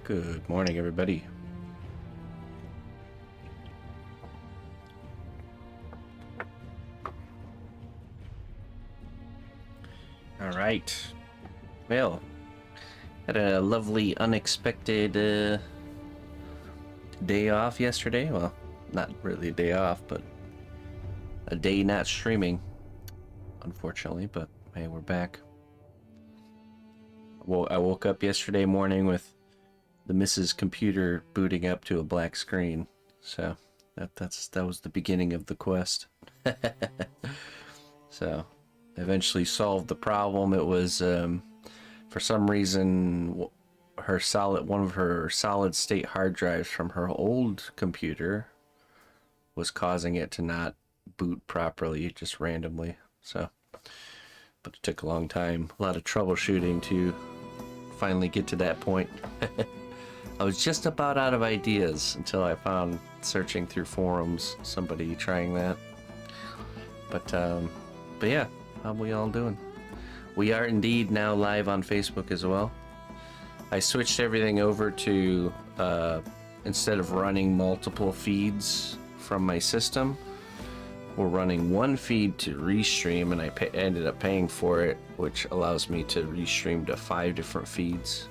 Good morning, everybody. All right. Well, had a lovely, unexpected day off yesterday. Well, not really a day off, but a day not streaming, unfortunately. But hey, we're back. Well, I woke up yesterday morning with the Mrs. Computer booting up to a black screen, so that was the beginning of the quest. So, eventually solved the problem. It was for some reason one of her solid state hard drives from her old computer was causing it to not boot properly, just randomly. So, but it took a long time, a lot of troubleshooting to finally get to that point. I was just about out of ideas until I found, searching through forums, somebody trying that. But yeah, how we all doing? We are indeed now live on Facebook as well. I switched everything over to, instead of running multiple feeds from my system, we're running one feed to restream, and I ended up paying for it, which allows me to restream to 5 different feeds.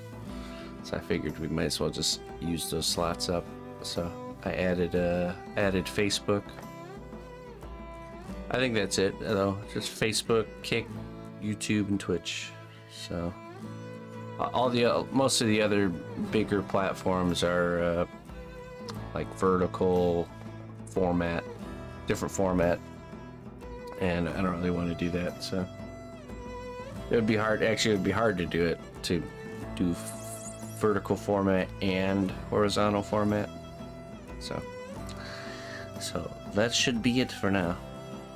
So I figured we might as well just use those slots up. So I added Facebook. I think that's it, though. Just Facebook, Kick, YouTube, and Twitch. So most of the other bigger platforms are like vertical format, different format, and I don't really want to do that. So it would be hard. Actually, it would be hard to do it, to do vertical format and horizontal format. So that should be it for now.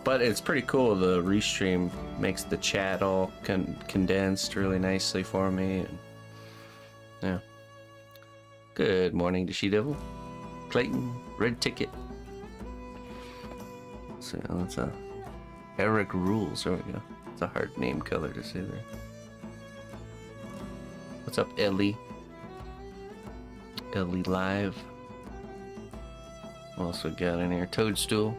But it's pretty cool. The restream makes the chat all condensed really nicely for me. And yeah. Good morning to She-Devil, Clayton, Red Ticket. So that's Eric Rules. There we go. It's a hard name color to say there. What's up, Ellie? Ellie Live. Also got in here Toadstool.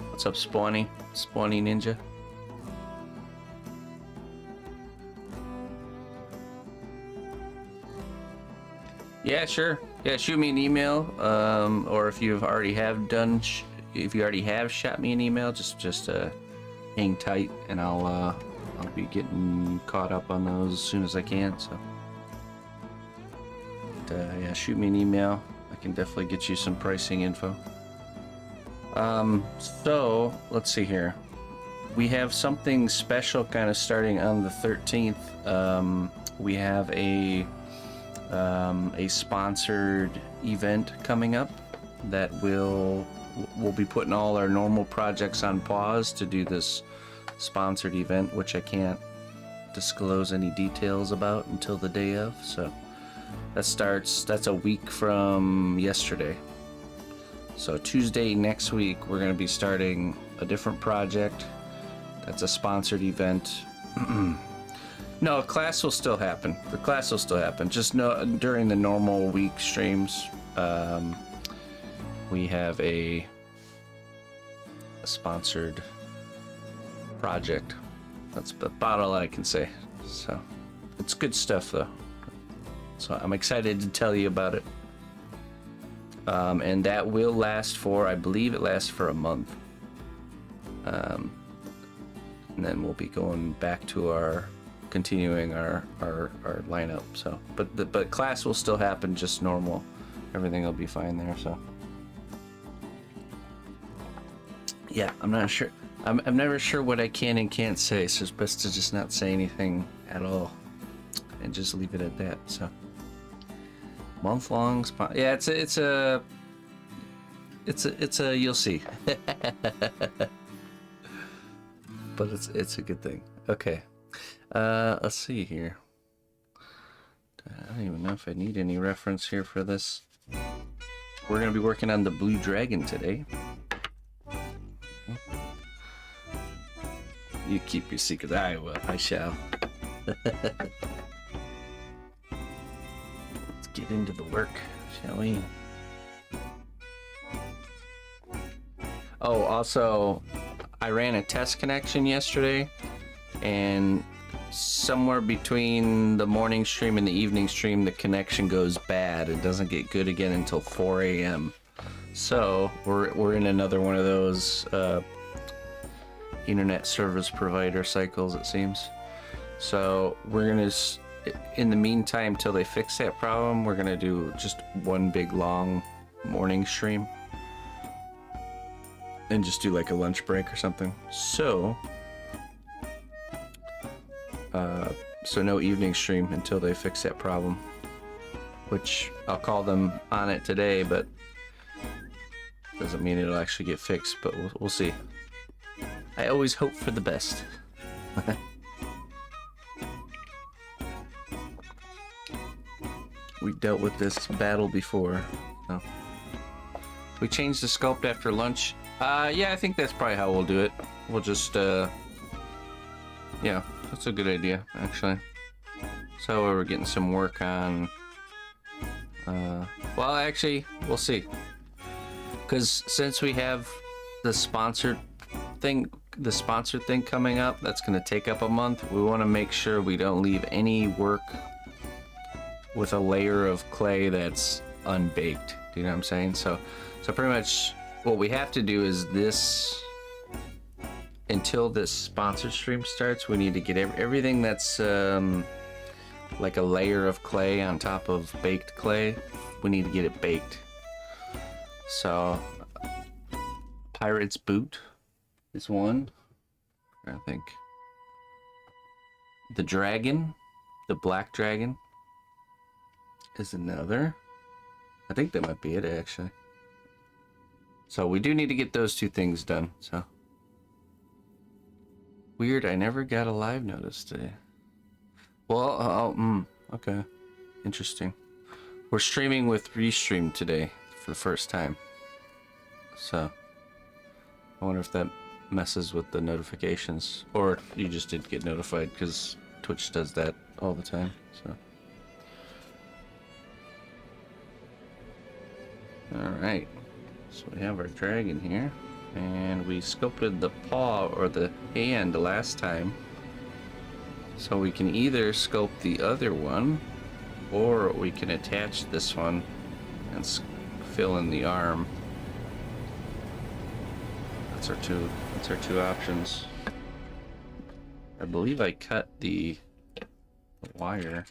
What's up, Spawny? Spawny Ninja. Yeah, sure. Yeah, shoot me an email. Or if you've already have shot me an email, just hang tight, and I'll be getting caught up on those as soon as I can. So, yeah, shoot me an email. I can definitely get you some pricing info. So let's see here. We have something special kind of starting on the 13th. We have a sponsored event coming up that we'll be putting all our normal projects on pause to do this sponsored event, which I can't disclose any details about until the day of. So that's a week from yesterday. So Tuesday next week, we're going to be starting a different project. That's a sponsored event. No, class will still happen. The class will still happen. Just during the normal week streams, we have a sponsored project. That's about all I can say. So it's good stuff, though. So I'm excited to tell you about it. And that will last for, I believe it lasts for a month. And then we'll be going back to continuing our lineup. So, but class will still happen, just normal. Everything will be fine there. So, yeah, I'm not sure. I'm never sure what I can and can't say. So it's best to just not say anything at all, and just leave it at that. So. Month-long spot. Yeah, it's a you'll see. But it's a good thing. Okay. Let's see here. I don't even know if I need any reference here for this. We're gonna be working on the Blue Dragon today. You keep your secret. I will. I shall. Let's get into the work, shall we? Oh, also, I ran a test connection yesterday, and somewhere between the morning stream and the evening stream, the connection goes bad. It doesn't get good again until 4 a.m. So we're in another one of those internet service provider cycles, it seems. So we're gonna, in the meantime, till they fix that problem, we're gonna do just one big long morning stream and just do like a lunch break or something. So no evening stream until they fix that problem, which I'll call them on it today, but doesn't mean it'll actually get fixed, but we'll see. I always hope for the best. We dealt with this battle before. So. We changed the sculpt after lunch. Yeah, I think that's probably how we'll do it. We'll just, yeah, that's a good idea, actually. So we're getting some work on, well, actually, we'll see. Because since we have the sponsored thing coming up, that's going to take up a month. We want to make sure we don't leave any work with a layer of clay that's unbaked. Do you know what I'm saying? So pretty much what we have to do is this, until this sponsored stream starts, we need to get everything that's like a layer of clay on top of baked clay. We need to get it baked. So Pirate's Boot is one. I think the dragon, the black dragon, is another. I think that might be it, actually. So we do need to get those two things done. So weird, I never got a live notice today. Well, okay, interesting. We're streaming with Restream today for the first time, so I wonder if that messes with the notifications, or you just did get notified, because Twitch does that all the time. So all right, so we have our dragon here, and we sculpted the paw or the hand last time, so we can either sculpt the other one, or we can attach this one and fill in the arm. That's our two options. I believe I cut the wire.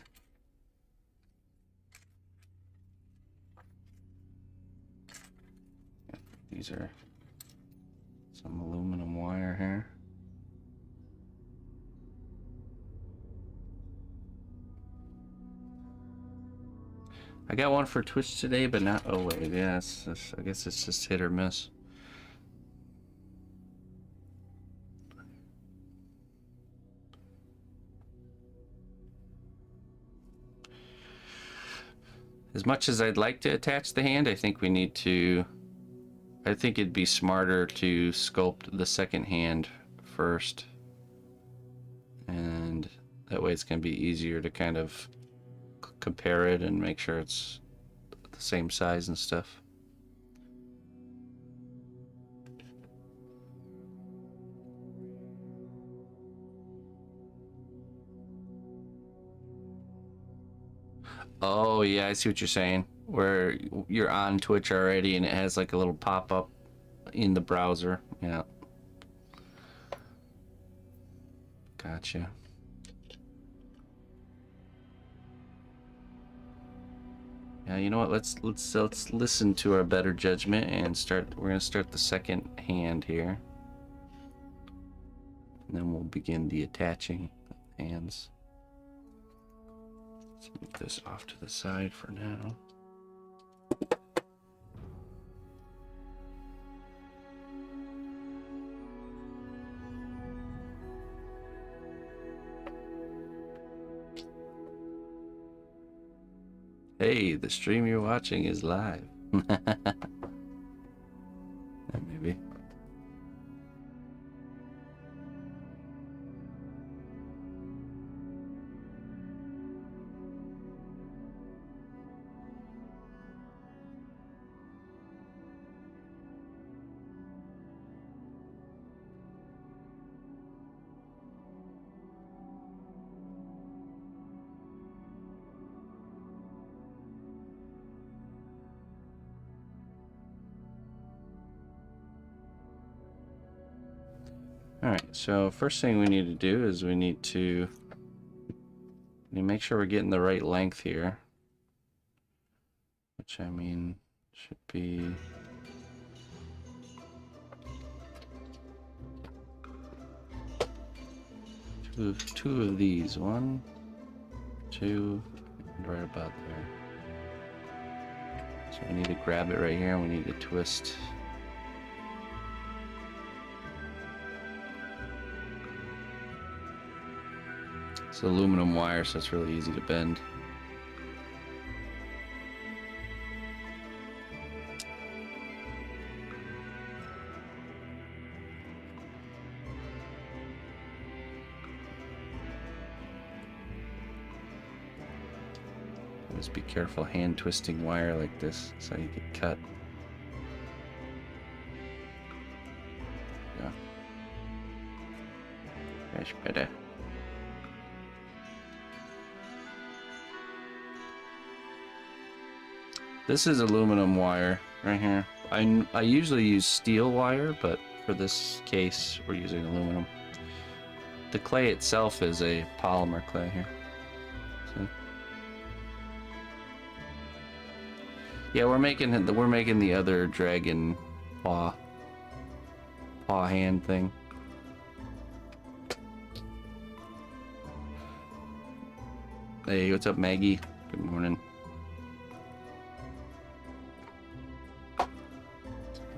These are some aluminum wire here. I got one for Twitch today, but not. Oh wait, yeah, I guess it's just hit or miss. As much as I'd like to attach the hand, I think we need to. I think it'd be smarter to sculpt the second hand first, and that way it's going to be easier to kind of compare it and make sure it's the same size and stuff. Oh yeah, I see what you're saying, where you're on Twitch already and it has like a little pop-up in the browser. Yeah, gotcha. Yeah, you know what? Let's listen to our better judgment and start. We're gonna start the second hand here, and then we'll begin the attaching hands. Let's move this off to the side for now. Hey, the stream you're watching is live. Maybe. Alright, so first thing we need to do is we need to make sure we're getting the right length here. Which, I mean, should be... two of these. 1, 2, and right about there. So we need to grab it right here and we need to twist. It's aluminum wire, so it's really easy to bend. Just be careful hand twisting wire like this so you get cut. Yeah. That's better. This is aluminum wire right here. I usually use steel wire, but for this case we're using aluminum. The clay itself is a polymer clay here. See? Yeah, we're making the other dragon paw hand thing. Hey, what's up, Maggie? Good morning.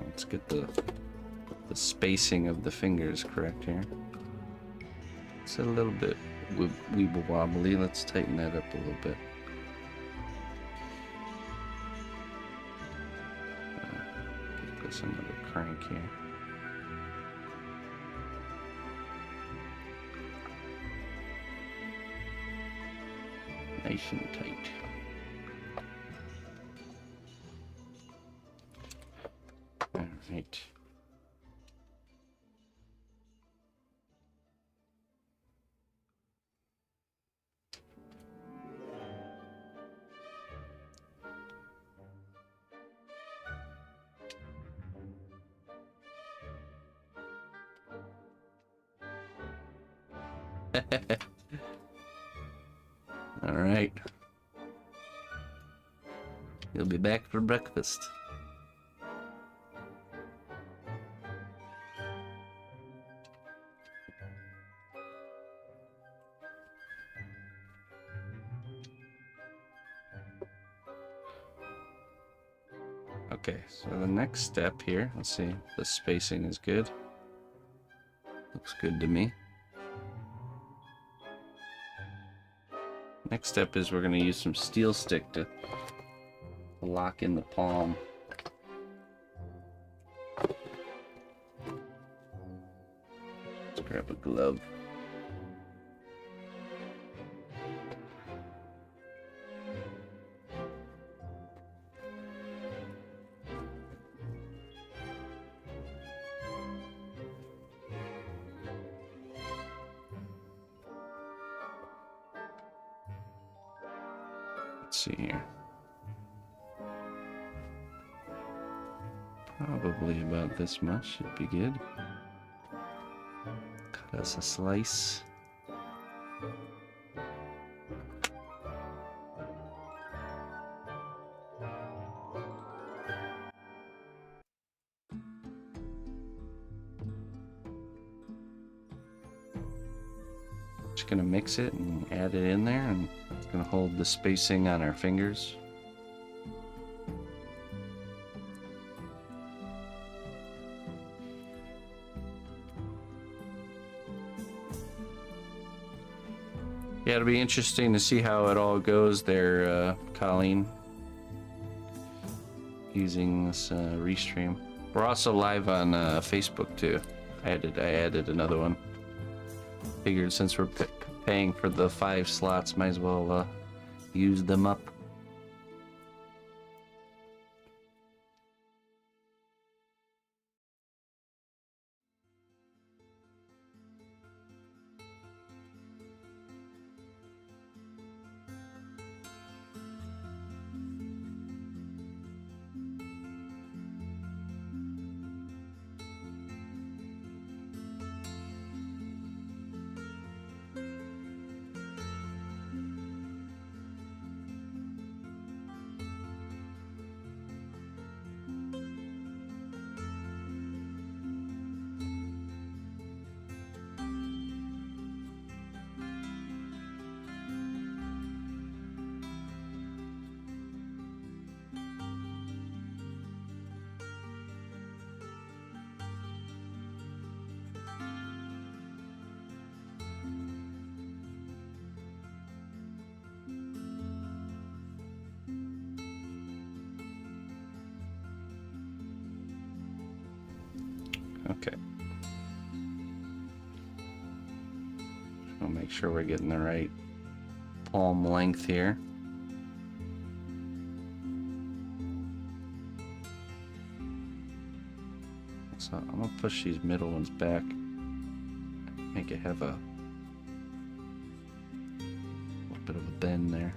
Let's get the spacing of the fingers correct here. It's a little bit weeble wobbly. Let's tighten that up a little bit. Give this another crank here. Nice and tight. All right. All right. You'll be back for breakfast. Okay, so the next step here, let's see, the spacing is good. Looks good to me. Next step is we're going to use some steel stick to lock in the palm. Let's grab a glove. Let's see here. Probably about this much should be good. Cut us a slice. Just gonna mix it and add it in there, and it's gonna hold the spacing on our fingers. Yeah, it'll be interesting to see how it all goes there, Colleen. Using this restream. We're also live on Facebook too. I added another one. Figured since we're paying for the 5 slots, might as well use them up. Okay. I'll make sure we're getting the right palm length here. So I'm gonna push these middle ones back, make it have a little bit of a bend there.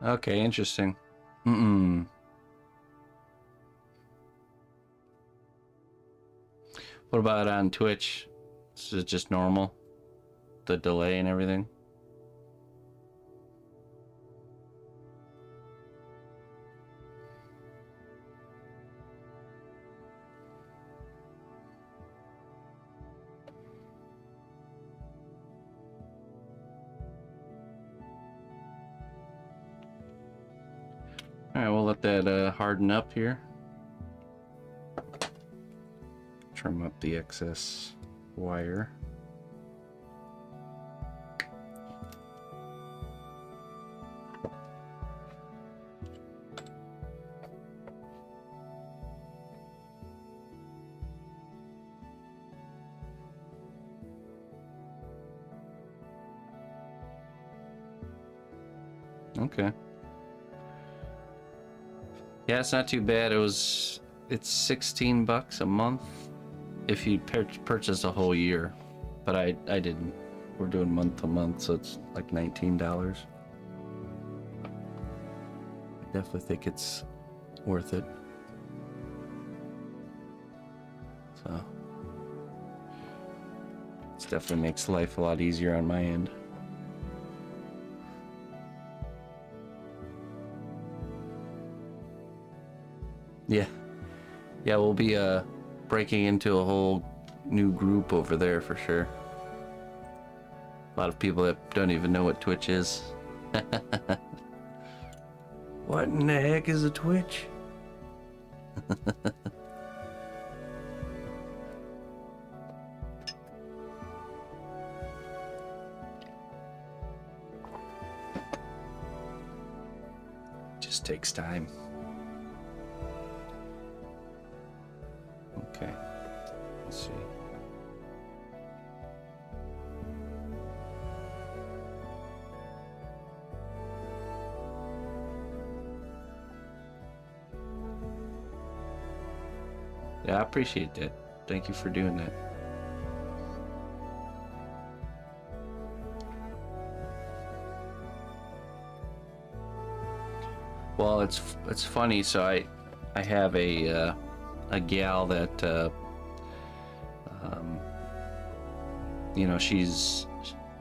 Okay, interesting. What about on Twitch? Is it just normal? The delay and everything? Alright, we'll let that harden up here. Trim up the excess wire. Okay. Yeah, it's not too bad. It's $16 a month if you purchase a whole year, but I didn't. We're doing month to month, so it's like $19. I definitely think it's worth it. So it definitely makes life a lot easier on my end. Yeah, we'll be breaking into a whole new group over there for sure. A lot of people that don't even know what Twitch is. What in the heck is a Twitch? Just takes time. Okay, let's see. Yeah, I appreciate that. Thank you for doing that. Well, it's funny. So I have a gal that you know, she's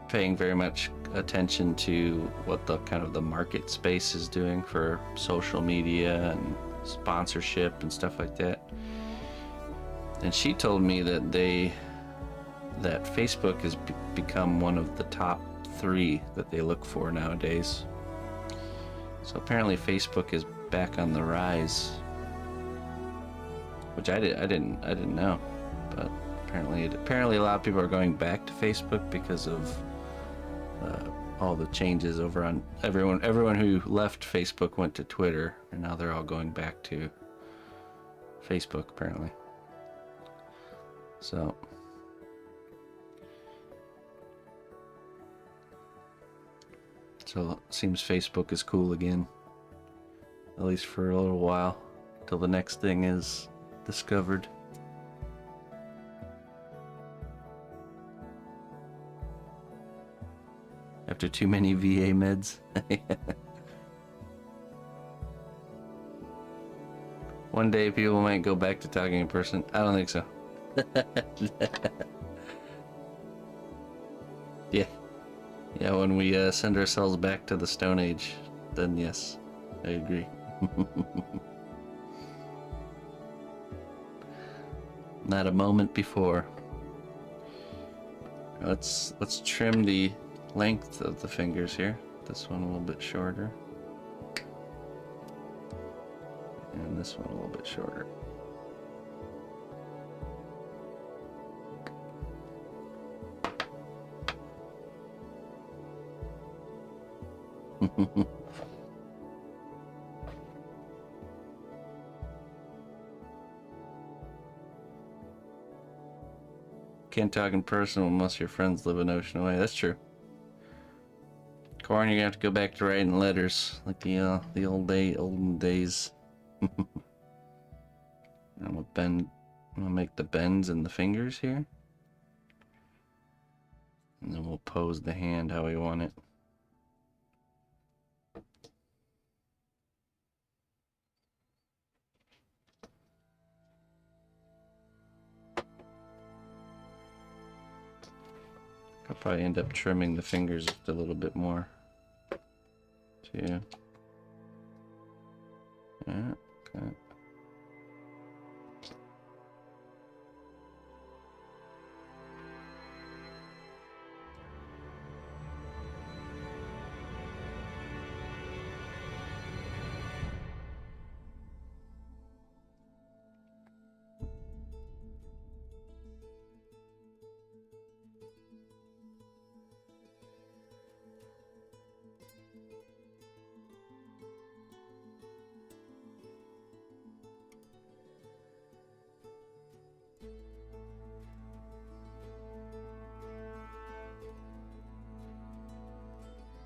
paying very much attention to what the kind of the market space is doing for social media and sponsorship and stuff like that. And she told me that they that Facebook has become one of the top 3 that they look for nowadays. So apparently Facebook is back on the rise, which I didn't know, but apparently a lot of people are going back to Facebook because of all the changes over on everyone who left Facebook went to Twitter, and now they're all going back to Facebook apparently. So it seems Facebook is cool again, at least for a little while, till the next thing is discovered. After too many VA meds. One day people might go back to talking in person. I don't think so. Yeah, when we send ourselves back to the Stone Age, then yes, I agree. Not a moment before. Let's trim the length of the fingers here. This one a little bit shorter. And this one a little bit shorter. Can't talk in person unless your friends live an ocean away. That's true. Corn, you're gonna have to go back to writing letters like the olden days. I'm gonna make the bends in the fingers here, and then we'll pose the hand how we want it. I'll probably end up trimming the fingers just a little bit more too. Yeah, okay.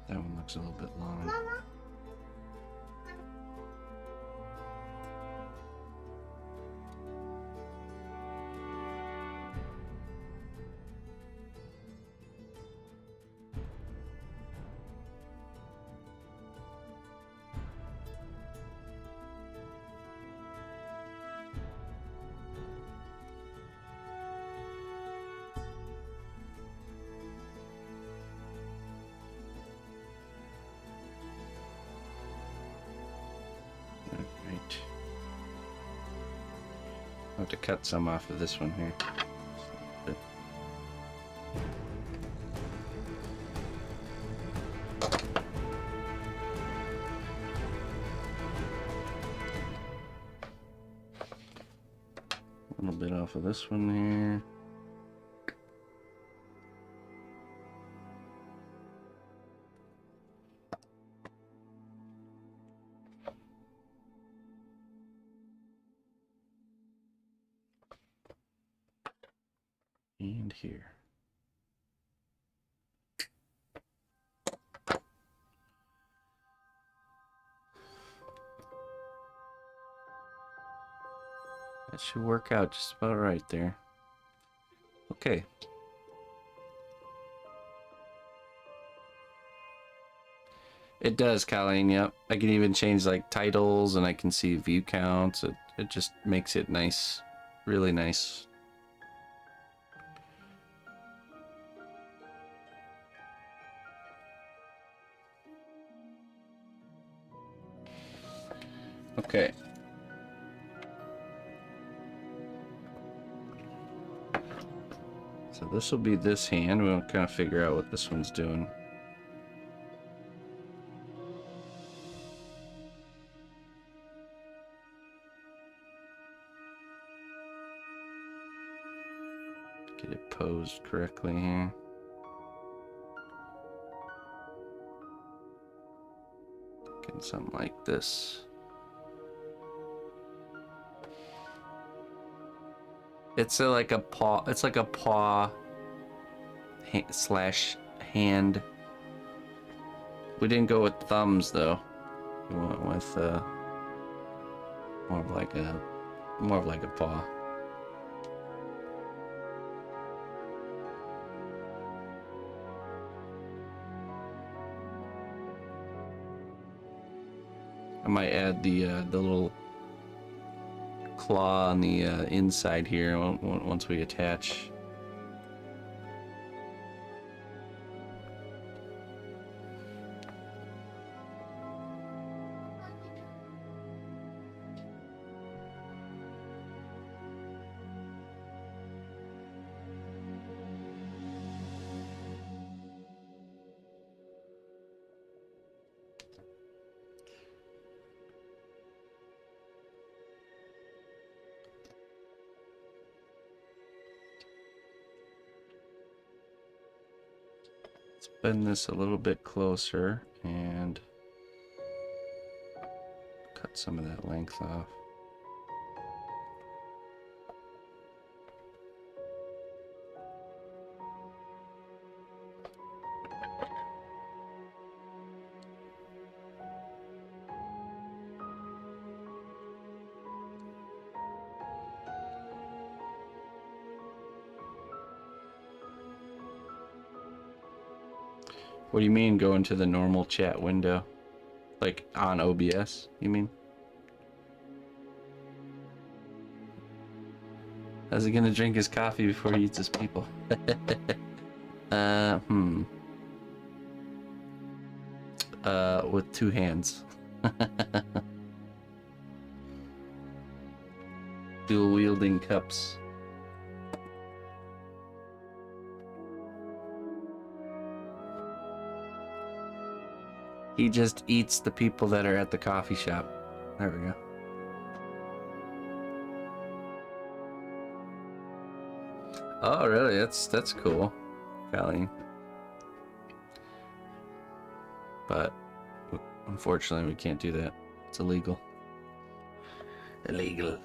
That one looks a little bit long. Mama. Alright. I'll have to cut some off of this one here. A little bit off of this one here. And here. That should work out just about right there. Okay. It does, Colleen, yep. I can even change like titles and I can see view counts. It just makes it nice. Really nice. Okay. So this will be this hand. We'll kind of figure out what this one's doing. Get it posed correctly here. Getting something like this. It's like a paw. It's like a paw slash hand. We didn't go with thumbs though. We went with more of like a paw. I might add the little claw on the inside here once we attach. Bend this a little bit closer and cut some of that length off. What do you mean go into the normal chat window? Like on OBS, you mean? How's he gonna drink his coffee before he eats his people? With two hands. Dual wielding cups. He just eats the people that are at the coffee shop. There we go. Oh, really? That's cool, Colleen. But unfortunately, we can't do that. It's illegal. Illegal.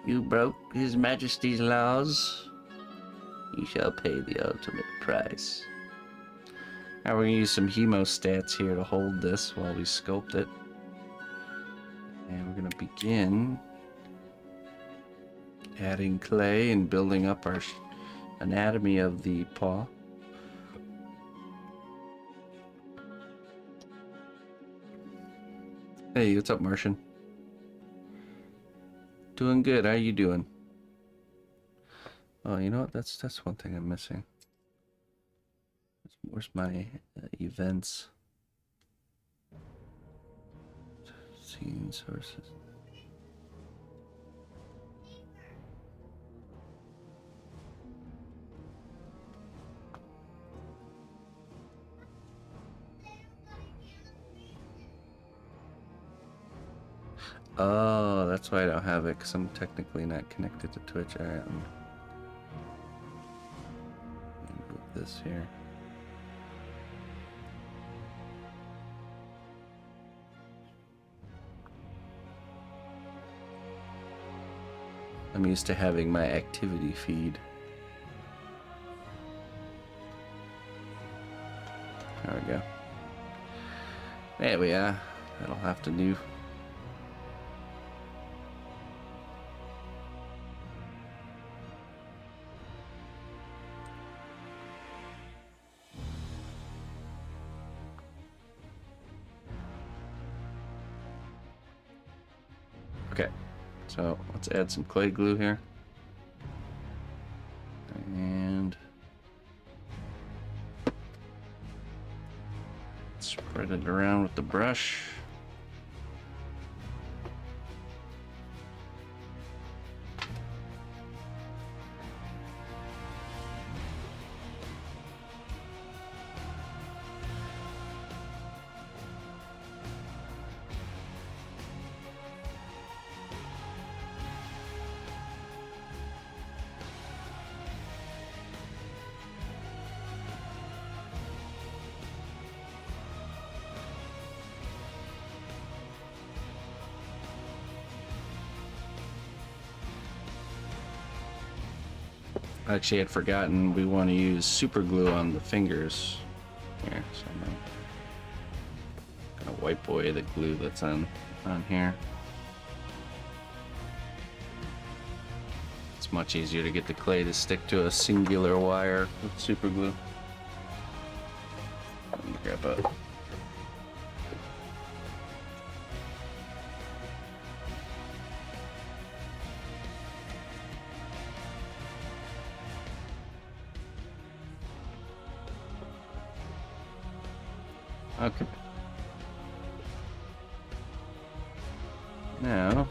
You broke His Majesty's laws. You shall pay the ultimate price. Now we're going to use some hemostats here to hold this while we sculpt it. And we're going to begin adding clay and building up our anatomy of the paw. Hey, what's up, Martian? Doing good. How you doing? Oh, you know what? That's one thing I'm missing. Where's my events? Scene sources. Oh, that's why I don't have it, because I'm technically not connected to Twitch. Alright, I'm gonna move this here. I'm used to having my activity feed. There we go. There we are. That'll have to do. Okay, so let's add some clay glue here. And spread it around with the brush. Actually, I'd forgotten we want to use super glue on the fingers. Here, so I'm gonna wipe away the glue that's on here. It's much easier to get the clay to stick to a singular wire with super glue. Let me grab a... Okay. Now...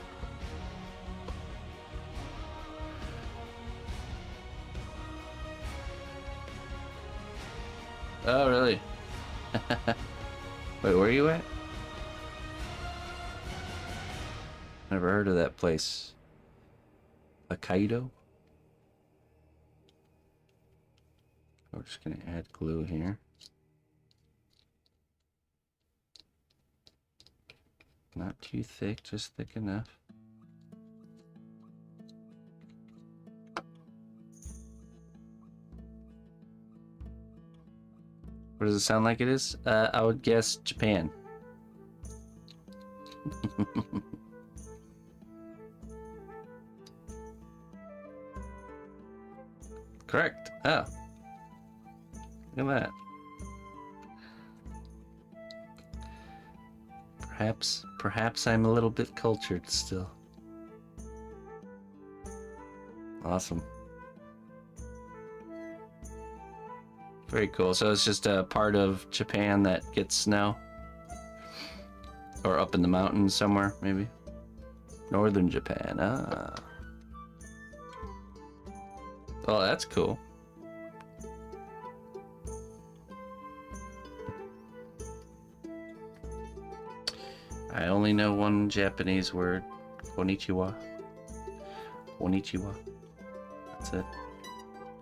Oh, really? Wait, where are you at? Never heard of that place. Hokkaido? We're just gonna add glue here. Not too thick, just thick enough. What does it sound like it is? I would guess Japan. Correct. Oh. Look at that. Perhaps I'm a little bit cultured still. Awesome. Very cool. So it's just a part of Japan that gets snow? Or up in the mountains somewhere, maybe? Northern Japan. Ah. Oh, that's cool. I only know one Japanese word. Konnichiwa. Konnichiwa. That's it.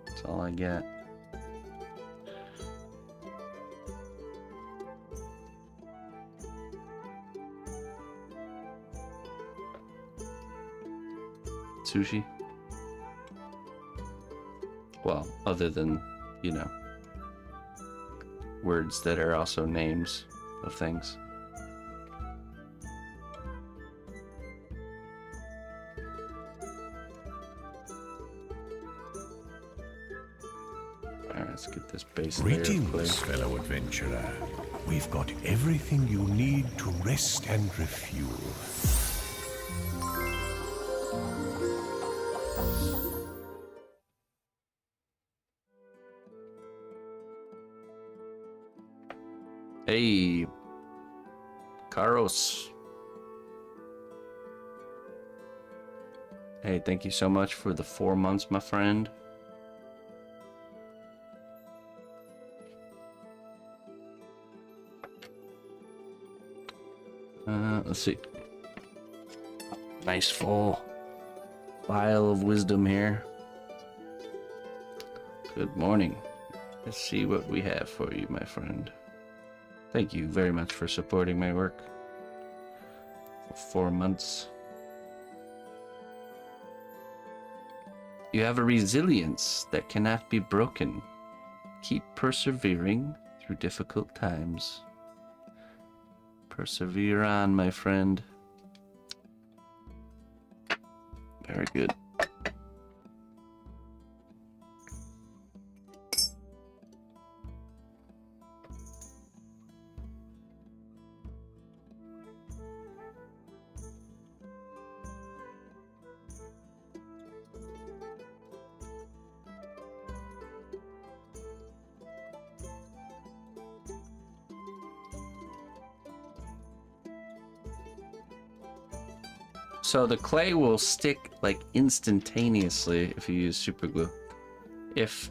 That's all I get. Sushi? Well, other than, you know, words that are also names of things. Alright, let's get this base layer of clay. Greetings, fellow adventurer. We've got everything you need to rest and refuel. Hey, Karos. Hey, thank you so much for the 4 months, my friend. Let's see. Nice full vial of wisdom here. Good morning. Let's see what we have for you, my friend. Thank you very much for supporting my work for 4 months. You have a resilience that cannot be broken. Keep persevering through difficult times. Persevere on, my friend. Very good. So the clay will stick like instantaneously if you use super glue. If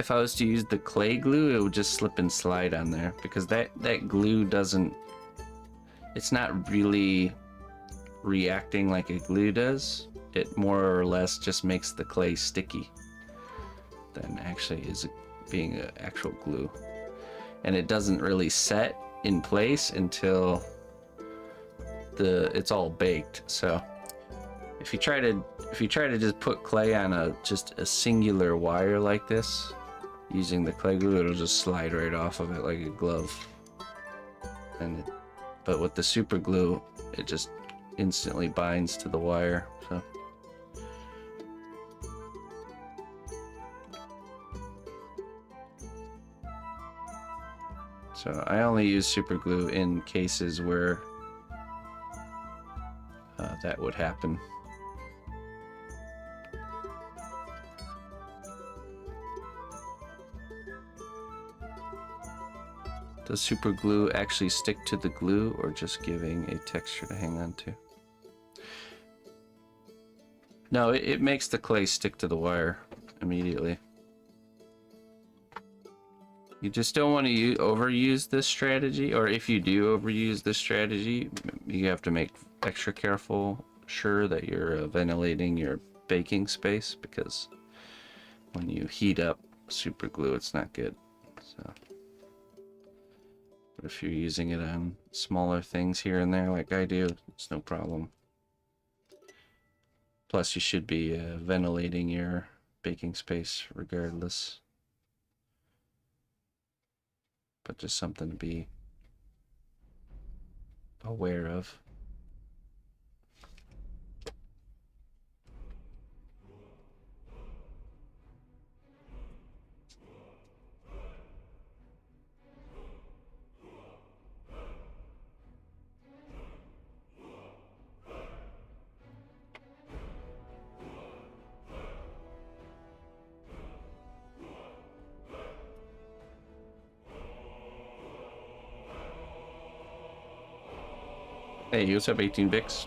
I was to use the clay glue, it would just slip and slide on there because that glue doesn't, it's not really reacting like a glue does. It more or less just makes the clay sticky than actually is being an actual glue. And it doesn't really set in place until it's all baked. So if you try to if you try to just put clay on just a singular wire like this, using the clay glue, it'll just slide right off of it like a glove. But with the super glue, it just instantly binds to the wire. So I only use super glue in cases where that would happen. Does super glue actually stick to the glue, or just giving a texture to hang on to? No, it makes the clay stick to the wire immediately. You just don't want to overuse this strategy, or if you do overuse this strategy, you have to make extra sure that you're ventilating your baking space, because when you heat up super glue, it's not good. So, but if you're using it on smaller things here and there like I do, it's no problem. Plus, you should be ventilating your baking space regardless. But just something to be aware of. Hey, what's up, 18 Bix?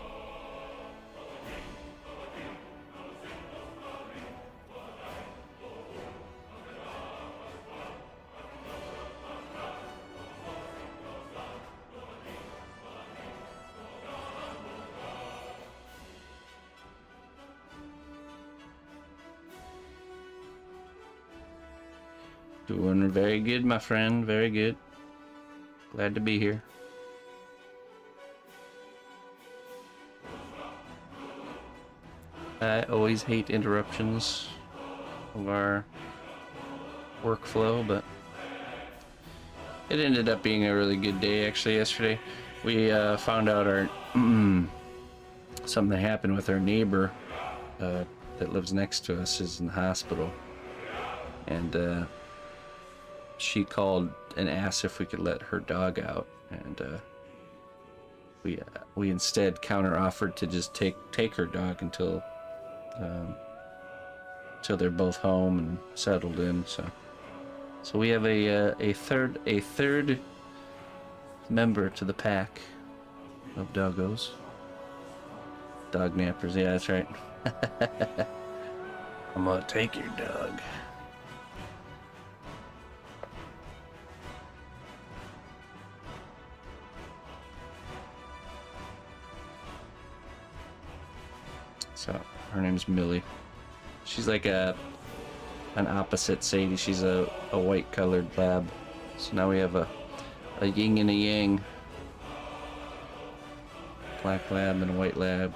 Doing very good, my friend. Very good. Glad to be here. I always hate interruptions of our workflow, but it ended up being a really good day actually yesterday. We found out something happened with our neighbor that lives next to us is in the hospital, and she called and asked if we could let her dog out, and we instead counter offered to just take her dog until they're both home and settled in. So we have a third member to the pack of doggos. Dog nappers, yeah, that's right. I'm gonna take your dog. So her name's Millie. She's like an opposite Sadie. She's a white colored lab. So now we have a yin and a yang. Black lab and a white lab.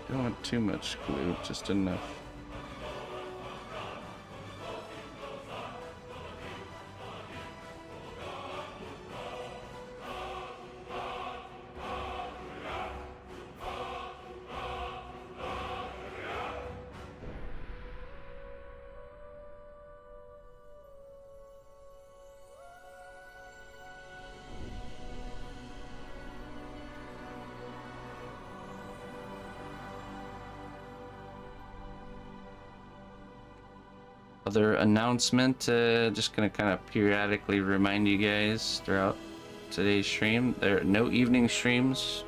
Don't want too much glue, just enough. Other announcement, just gonna kind of periodically remind you guys throughout today's stream, there are no evening streams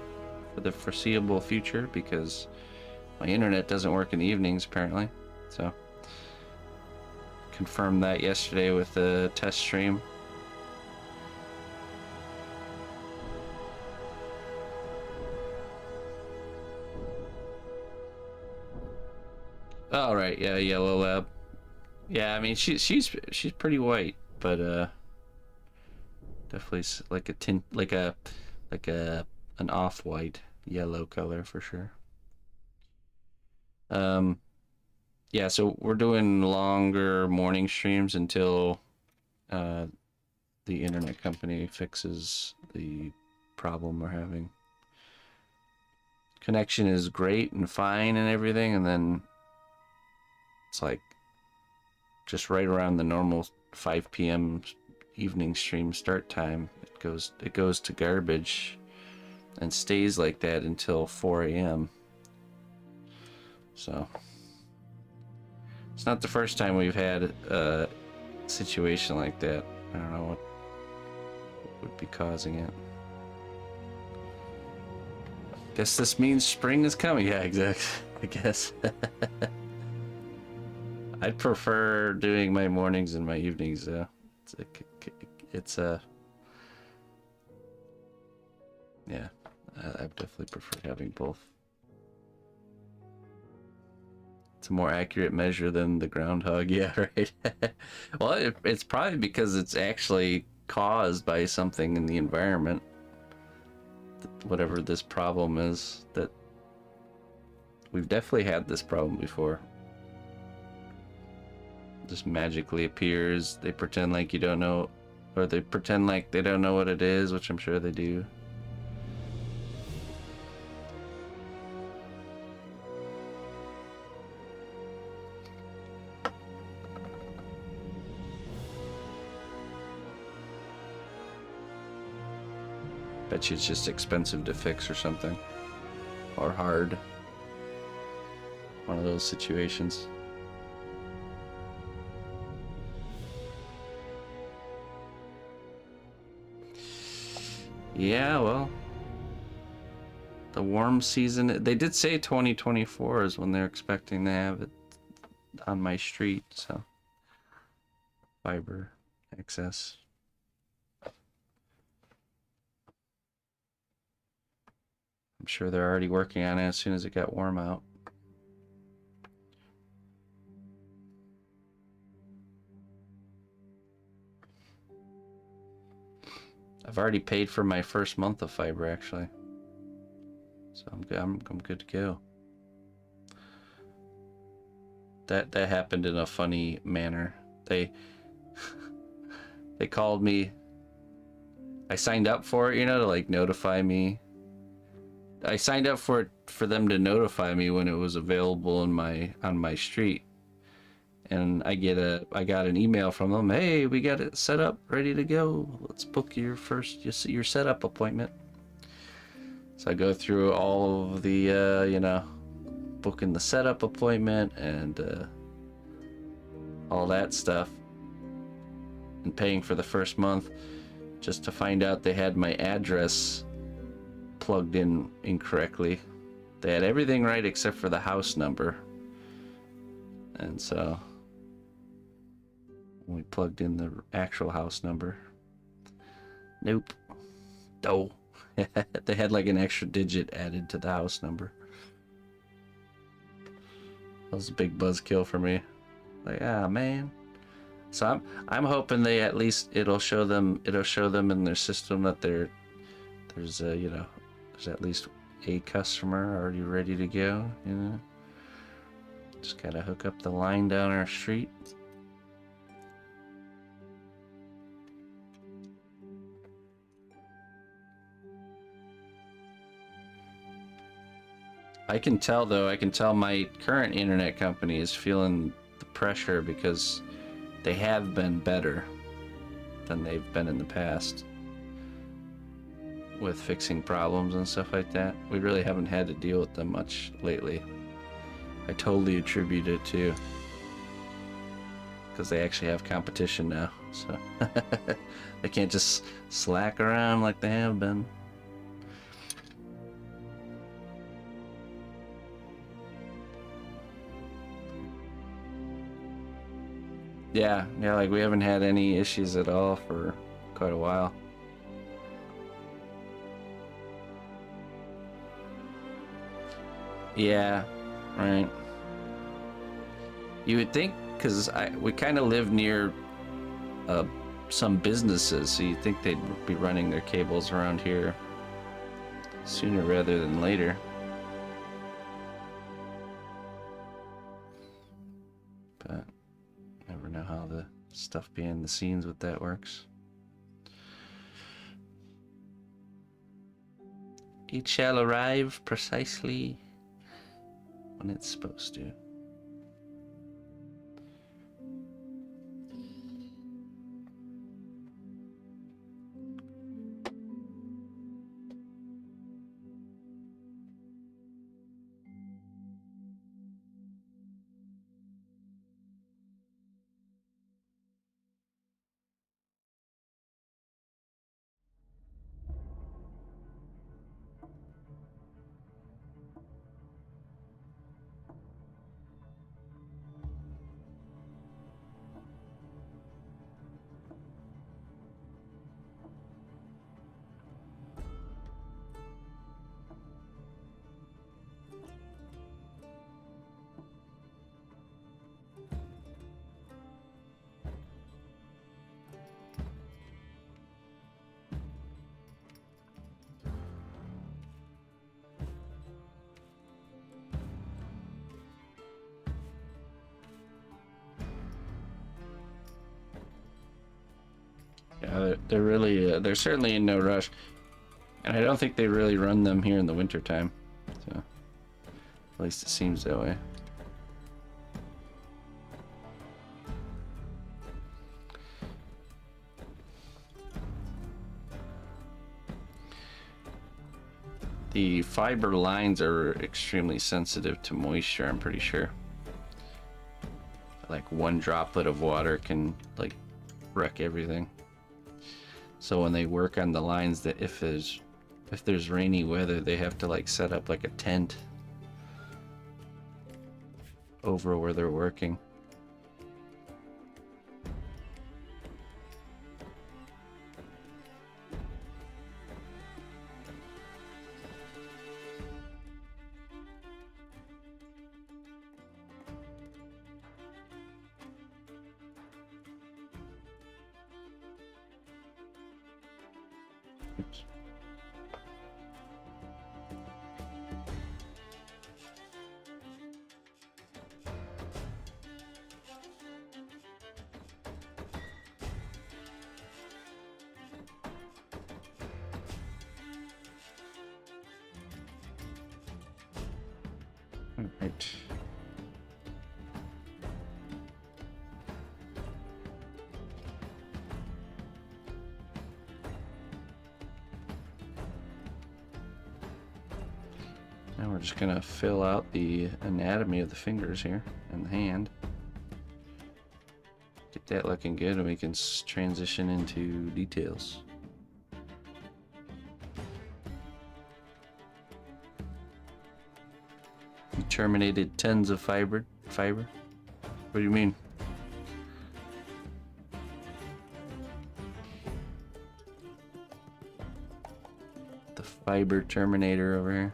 for the foreseeable future because my internet doesn't work in the evenings apparently. So confirmed that yesterday with the test stream. Oh right, yeah, yellow lab. Yeah, I mean she's pretty white, but definitely like a tint, like a an off-white yellow color for sure. Um, yeah, so we're doing longer morning streams until uh, the internet company fixes the problem we're having. Connection is great and fine and everything, and then it's like just right around the normal 5 p.m. evening stream start time, it goes to garbage and stays like that until 4 a.m. So it's not the first time we've had a situation like that. I don't know what would be causing it. Guess this means spring is coming. Yeah, exactly. I guess. I'd prefer doing my mornings and my evenings though. Yeah, I definitely prefer having both. It's a more accurate measure than the groundhog. Yeah, right. Well, it's probably because it's actually caused by something in the environment. Whatever this problem is, that we've definitely had this problem before. Just magically appears. They pretend like you don't know, or they pretend like they don't know what it is, which I'm sure they do. Bet you it's just expensive to fix or something. Or hard. One of those situations. Yeah, well, the warm season, they did say 2024 is when they're expecting to have it on my street, so fiber access. I'm sure they're already working on it as soon as it got warm out. I've already paid for my first month of fiber, actually, so I'm good to go. That happened in a funny manner. They called me. I signed up for it, you know, to like notify me. I signed up for it for them to notify me when it was available on my street. And I got an email from them. Hey, we got it set up, ready to go. Let's book your setup appointment. So I go through all of the, you know, booking the setup appointment and all that stuff, and paying for the first month, just to find out they had my address plugged in incorrectly. They had everything right except for the house number, and so we plugged in the actual house number. Nope. No. They had like an extra digit added to the house number. That was a big buzzkill for me. Like, ah, man. So I'm hoping they at least it'll show them in their system that there's a, you know, there's at least a customer already ready to go, you know. Just gotta hook up the line down our street. I can tell my current internet company is feeling the pressure because they have been better than they've been in the past with fixing problems and stuff like that. We really haven't had to deal with them much lately. I totally attribute it to because they actually have competition now, so they can't just slack around like they have been. Yeah, like we haven't had any issues at all for quite a while. Yeah, right. You would think, because we kind of live near some businesses, so you'd think they'd be running their cables around here sooner rather than later. But never know how the stuff behind the scenes with that works. It shall arrive precisely when it's supposed to. Yeah, they're really, they're certainly in no rush. And I don't think they really run them here in the winter time. So, at least it seems that way. The fiber lines are extremely sensitive to moisture, I'm pretty sure. Like one droplet of water can like wreck everything. So when they work on the lines, that if there's rainy weather, they have to like set up like a tent over where they're working. Oops. All right. Now we're just gonna fill out the anatomy of the fingers here and the hand. Get that looking good, and we can transition into details. You terminated tons of fiber? What do you mean? The fiber terminator over here.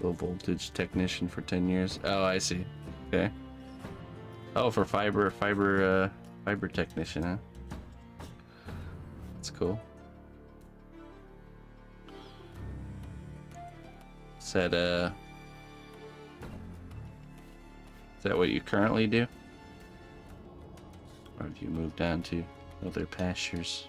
Low voltage technician for 10 years. Oh, I see. Okay. Oh, for fiber technician, huh? That's cool. Is that what you currently do? Or have you moved on to other pastures?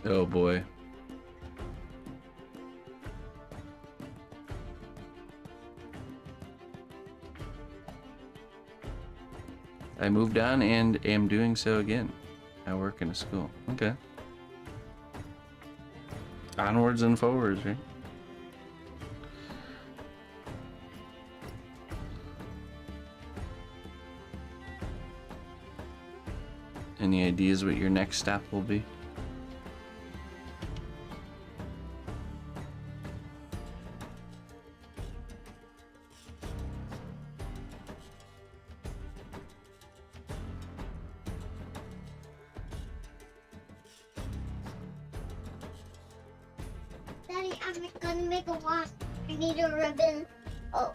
Oh boy. I moved on and am doing so again. I work in a school. Okay. Onwards and forwards, right? Any ideas what your next step will be? Daddy, I'm gonna make a wand. I need a ribbon, a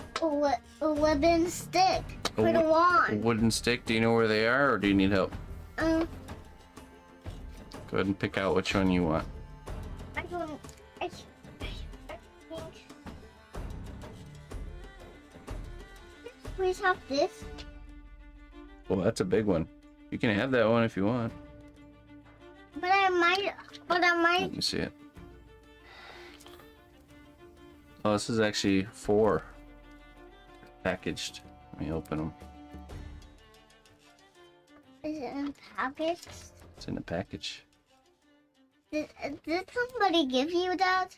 ribbon stick for the A wand. wooden stick? Do you know where they are, or do you need help? Um, Go ahead and pick out which one you want. I don't. I think. Please have this. Well, that's a big one. You can have that one if you want. But I might. Let me see it. Oh, this is actually 4 packaged. Let me open them. Is it in packets? It's in the package. Did somebody give you that?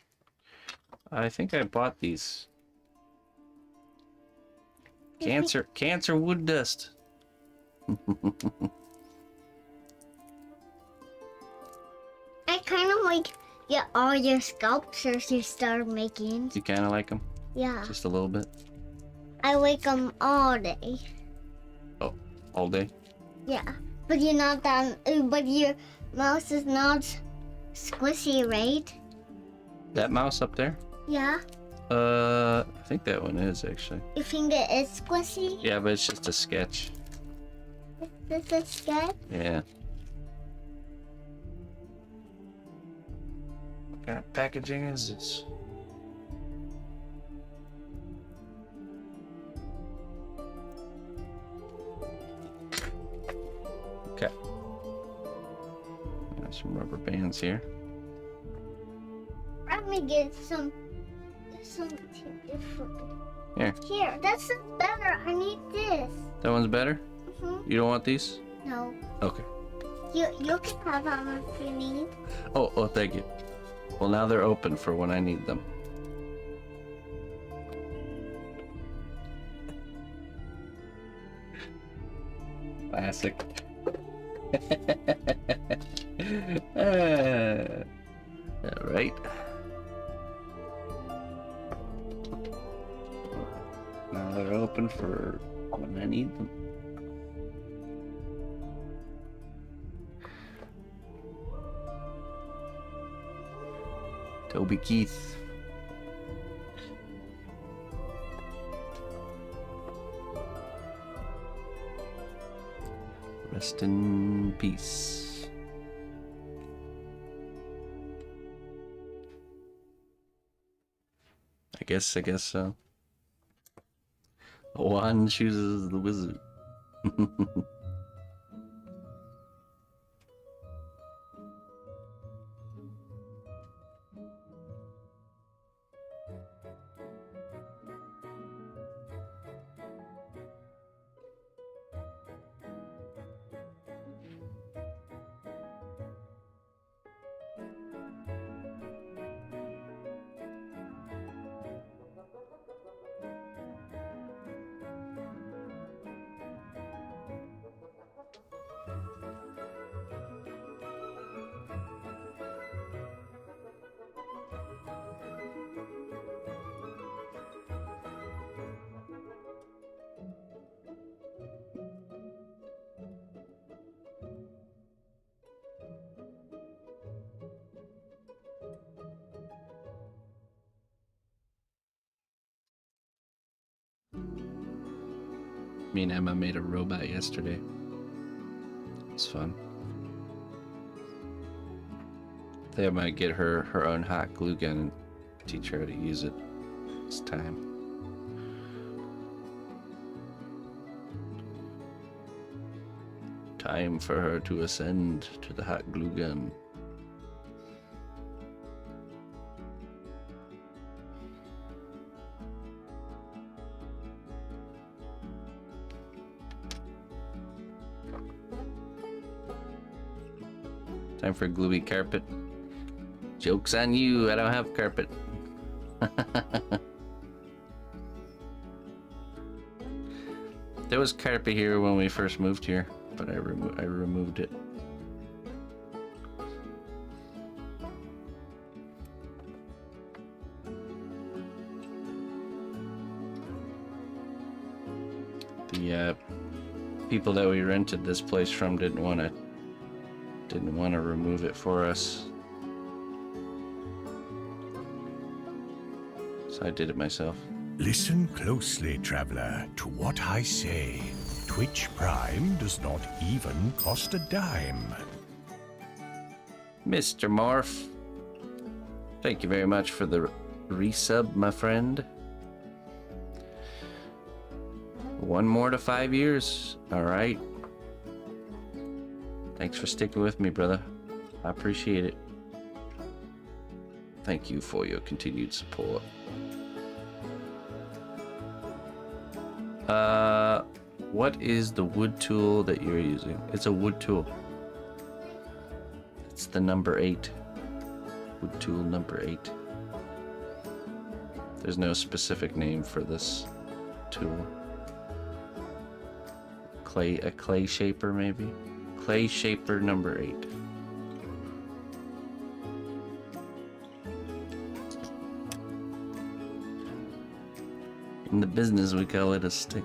I think I bought these. Cancer wood dust. I kind of like all your sculptures you started making. You kind of like them? Yeah, Just a little bit? I like them all day. Oh, all day? Yeah, but you're not that. But your mouse is not squishy, right? That mouse up there? Yeah. I think that one is actually. You think it is squishy? Yeah, but it's just a sketch. Is this a sketch? Yeah. What kind of packaging is this? Okay. Got some rubber bands here. Let me get some different. Here. Here, that's better. I need this. That one's better? Mm-hmm. You don't want these? No, Okay. you can have them if you need. Oh, thank you. Well, now they're open for when I need them. Classic. All right. Now they're open for when I need them. Toby Keith. Rest in peace. I guess so. One chooses the wizard. Me and Emma made a robot yesterday. It's fun. I think I might get her own hot glue gun and teach her how to use it. It's time. Time for her to ascend to the hot glue gun. Time for a gluey carpet. Joke's on you, I don't have carpet. There was carpet here when we first moved here, but I removed it. The people that we rented this place from didn't want to remove it for us, so I did it myself. Listen closely, traveler, to what I say. Twitch Prime does not even cost a dime. Mr. Morph, thank you very much for the resub, my friend. 1 more to 5 years. All right. Thanks for sticking with me, brother. I appreciate it. Thank you for your continued support. What is the wood tool that you're using? It's a wood tool. It's the number 8. Wood tool number 8. There's no specific name for this tool. A clay shaper, maybe? Clay shaper number 8. In the business, we call it a stick.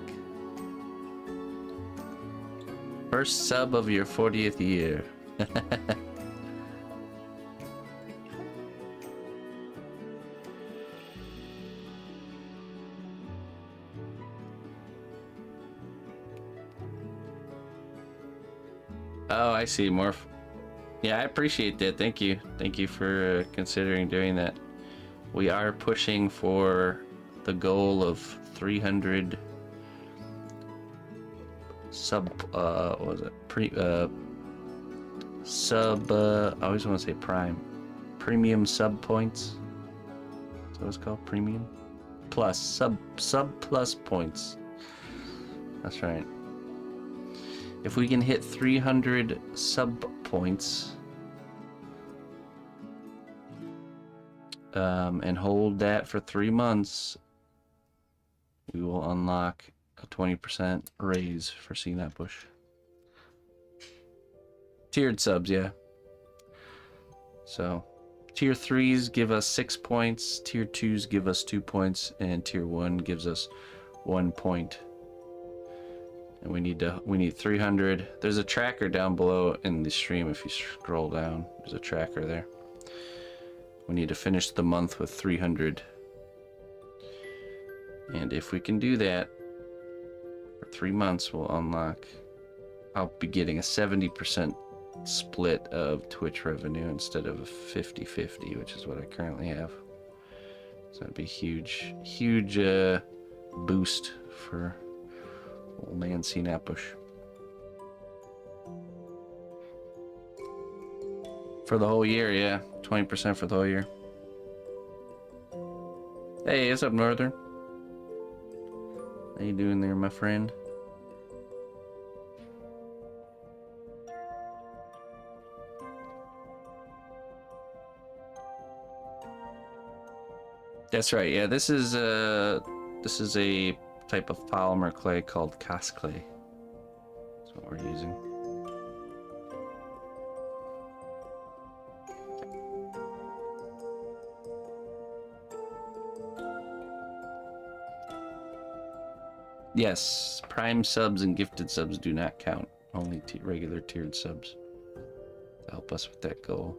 First sub of your 40th year. Oh, I see, Morph. Yeah, I appreciate that. Thank you. Thank you for considering doing that. We are pushing for the goal of 300 sub, what was it? I always want to say premium sub points. Is that what it's called? Premium? Plus, sub plus points. That's right. If we can hit 300 sub points, and hold that for 3 months, we will unlock a 20% raise for cnotbusch. Tiered subs, yeah. So, tier 3s give us 6 points, tier 2s give us 2 points, and tier 1 gives us 1 point. And we need 300. There's a tracker down below in the stream. If you scroll down, there's a tracker there. We need to finish the month with 300. And if we can do that for 3 months, we'll unlock. I'll be getting a 70% split of Twitch revenue instead of a 50-50, which is what I currently have. So that'd be huge boost for old man cnotbusch. For the whole year, yeah. 20% for the whole year. Hey, what's up, Northern? How you doing there, my friend? That's right, yeah, this is a type of polymer clay called cast clay. That's what we're using. Yes, prime subs and gifted subs do not count. Only regular tiered subs to help us with that goal.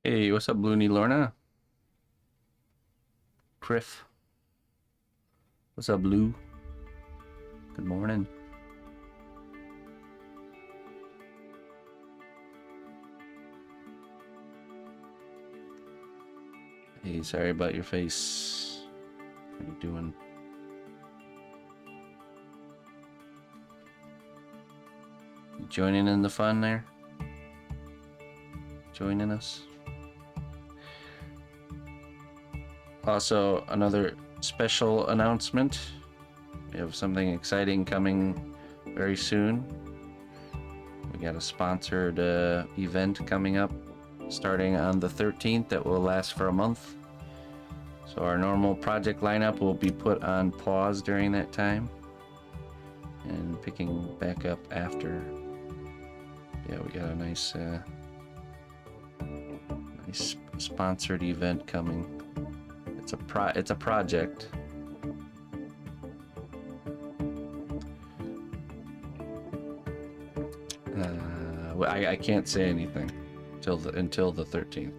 Hey, what's up, Looney Lorna? Criff. What's up, Lou? Good morning. Hey, sorry about your face. How you doing? You joining in the fun there? Joining us? Also, another special announcement. We have something exciting coming very soon. We got a sponsored event coming up starting on the 13th that will last for a month. So our normal project lineup will be put on pause during that time and picking back up after. Yeah, we got a nice nice sponsored event coming. It's a project. I can't say anything until the 13th.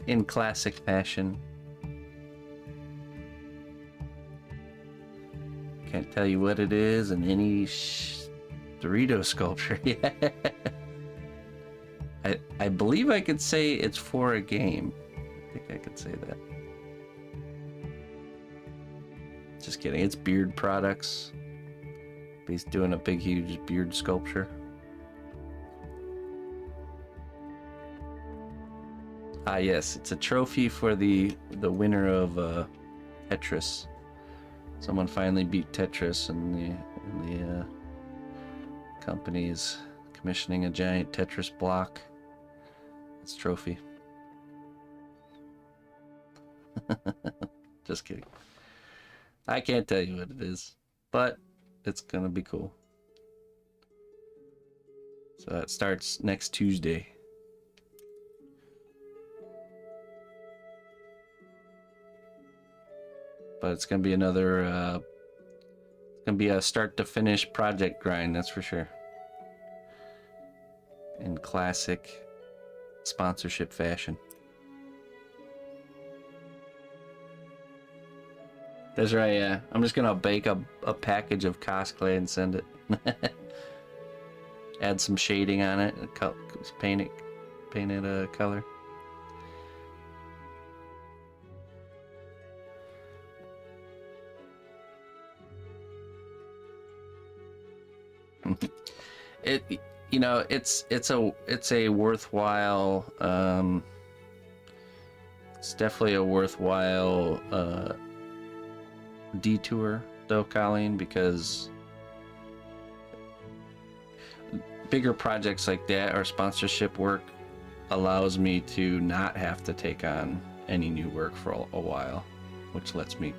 In classic fashion. Can't tell you what it is in any Dorito sculpture yet. I believe I could say it's for a game. I think I could say that. Just kidding. It's beard products. He's doing a big, huge beard sculpture. Ah, yes, it's a trophy for the winner of Tetris. Someone finally beat Tetris, and the company is commissioning a giant Tetris block. It's trophy. Just kidding. I can't tell you what it is, but it's gonna be cool. So that starts next Tuesday. But it's gonna be another it's gonna be a start to finish project grind, that's for sure. In classic sponsorship fashion. That's right, yeah. I'm just gonna bake a package of cosplay and send it. Add some shading on it, paint it a color. It's a worthwhile it's definitely a worthwhile detour though, Colleen, because bigger projects like that or sponsorship work allows me to not have to take on any new work for a while, which lets me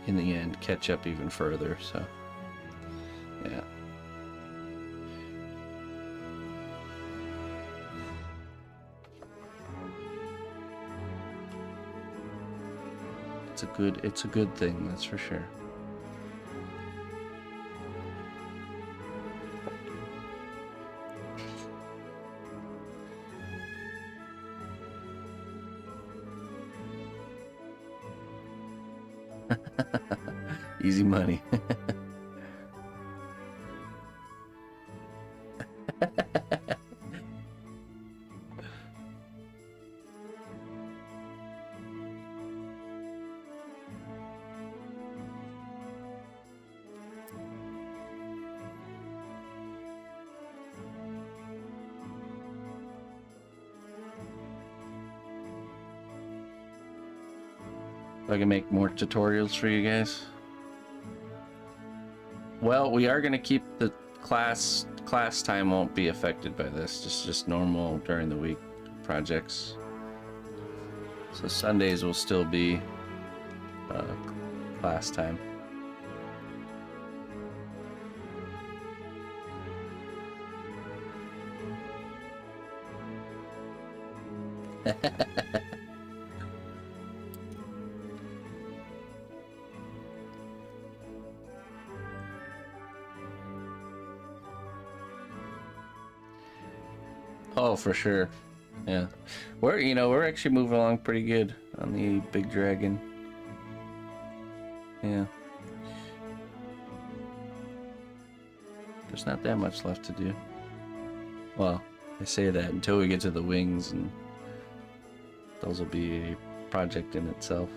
in the end catch up even further. So yeah. It's a good thing, that's for sure. Easy money. I can make more tutorials for you guys. Well, we are going to keep the class time won't be affected by this. Just normal during the week projects. So Sundays will still be class time. Oh, for sure. Yeah. We're actually moving along pretty good on the big dragon. Yeah. There's not that much left to do. Well, I say that until we get to the wings, and those will be a project in itself.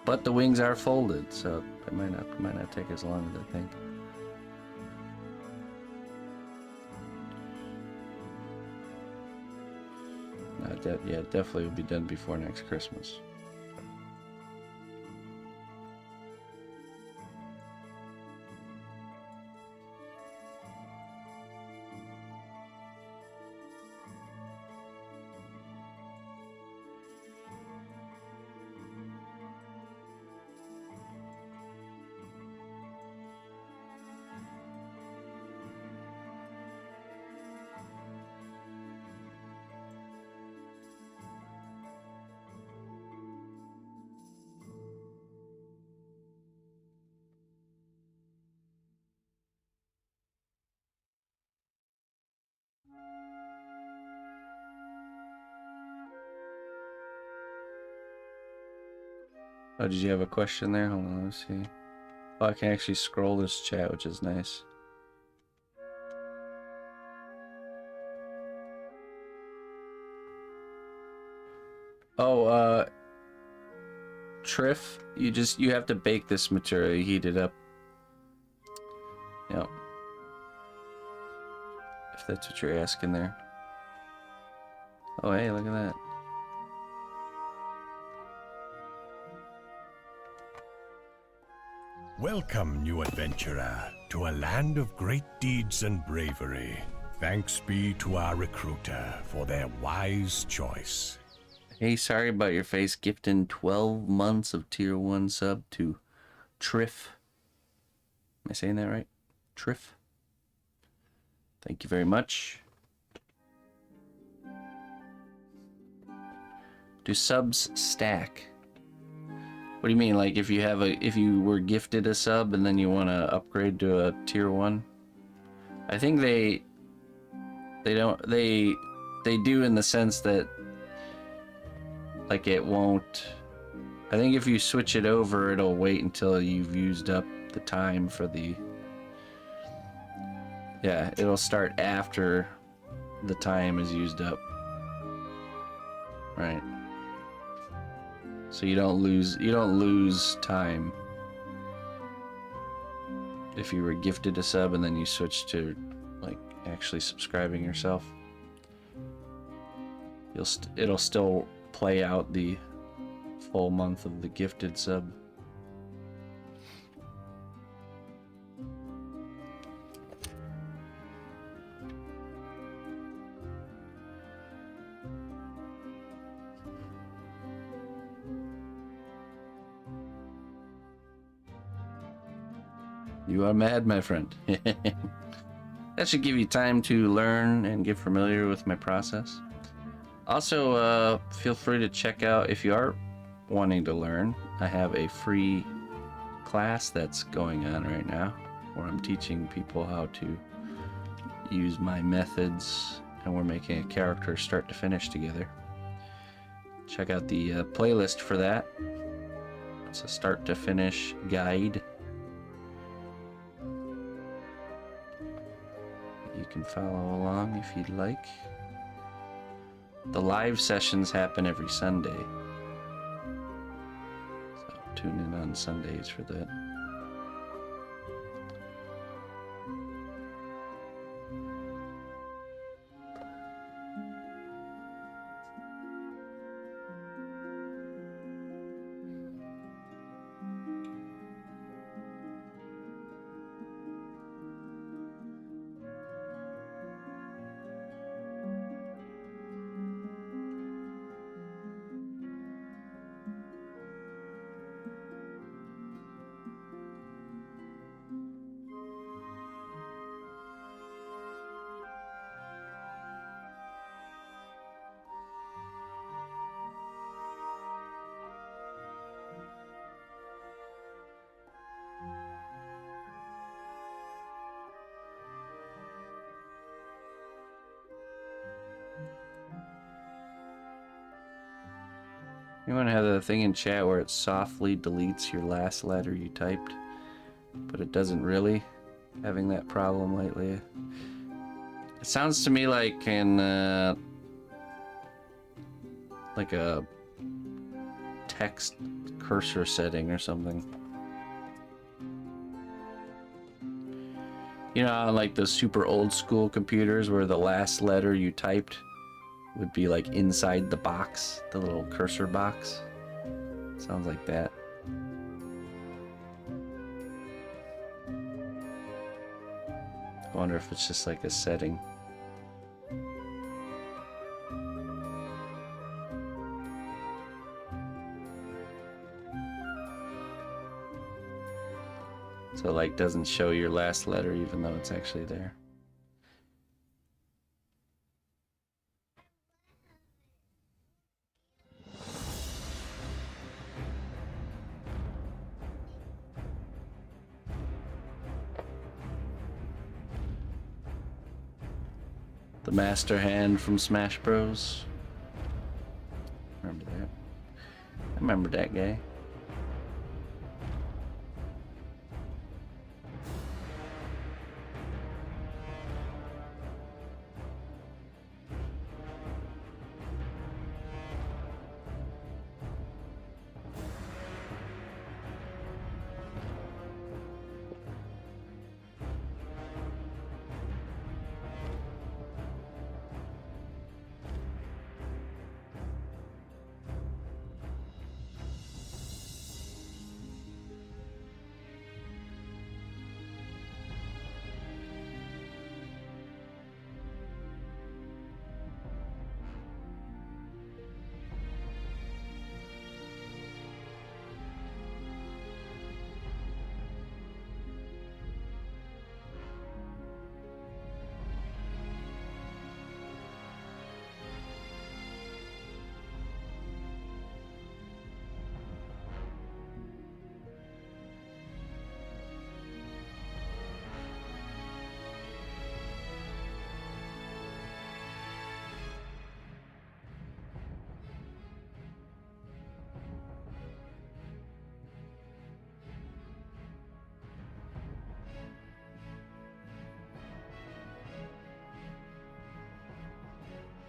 But the wings are folded, so it might not take as long as I think. Yeah, it definitely will be done before next Christmas. Oh, did you have a question there? Hold on, let's see. Oh, I can actually scroll this chat, which is nice. Oh, Triff, you have to bake this material, you heat it up. Yep. If that's what you're asking there. Oh, hey, look at that. Welcome, new adventurer, to a land of great deeds and bravery. Thanks be to our recruiter for their wise choice. Hey, sorry about your face. Gifting 12 months of tier 1 sub to Triff. Am I saying that right? Triff. Thank you very much. Do subs stack? What do you mean? Like if you were gifted a sub and then you want to upgrade to a tier 1? I think they do in the sense that like it won't. I think if you switch it over, it'll wait until you've used up the time for the. Yeah, it'll start after the time is used up. Right. So you don't lose time if you were gifted a sub and then you switch to like actually subscribing yourself. It'll still play out the full month of the gifted sub. You are mad, my friend. That should give you time to learn and get familiar with my process. Also, feel free to check out, if you are wanting to learn, I have a free class that's going on right now where I'm teaching people how to use my methods, and we're making a character start to finish together. Check out the playlist for that. It's a start to finish guide. You can follow along if you'd like. The live sessions happen every Sunday, so tune in on Sundays for that. You want to have the thing in chat where it softly deletes your last letter you typed, but it doesn't really. Having that problem lately. It sounds to me like like a text cursor setting or something. You know, on like the super old school computers where the last letter you typed would be like inside the box, the little cursor box. Sounds like that. I wonder if it's just like a setting. So like doesn't show your last letter even though it's actually there. The Master Hand from Smash Bros. Remember that? I remember that guy.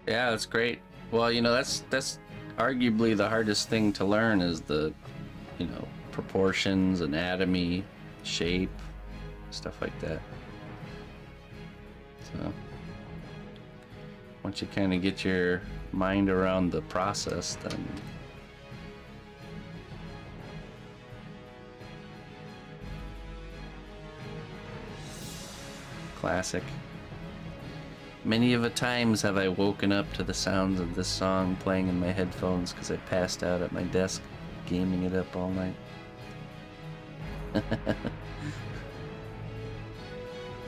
Yeah, that's great. Well, you know, that's arguably the hardest thing to learn is the, you know, proportions, anatomy, shape, stuff like that. So once you kind of get your mind around the process, then classic. Many of the times have I woken up to the sounds of this song playing in my headphones because I passed out at my desk gaming it up all night.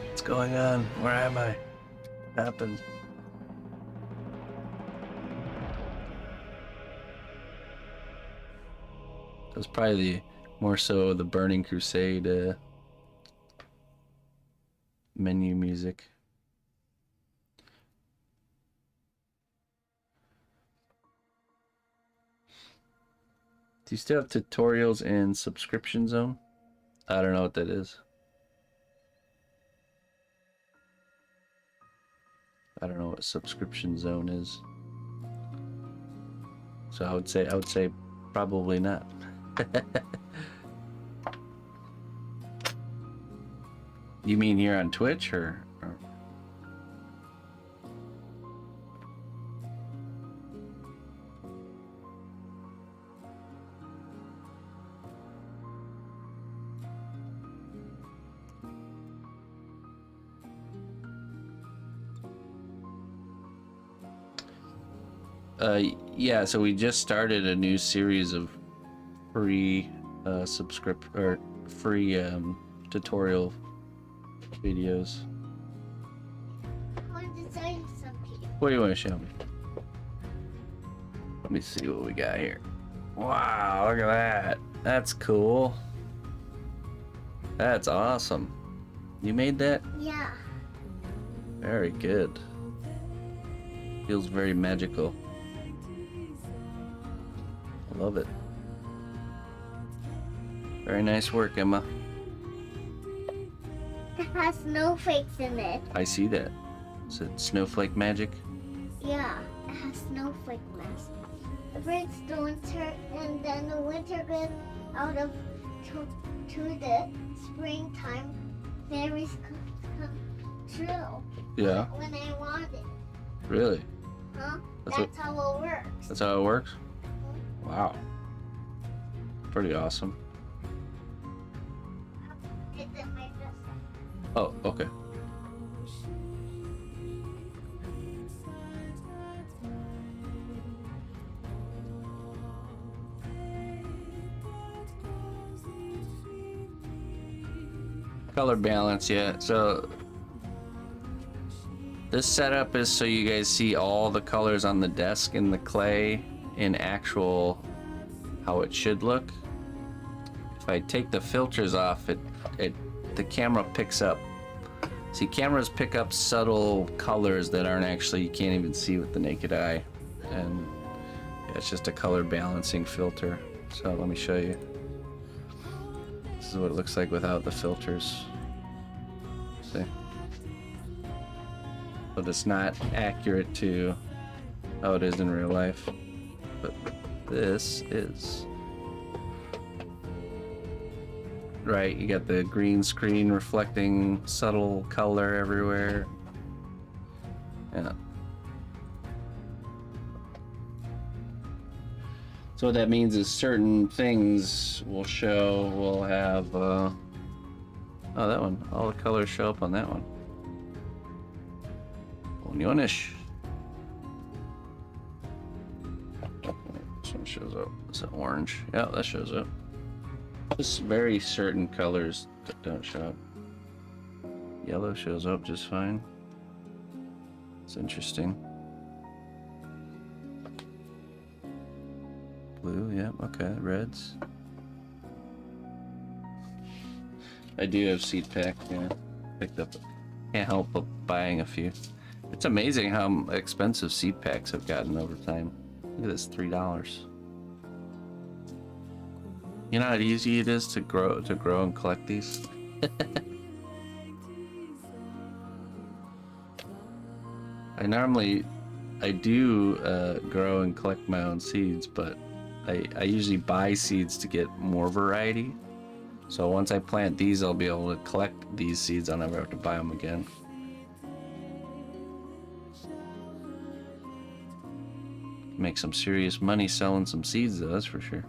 What's going on? Where am I? What happened? That was probably more so the Burning Crusade menu music. Do you still have tutorials in Subscription Zone? I don't know what that is. I don't know what Subscription Zone is. So I would say probably not. You mean here on Twitch or? Yeah, so we just started a new series of free tutorial videos. I want to show you something. What do you want to show me? Let me see what we got here. Wow, look at that. That's cool. That's awesome. You made that? Yeah. Very good. Feels very magical. Love it. Very nice work, Emma. It has snowflakes in it. I see that. Is it snowflake magic? Yeah, it has snowflake mask. It brings the winter, and then the winter goes out of to the springtime. Fairies come true. Yeah. When I want it. Really? Huh? That's That's how it works. That's how it works? Wow. Pretty awesome. It's in my dress. Oh, okay. Color balance, yeah. So this setup is so you guys see all the colors on the desk in the clay in actual how it should look. If I take the filters off, the camera picks up. See, cameras pick up subtle colors that aren't actually, you can't even see with the naked eye. And yeah, it's just a color balancing filter. So let me show you. This is what it looks like without the filters. See? But it's not accurate to how it is in real life. But this is. Right, you got the green screen reflecting subtle color everywhere. Yeah. So what that means is certain things will have, oh, that one. All the colors show up on that one. Onionish. This one shows up. It's an orange. Yeah, that shows up. Just very certain colors that don't show up. Yellow shows up just fine. It's interesting. Blue, yeah, okay. Reds. I do have seed pack, yeah. Picked up. Can't help but buying a few. It's amazing how expensive seed packs have gotten over time. Look at this, $3. You know how easy it is to grow and collect these? I do grow and collect my own seeds, but I usually buy seeds to get more variety. So once I plant these, I'll be able to collect these seeds. I'll never have to buy them again. Make some serious money selling some seeds though, that's for sure.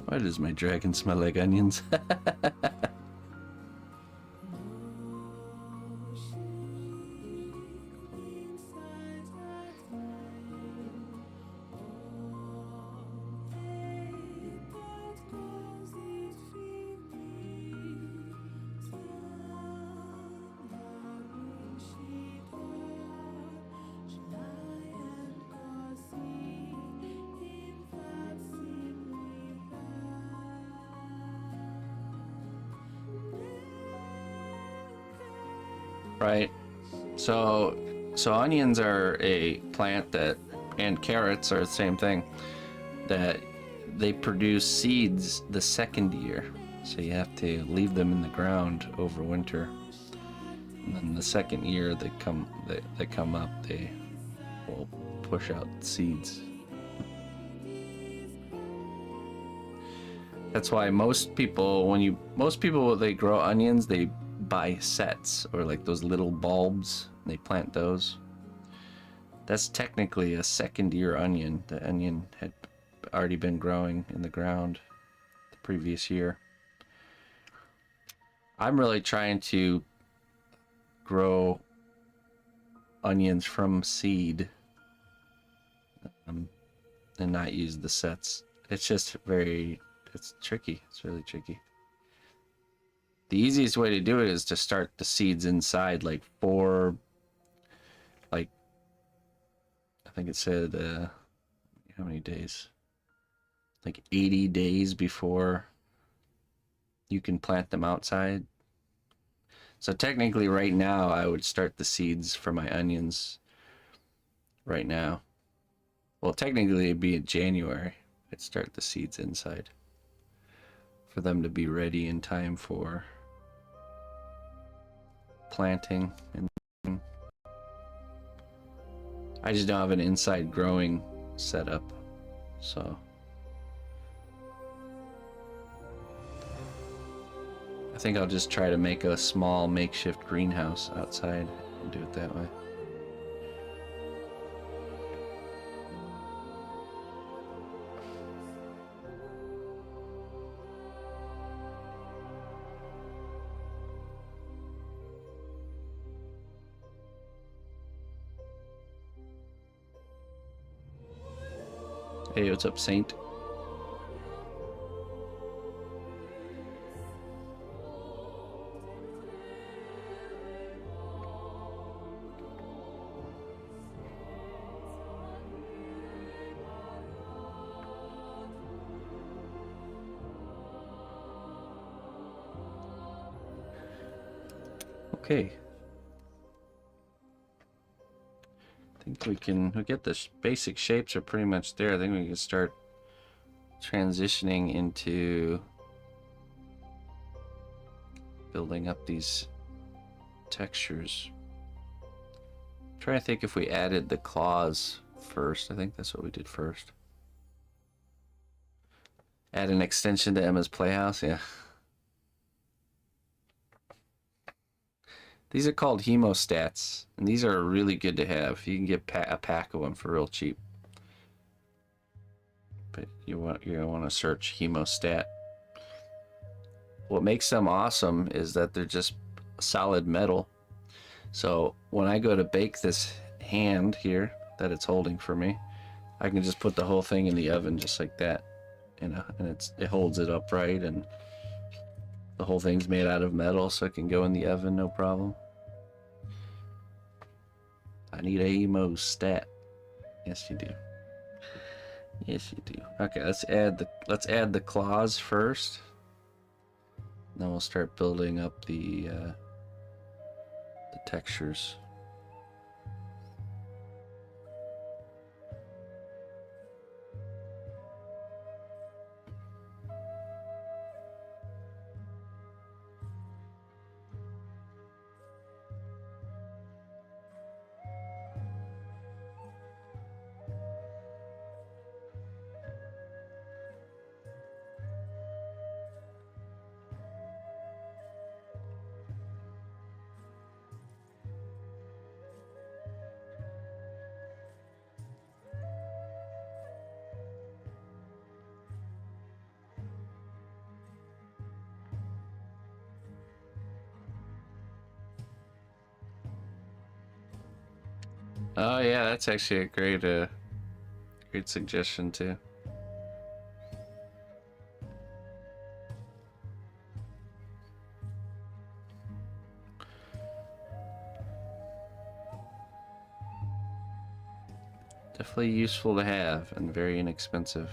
Why does my dragon smell like onions? Right. So onions are a plant that, and carrots are the same thing, that they produce seeds the second year. So you have to leave them in the ground over winter. And then the second year they come up, they will push out seeds. That's why most people, they grow onions, they buy sets or like those little bulbs. They plant those. That's technically a second year onion. The onion had already been growing in the ground the previous year. I'm really trying to grow onions from seed and not use the sets. It's just it's tricky. It's really tricky. The easiest way to do it is to start the seeds inside, like I think it said, how many days? Like 80 days before you can plant them outside. So technically right now I would start the seeds for my onions right now. Well, technically it'd be in January. I'd start the seeds inside for them to be ready in time for planting. And I just don't have an inside growing setup, so I think I'll just try to make a small makeshift greenhouse outside and do it that way. Hey, what's up, Saint? Okay. I think we get the basic shapes are pretty much there. I think we can start transitioning into building up these textures. I'm trying to think if we added the claws first. I think that's what we did first. Add an extension to Emma's Playhouse, yeah. These are called hemostats, and these are really good to have. You can get a pack of them for real cheap. But you're gonna want to search hemostat. What makes them awesome is that they're just solid metal. So when I go to bake this hand here that it's holding for me, I can just put the whole thing in the oven just like that, you know, and it holds it upright, and the whole thing's made out of metal, so it can go in the oven no problem. I need a hemostat. Yes, you do. Yes, you do. Okay, let's add the claws first. Then we'll start building up the textures. Oh yeah, that's actually a great suggestion too. Definitely useful to have and very inexpensive.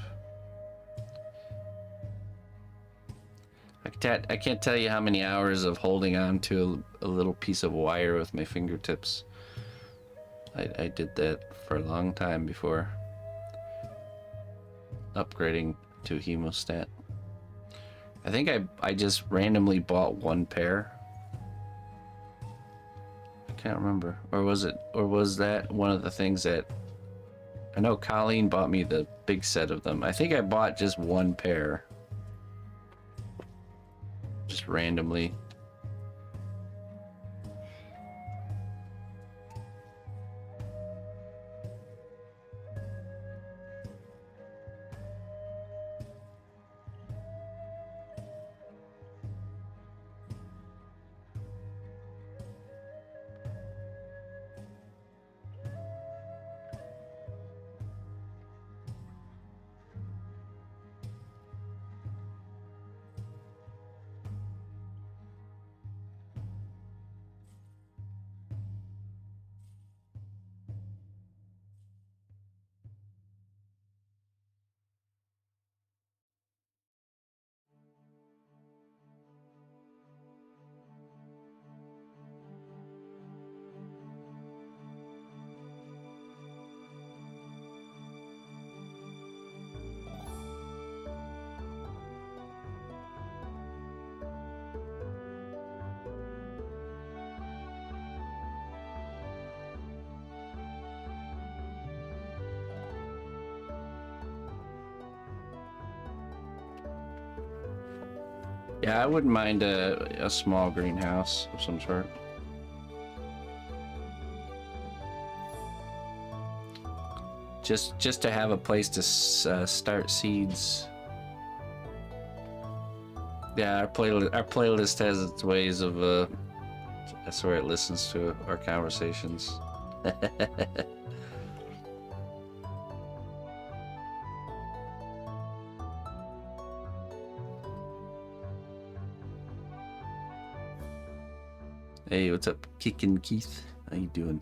I can't tell you how many hours of holding on to a little piece of wire with my fingertips. I did that for a long time before upgrading to hemostat. I think I just randomly bought one pair. I can't remember. Or was that one of the things that I know Colleen bought me the big set of them. I think I bought just one pair. Just randomly. Yeah, I wouldn't mind a small greenhouse of some sort. Just to have a place to start seeds. Yeah, our playlist has its ways of that's where it listens to our conversations. Hey, what's up, Kickin' Keith? How you doing?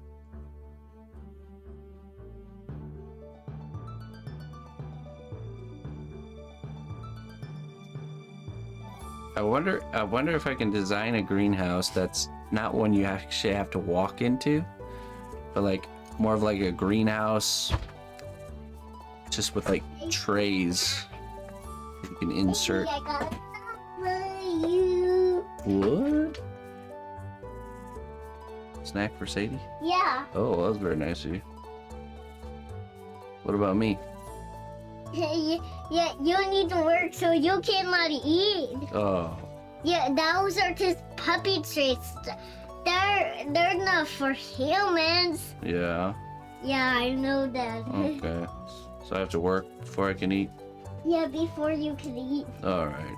I wonder if I can design a greenhouse that's not one you actually have to walk into, but like more of like a greenhouse just with like trays you can insert. I got for you. What? Snack for Sadie? Yeah. Oh, that was very nice of you. What about me? Yeah, you need to work, so you cannot eat. Oh. Yeah, those are just puppy treats. They're not for humans. Yeah. Yeah, I know that. Okay. So I have to work before I can eat? Yeah, before you can eat. Alright.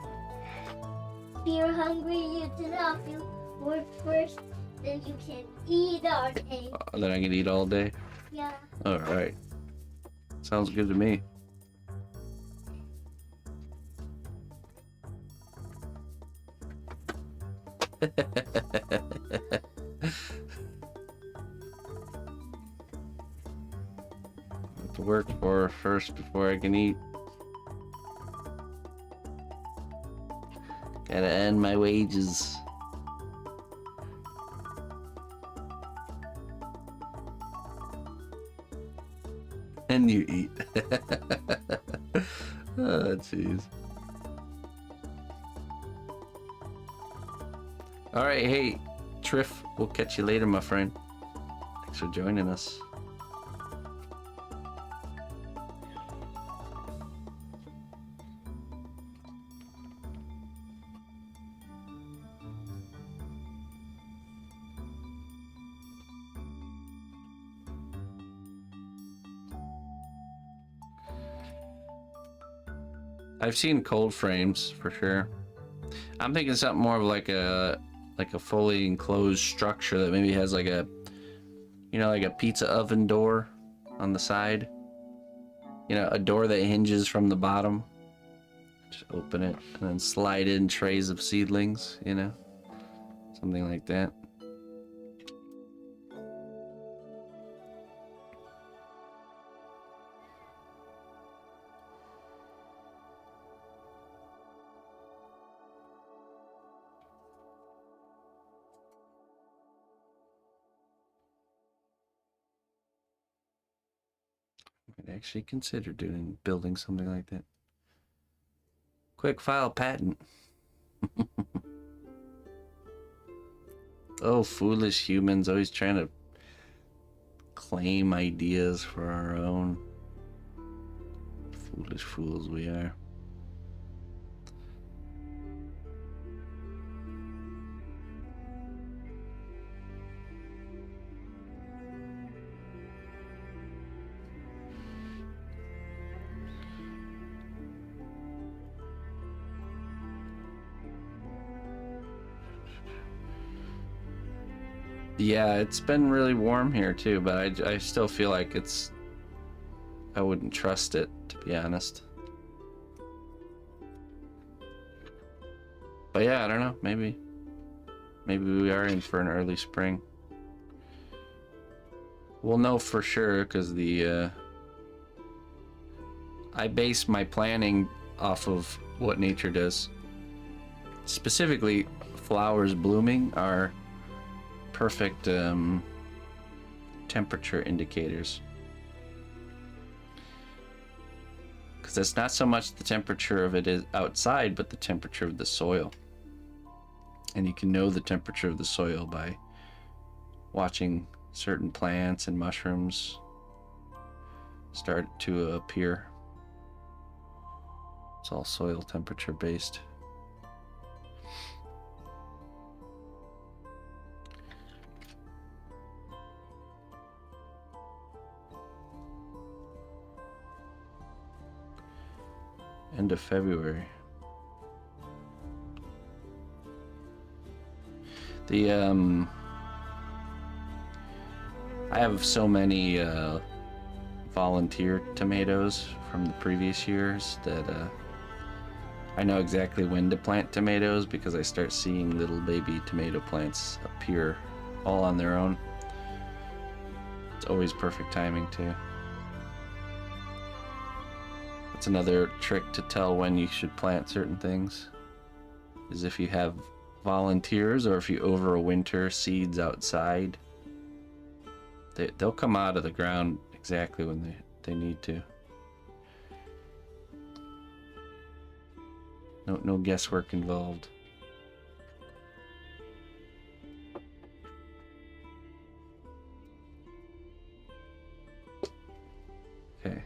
If you're hungry, you just have to work first, then you can eat all day. Then I can eat all day? Yeah. Alright. Sounds good to me. Have to work for first before I can eat. Gotta earn my wages. And you eat. Oh, jeez. All right, hey, Triff, we'll catch you later, my friend. Thanks for joining us. I've seen cold frames for sure. I'm thinking something more of like a fully enclosed structure that maybe has like a, you know, like a pizza oven door on the side. You know, a door that hinges from the bottom. Just open it and then slide in trays of seedlings, you know? Something like that. I'd actually consider building something like that. Quick file patent. Oh, foolish humans, always trying to claim ideas for our own. Foolish fools we are. Yeah, it's been really warm here too, but I still feel like I wouldn't trust it, to be honest. But yeah, I don't know, maybe we are in for an early spring. We'll know for sure, because I base my planning off of what nature does. Specifically, flowers blooming are perfect temperature indicators, because it's not so much the temperature of it is outside, but the temperature of the soil. And you can know the temperature of the soil by watching certain plants and mushrooms start to appear. It's all soil temperature based. End of February. The I have so many volunteer tomatoes from the previous years that I know exactly when to plant tomatoes because I start seeing little baby tomato plants appear all on their own. It's always perfect timing too. That's another trick to tell when you should plant certain things, is if you have volunteers or if you overwinter seeds outside, they'll come out of the ground exactly when they need to. No guesswork involved. Okay.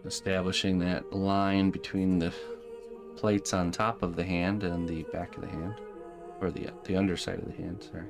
Establishing that line between the plates on top of the hand and the back of the hand, or the underside of the hand, sorry.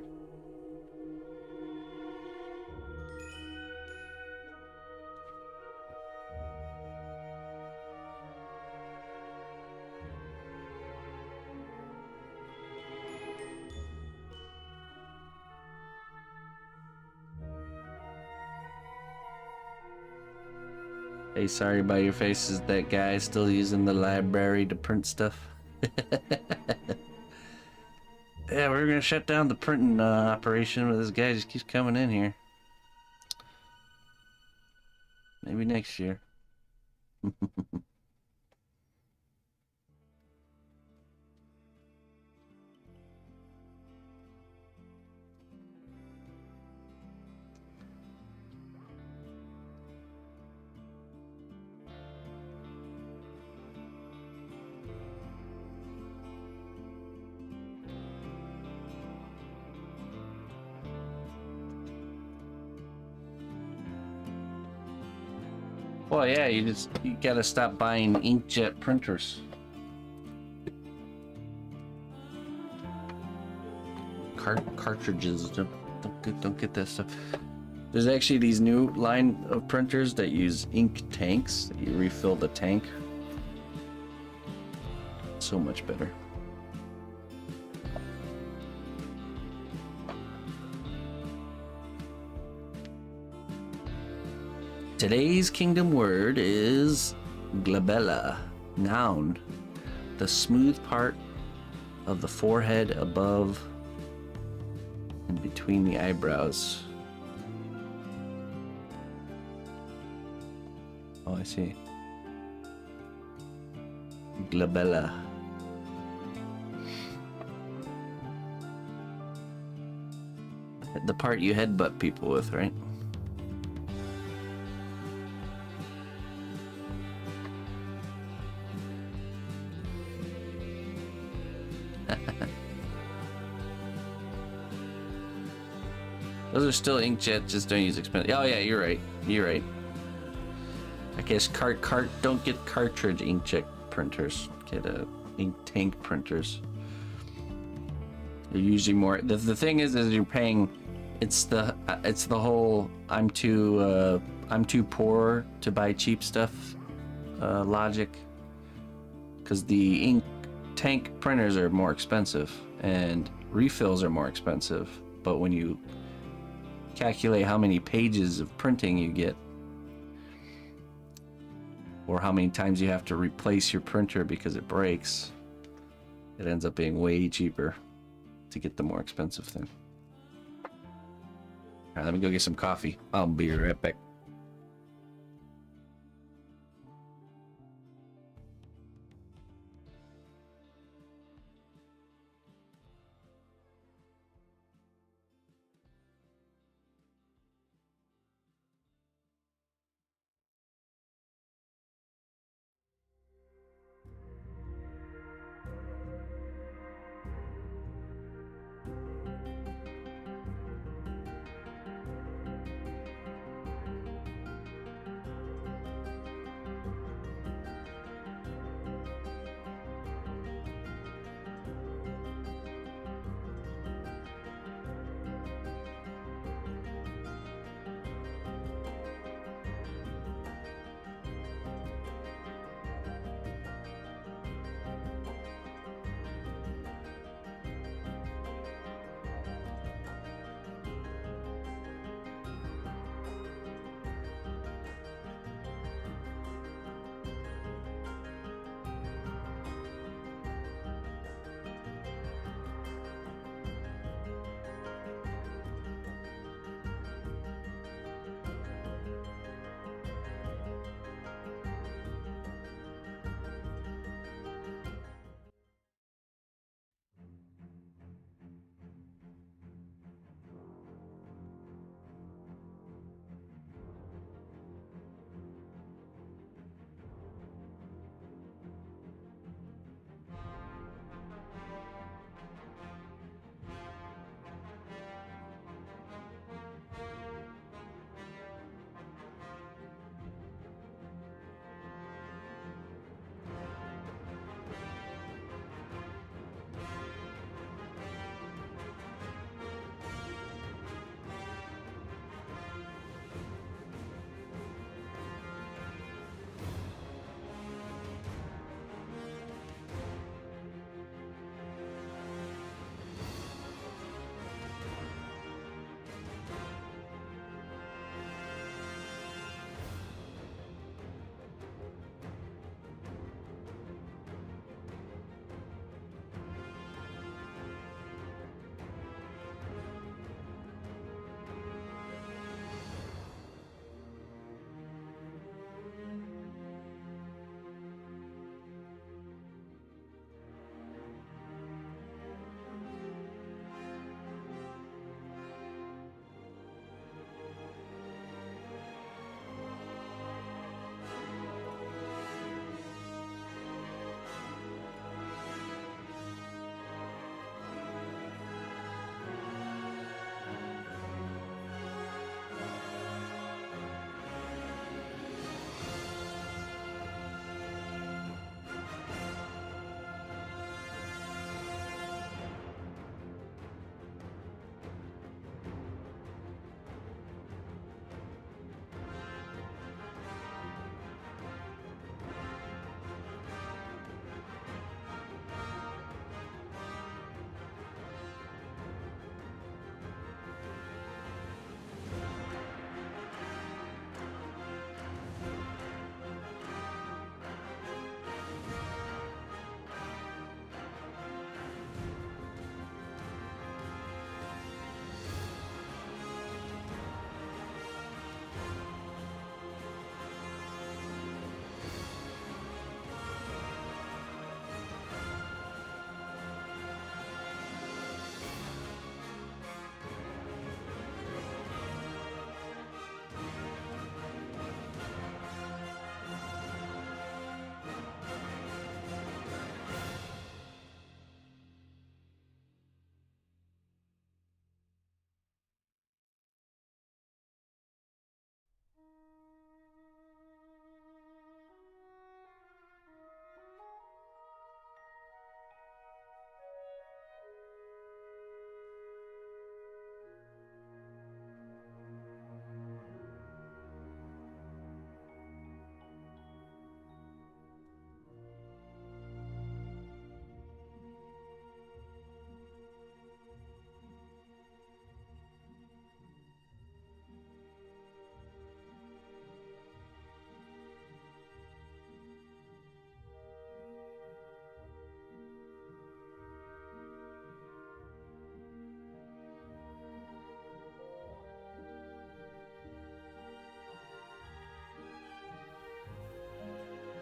Hey, sorry about your faces. That guy still using the library to print stuff. Yeah, we're gonna shut down the printing operation, but this guy just keeps coming in here. Maybe next year. Well, yeah, you gotta stop buying inkjet printers. Cartridges, don't get that stuff. There's actually these new line of printers that use ink tanks. You refill the tank. So much better. Today's kingdom word is glabella. Noun, the smooth part of the forehead above and between the eyebrows. Oh, I see. Glabella. The part you headbutt people with, right? Those are still inkjet, just don't use expensive. Oh yeah, you're right. You're right. I guess don't get cartridge inkjet printers. Get ink tank printers. They're usually more. The thing is you're paying. It's the whole I'm too poor to buy cheap stuff logic. Because the ink tank printers are more expensive and refills are more expensive. But when you calculate how many pages of printing you get, or how many times you have to replace your printer because it breaks, it ends up being way cheaper to get the more expensive thing. All right, let me go get some coffee. I'll be right back.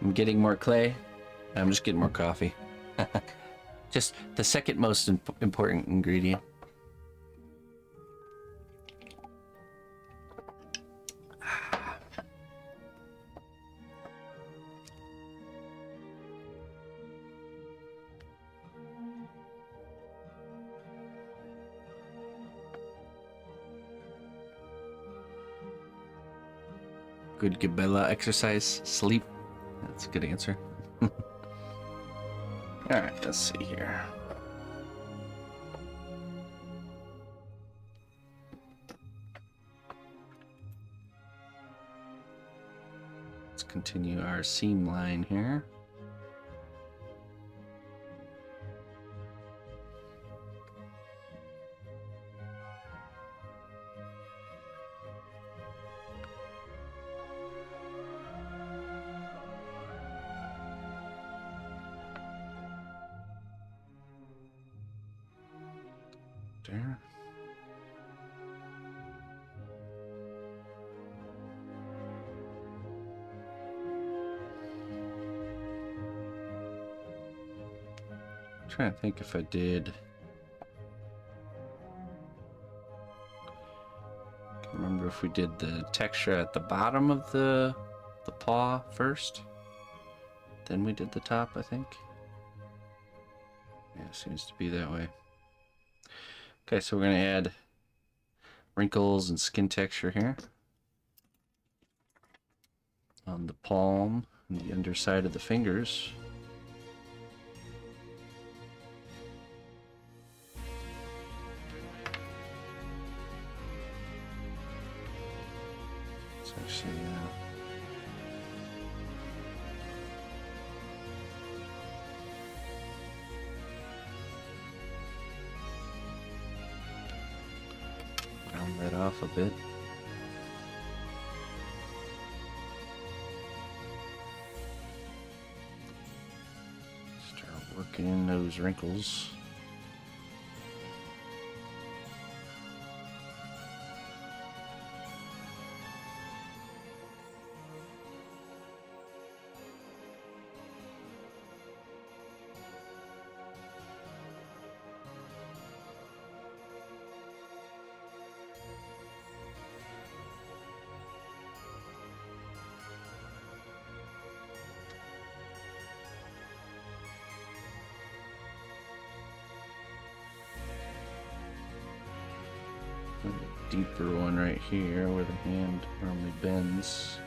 I'm getting more clay. I'm just getting more coffee. Just the second most important ingredient. Good Gabella exercise, sleep. That's a good answer. Alright, let's see here. Let's continue our seam line here. There. I'm trying to think if I did. Can't remember if we did the texture at the bottom of the paw first. Then we did the top, I think. Yeah, seems to be that way. Okay, so we're going to add wrinkles and skin texture here on the palm and the underside of the fingers. It's actually round that off a bit. Start working in those wrinkles. A deeper one right here where the hand normally bends.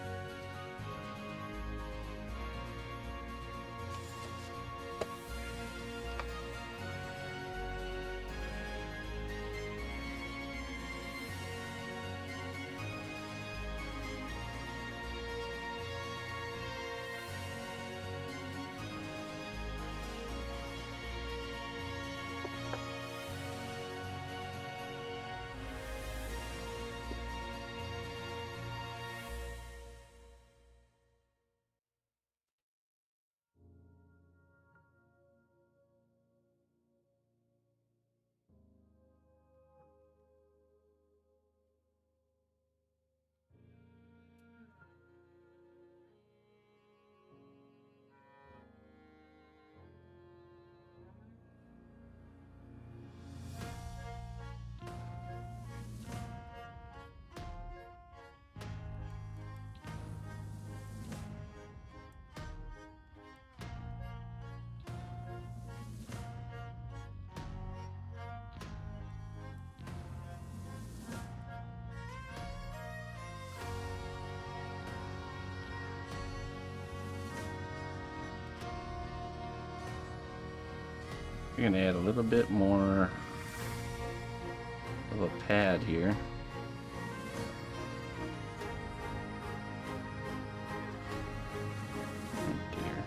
We're going to add a little bit more of a pad here. Oh dear.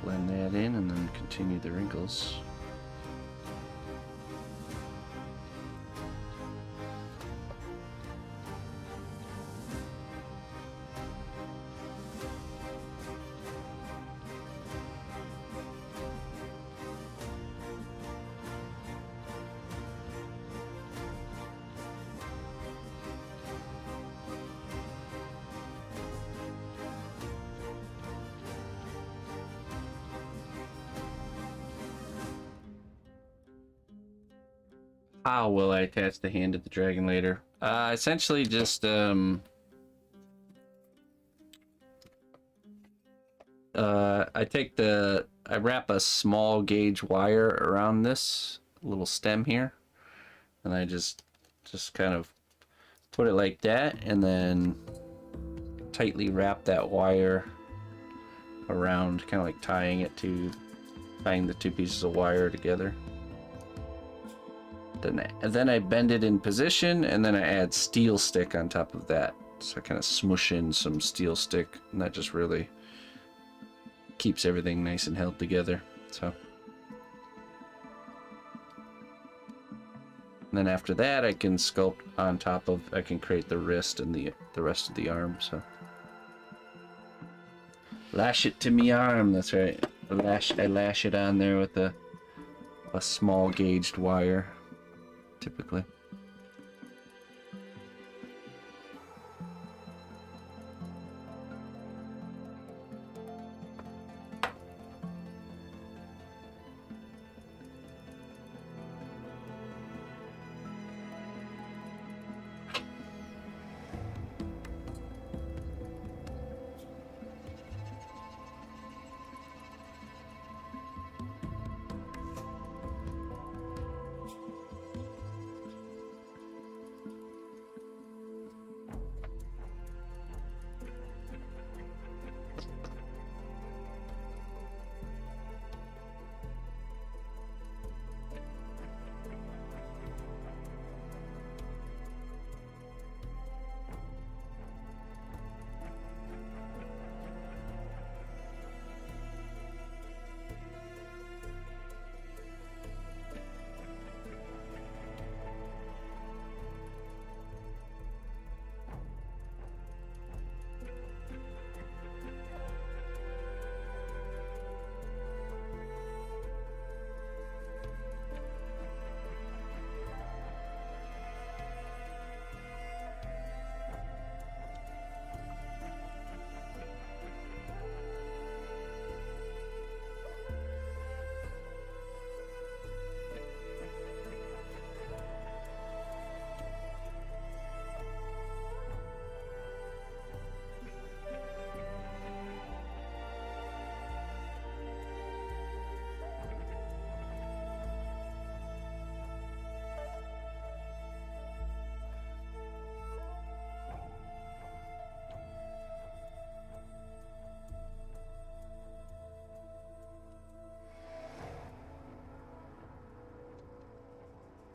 Blend that in and then continue the wrinkles. How will I attach the hand to the dragon later? Essentially just I wrap a small gauge wire around this little stem here, and I just kind of put it like that, and then tightly wrap that wire around, kind of like tying the two pieces of wire together. Then I bend it in position, and then I add steel stick on top of that. So I kind of smush in some steel stick, and that just really keeps everything nice and held together. So, and then after that, I can sculpt on top of. I can create the wrist and the rest of the arm. So, lash it to me arm. That's right. I lash it on there with a small gauged wire, typically.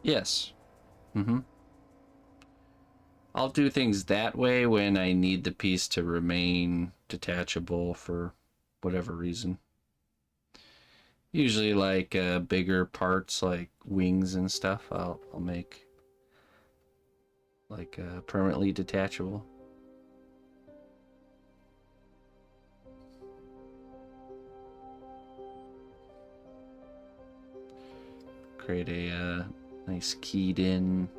Yes. Mm-hmm. I'll do things that way when I need the piece to remain detachable for whatever reason. Usually like bigger parts like wings and stuff, I'll make like permanently detachable. Create a nice keyed in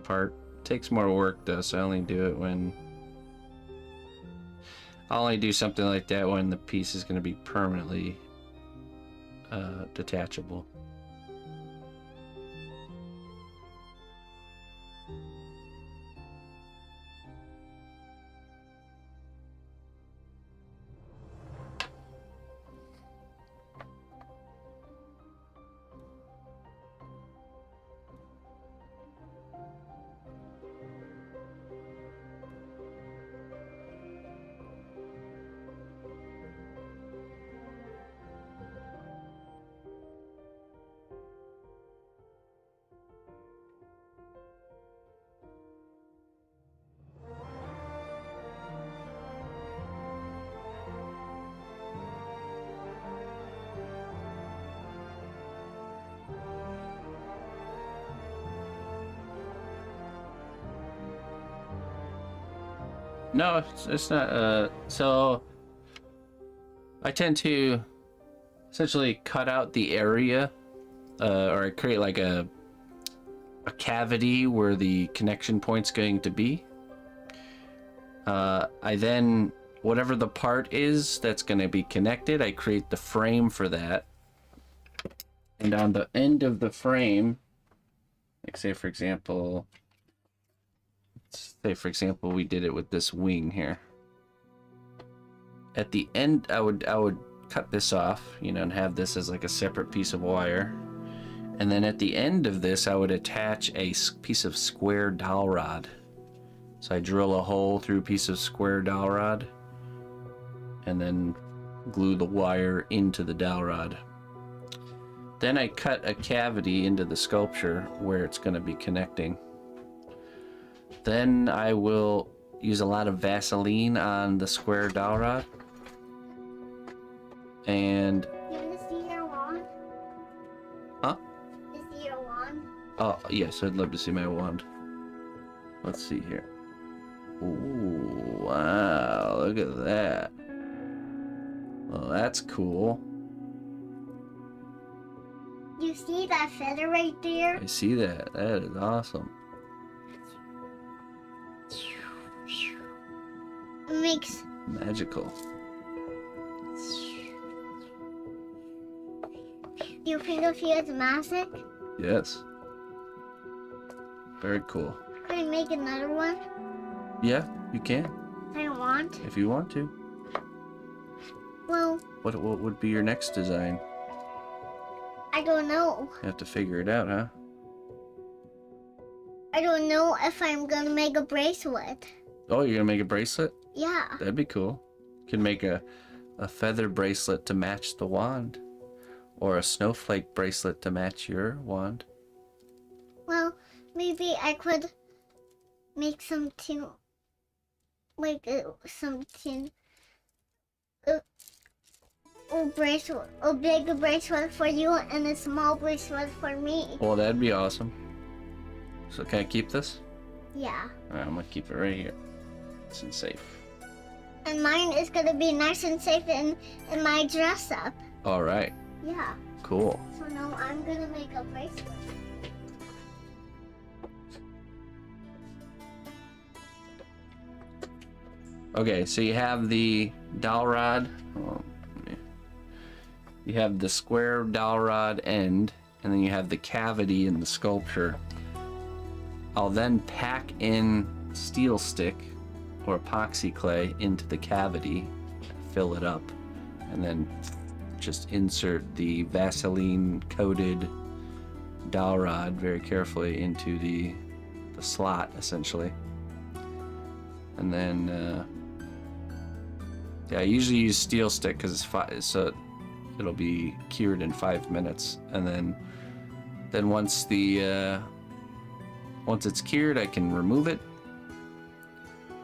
part. Takes more work though, so I only do it when I'll only do something like that when the piece is going to be permanently detachable. No, it's not. So I tend to essentially cut out the area, or I create like a cavity where the connection point's going to be. I then whatever the part is that's going to be connected, I create the frame for that. And on the end of the frame, like say for example, we did it with this wing here. At the end, I would cut this off, you know, and have this as like a separate piece of wire. And then at the end of this, I would attach a piece of square dowel rod. So I drill a hole through a piece of square dowel rod and then glue the wire into the dowel rod. Then I cut a cavity into the sculpture where it's going to be connecting. Then I will use a lot of Vaseline on the square dowel rod. And You want to see your wand? huh? To see your wand? Oh, yes, I'd love to see my wand. Let's see here. Ooh, wow, look at that. Well, that's cool. You see that feather right there? I see that. That is awesome. It makes Magical. Do you think it feels magic? Yes. Very cool. Can I make another one? Yeah, you can, I want. if you want to. Well, What would be your next design? I don't know. You have to figure it out, huh? I don't know if I'm gonna make a bracelet. Oh, you're gonna make a bracelet? Yeah. That'd be cool. You can make a feather bracelet to match the wand. Or a snowflake bracelet to match your wand. Well, maybe I could make something like something a bracelet, a big bracelet for you and a small bracelet for me. Well, that'd be awesome. So can I keep this? Yeah. Alright, I'm gonna keep it right here. It's safe. And mine is gonna be nice and safe in my dress up. Alright, Yeah. cool. So now I'm gonna make a bracelet. Okay, so you have the dowel rod. You have the square dowel rod end, and then you have the cavity in the sculpture. I'll then pack in steel stick or epoxy clay into the cavity, fill it up, and then just insert the Vaseline coated dowel rod very carefully into the slot, essentially. And then yeah, I usually use steel stick because it's so it'll be cured in 5 minutes. And then once it's cured, I can remove it.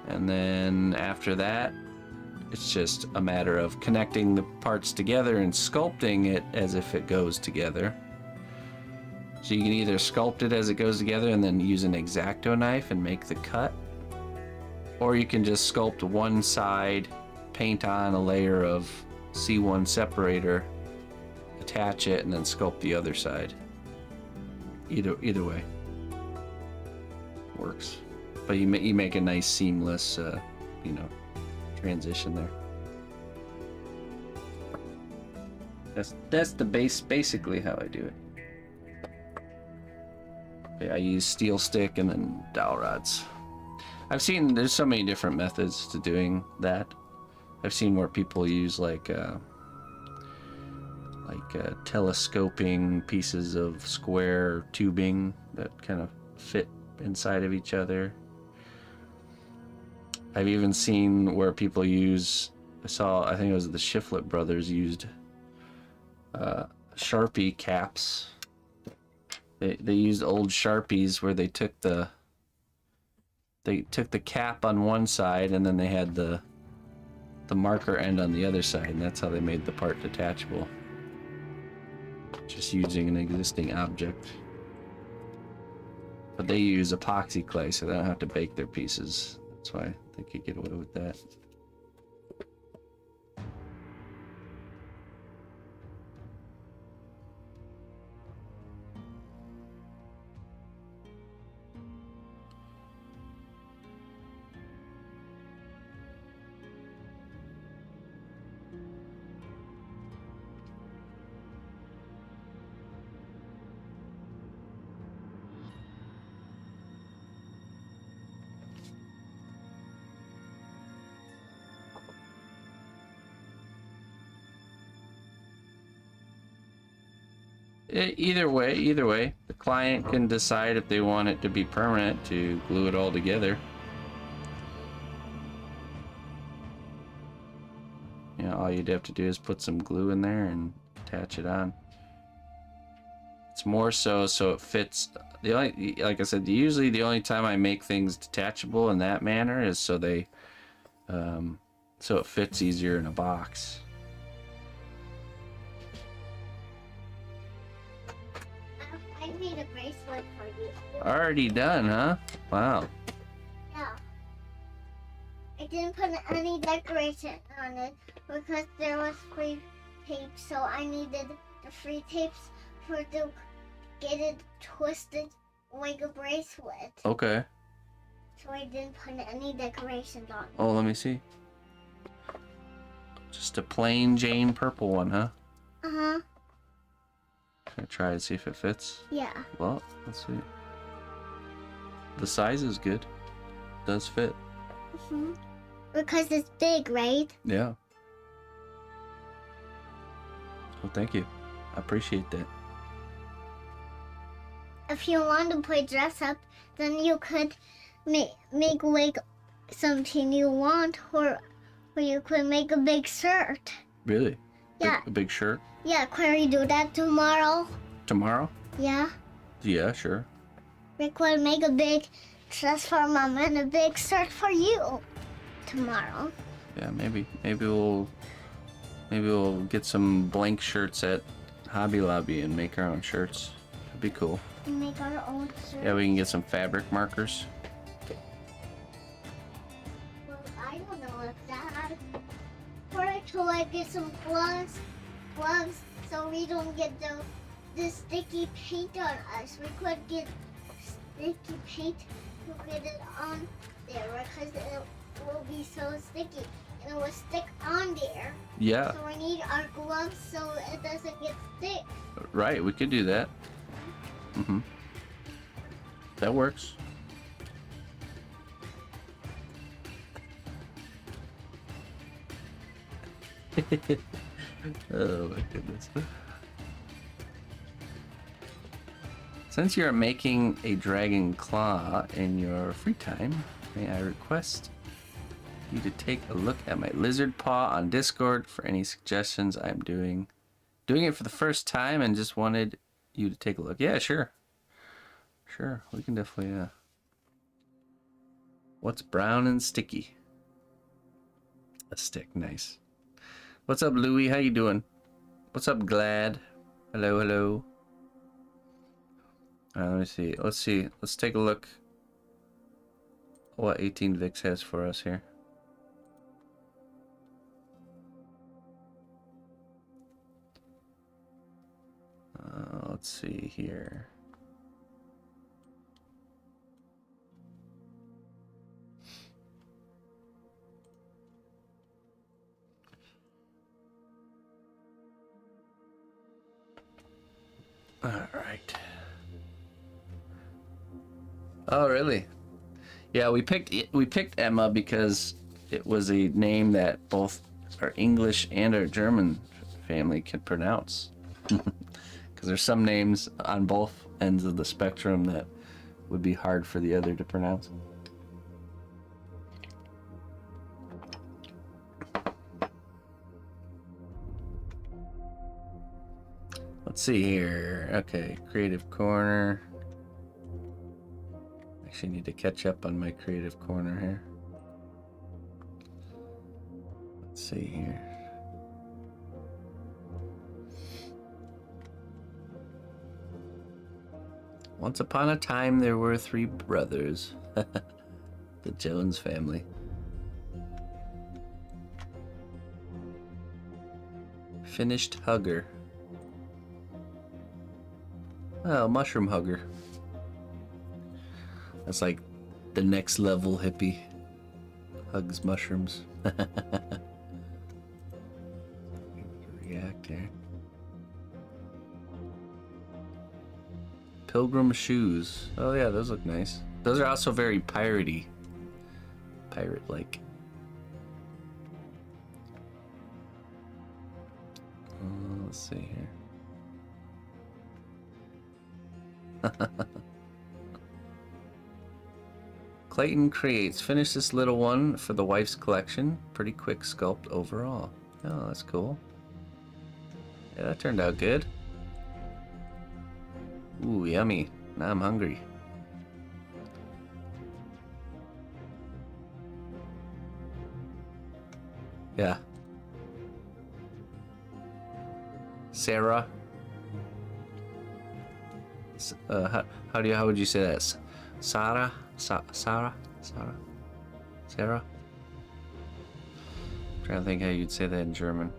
And then after that, it's just a matter of connecting the parts together and sculpting it as if it goes together. So you can either sculpt it as it goes together and then use an X-Acto knife and make the cut, or you can just sculpt one side, paint on a layer of C1 separator, attach it, and then sculpt the other side. Either way works, but you make a nice seamless, you know, transition there. That's the basically how I do it. Yeah, I use steel stick and then dowel rods. I've seen there's so many different methods to doing that. I've seen where people use like telescoping pieces of square tubing that kind of fit inside of each other. I've even seen where people use, I think it was the Shiflett brothers used Sharpie caps. They used old Sharpies where they took the cap on one side and then they had the marker end on the other side, and that's how they made the part detachable. Just using an existing object. But they use epoxy clay, so they don't have to bake their pieces. That's why they could get away with that. Either way, the client can decide if they want it to be permanent to glue it all together. You know, all you'd have to do is put some glue in there and attach it on. It's more so it fits. The only, like I said, usually the only time I make things detachable in that manner is so they, so it fits easier in a box. I made a bracelet for you. Already done, huh? Wow. Yeah. I didn't put any decoration on it because there was free tape, so I needed the free tapes to get it twisted like a bracelet. Okay. So I didn't put any decorations on it. Oh, let me see. Just a plain Jane purple one, huh? Uh-huh. Can I try and see if it fits? Yeah. Well, let's see. The size is good. Does fit. Mm-hmm. Because it's big, right? Yeah. Well, thank you. I appreciate that. If you want to play dress up, then you could make like something you want, or you could make a big shirt. Really? Yeah. A big shirt? Yeah, can we do that tomorrow? Tomorrow? Yeah. Yeah, sure. We could make a big dress for Mom and a big shirt for you tomorrow. Yeah, maybe we'll get some blank shirts at Hobby Lobby and make our own shirts. That'd be cool. And make our own shirt. Yeah, we can get some fabric markers. Well, I don't know if that. Or to like get some gloves, so we don't get the sticky paint on us. We could get sticky paint to get it on there because it will be so sticky and it will stick on there. Yeah. So we need our gloves so it doesn't get stick. Right, we could do that. Mm-hmm. That works. Oh my goodness. Since you're making a dragon claw in your free time, may I request you to take a look at my lizard paw on Discord for any suggestions. I'm doing it for the first time and just wanted you to take a look. Yeah, sure. Sure, we can definitely, What's brown and sticky? A stick, nice. What's up, Louie? How you doing? What's up, Glad? Hello, hello. Let me see. Let's see. Let's take a look what 18 Vix has for us here. Let's see here. All right. Oh, really? Yeah, we picked Emma because it was a name that both our English and our German family can pronounce. Because there's some names on both ends of the spectrum that would be hard for the other to pronounce. Let's see here. Okay, creative corner. Actually need to catch up on my creative corner here. Let's see here. Once upon a time there were 3 brothers. The Jones family. Finished hugger. Oh, mushroom hugger. That's like the next level hippie. Hugs mushrooms. React there. Pilgrim shoes. Oh yeah, those look nice. Those are also very piratey. Pirate-like. Let's see here. Clayton creates. Finish this little one for the wife's collection. Pretty quick sculpt overall. Oh, that's cool. Yeah, that turned out good. Ooh, yummy. Now I'm hungry. Yeah. Sarah. How would you say that? Sarah? Sarah? Sarah? I'm trying to think how you'd say that in German.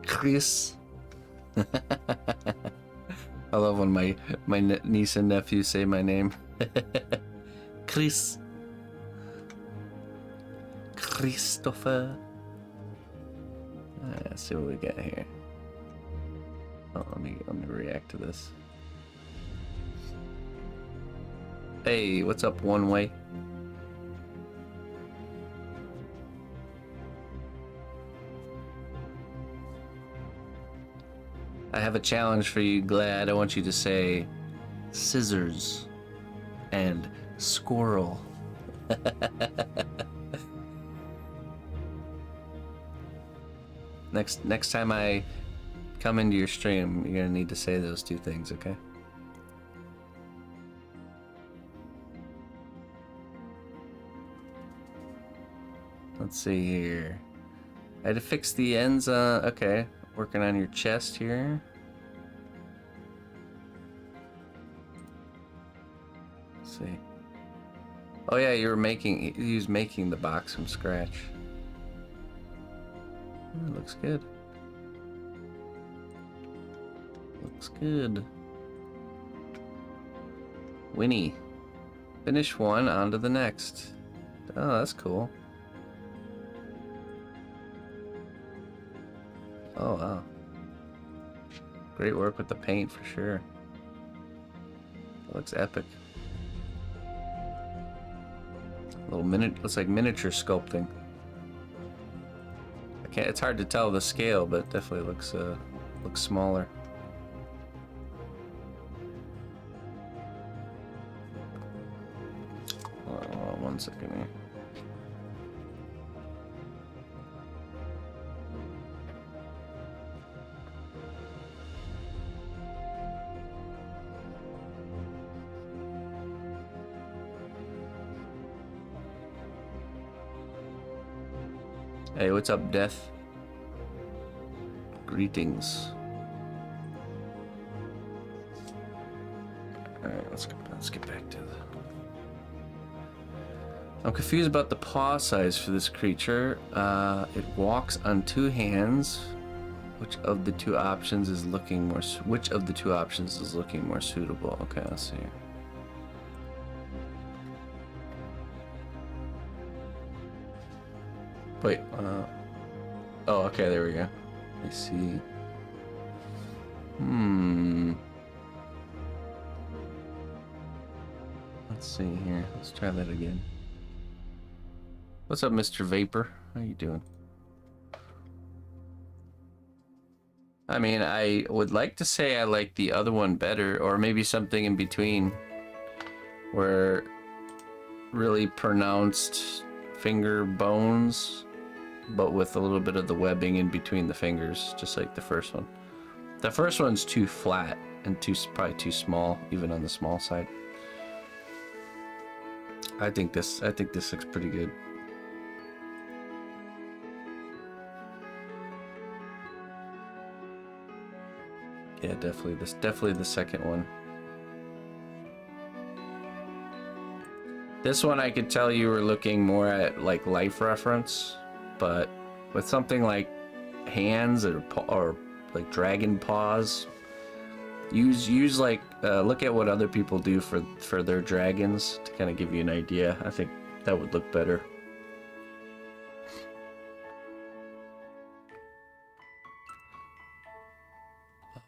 Chris. I love when my niece and nephew say my name. Chris. Christopher. Let's see what we got here. Oh, let me react to this. Hey, what's up, One Way? I have a challenge for you, Glad. I want you to say scissors and squirrel. Next time I come into your stream, you're gonna need to say those two things, okay? Let's see here. I had to fix the ends. Okay, working on your chest here. Let's see. Oh yeah, he was making the box from scratch. Oh, looks good. Looks good. Winnie. Finish one, on to the next. Oh, that's cool. Oh, wow. Great work with the paint for sure. That looks epic. Looks like miniature sculpting. It's hard to tell the scale, but it definitely looks smaller. Hold on 1 second here. Hey, what's up, Death? Greetings. Alright, let's get back to the... I'm confused about the paw size for this creature. It walks on 2 hands. Which of the two options is looking more suitable? Okay, let's see. Wait, oh, okay, there we go. I see. Let's see here. Let's try that again. What's up, Mr. Vapor? How you doing? I mean, I would like to say I like the other one better, or maybe something in between, where really pronounced finger bones, but with a little bit of the webbing in between the fingers, just like the first one. The first one's too flat and probably too small, even on the small side. I think this looks pretty good. Yeah, definitely the second one. This one I could tell you were looking more at like life reference, but with something like hands or like dragon paws, use like look at what other people do for their dragons to kind of give you an idea. I think that would look better.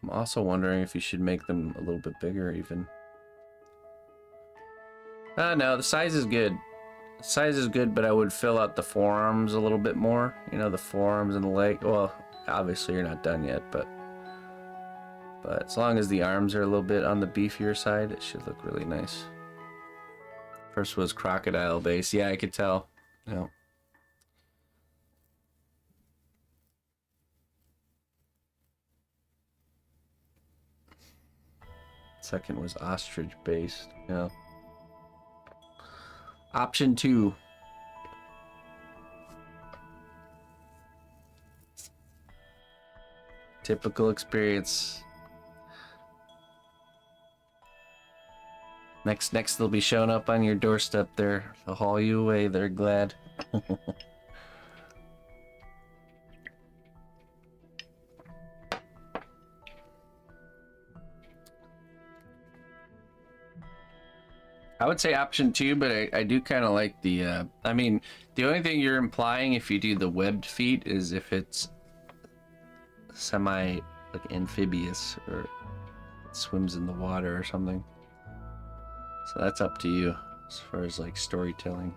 I'm also wondering if you should make them a little bit bigger even. No, the size is good. The size is good, but I would fill out the forearms a little bit more. You know, the forearms and the leg. Well, obviously you're not done yet, but But as long as the arms are a little bit on the beefier side, it should look really nice. First was crocodile base. Yeah, I could tell. Yeah. Second was ostrich based. Yeah. Option 2. Typical experience. Next they'll be showing up on your doorstep there. They'll haul you away. They're glad. I would say option 2, but I do kind of like the, I mean, the only thing you're implying if you do the webbed feet is if it's semi, like, amphibious, or it swims in the water or something. So that's up to you as far as, like, storytelling.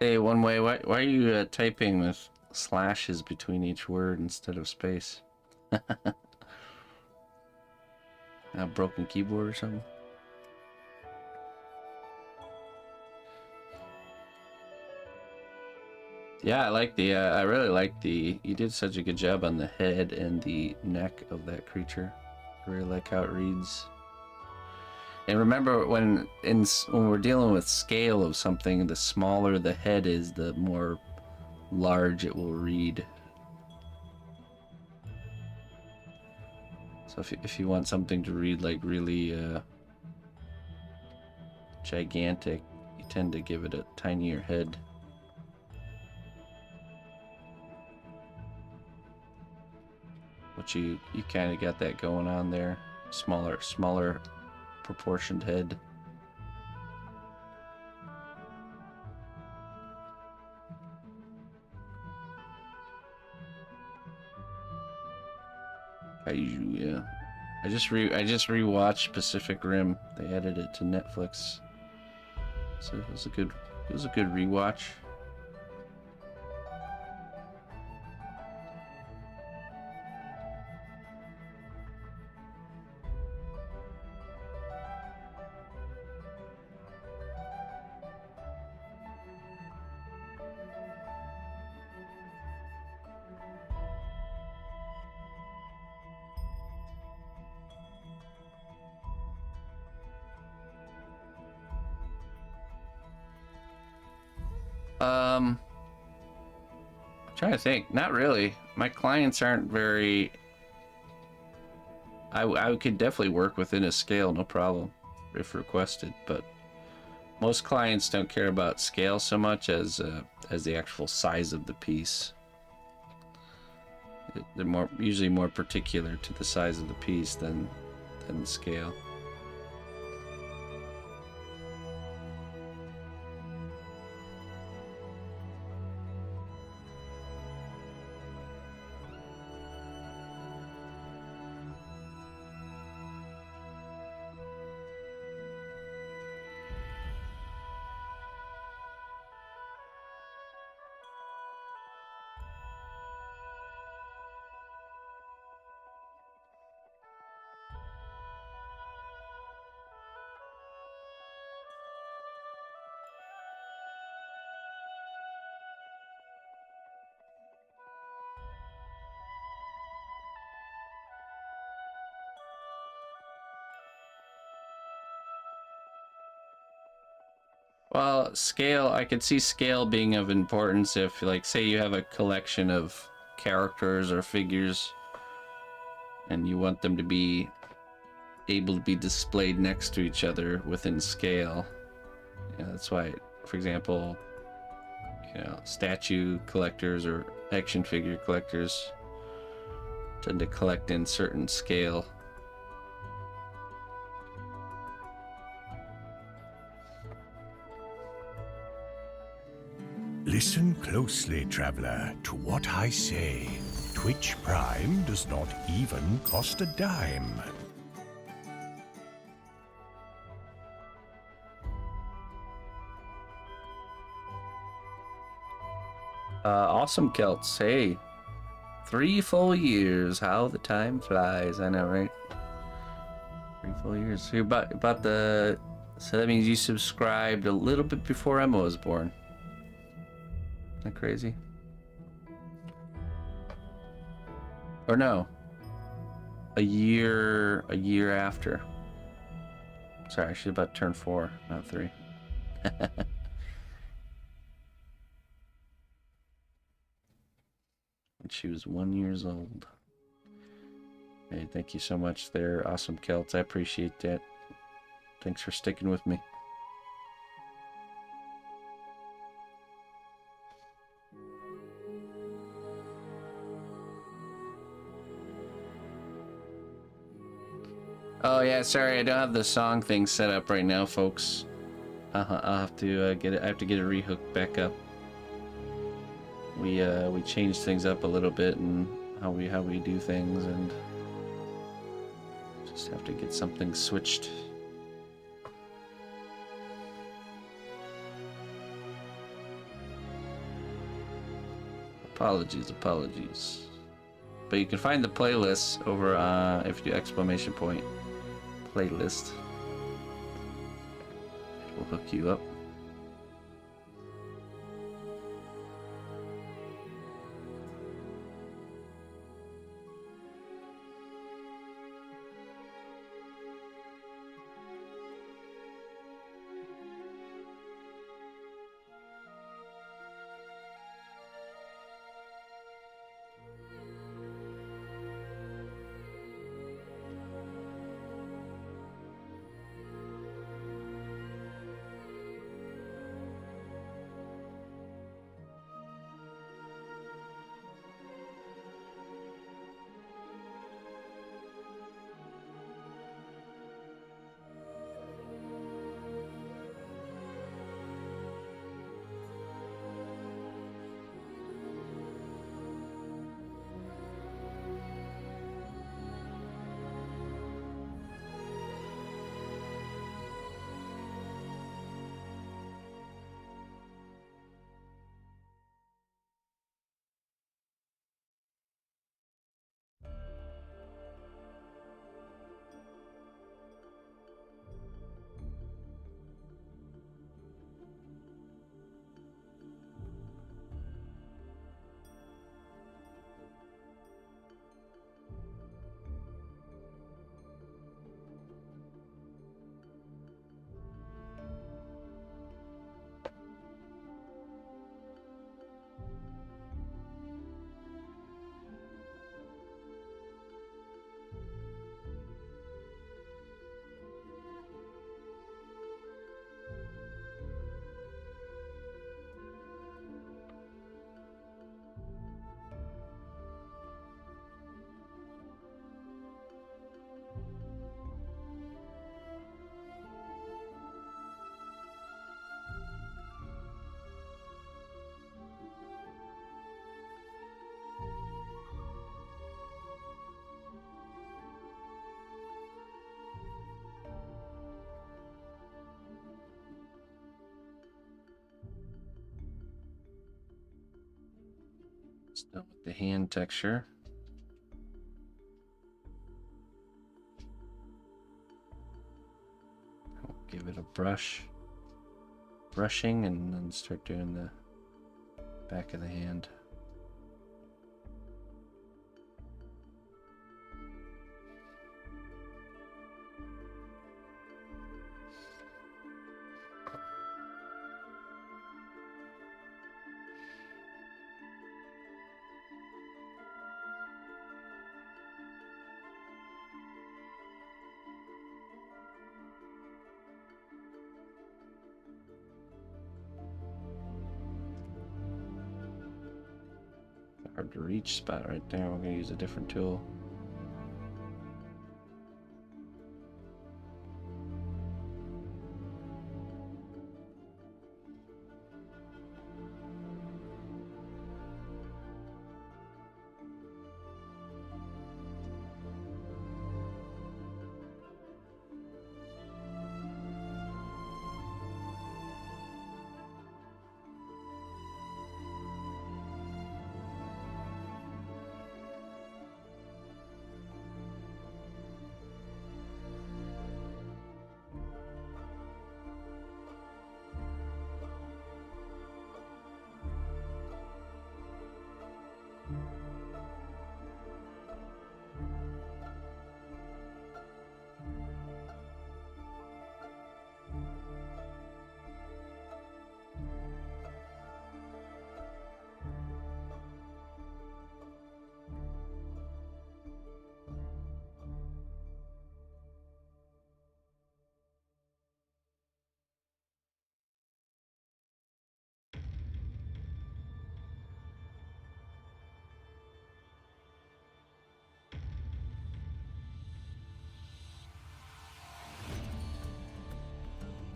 Hey, one way, why are you typing with slashes between each word instead of space? A broken keyboard or something? Yeah, I like the, I really like the, you did such a good job on the head and the neck of that creature. I really like how it reads. And remember, when we're dealing with scale of something, the smaller the head is, the more large it will read. So if you want something to read like really gigantic, you tend to give it a tinier head. Which you kind of got that going on there. Smaller proportioned head. Yeah. I just rewatched Pacific Rim. They added it to Netflix. So it was a good rewatch. I'm trying to think. Not really. My clients aren't very... I could definitely work within a scale, no problem, if requested, but most clients don't care about scale so much as the actual size of the piece. They're usually more particular to the size of the piece than the scale. Well, scale, I could see scale being of importance if, like, say you have a collection of characters or figures and you want them to be able to be displayed next to each other within scale. Yeah, that's why, for example, statue collectors or action figure collectors tend to collect in certain scale. Listen closely, traveler, to what I say. Twitch Prime does not even cost a dime. Awesome Celts. Hey, 3 full years. How the time flies. I know, right? 3 full years. So you're about the. So that means you subscribed a little bit before Emma was born. Isn't that crazy? Or no, a year after. Sorry, she's about to turn 4, not 3. And she was 1 year old. Hey, thank you so much there, awesome Celts. I appreciate that. Thanks for sticking with me. Oh yeah, sorry, I don't have the song thing set up right now, folks. I'll have to get it. I have to get it rehooked back up. We changed things up a little bit and how we do things, and just have to get something switched. Apologies. But you can find the playlist over if you do exclamation point playlist. We'll hook you up. Still with the hand texture. I'll give it a brushing, and then start doing the back of the hand. Hard to reach spot right there. We're gonna use a different tool.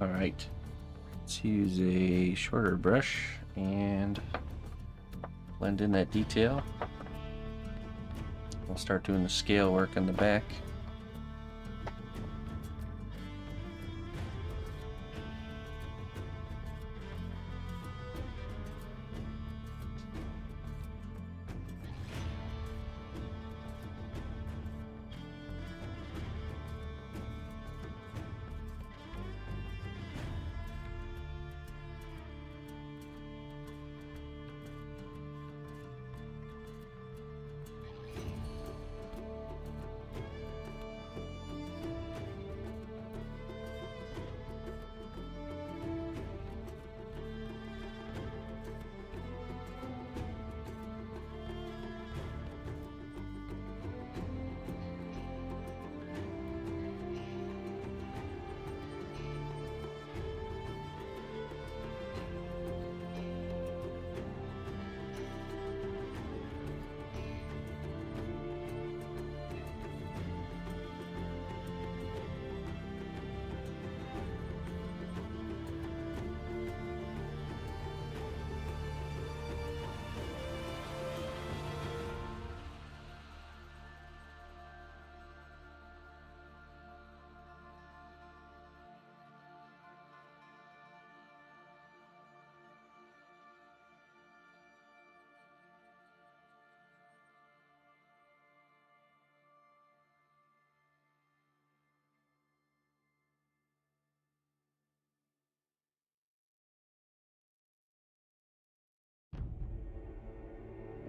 All right. Let's use a shorter brush and blend in that detail. We'll start doing the scale work on the back.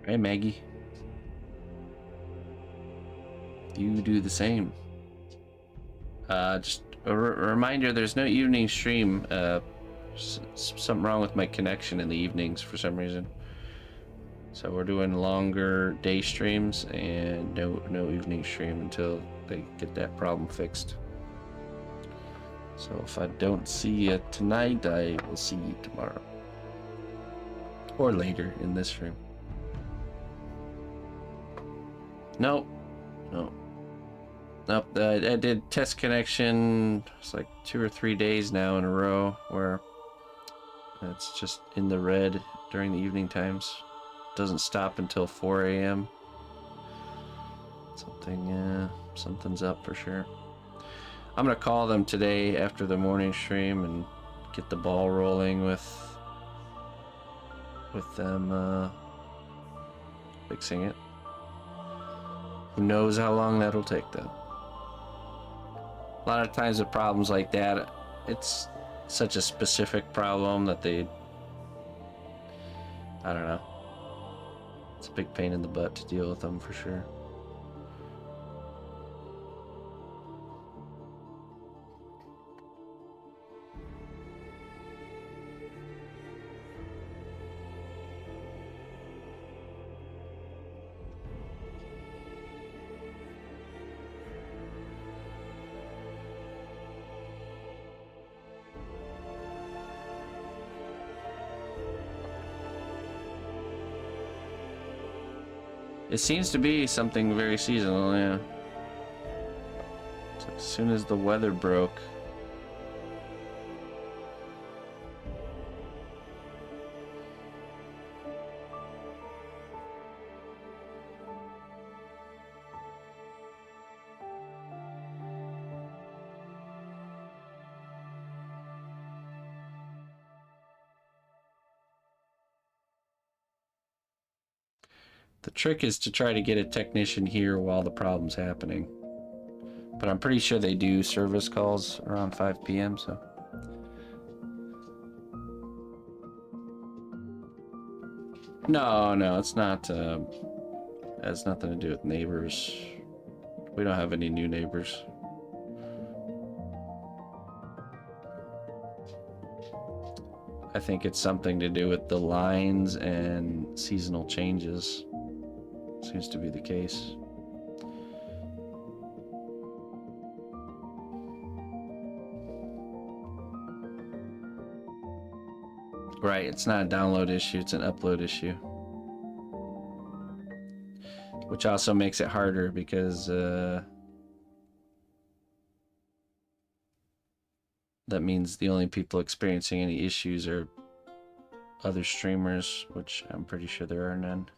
Hey, Maggie. You do the same. Just a reminder, there's no evening stream. Something wrong with my connection in the evenings for some reason. So we're doing longer day streams and no evening stream until they get that problem fixed. So if I don't see you tonight, I will see you tomorrow. Or later in this stream. Nope. Nope. Nope. I did test connection. It's like 2 or 3 days now in a row where it's just in the red during the evening times. Doesn't stop until 4 a.m. Something's up for sure. I'm gonna call them today after the morning stream and get the ball rolling with them fixing it. Who knows how long that'll take though. A lot of times with problems like that, it's such a specific problem that I don't know. It's a big pain in the butt to deal with them for sure. It seems to be something very seasonal, yeah. So as soon as the weather broke. The trick is to try to get a technician here while the problem's happening. But I'm pretty sure they do service calls around 5 p.m. so. No, it's not. It has nothing to do with neighbors. We don't have any new neighbors. I think it's something to do with the lines and seasonal changes. Seems to be the case. Right, it's not a download issue, it's an upload issue. Which also makes it harder because that means the only people experiencing any issues are other streamers, which I'm pretty sure there are none.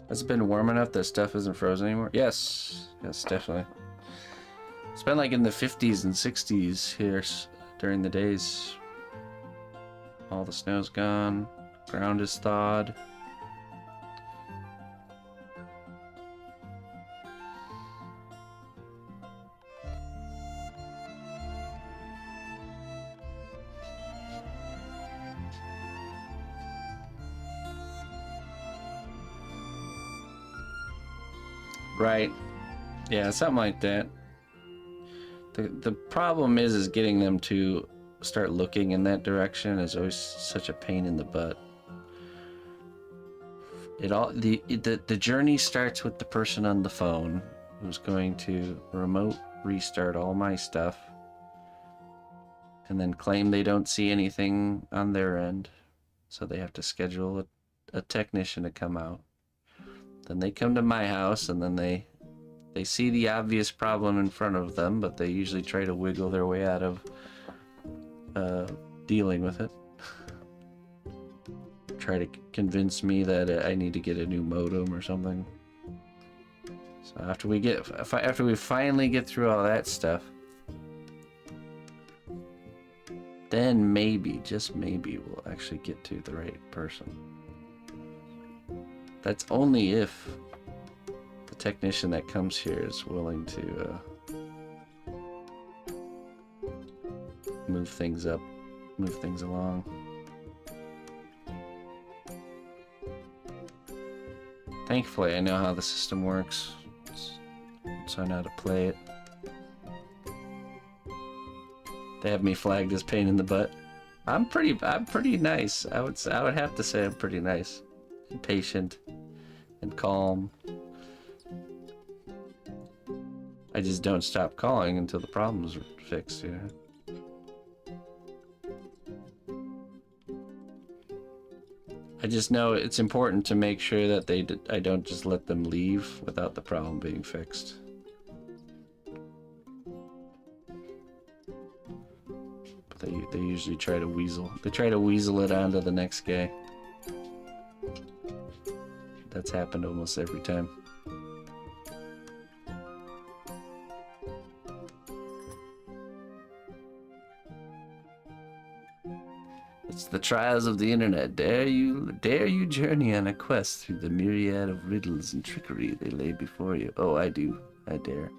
Has it been warm enough that stuff isn't frozen anymore? Yes. Yes, definitely. It's been like in the 50s and 60s here during the days. All the snow's gone. Ground is thawed. Right. Yeah, something like that. The problem is getting them to start looking in that direction is always such a pain in the butt. The journey starts with the person on the phone who's going to remote restart all my stuff and then claim they don't see anything on their end, so they have to schedule a technician to come out. Then they come to my house and then they see the obvious problem in front of them, but they usually try to wiggle their way out of dealing with it. Try to convince me that I need to get a new modem or something. So after we finally get through all that stuff, then maybe, just maybe, we'll actually get to the right person. That's only if the technician that comes here is willing to move things up, move things along. Thankfully, I know how the system works, so I know how to play it. They have me flagged as pain in the butt. I'm pretty nice. I would have to say I'm pretty nice. And patient and calm. I just don't stop calling until the problem's fixed, you know. I just know it's important to make sure that I don't just let them leave without the problem being fixed. But they usually try to weasel. They try to weasel it onto the next guy. That's happened almost every time. It's the trials of the internet. Dare you journey on a quest through the myriad of riddles and trickery they lay before you. Oh, I do. I dare.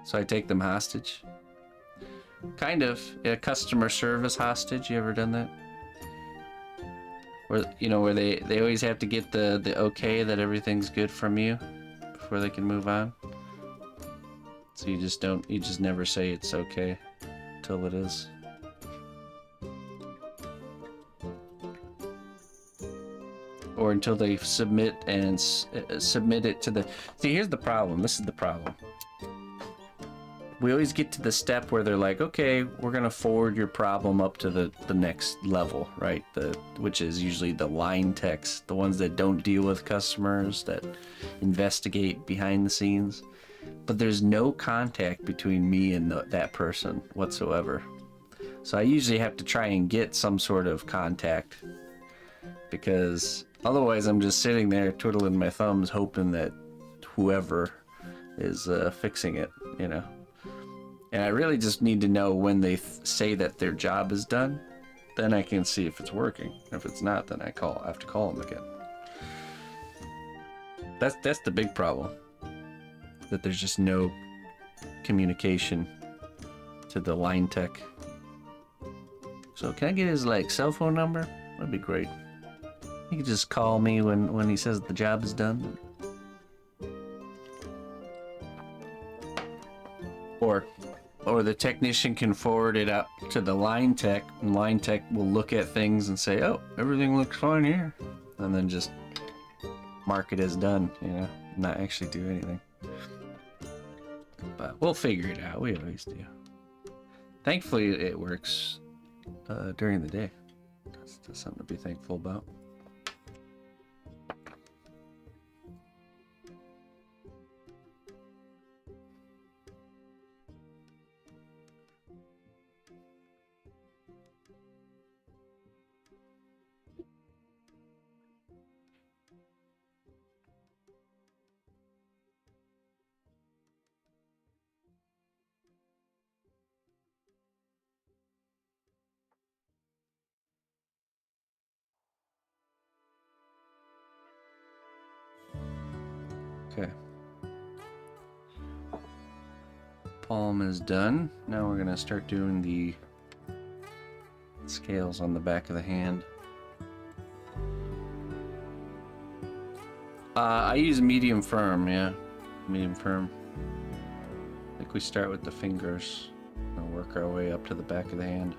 So I take them hostage. Kind of. Yeah, customer service hostage. You ever done that? Where, you know, where they always have to get the okay that everything's good from you before they can move on. So you just never say it's okay till it is. Or until they submit and submit it to the... See, here's the problem. This is the problem. We always get to the step where they're like, okay, we're gonna forward your problem up to the next level, right? Which is usually the line techs, the ones that don't deal with customers, that investigate behind the scenes. But there's no contact between me and that person whatsoever. So I usually have to try and get some sort of contact, because otherwise I'm just sitting there twiddling my thumbs hoping that whoever is fixing it, you know. And I really just need to know when they say that their job is done. Then I can see if it's working. If it's not, then I have to call them again. That's the big problem. That there's just no communication to the line tech. So can I get his like cell phone number? That'd be great. He could just call me when he says the job is done. Or the technician can forward it up to the line tech, and line tech will look at things and say, "Oh, everything looks fine here," and then just mark it as done, you know, not actually do anything. But we'll figure it out. We always do. Thankfully, it works during the day. That's something to be thankful about. Okay. Palm is done. Now we're gonna start doing the scales on the back of the hand. I use medium firm, yeah. Medium firm. I think we start with the fingers and work our way up to the back of the hand.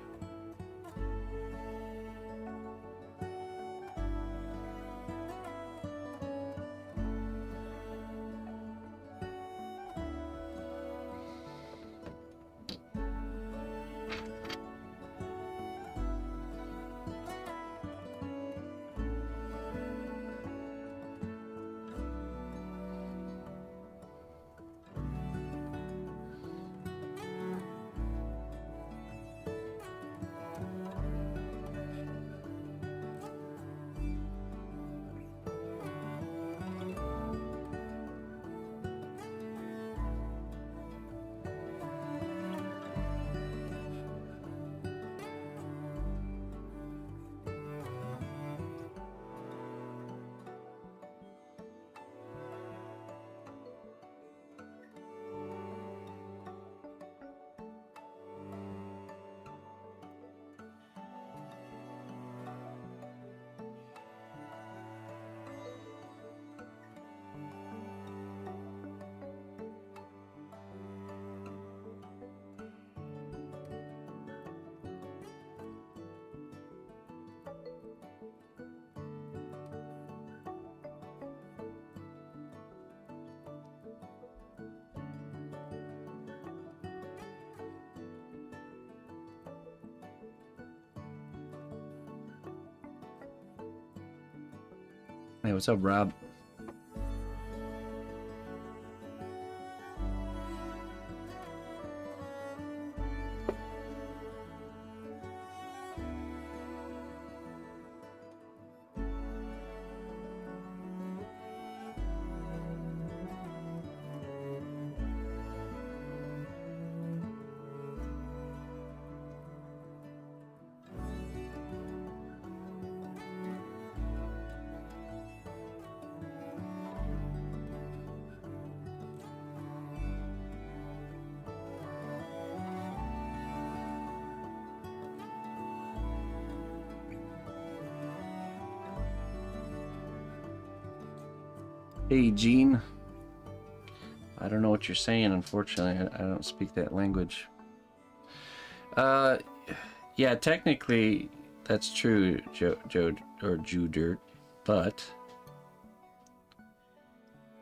Hey, what's up, Rob? Hey, Gene. I don't know what you're saying, unfortunately. I don't speak that language. Yeah, technically, that's true, Joe or Judert, but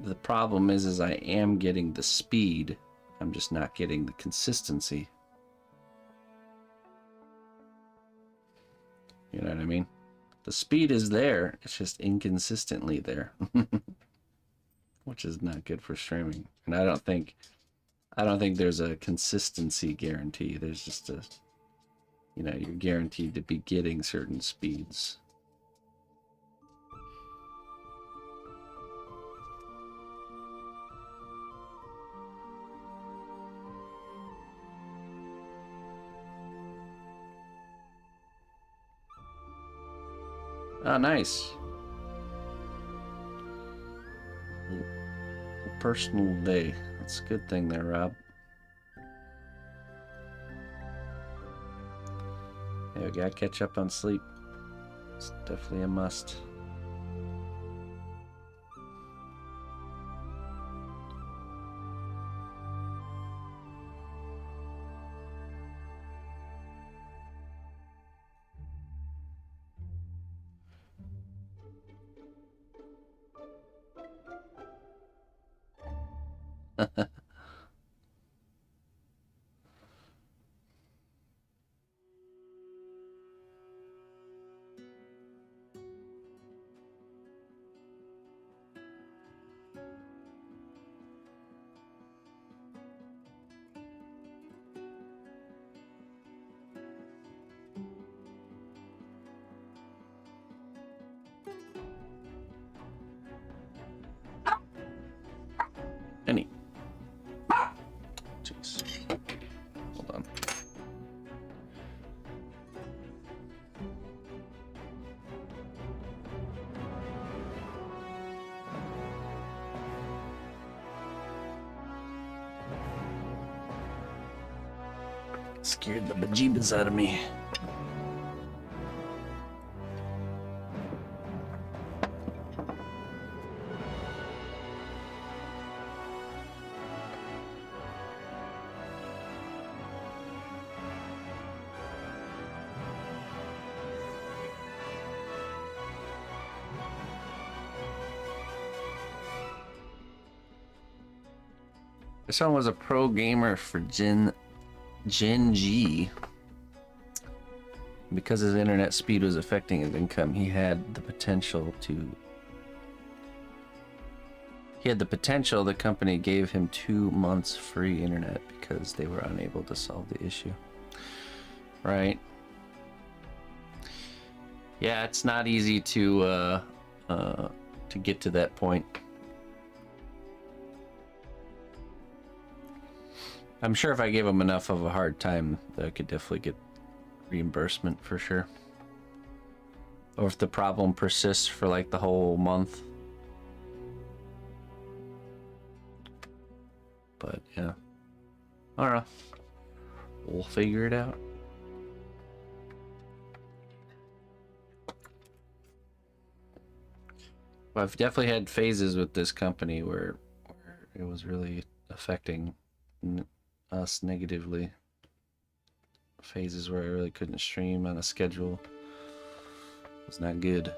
the problem is I am getting the speed. I'm just not getting the consistency. You know what I mean? The speed is there, it's just inconsistently there. Which is not good for streaming. And I don't think there's a consistency guarantee. There's just a, you know, you're guaranteed to be getting certain speeds. Oh, nice. personal day. That's a good thing there, Rob. Yeah, we gotta catch up on sleep. It's definitely a must. Penny. Jeez. Hold on. Scared the bejeebas out of me. This one was a pro gamer for Gen G. Because his internet speed was affecting his income, he had the potential, the company gave him 2 months free internet because they were unable to solve the issue. Right. Yeah, it's not easy to get to that point. I'm sure if I gave him enough of a hard time, that I could definitely get reimbursement for sure. Or if the problem persists for like the whole month. But yeah, I don't know. We'll figure it out. Well, I've definitely had phases with this company where it was really affecting us negatively. Phases where I really couldn't stream on a schedule. It was not good.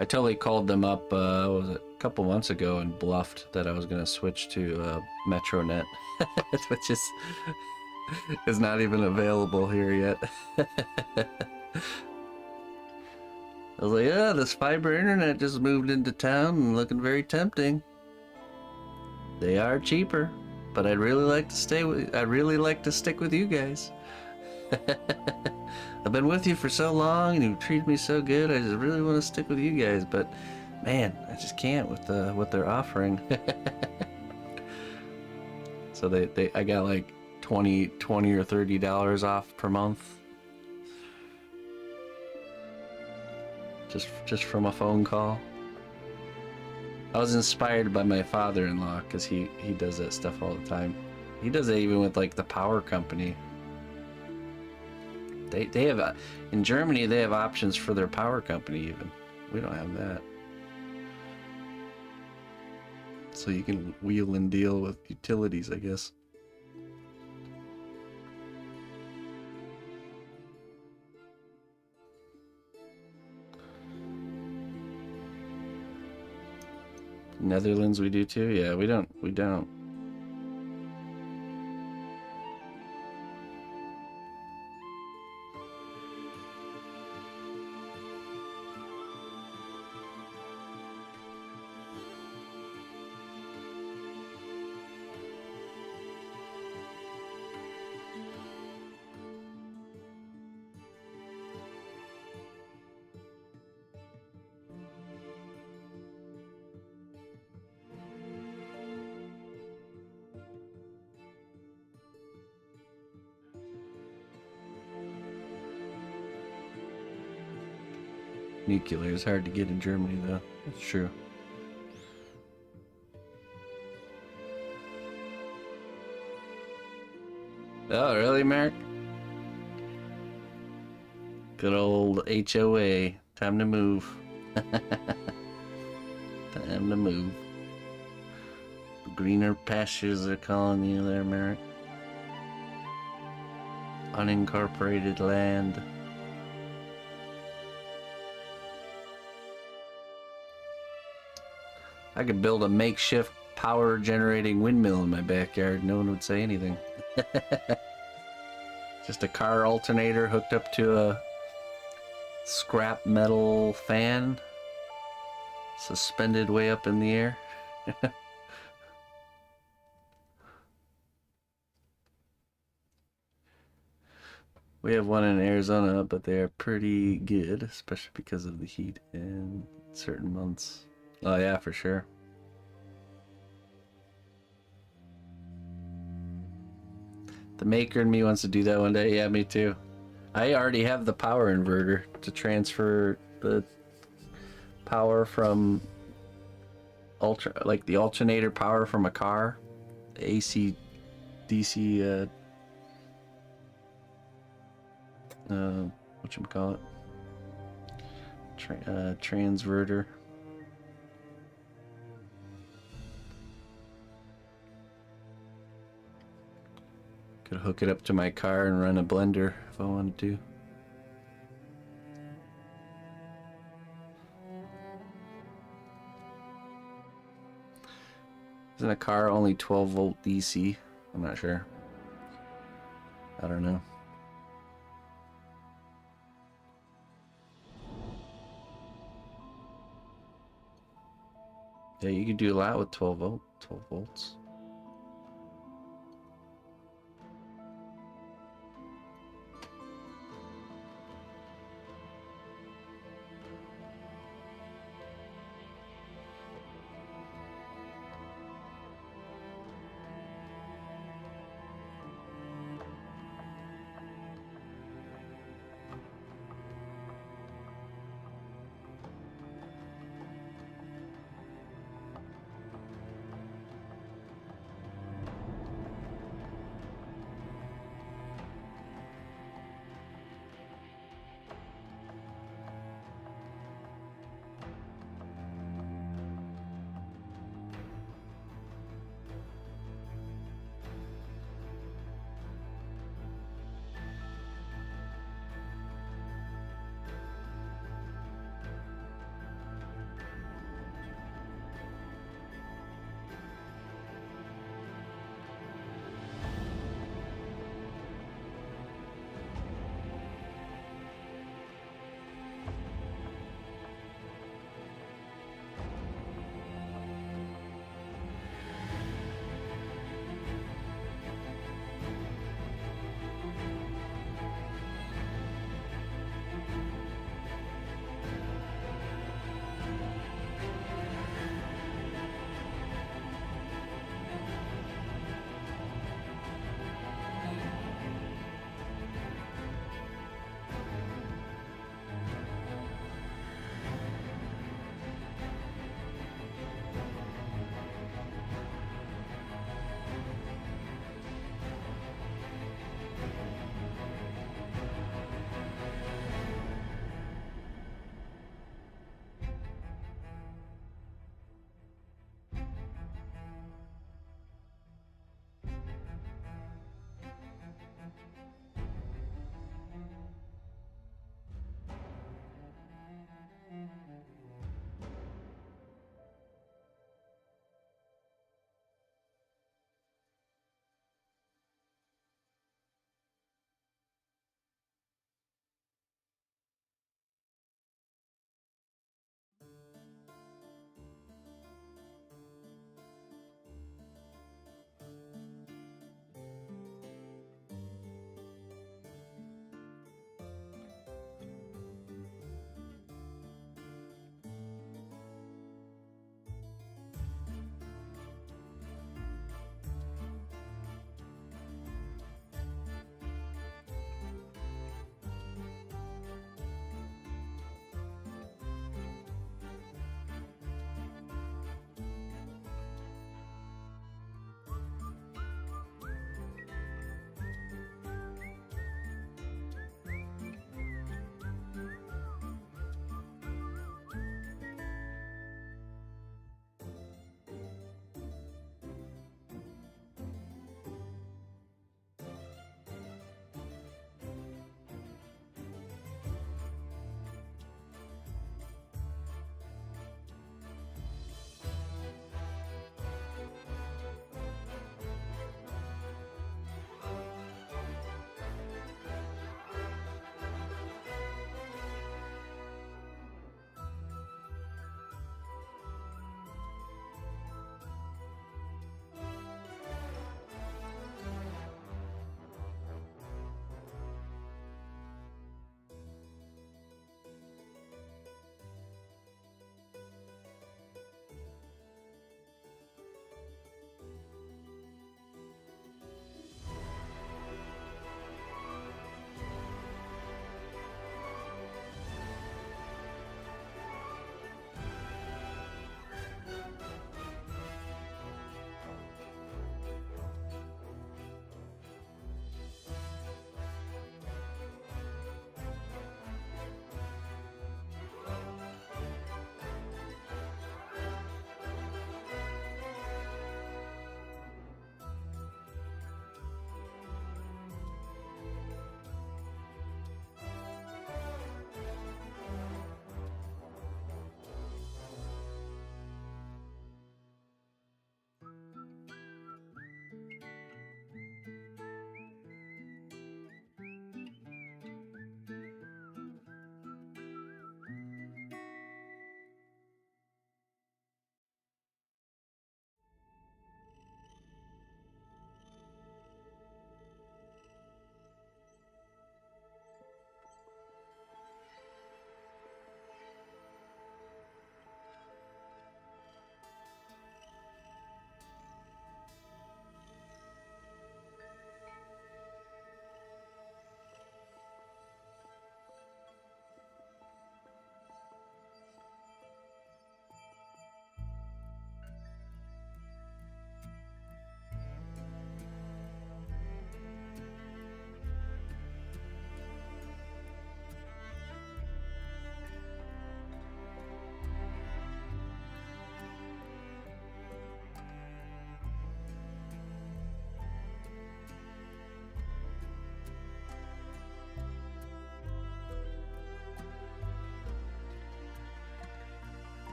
I totally called them up was it a couple months ago and bluffed that I was going to switch to MetroNet, which is not even available here yet. I was like, yeah, this fiber internet just moved into town and looking very tempting. They are cheaper, but I'd really like to stick with you guys. I've been with you for so long and you've treated me so good. I just really want to stick with you guys, but man, I just can't with what they're offering. So I got like $20 or $30 off per month. Just from a phone call. I was inspired by my father-in-law because he does that stuff all the time. He does it even with like the power company. They have in Germany they have options for their power company even. We don't have that. So you can wheel and deal with utilities, I guess. Netherlands we do too? Yeah, we don't. Nuclear is hard to get in Germany, though. That's true. Oh, really, Merrick? Good old HOA. Time to move. Time to move. Greener pastures are calling you there, Merrick. Unincorporated land. I could build a makeshift power generating windmill in my backyard. No one would say anything. Just a car alternator hooked up to a scrap metal fan suspended way up in the air. We have one in Arizona, but they are pretty good, especially because of the heat in certain months. Oh yeah, for sure. The maker in me wants to do that one day. Yeah, me too. I already have the power inverter to transfer the power from like the alternator power from a car, AC, DC, whatchamacallit? Transverter. Could hook it up to my car and run a blender if I wanted to. Isn't a car only 12 volt DC? I'm not sure. I don't know. Yeah, you can do a lot with 12 volts.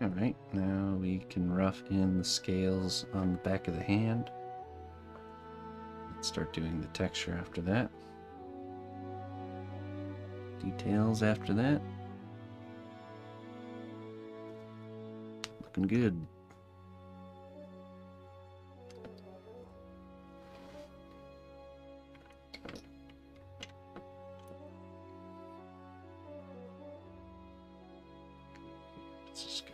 Alright, now we can rough in the scales on the back of the hand. Let's start doing the texture after that. Details after that. Looking good. Let's just go.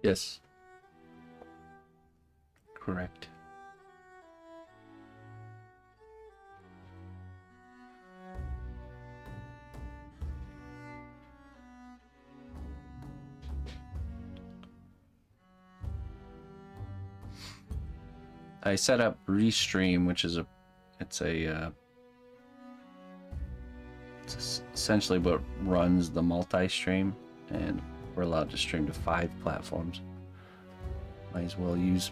Yes. Correct. I set up Restream, which is it's essentially what runs the multi-stream, and we're allowed to stream to 5 platforms. Might as well use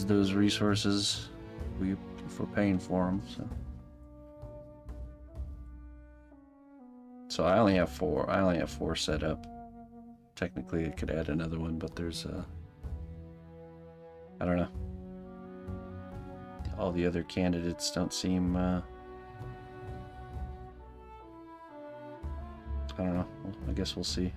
those resources if we're paying for them. So I only have 4. I only have 4 set up. Technically, I could add another one, but there's I don't know. All the other candidates don't seem. I don't know. Well, I guess we'll see.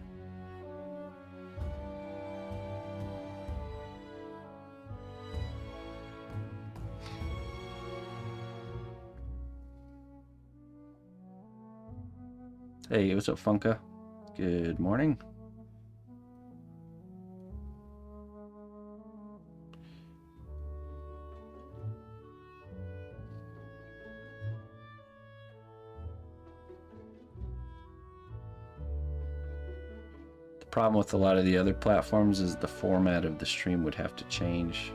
Hey, what's up, Funka? Good morning. The problem with a lot of the other platforms is the format of the stream would have to change.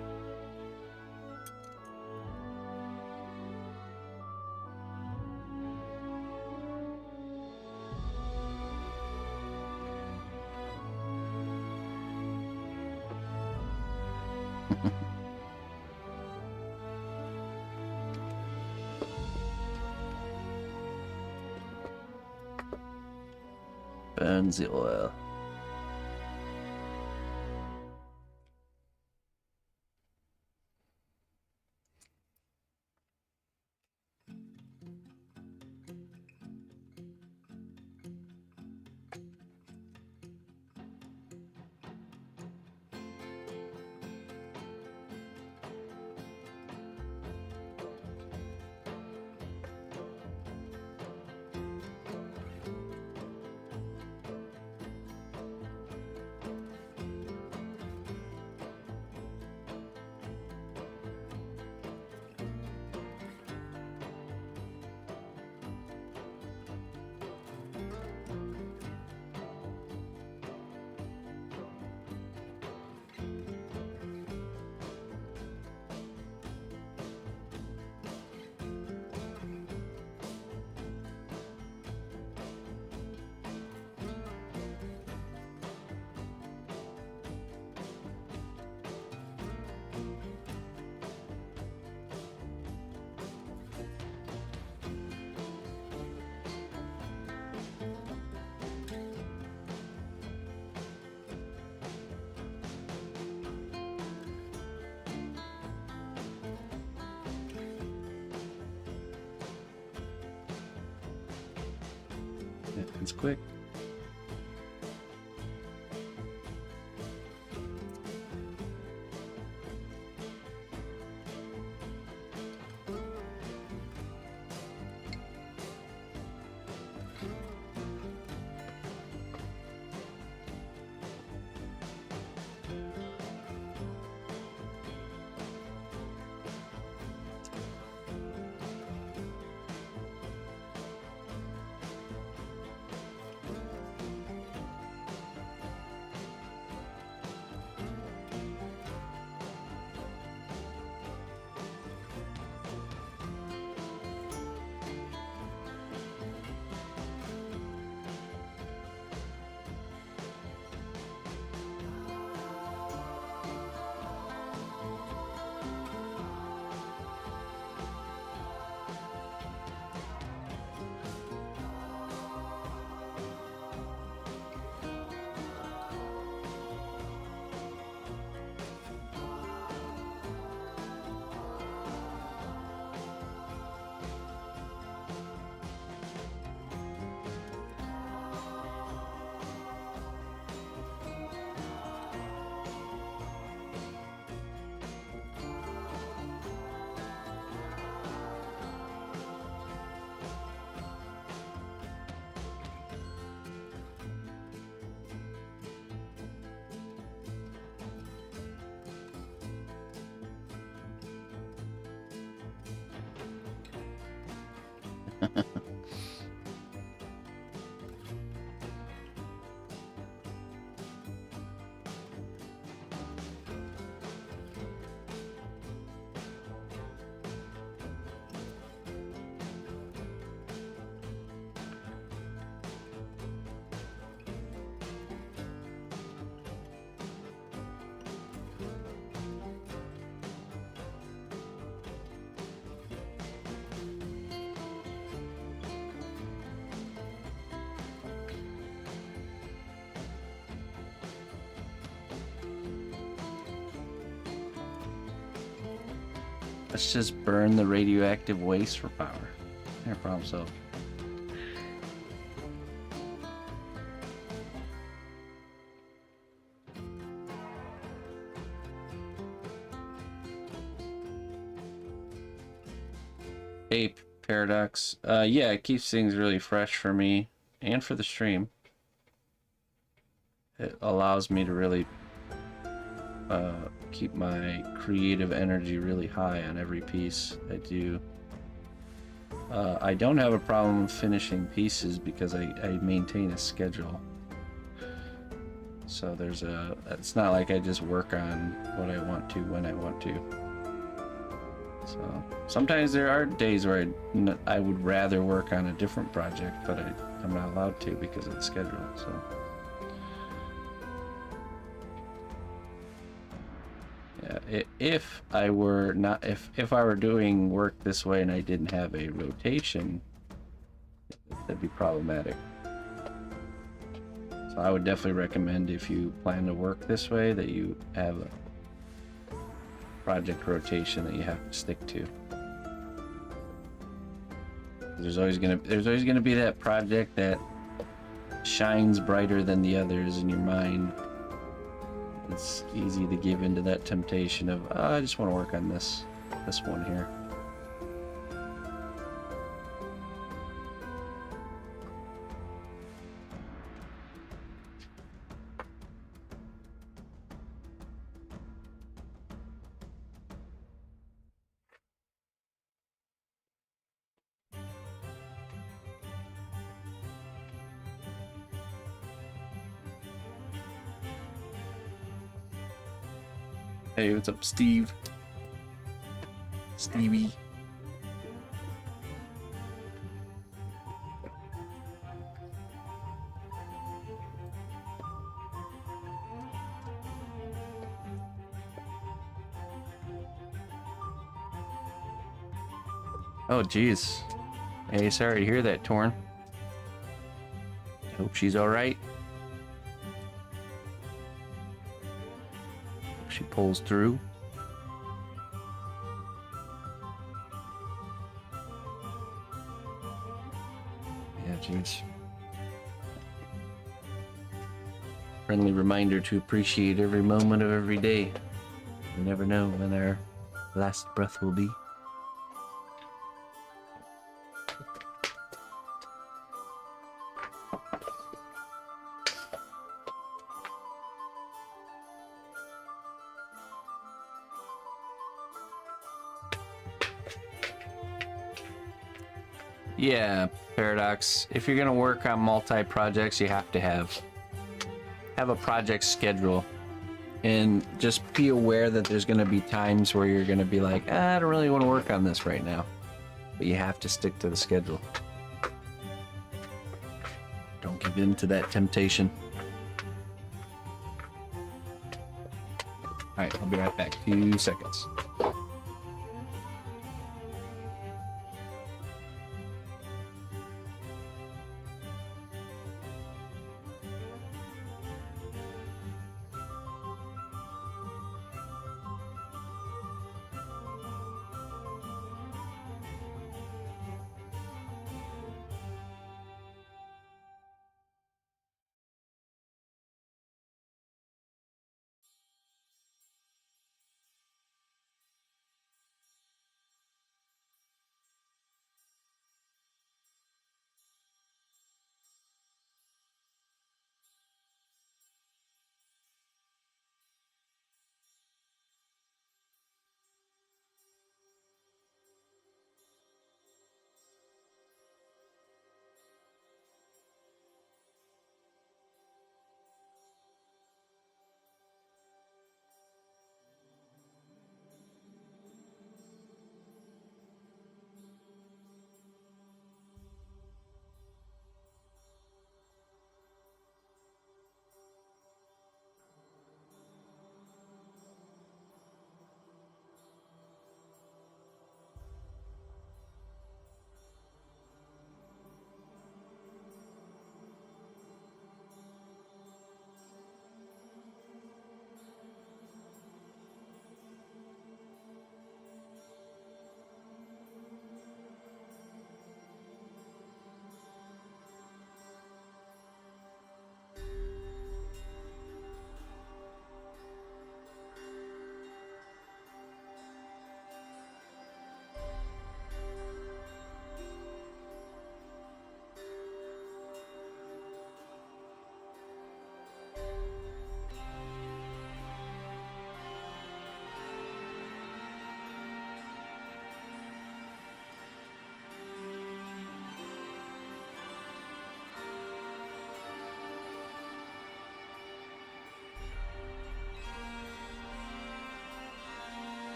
Burn the oil. It's quick. Let's just burn the radioactive waste for power. No problem solved. Hey, Paradox. Yeah, it keeps things really fresh for me and for the stream. It allows me to really keep my creative energy really high on every piece I do. I don't have a problem finishing pieces because I maintain a schedule. So it's not like I just work on what I want to when I want to. So sometimes there are days where I would rather work on a different project, but I'm not allowed to because of the schedule. So. Yeah, if I were doing work this way and I didn't have a rotation, that'd be problematic. So I would definitely recommend, if you plan to work this way, that you have a project rotation that you have to stick to. There's always gonna be that project that shines brighter than the others in your mind. It's easy to give into that temptation of, oh, I just want to work on this one here. Hey, what's up, Steve? Stevie. Oh, geez. Hey, sorry to hear that, Torn. Hope she's alright. She pulls through. Yeah, jeez. friendly reminder to appreciate every moment of every day. We never know when our last breath will be. Yeah, Paradox. If you're gonna work on multi-projects, you have to have a project schedule, and just be aware that there's gonna be times where you're gonna be like, I don't really want to work on this right now, but you have to stick to the schedule. Don't give in to that temptation. All right, I'll be right back. 2 seconds.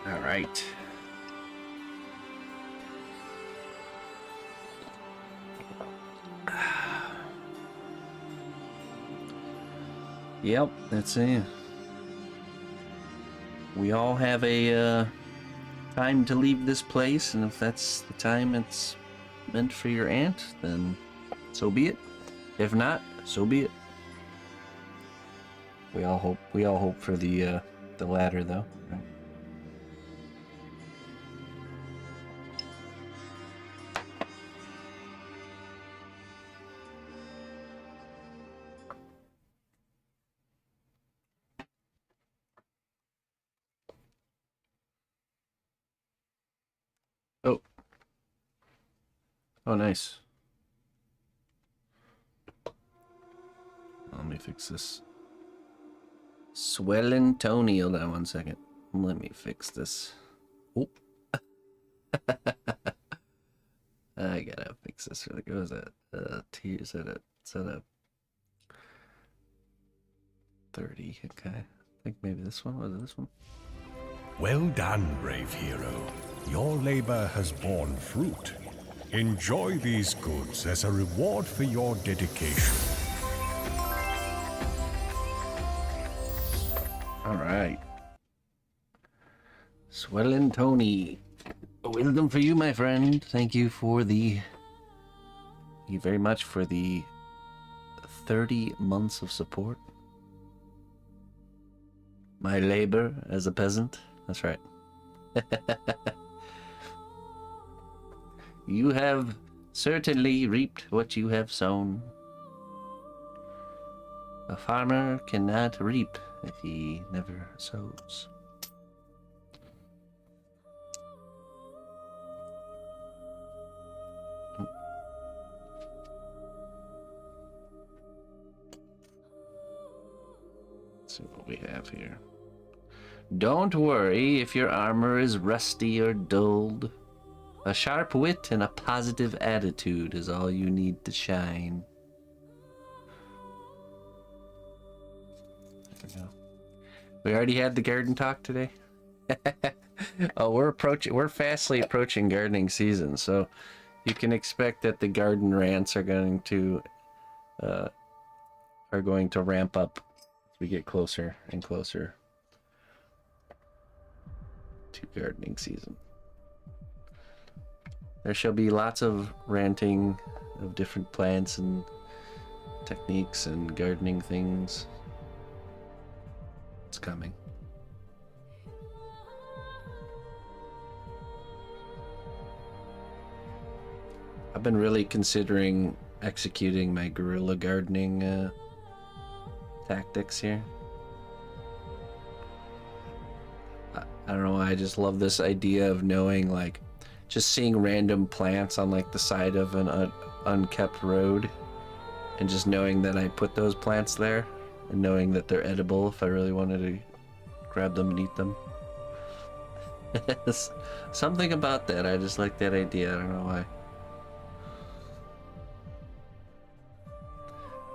All right. Yep, that's it. We all have a time to leave this place, and if that's the time it's meant for your aunt, then so be it. If not, so be it. We all hope for the latter, though, right? Oh. Oh, nice. Let me fix this. Swelling Tony. Hold on 1 second. Let me fix this. Oh. I gotta fix this really good. Is that is that a 30? Okay. I think maybe this one. Was it this one? Well done, brave hero. Your labor has borne fruit. Enjoy these goods as a reward for your dedication. All right. Swelling Tony. Wisdom for you, my friend. Thank you very much for the 30 months of support. My labor as a peasant. That's right. You have certainly reaped what you have sown. A farmer cannot reap if he never sows. Let's see what we have here. Don't worry if your armor is rusty or dulled. A sharp wit and a positive attitude is all you need to shine. There we go. We already had the garden talk today. Oh, we're fastly approaching gardening season, so you can expect that the garden rants are going to ramp up as we get closer and closer to gardening season. There shall be lots of ranting of different plants and techniques and gardening things. It's coming. I've been really considering executing my guerrilla gardening tactics here. I don't know why, I just love this idea of knowing, like, just seeing random plants on like the side of an unkept road and just knowing that I put those plants there and knowing that they're edible if I really wanted to grab them and eat them. Something about that, I just like that idea, I don't know why.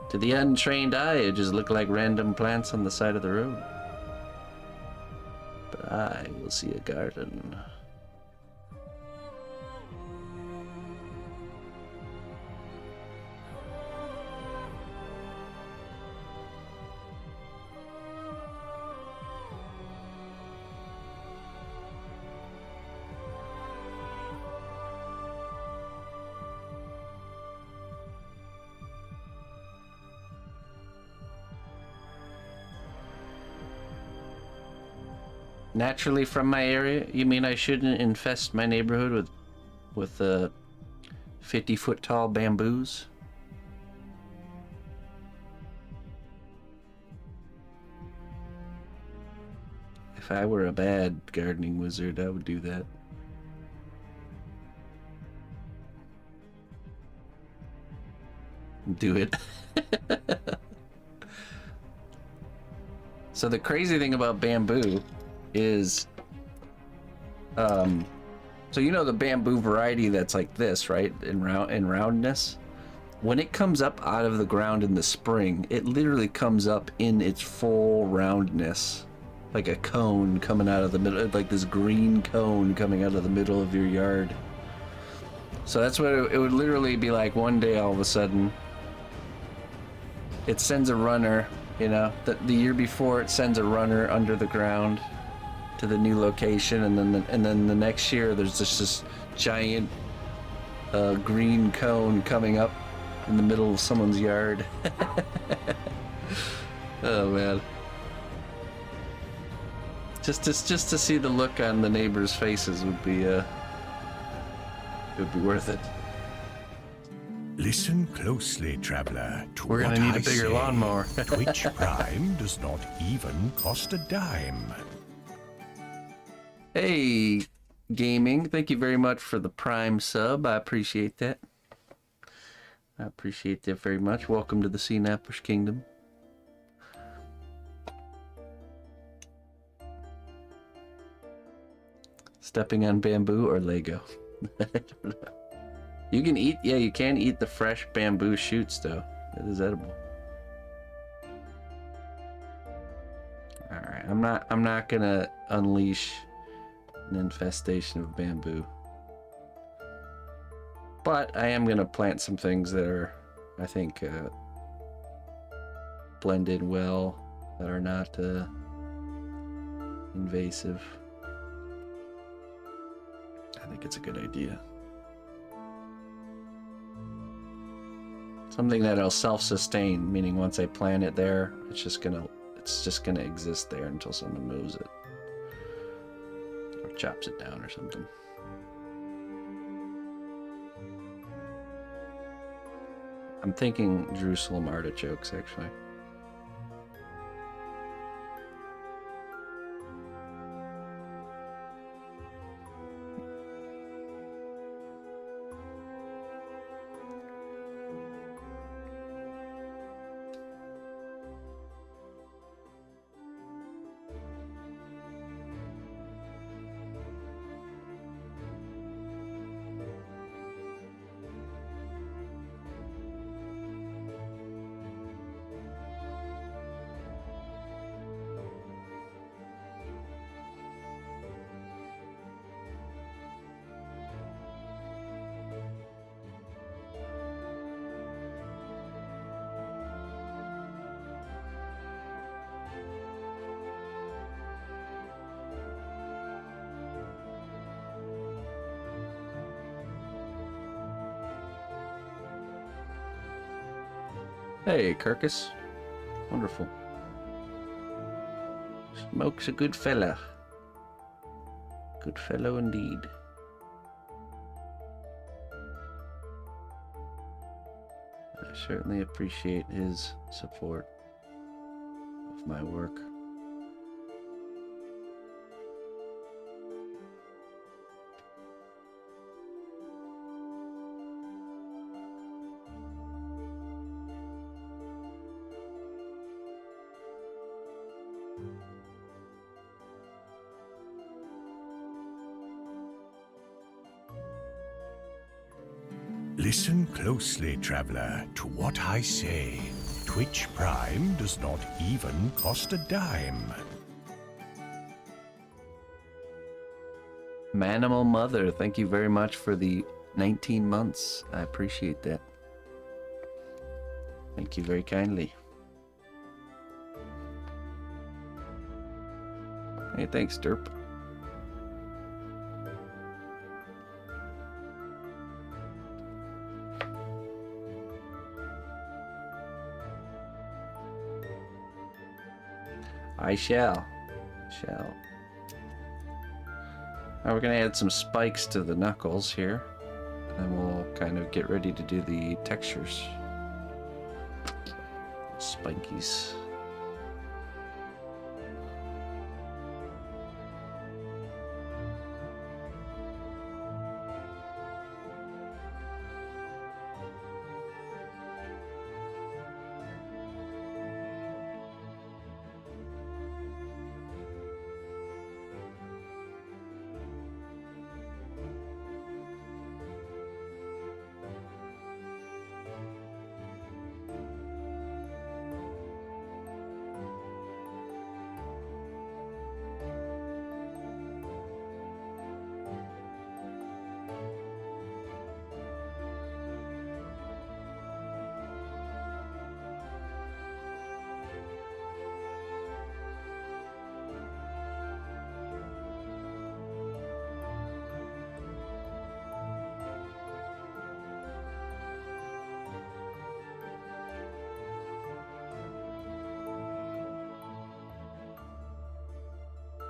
To the untrained eye, it just looked like random plants on the side of the road. But I will see a garden. Naturally from my area? You mean I shouldn't infest my neighborhood with 50-foot tall bamboos? If I were a bad gardening wizard, I would do that. Do it. So the crazy thing about bamboo is, so you know the bamboo variety that's like this, right? In roundness. When it comes up out of the ground in the spring, it literally comes up in its full roundness, like a cone coming out of the middle, like this green cone coming out of the middle of your yard. So that's what it would literally be like. One day, all of a sudden, it sends a runner. You know, the year before, it sends a runner under the ground to the new location, and then the next year there's just this giant green cone coming up in the middle of someone's yard. Oh man, just to see the look on the neighbors' faces would be worth it. Listen closely, traveler, to We're what gonna need I a bigger say. lawnmower. Twitch Prime does not even cost a dime. Hey, gaming, thank you very much for the Prime sub. I appreciate that. I appreciate that very much. Welcome to the cnotbusch kingdom. Stepping on bamboo or Lego? I don't know. You can eat, yeah, you can eat the fresh bamboo shoots though. It is edible. Alright, I'm not gonna unleash an infestation of bamboo. But I am gonna plant some things that are, I think, blend in well, that are not invasive. I think it's a good idea. Something that'll self-sustain, meaning once I plant it there, it's just gonna exist there until someone moves it or chops it down or something. I'm thinking Jerusalem artichokes, actually. Hey, Kirkus. Wonderful. Smoke's a good fella. Good fellow indeed. I certainly appreciate his support of my work. Listen closely, traveler, to what I say. Twitch Prime does not even cost a dime. Manimal Mother, thank you very much for the 19 months. I appreciate that. Thank you very kindly. Hey, thanks, Derp. I shall. Now we're going to add some spikes to the knuckles here. And we'll kind of get ready to do the textures. Spikies.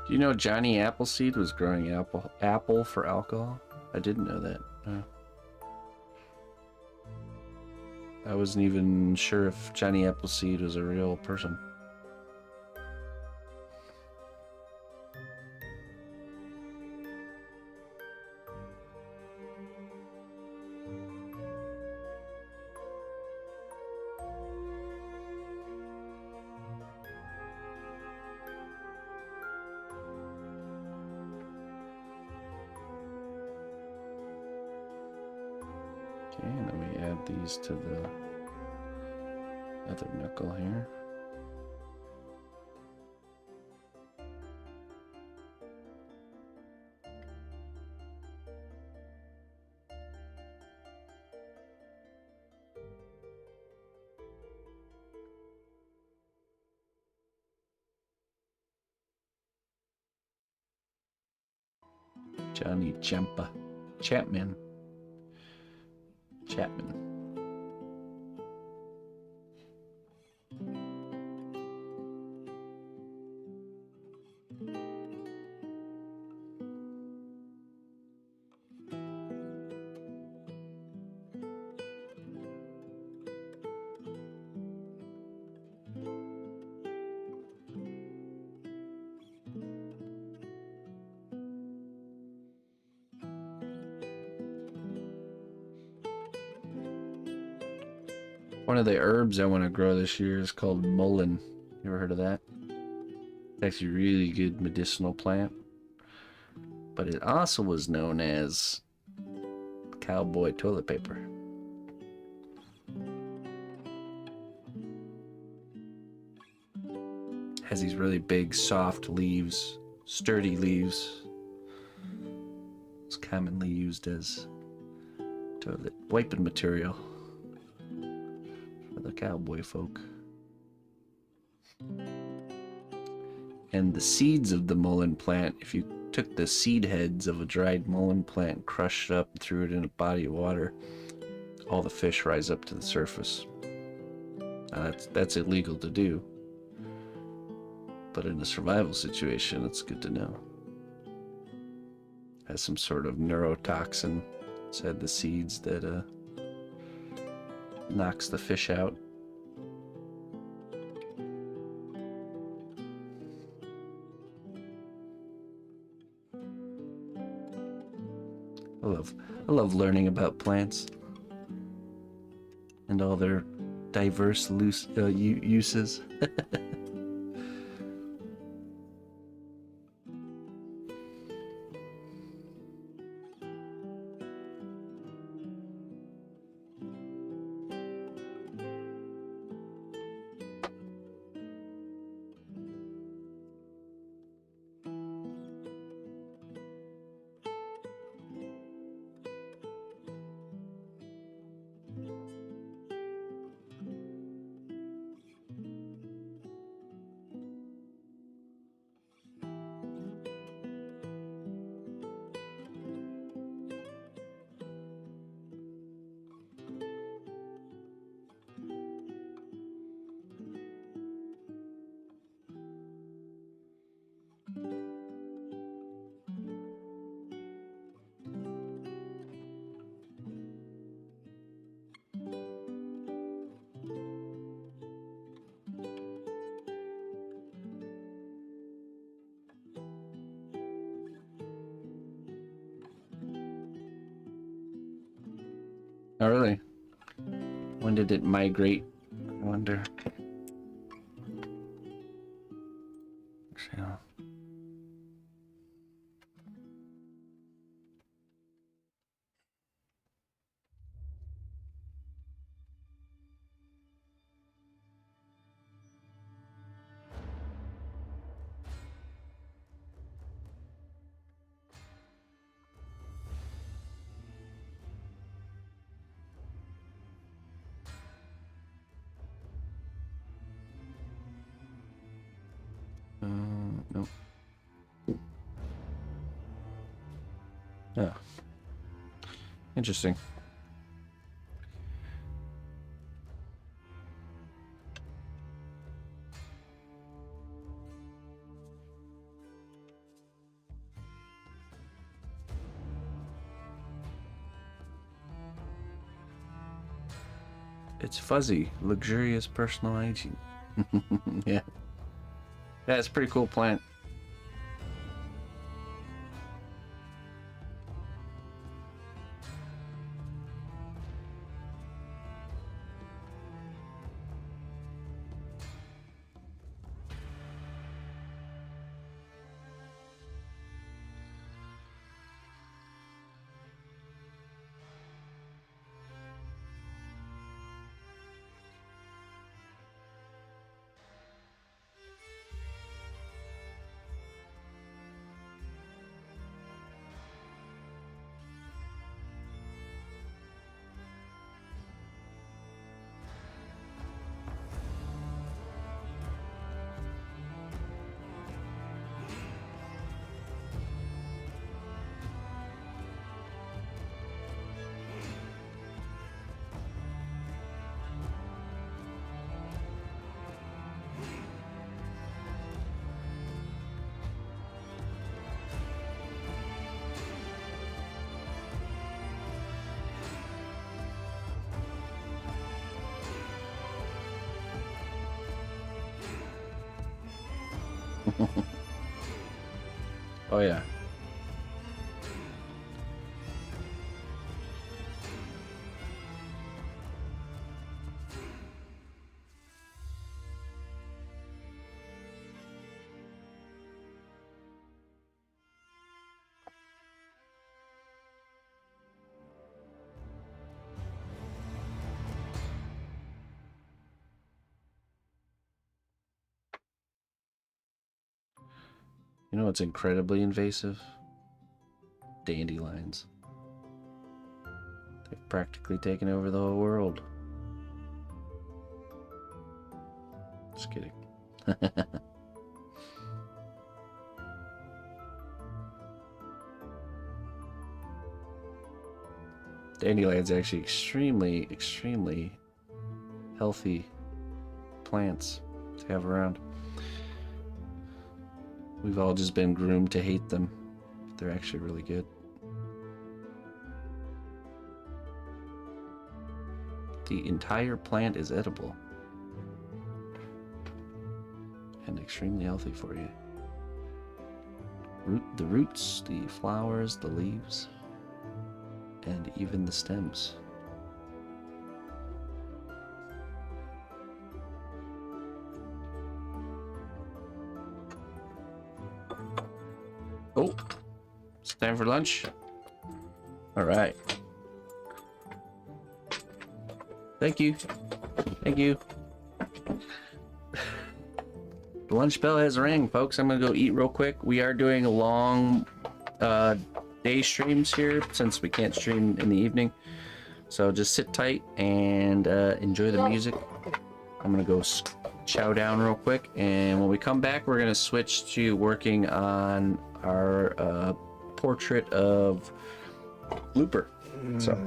Do you know Johnny Appleseed was growing apple for alcohol? I didn't know that. I wasn't even sure if Johnny Appleseed was a real person. Okay, and then we add these to the other knuckle here. Johnny Chapman. One of the herbs I want to grow this year is called mullein. You ever heard of that? It's actually a really good medicinal plant. But it also was known as cowboy toilet paper. Has these really big, soft leaves, sturdy leaves. It's commonly used as toilet wiping material for the cowboy folk. And the seeds of the mullein plant, if you took the seed heads of a dried mullein plant, crushed it up, and threw it in a body of water, all the fish rise up to the surface. Now that's illegal to do, but in a survival situation, it's good to know. Has some sort of neurotoxin inside the seeds that knocks the fish out. I love learning about plants and all their diverse uses. Oh, really? When did it migrate? I wonder. Actually, no. Yeah. Interesting. It's fuzzy, luxurious personal hygiene. Yeah. Yeah, it's a pretty cool plant. Oh yeah. You know what's incredibly invasive? Dandelions. They've practically taken over the whole world. Just kidding. Dandelions are actually extremely healthy plants to have around. We've all just been groomed to hate them, but they're actually really good. The entire plant is edible and extremely healthy for you. The roots, the flowers, the leaves, and even the stems. Oh, it's time for lunch. All right. Thank you. Thank you. The lunch bell has rang, folks. I'm gonna go eat real quick. We are doing a long day streams here since we can't stream in the evening. So just sit tight and enjoy the music. I'm gonna go chow down real quick, and when we come back, we're gonna switch to working on our portrait of Looper. So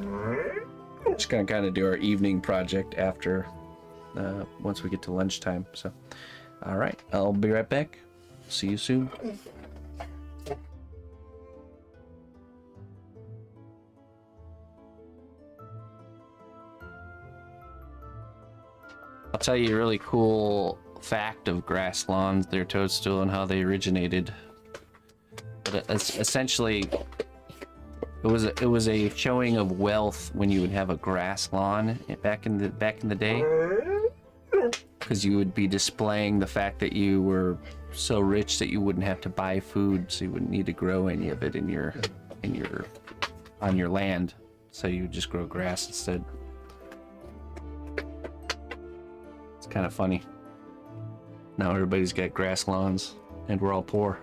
just gonna kind of do our evening project after once we get to lunchtime. So all right, I'll be right back. See you soon. I'll tell you a really cool fact of grass lawns, their toadstool, and how they originated. But essentially, it was a showing of wealth when you would have a grass lawn back in the day, because you would be displaying the fact that you were so rich that you wouldn't have to buy food, so you wouldn't need to grow any of it on your land. So you would just grow grass instead. Kind of funny. Now everybody's got grass lawns and we're all poor.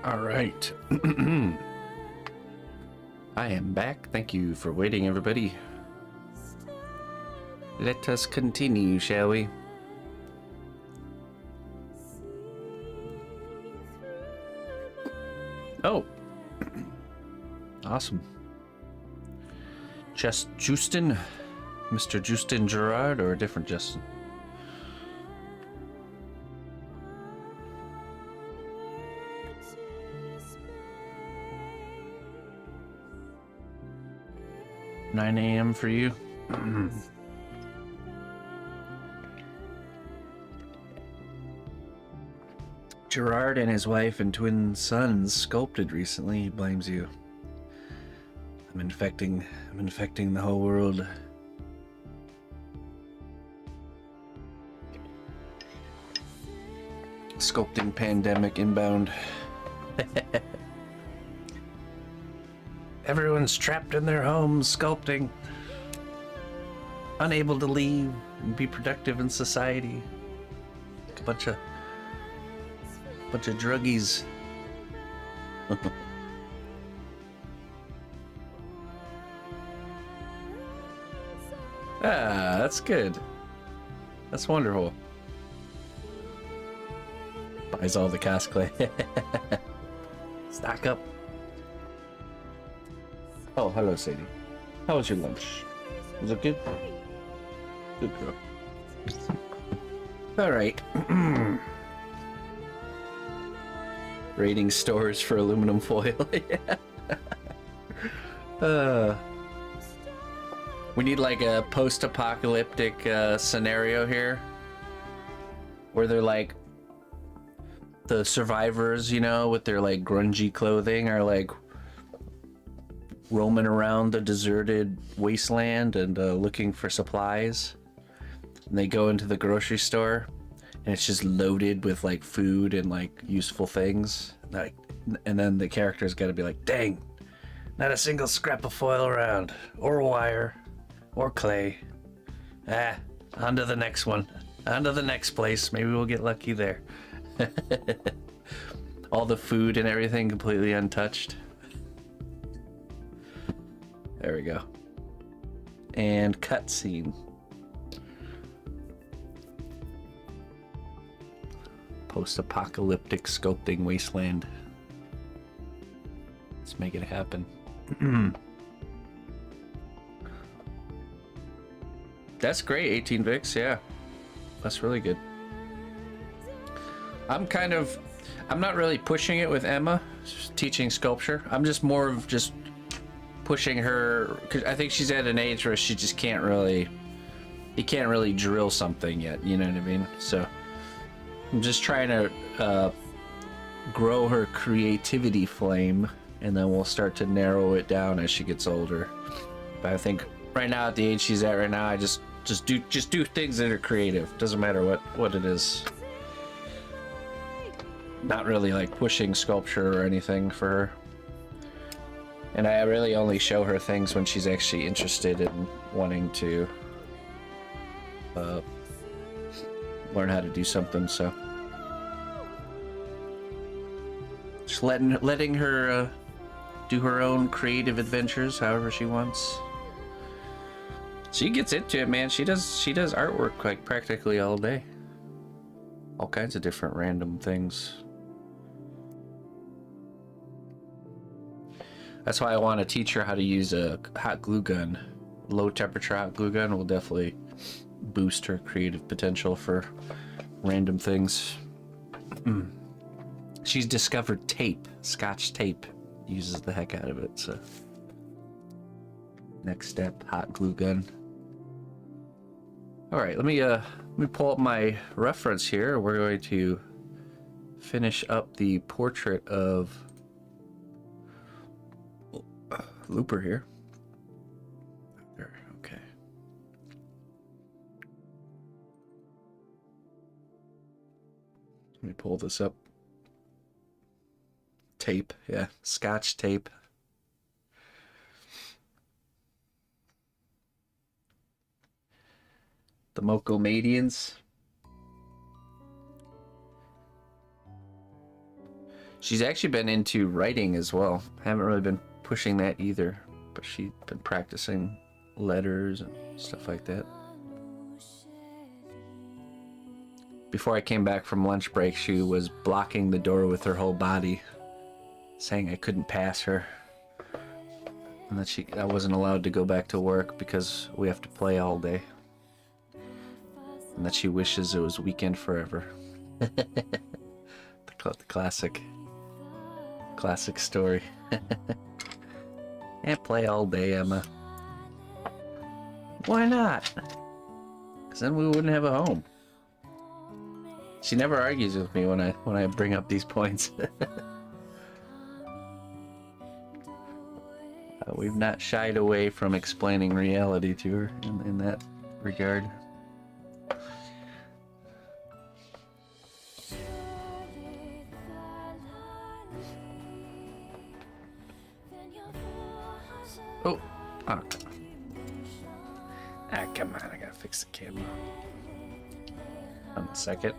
All right. I am back. Thank you for waiting, everybody. Let us continue, shall we? Oh. Awesome. Just Justin? Mr. Justin Gerard, or a different Justin? $9 a.m. for you. Gerard and his wife and twin sons sculpted recently. He blames you. I'm infecting the whole world. Sculpting pandemic inbound. Everyone's trapped in their homes sculpting, unable to leave and be productive in society. A bunch of druggies. Ah, that's good. That's wonderful. Buys all the cast clay. Stack up. Oh, hello, Sadie. How was your lunch? Was it good? Good girl. All right. Raiding stores for aluminum foil. Yeah. We need like a post-apocalyptic scenario here, where they're like the survivors, you know, with their like grungy clothing, are like roaming around the deserted wasteland and looking for supplies. And they go into the grocery store, and it's just loaded with like food and like useful things. Like, and then the character's got to be like, "Dang, not a single scrap of foil around, or wire, or clay. Ah, on to the next one. On to the next place. Maybe we'll get lucky there." All the food and everything completely untouched. There we go. And cutscene. Post-apocalyptic sculpting wasteland. Let's make it happen. That's great, 18 Vix, yeah. That's really good. I'm not really pushing it with Emma, teaching sculpture. I'm just more of just pushing her, because I think she's at an age where she just can't really, you can't really drill something yet, you know what I mean? So I'm just trying to grow her creativity flame, and then we'll start to narrow it down as she gets older. But I think right now, at the age she's at right now, I just do things that are creative. Doesn't matter what it is. Not really like pushing sculpture or anything for her. And I really only show her things when she's actually interested in wanting to learn how to do something, so just letting her do her own creative adventures however she wants. She gets into it, man. She does artwork like practically all day. All kinds of different random things. That's why I want to teach her how to use a hot glue gun. Low temperature hot glue gun will definitely boost her creative potential for random things. She's discovered tape. Scotch tape. Uses the heck out of it, so. Next step, hot glue gun. Alright, let me pull up my reference here. We're going to finish up the portrait of Looper here. There, okay. Let me pull this up. Tape, yeah, Scotch tape. The Mocomadians. She's actually been into writing as well. Haven't really been pushing that either, but she's been practicing letters and stuff like that. Before I came back from lunch break, she was blocking the door with her whole body, saying I couldn't pass her, and that I wasn't allowed to go back to work because we have to play all day, and that she wishes it was weekend forever. the classic story. Can't play all day, Emma. Why not? Because then we wouldn't have a home. She never argues with me when I bring up these points. We've not shied away from explaining reality to her in that regard. Oh, come on, I gotta fix the camera. 1 second.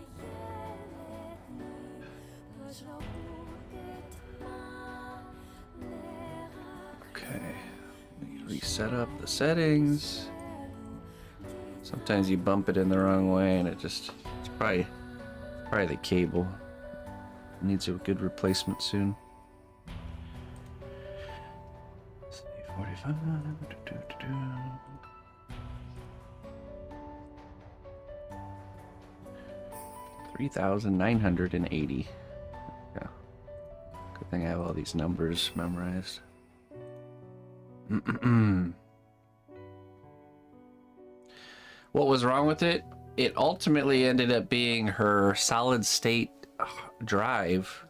Okay, let me reset up the settings. Sometimes you bump it in the wrong way and it's probably the cable. It needs a good replacement soon. 45. 3,980. Yeah. Good thing I have all these numbers memorized. What was wrong with it? It ultimately ended up being her solid state drive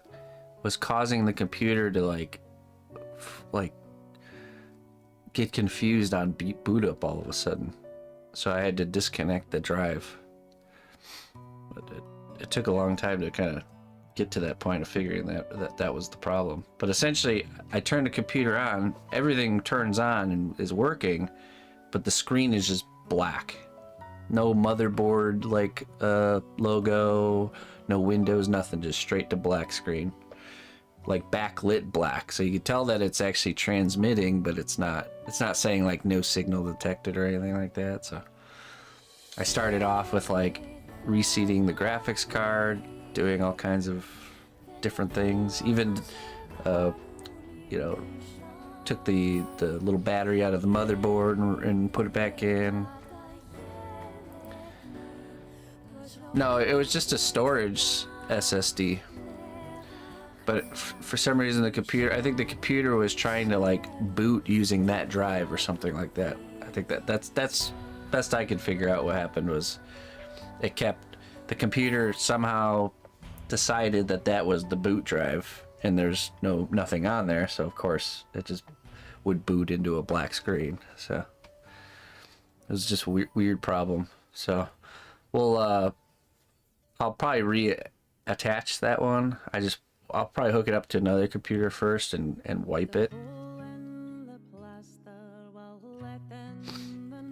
was causing the computer to like get confused on boot up all of a sudden. So I had to disconnect the drive. But it took a long time to kind of get to that point of figuring that was the problem. But essentially, I turned the computer on, everything turns on and is working, but the screen is just black. No motherboard like logo, no windows, nothing, just straight to black screen. Like backlit black. So you can tell that it's actually transmitting, but it's not saying like no signal detected or anything like that. So I started off with like reseating the graphics card, doing all kinds of different things. Even you know, took the little battery out of the motherboard and put it back in. No, it was just a storage SSD. But for some reason I think the computer was trying to like boot using that drive or something like that. I think that's best I could figure out what happened was the computer somehow decided that was the boot drive and there's nothing on there, so of course it just would boot into a black screen. So it was just a weird problem. So I'll probably reattach that one. I'll probably hook it up to another computer first and wipe it,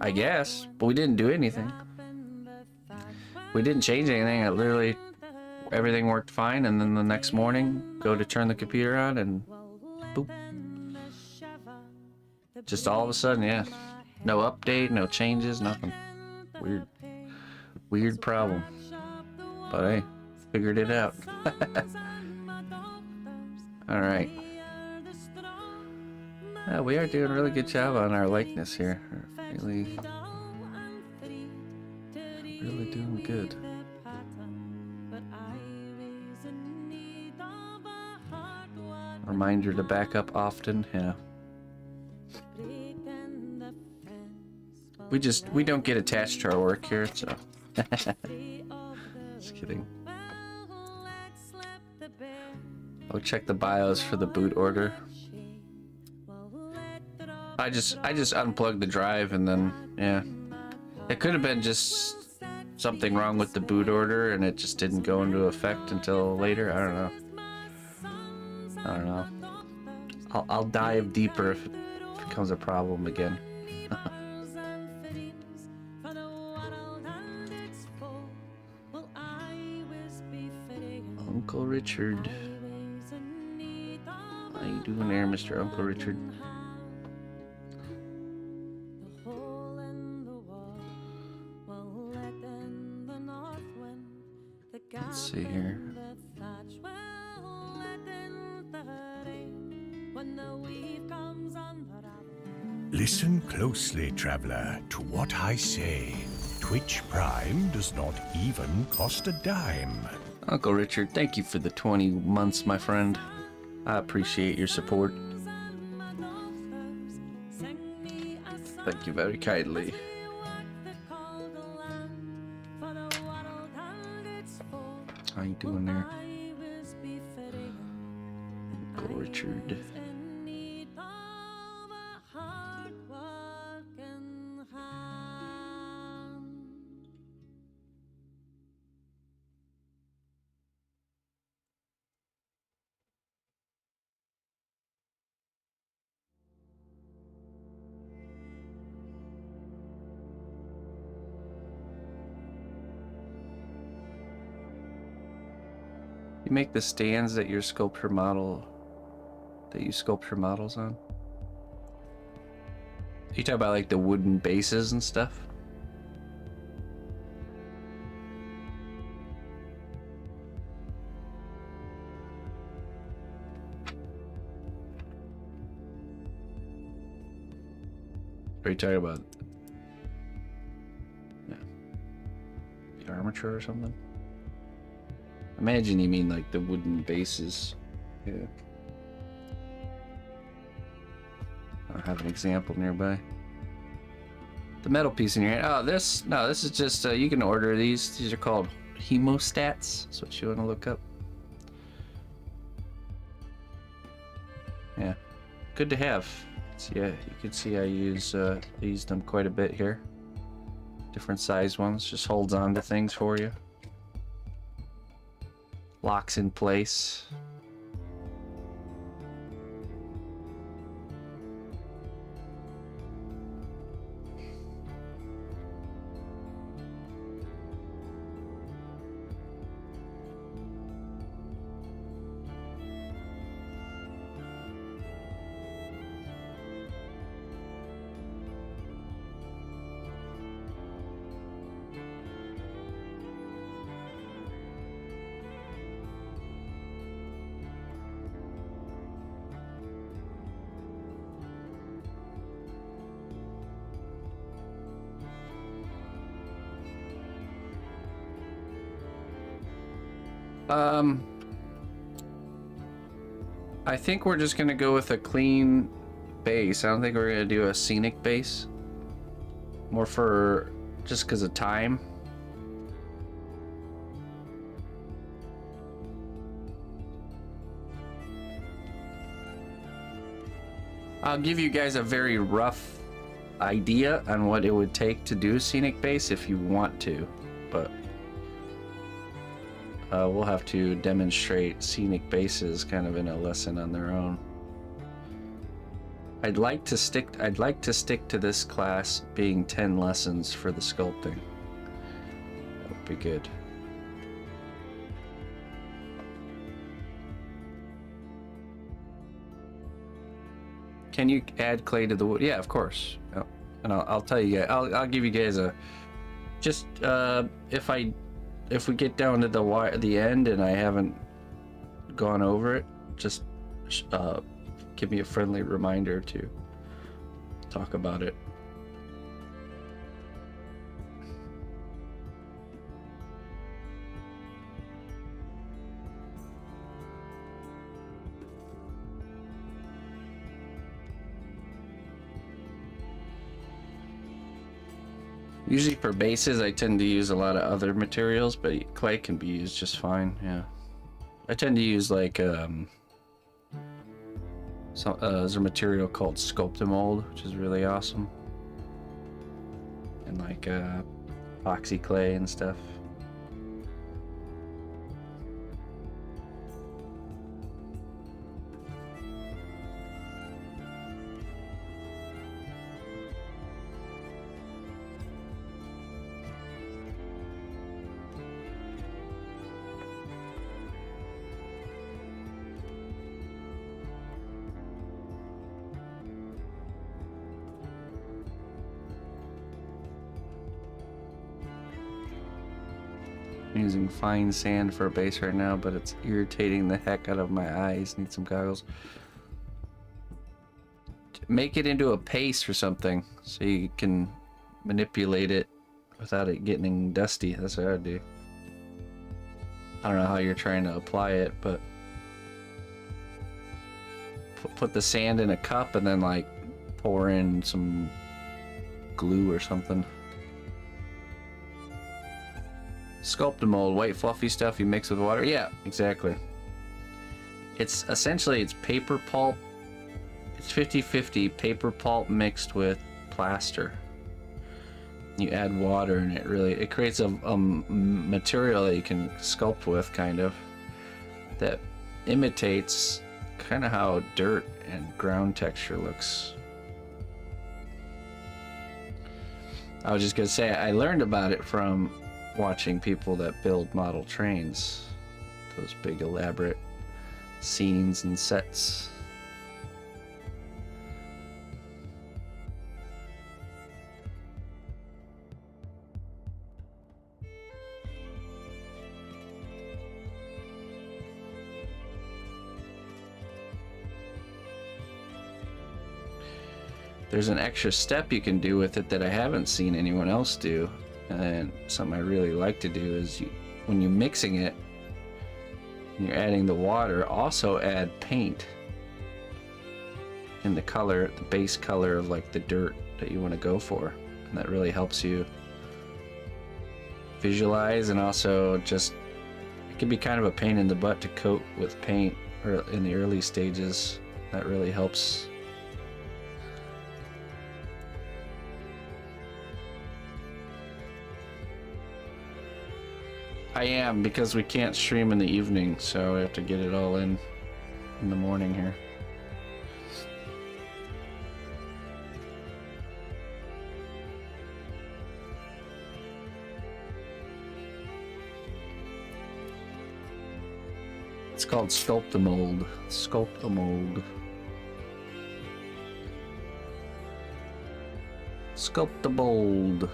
I guess. But we didn't do anything. We didn't change anything. Everything worked fine, and then the next morning go to turn the computer on and boop. Just all of a sudden, yeah. No update, no changes, nothing. Weird problem. But hey, figured it out. Alright. Yeah, we are doing a really good job on our likeness here. Really doing good. Reminder to back up often, yeah. We don't get attached to our work here, so. Just kidding. I'll check the BIOS for the boot order. I just unplugged the drive and then, yeah. It could have been just something wrong with the boot order and it just didn't go into effect until later. I don't know. I'll dive deeper if it becomes a problem again. Uncle Richard. How you doing there, Mr. Uncle Richard? Let's see here. Listen closely, traveler, to what I say. Twitch Prime does not even cost a dime. Uncle Richard, thank you for the 20 months, my friend. I appreciate your support. Thank you very kindly. How you doing there, Uncle Richard? You make the stands that you sculpt your models on? You talk about like the wooden bases and stuff? Are you talking about the armature or something? Imagine you mean like the wooden bases. Yeah. have an example nearby. The metal piece in your hand. Oh, this is just you can order these. These are called hemostats. That's what you want to look up. Yeah, good to have. So yeah, you can see I use them quite a bit here. Different size ones. Just holds on to things for you. Locks in place. I think we're just gonna go with a clean base. I don't think we're gonna do a scenic base. More for just because of time. I'll give you guys a very rough idea on what it would take to do a scenic base if you want to, but we'll have to demonstrate scenic bases kind of in a lesson on their own. I'd like to stick to this class being 10 lessons for the sculpting. That would be good. Can you add clay to the wood? Yeah, of course. Yep. And I'll tell you guys. I'll give you guys a just if we get down to the end and I haven't gone over it, just give me a friendly reminder to talk about it. Usually for bases, I tend to use a lot of other materials, but clay can be used just fine, yeah. I tend to use like, there's a material called Sculpting mold, which is really awesome. And like epoxy clay and stuff. I'm using fine sand for a base right now, but it's irritating the heck out of my eyes. Need some goggles. Make it into a paste or something so you can manipulate it without it getting dusty. That's what I do. I don't know how you're trying to apply it, but put the sand in a cup and then like pour in some glue or something. Sculpting mold, white fluffy stuff you mix with water. Yeah, exactly. It's essentially, it's paper pulp. It's 50-50 paper pulp mixed with plaster. You add water and it creates a material that you can sculpt with, kind of, that imitates kind of how dirt and ground texture looks. I was just gonna say, I learned about it from watching people that build model trains. Those big elaborate scenes and sets. There's an extra step you can do with it that I haven't seen anyone else do. And something I really like to do is when you're mixing it, you're adding the water, also add paint. in the color, the base color of like the dirt that you want to go for. And that really helps you visualize, and also just, it can be kind of a pain in the butt to coat with paint or in the early stages. That really helps. I am, because we can't stream in the evening, so I have to get it all in the morning here. It's called Sculpt a Mold. Sculpt a Mold. Sculpt the Bold.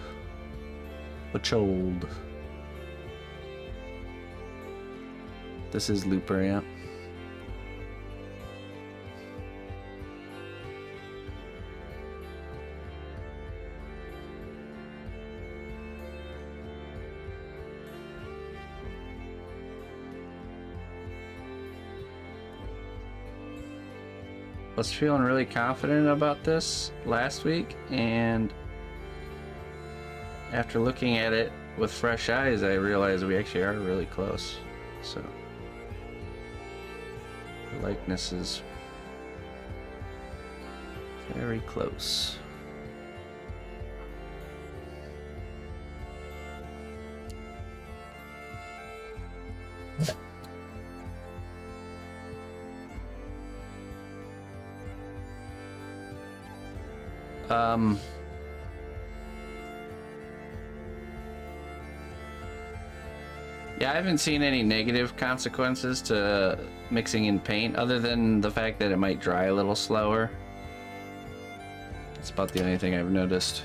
Pachold. This is Looper, yeah. I was feeling really confident about this last week, and after looking at it with fresh eyes, I realized we actually are really close. So the likeness is very close. Yeah, I haven't seen any negative consequences to mixing in paint, other than the fact that it might dry a little slower. That's about the only thing I've noticed.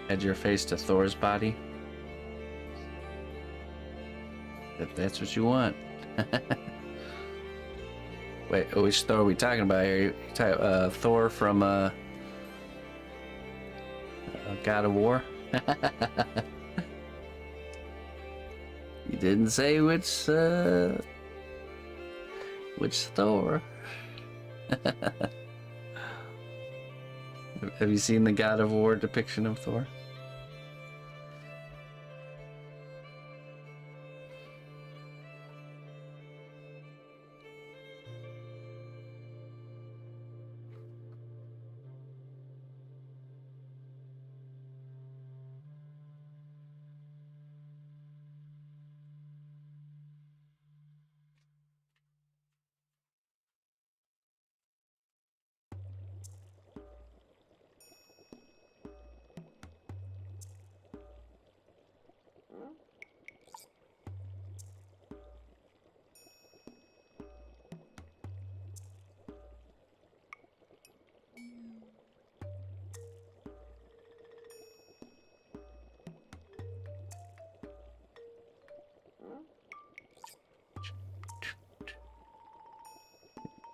Add your face to Thor's body. If that's what you want. Wait, which Thor are we talking about here? Thor from God of War? You didn't say which Thor. Have you seen the God of War depiction of Thor?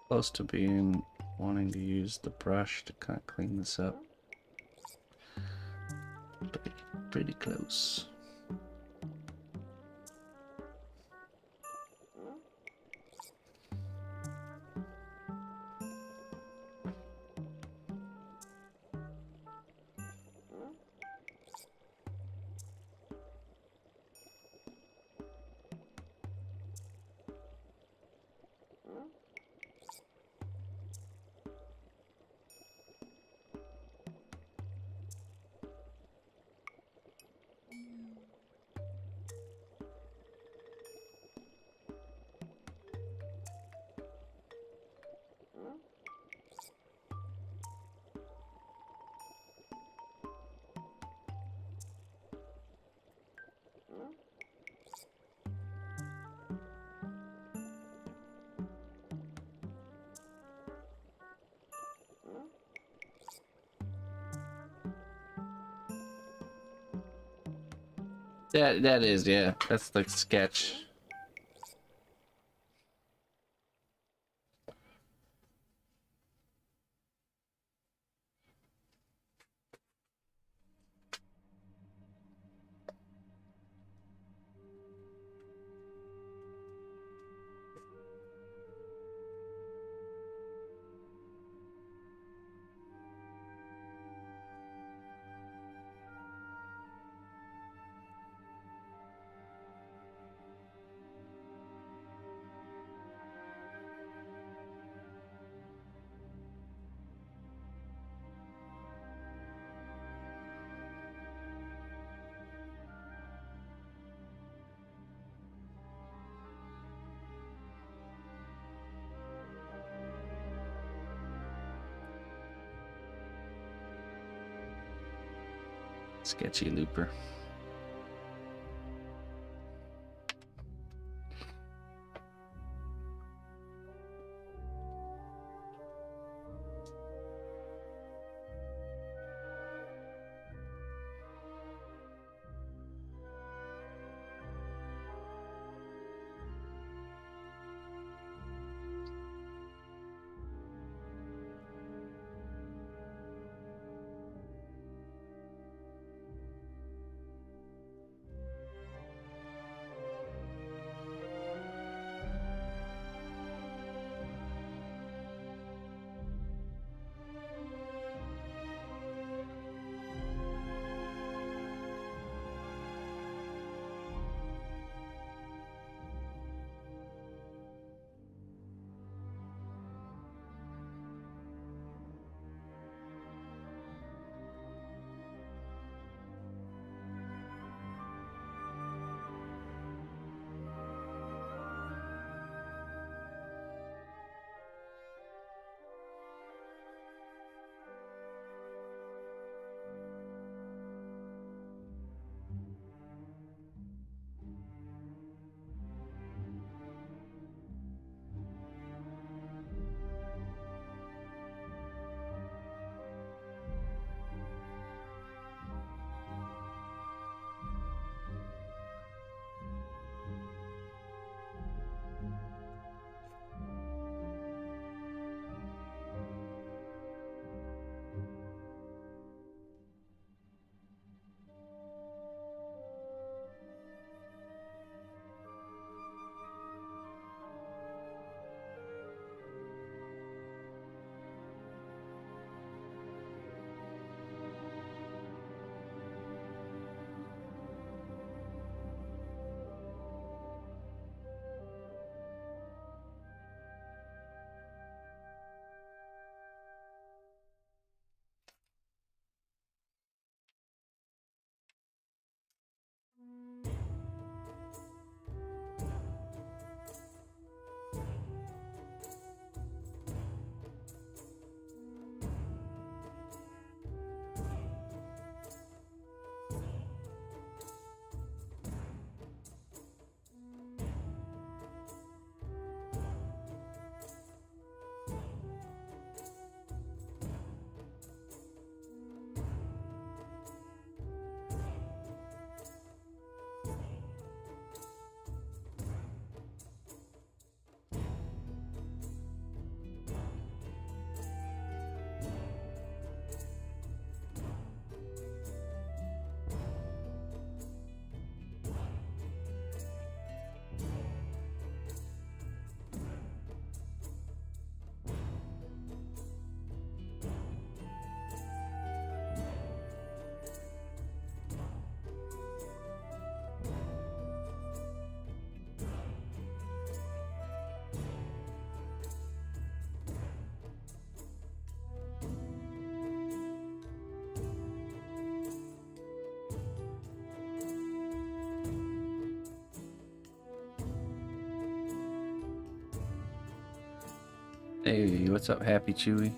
Close to being wanting to use the brush to kind of clean this up. Pretty close. That is, yeah. That's the sketch. Sketchy looper. Hey, what's up, Happy Chewy?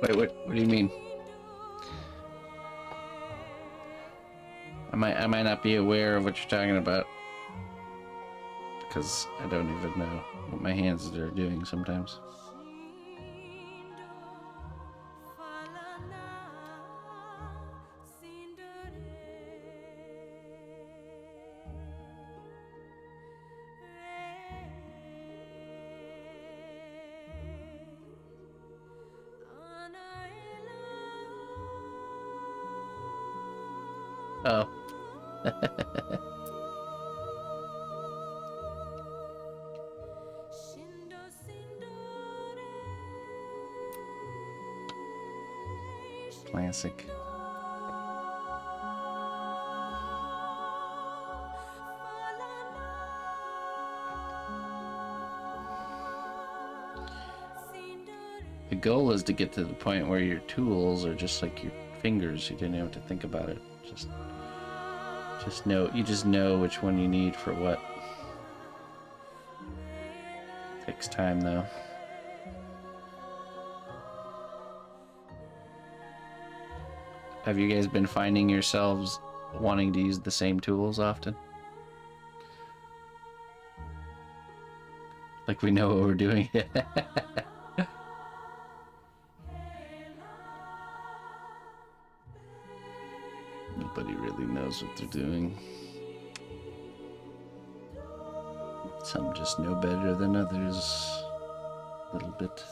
Wait, what do you mean? I might not be aware of what you're talking about. Because I don't even know what my hands are doing sometimes. Oh. Classic. The goal is to get to the point where your tools are just like your fingers. You didn't have to think about it. Just know. You just know which one you need for what. Takes time though. Have you guys been finding yourselves wanting to use the same tools often? Like we know what we're doing. Nobody really knows what they're doing. Some just know better than others. A little bit.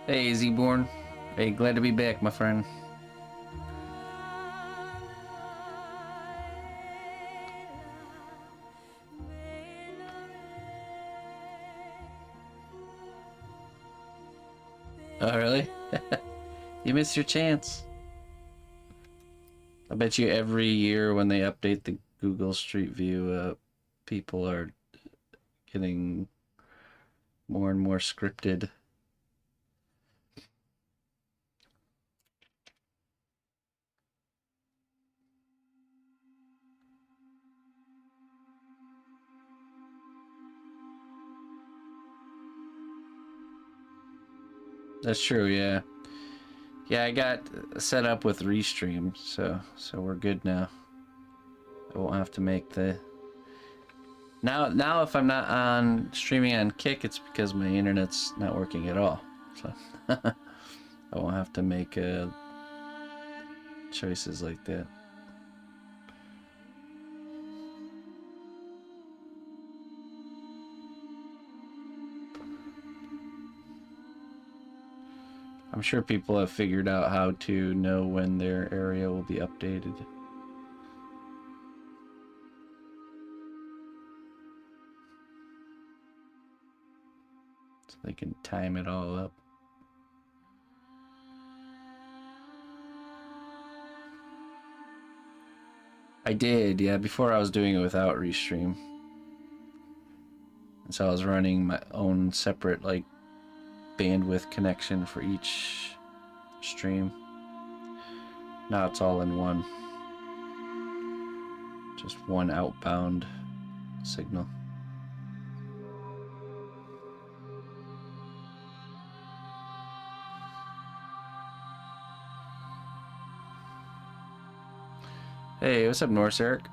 Hey, Z-Born. Hey, glad to be back, my friend. Oh, really? You missed your chance. I bet you every year when they update the Google Street View, people are getting more and more scripted. That's true, yeah. Yeah, I got set up with Restream, so we're good now. I won't have to make the... Now if I'm not on streaming on Kick, it's because my internet's not working at all. So I won't have to make choices like that. I'm sure people have figured out how to know when their area will be updated. So they can time it all up. I did, yeah, before I was doing it without Restream. And so I was running my own separate, like, bandwidth connection for each stream. Now it's all in one. Just one outbound signal. Hey, what's up, Norse Eric?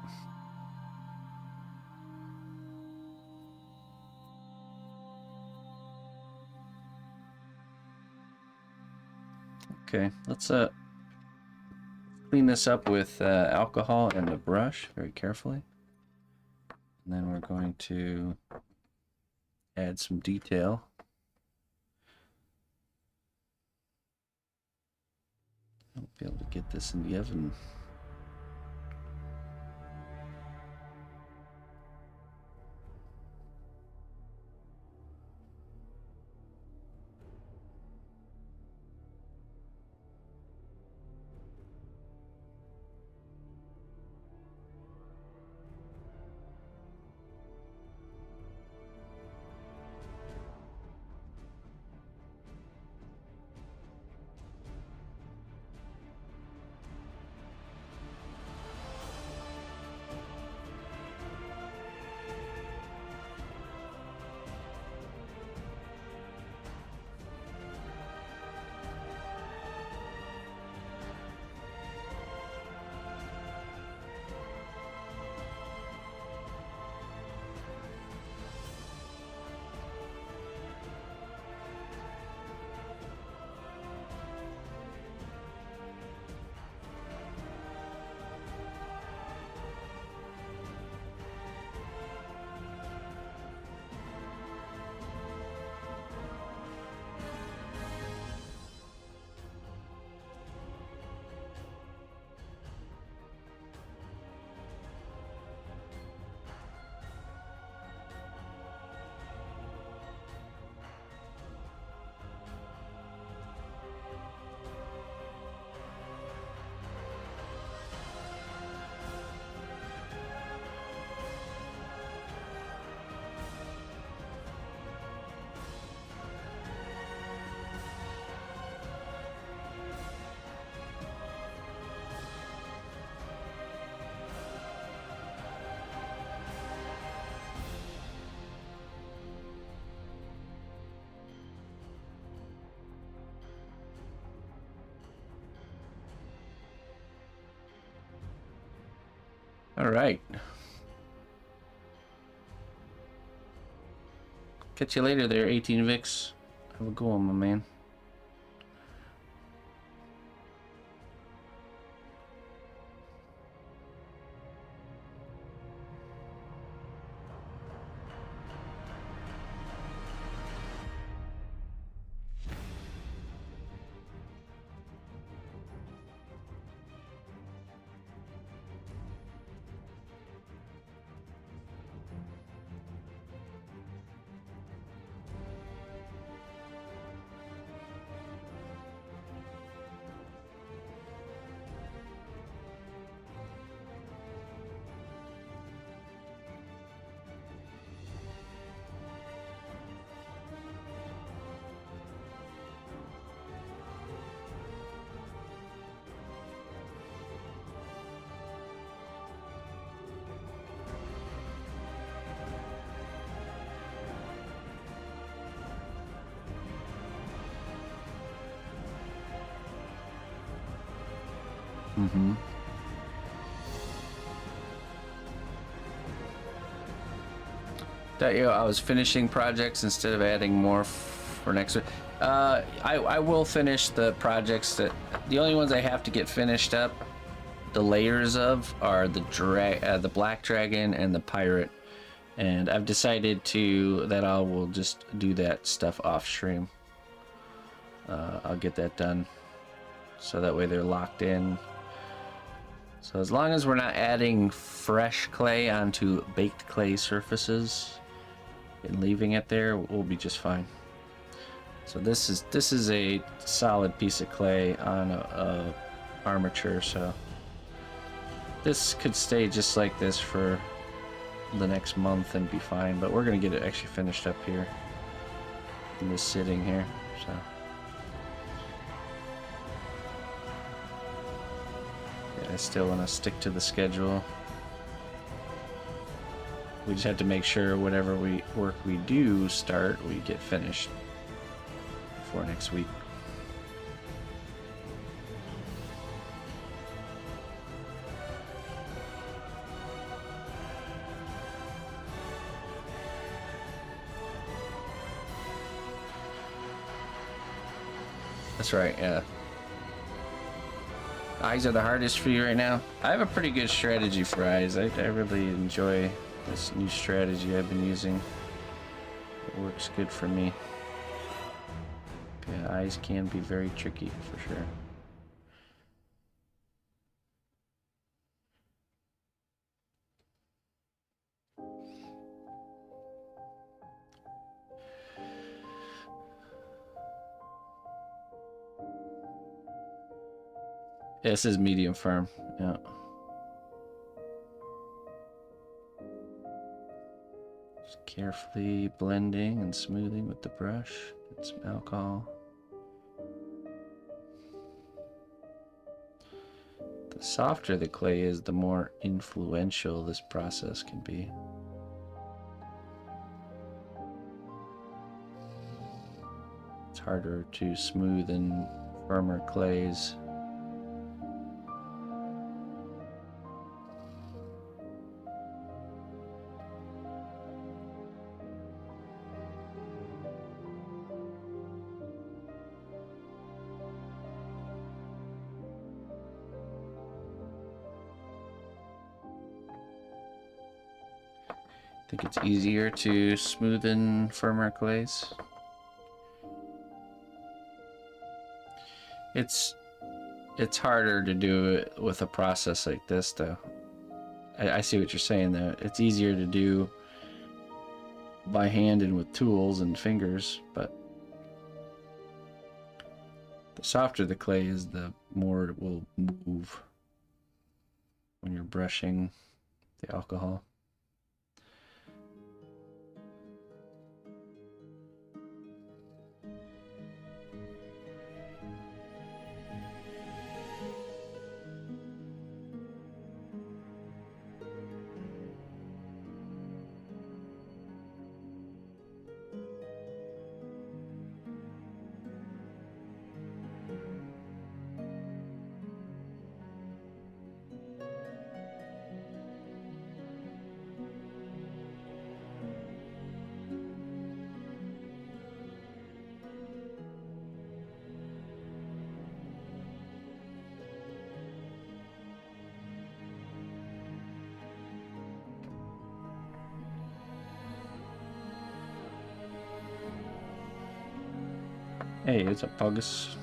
Okay, let's clean this up with alcohol and a brush very carefully. And then we're going to add some detail. I'll be able to get this in the oven. All right. Catch you later there, 18 Vix. Have a good one, my man. Mm-hmm. That, you know, I was finishing projects instead of adding more for next week. I will finish the projects that the only ones I have to get finished up. The layers of are the black dragon and the pirate, and I've decided that I will just do that stuff off stream. I'll get that done, so that way they're locked in. So as long as we're not adding fresh clay onto baked clay surfaces and leaving it there, we'll be just fine. So this is a solid piece of clay on a armature, so this could stay just like this for the next month and be fine, but we're gonna get it actually finished up here in this sitting here. So I still want to stick to the schedule. We just have to make sure whatever work we do start, we get finished before next week. That's right, yeah. Eyes are the hardest for you right now. I have a pretty good strategy for eyes. I really enjoy this new strategy I've been using. It works good for me. Yeah, eyes can be very tricky for sure. Yeah, this is medium firm. Yeah. Just carefully blending and smoothing with the brush. Get some alcohol. The softer the clay is, the more influential this process can be. It's harder to smooth in firmer clays. I think it's easier to smoothen firmer clays. It's harder to do it with a process like this, though. I see what you're saying, though. It's easier to do by hand and with tools and fingers, but the softer the clay is, the more it will move when you're brushing the alcohol. Hey, what's up, Pogus?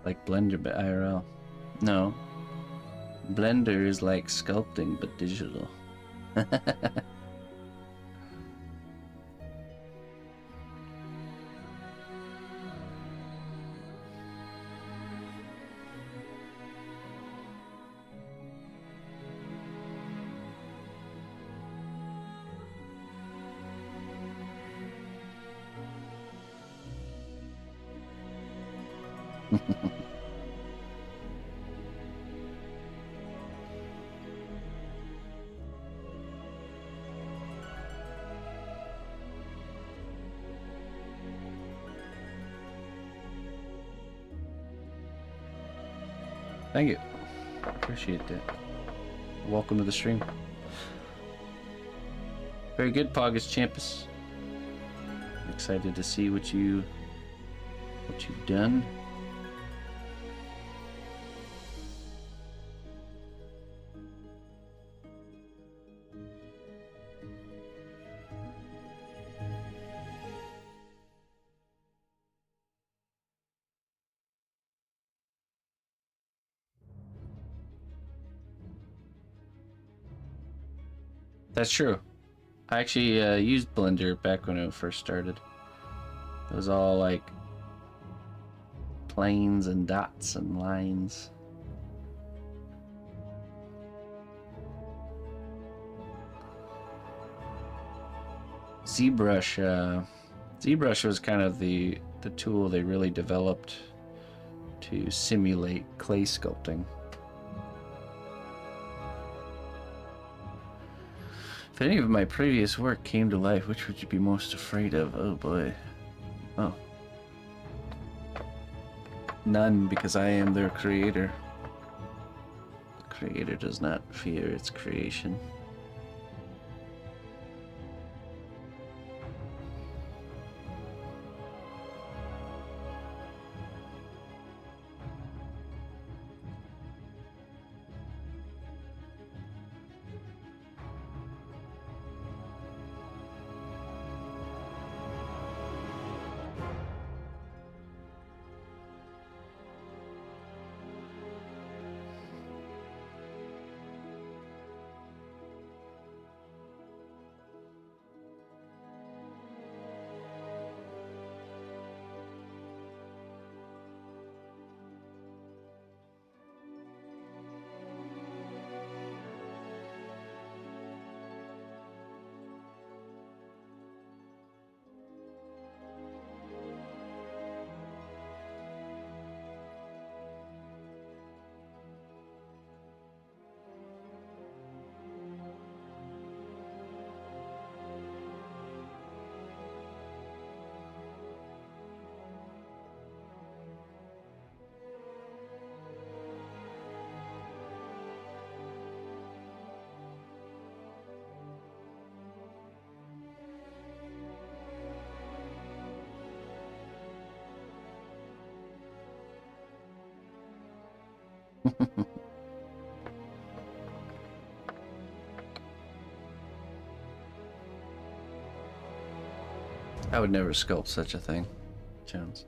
Like Blender but IRL. No. Blender is like sculpting but digital. Thank you. Appreciate that. Welcome to the stream. Very good, Pogus Champus. Excited to see what you've done. That's true. I actually used Blender back when it first started. It was all like planes and dots and lines. ZBrush, ZBrush was kind of the tool they really developed to simulate clay sculpting. If any of my previous work came to life, which would you be most afraid of? Oh boy. Oh. None, because I am their creator. The creator does not fear its creation. I would never sculpt such a thing, Jones.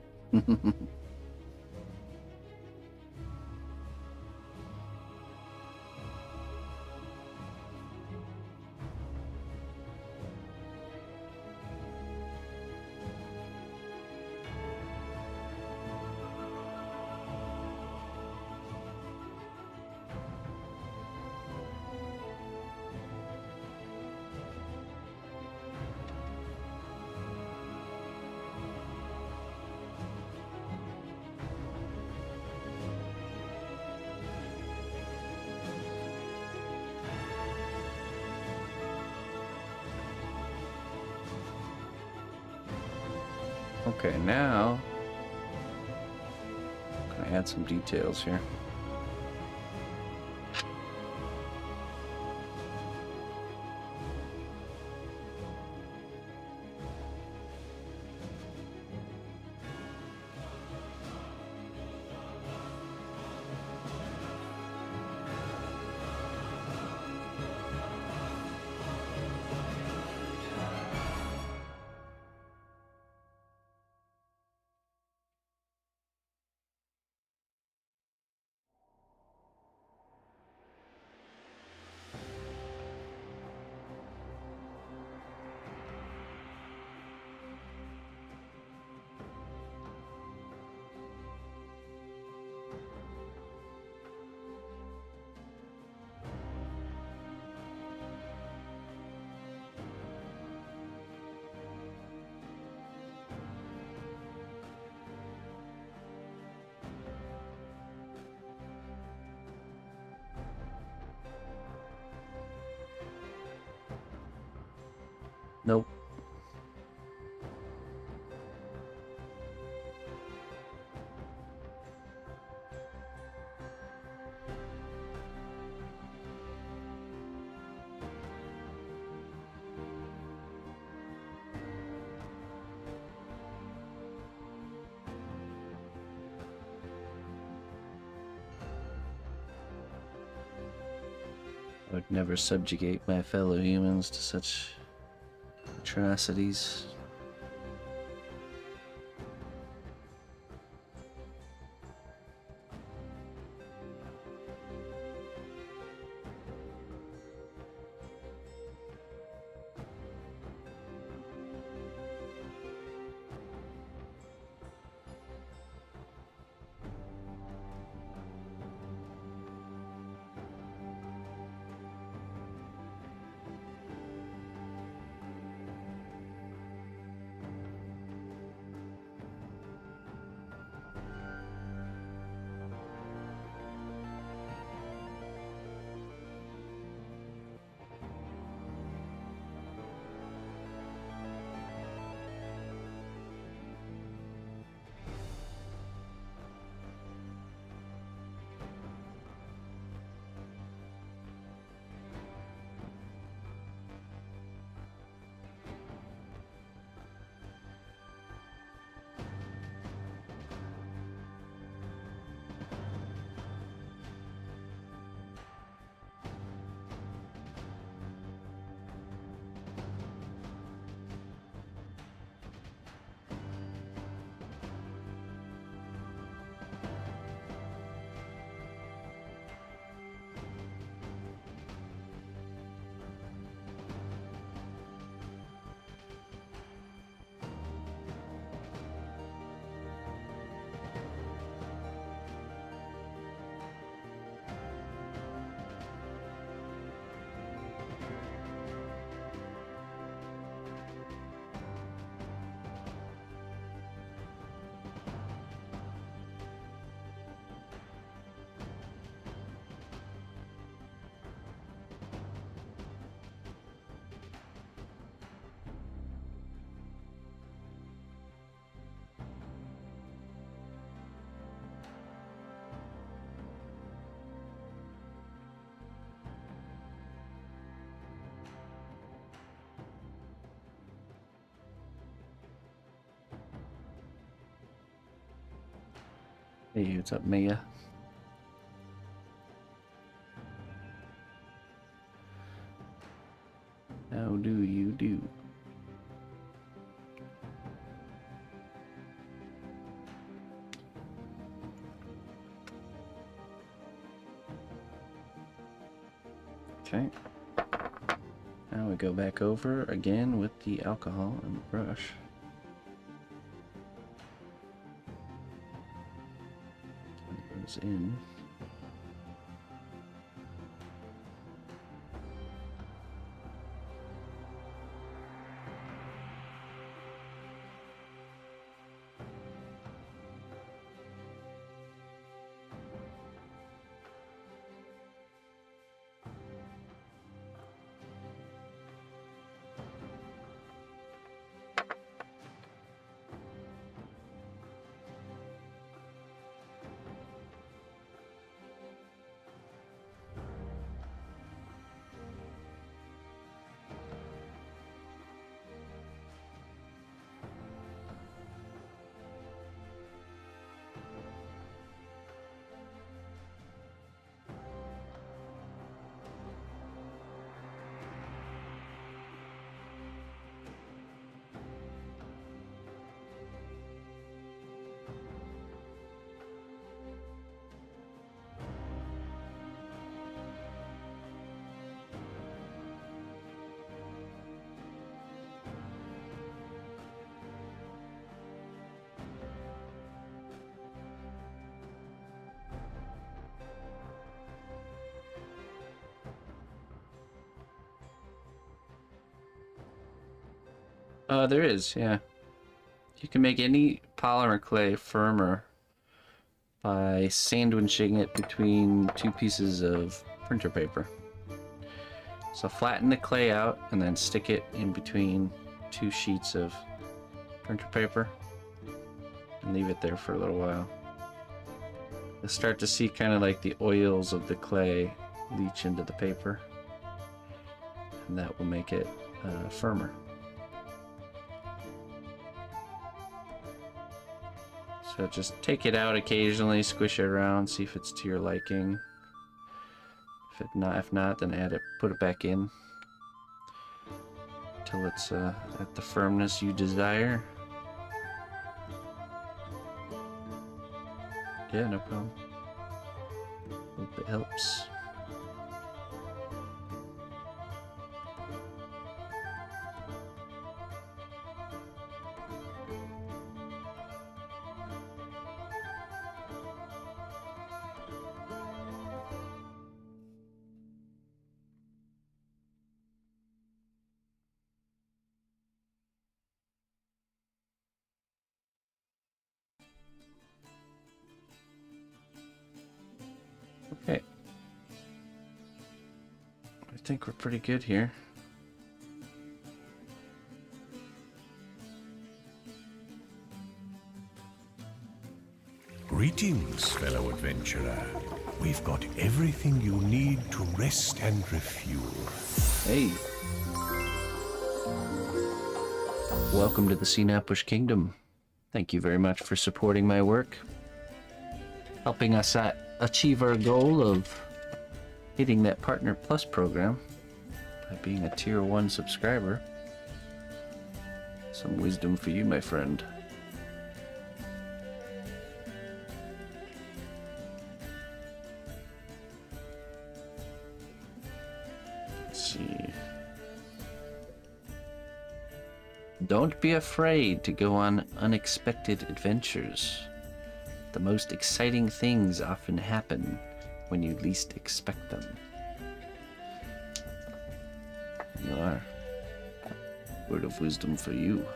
Okay, now I'm gonna add some details here. Nope. I would never subjugate my fellow humans to such atrocities. Hey, what's up, Mia? How do you do? Okay. Now we go back over again with the alcohol and the brush. It goes in. There is, yeah. You can make any polymer clay firmer by sandwiching it between two pieces of printer paper. So flatten the clay out and then stick it in between two sheets of printer paper and leave it there for a little while. You'll start to see kind of like the oils of the clay leach into the paper, and that will make it firmer. So just take it out occasionally, squish it around, see if it's to your liking. If not, then add it, put it back in till it's at the firmness you desire. Yeah, no problem. Hope it helps. Okay. I think we're pretty good here. Greetings, fellow adventurer. We've got everything you need to rest and refuel. Hey. Welcome to the cnotbusch Kingdom. Thank you very much for supporting my work, helping us achieve our goal of hitting that Partner Plus program by being a Tier 1 subscriber. Some wisdom for you, my friend. Let's see. Don't be afraid to go on unexpected adventures. The most exciting things often happen when you least expect them. You are. Word of wisdom for you.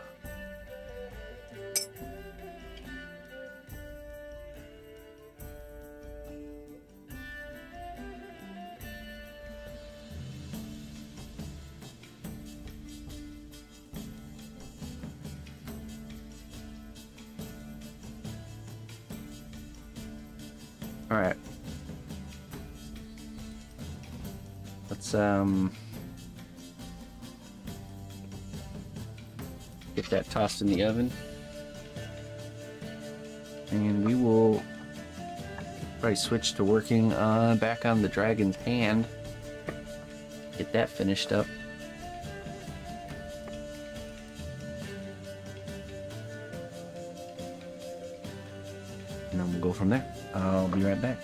Alright. Let's get that tossed in the oven. And we will probably switch to working back on the dragon's hand. Get that finished up. And then we'll go from there. I'll be right back.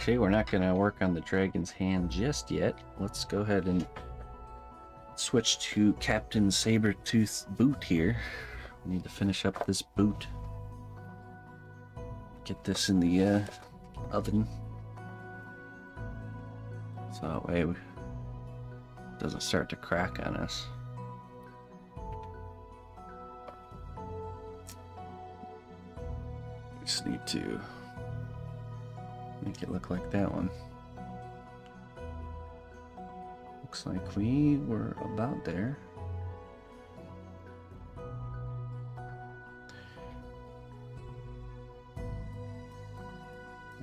Actually, we're not going to work on the dragon's hand just yet. Let's go ahead and switch to Captain Sabertooth's boot here. We need to finish up this boot. Get this in the oven. So that way it doesn't start to crack on us. We just need to make it look like that one. Looks like we were about there.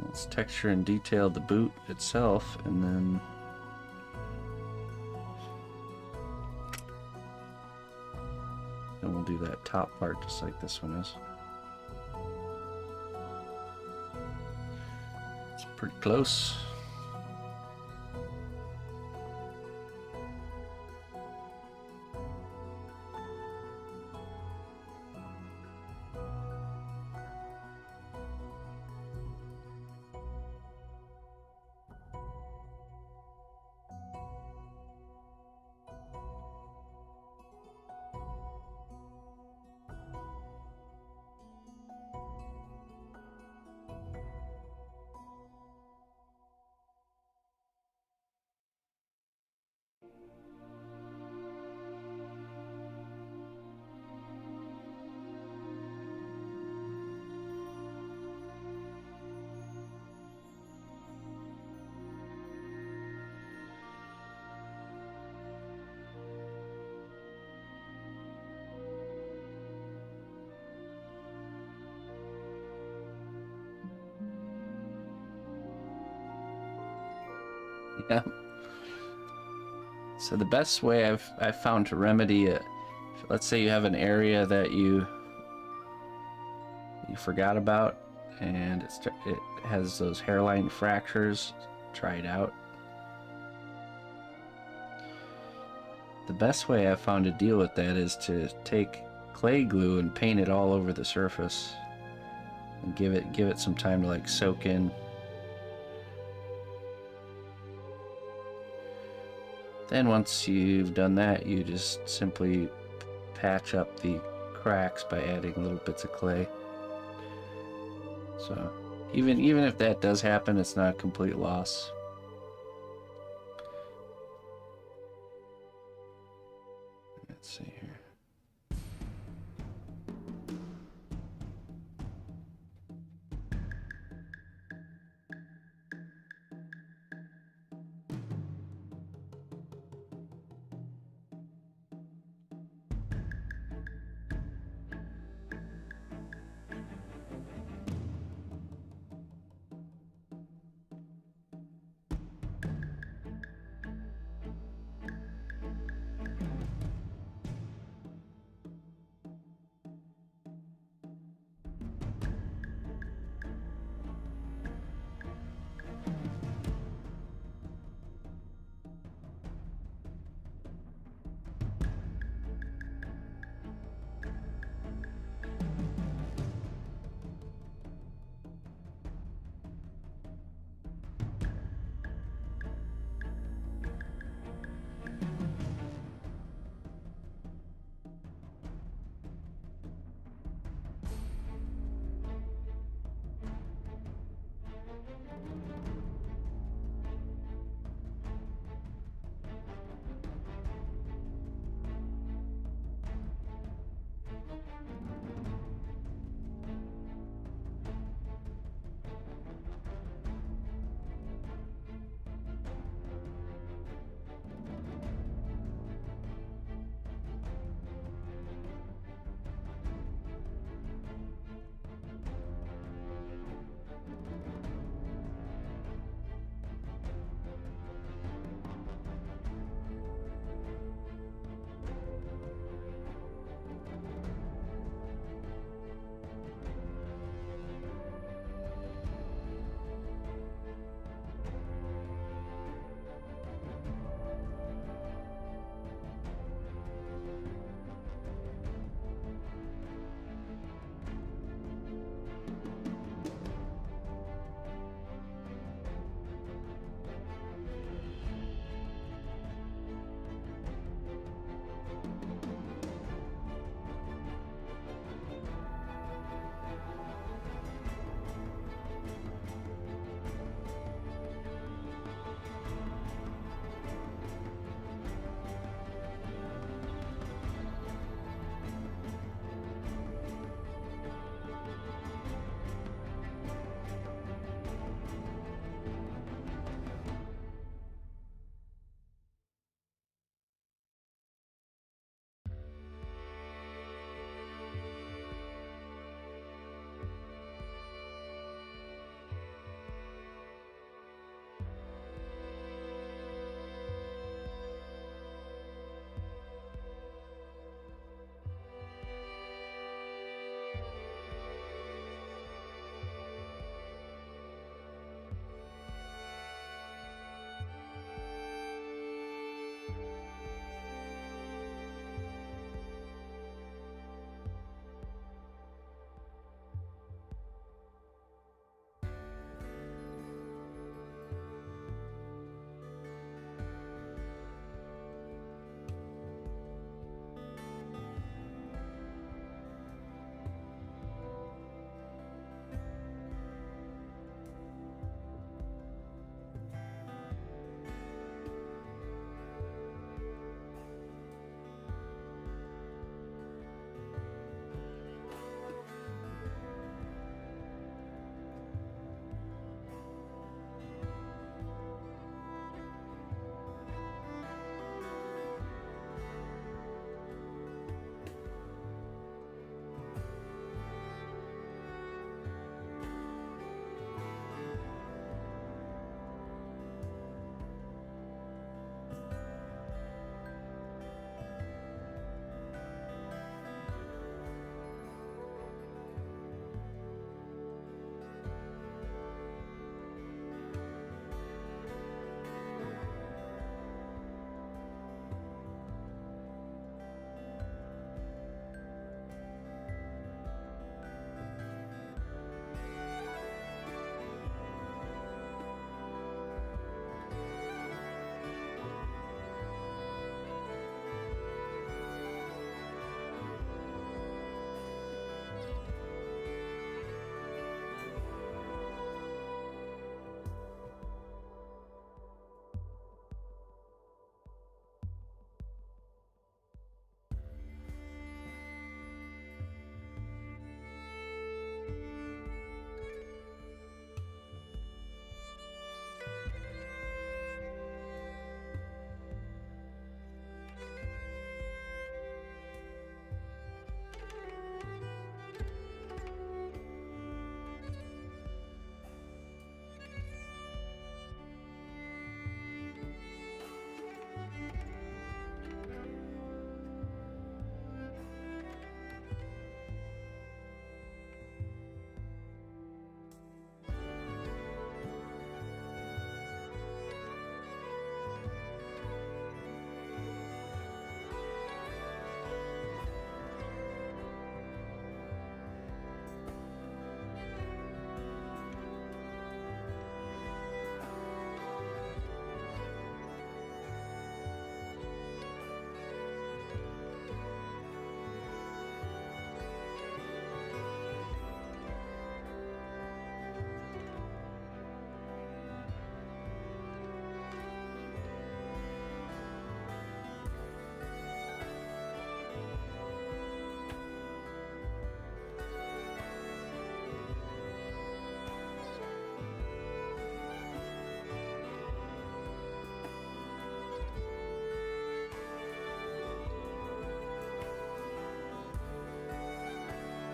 Let's texture and detail the boot itself, and then we'll do that top part just like this one is. It's pretty close. Yeah. So the best way I've found to remedy it, let's say you have an area that you forgot about, and it has those hairline fractures. Try it out. The best way I've found to deal with that is to take clay glue and paint it all over the surface, and give it some time to like soak in. Then once you've done that, you just simply patch up the cracks by adding little bits of clay. So even if that does happen, it's not a complete loss. Let's see here.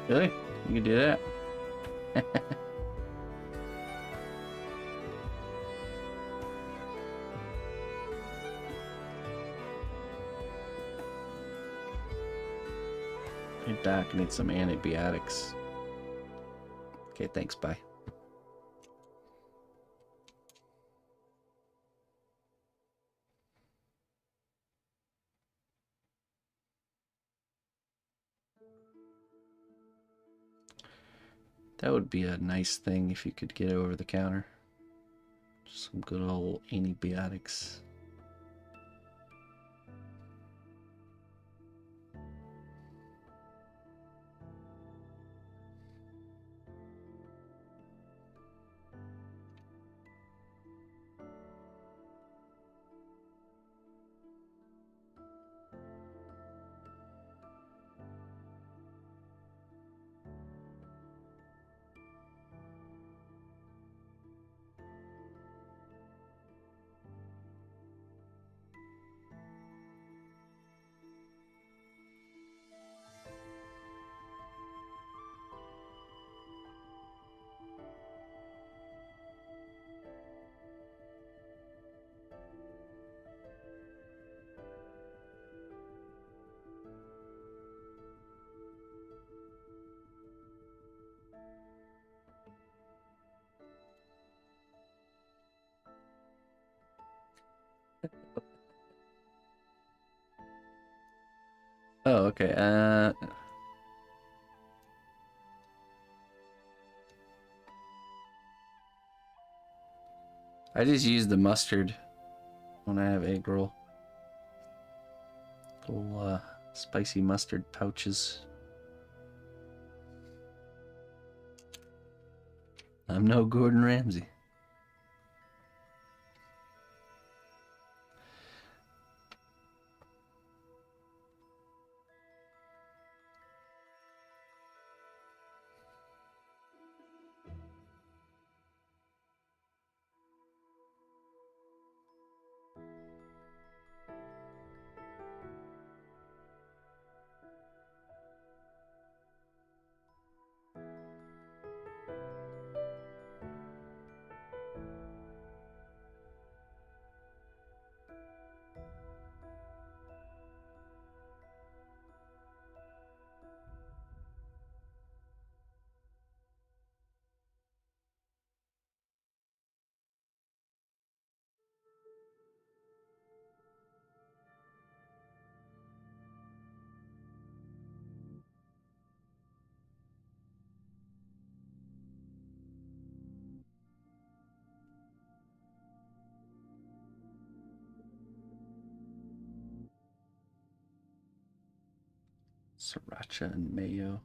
Really? You can do that? Hey Doc, I need some antibiotics. Okay, thanks, bye. That would be a nice thing if you could get it over the counter. Just some good old antibiotics. Oh, okay. I just use the mustard when I have egg roll. Little spicy mustard pouches. I'm no Gordon Ramsay. Sriracha and mayo.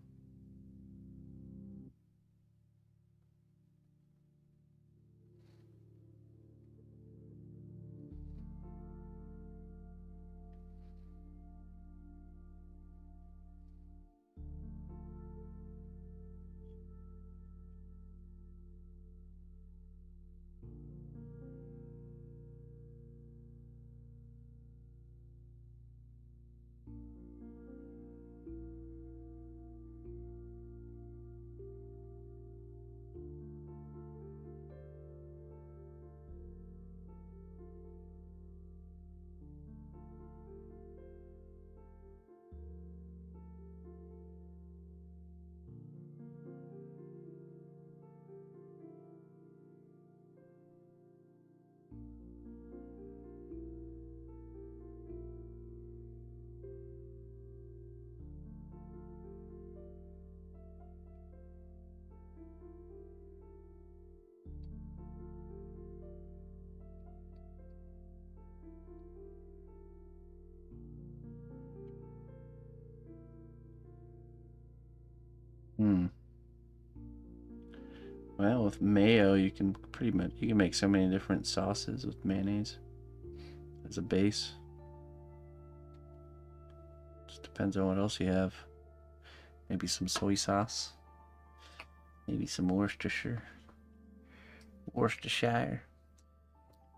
Hmm. Well, with mayo, you can pretty much make so many different sauces with mayonnaise as a base. Just depends on what else you have. Maybe some soy sauce. Maybe some Worcestershire. Worcestershire.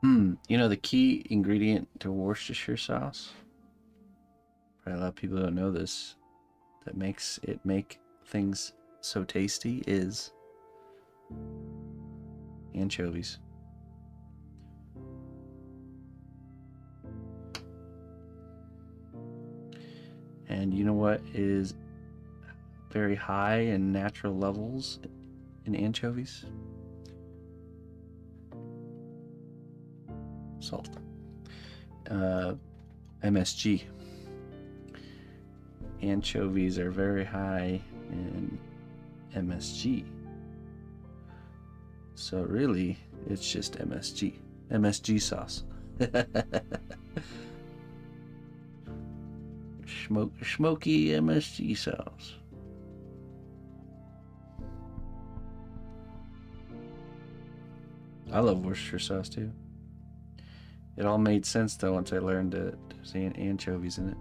You know the key ingredient to Worcestershire sauce? Probably a lot of people don't know this. That makes it make things so tasty is anchovies. And you know what is very high in natural levels in anchovies? Salt. MSG. Anchovies are very high in MSG. So really, it's just MSG. MSG sauce. Smoky MSG sauce. I love Worcestershire sauce too. It all made sense though once I learned that there's anchovies in it.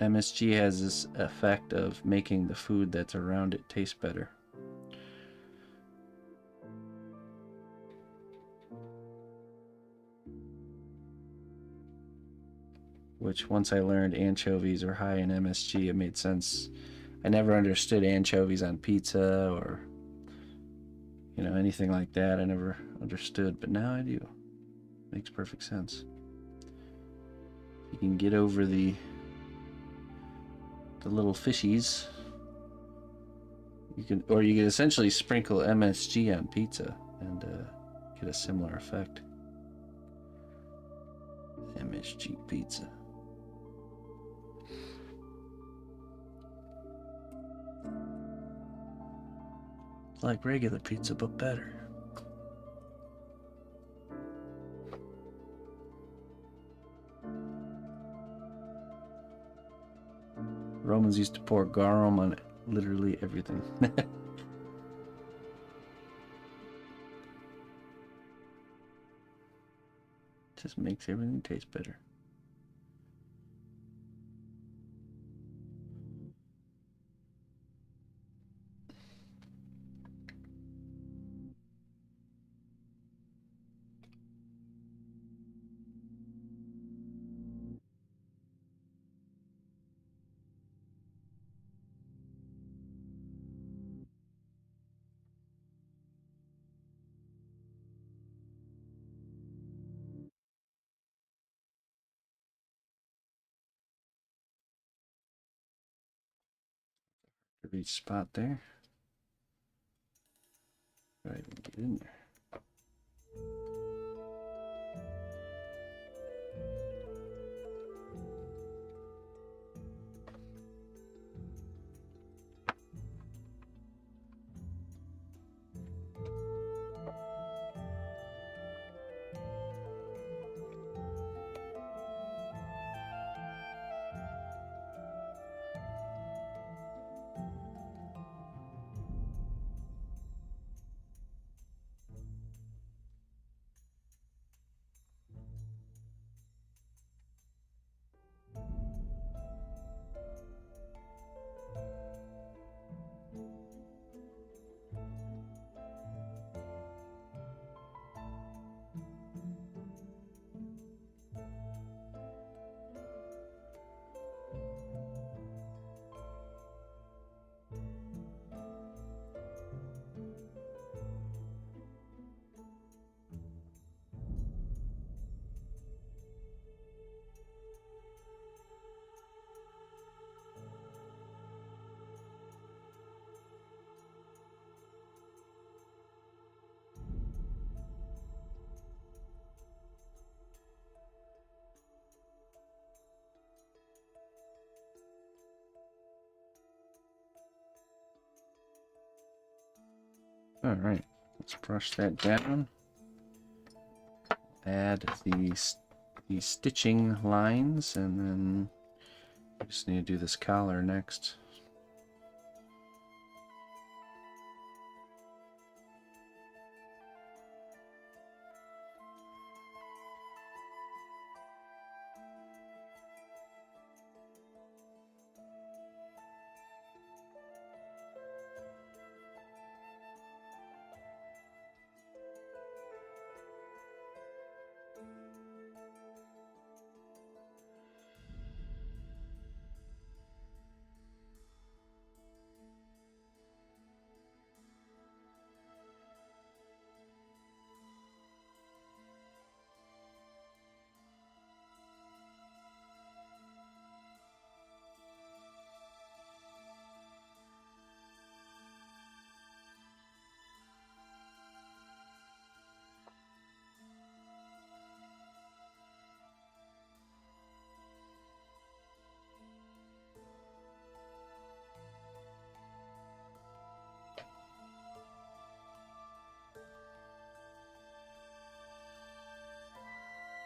MSG has this effect of making the food that's around it taste better. Which once I learned anchovies are high in MSG, it made sense. I never understood anchovies on pizza or, you know, anything like that. I never understood, but now I do. Makes perfect sense. You can get over the little fishies. You can essentially sprinkle MSG on pizza and get a similar effect. MSG pizza. It's like regular pizza, but better. Romans used to pour garum on literally everything. Just makes everything taste better. Each spot there. Right, get in there. All right, let's brush that down. Add these stitching lines, and then we just need to do this collar next.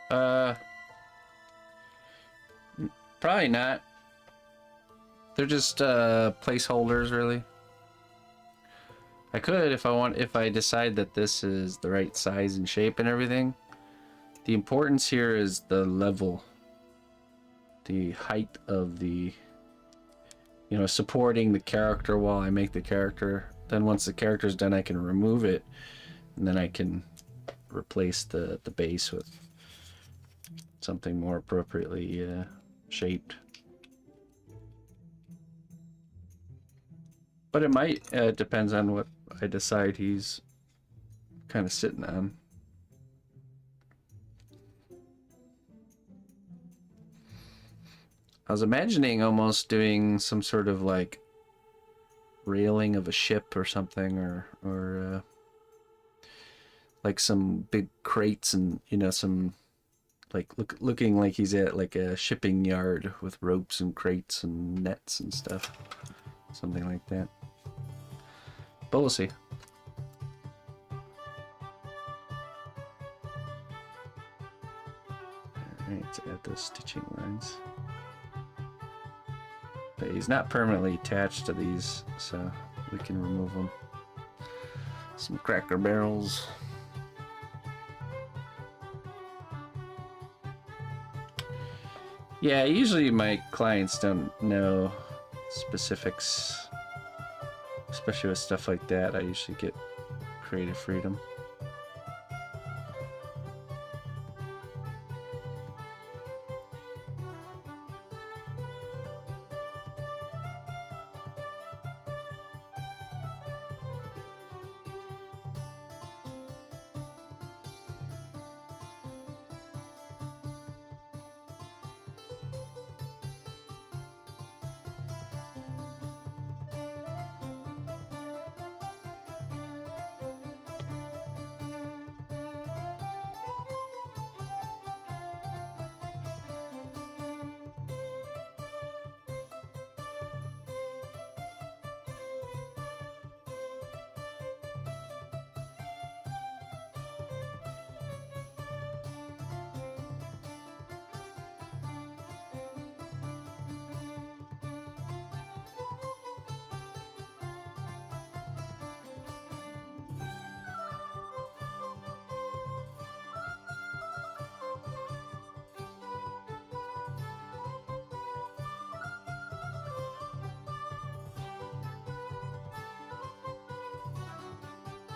Uh, Probably not. They're just placeholders, really. I could if I decide that this is the right size and shape and everything. The importance here is the level, the height of the, you know, supporting the character while I make the character. Then once the character's done, I can remove it, and then I can replace the base with something more appropriately shaped. But it might, depends on what I decide he's kind of sitting on. I was imagining almost doing some sort of like railing of a ship or something, or like some big crates and, you know, some like looking like he's at like a shipping yard with ropes and crates and nets and stuff. Something like that. But we'll see. Alright, let's add those stitching lines. But he's not permanently attached to these, so we can remove them. Some Cracker Barrels. Yeah, usually my clients don't know specifics. Especially with stuff like that, I usually get creative freedom.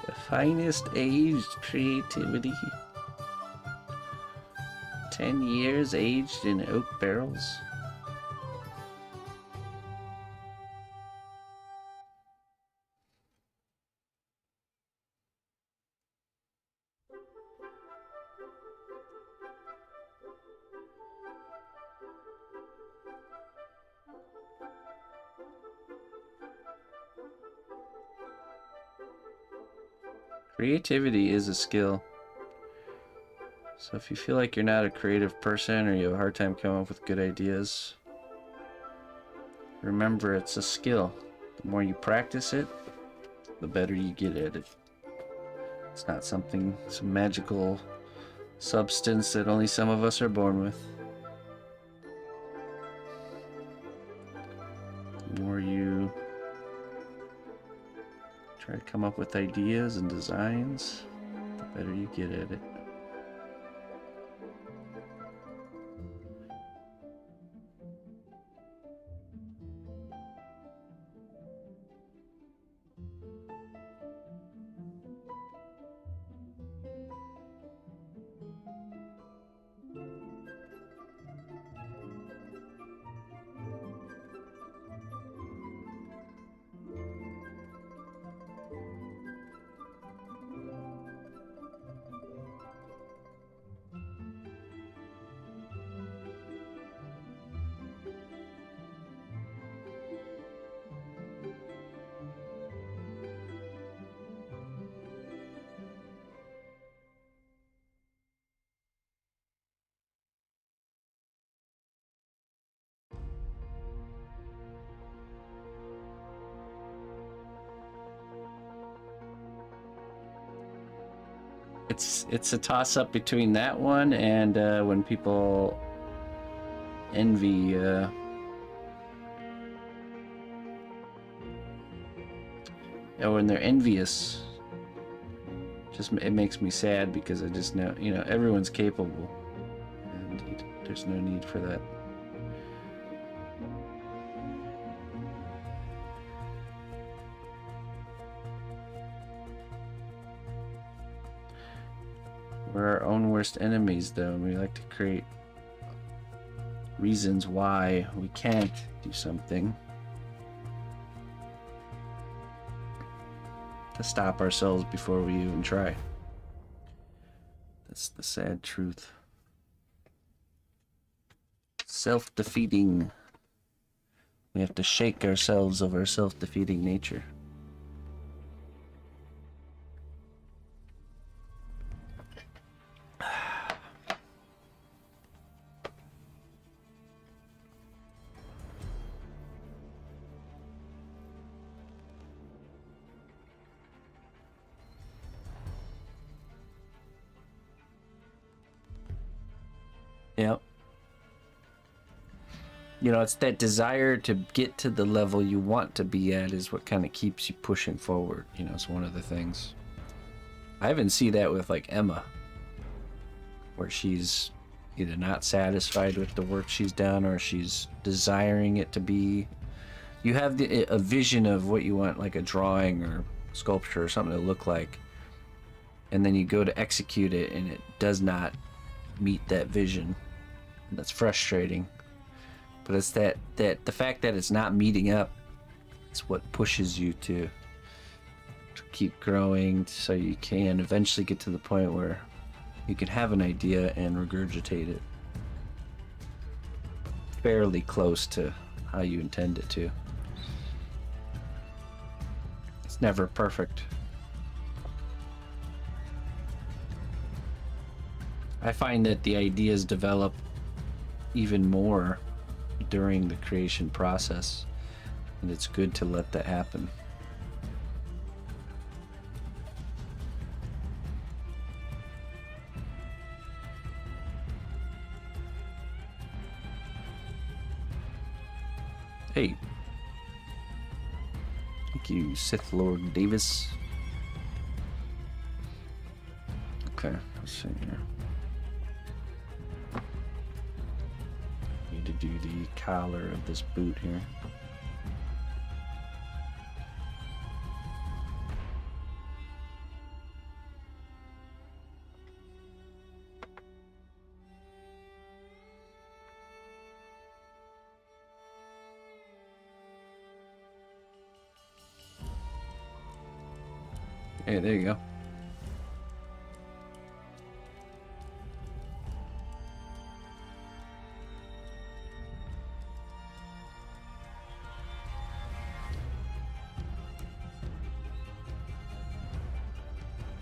The finest aged creativity. 10 years aged in oak barrels. Creativity is a skill. So if you feel like you're not a creative person or you have a hard time coming up with good ideas, remember it's a skill. The more you practice it, the better you get at it. It's not some magical substance that only some of us are born with. The more you try to come up with ideas and designs, the better you get at it. it's a toss up between that one and when people envy when they're envious. Just it makes me sad because I just know, you know, everyone's capable and there's no need for that. We're our own worst enemies, though, and we like to create reasons why we can't do something to stop ourselves before we even try. That's the sad truth. Self-defeating. We have to shake ourselves of our self-defeating nature. Yep. You know, it's that desire to get to the level you want to be at is what kind of keeps you pushing forward. You know, it's one of the things. I even see that with like Emma, where she's either not satisfied with the work she's done or she's desiring it to be. You have a vision of what you want, like a drawing or sculpture or something to look like, and then you go to execute it and it does not meet that vision. And that's frustrating. But it's that the fact that it's not meeting up, it's what pushes you to keep growing, so you can eventually get to the point where you can have an idea and regurgitate it fairly close to how you intend it to. It's never perfect. I find that the ideas develop even more during the creation process, and it's good to let that happen. Hey. Thank you, Sith Lord Davis. Okay, let's see here. Need to do the collar of this boot here. Hey, there you go.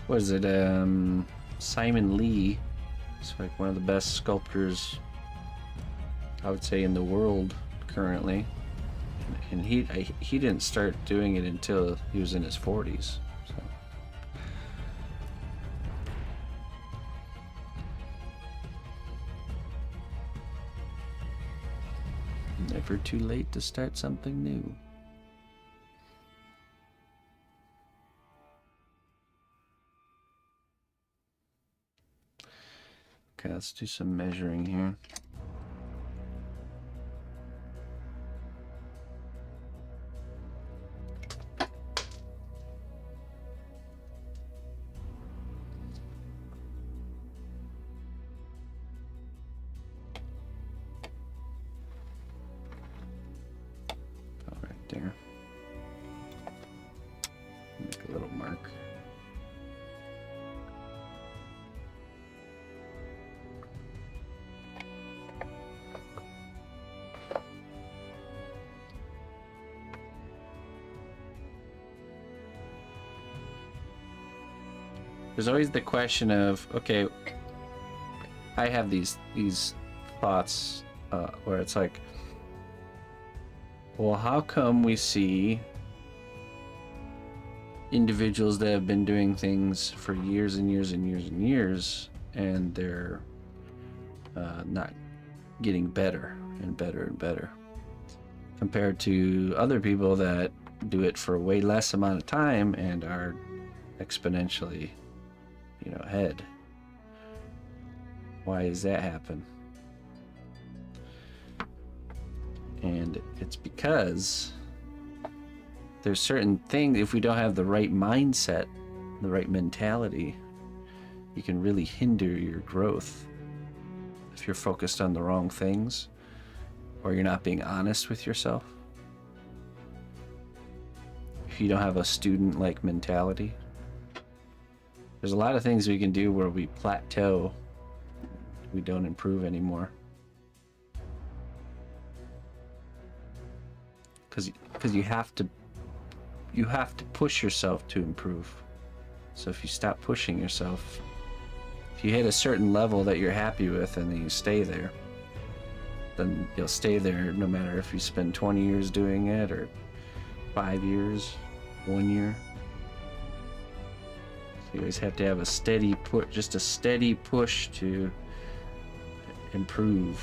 What is it? Simon Lee. He's like one of the best sculptors, I would say, in the world currently. And he didn't start doing it until he was in his 40s. So. Never too late to start something new. Okay, let's do some measuring here. All right there. Make a little mark. There's always the question of, okay, I have these thoughts where it's like, well, how come we see individuals that have been doing things for years and years and years and years, and they're not getting better and better and better, compared to other people that do it for way less amount of time and are exponentially, you know, ahead. Why does that happen? And it's because there's certain things, if we don't have the right mindset, the right mentality, you can really hinder your growth. If you're focused on the wrong things, or you're not being honest with yourself. If you don't have a student-like mentality. There's a lot of things we can do where we plateau. We don't improve anymore. Because you have to push yourself to improve. So if you stop pushing yourself, if you hit a certain level that you're happy with and then you stay there, then you'll stay there no matter if you spend 20 years doing it or 5 years, 1 year. So you always have to have a steady push, just a steady push to improve.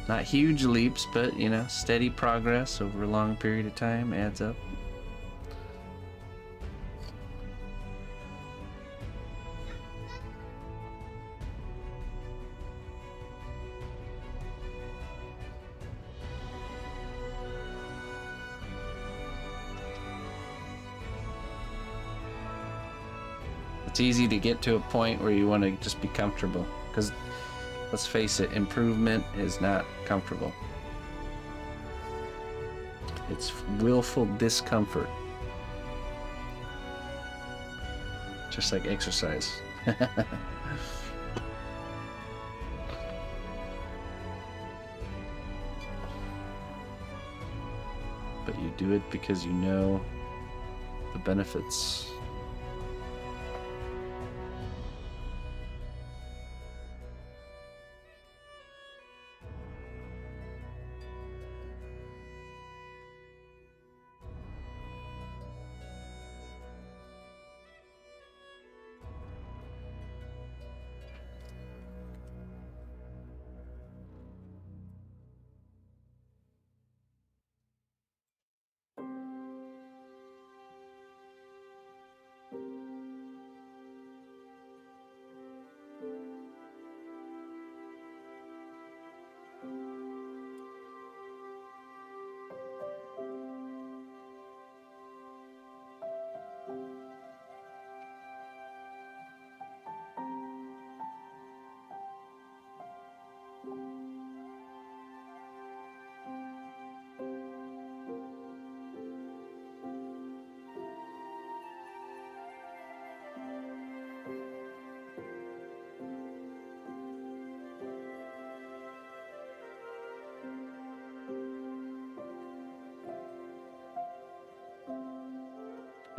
Not huge leaps, but, you know, steady progress over a long period of time adds up. It's easy to get to a point where you want to just be comfortable, because let's face it, improvement is not comfortable. It's willful discomfort. Just like exercise. But you do it because you know the benefits.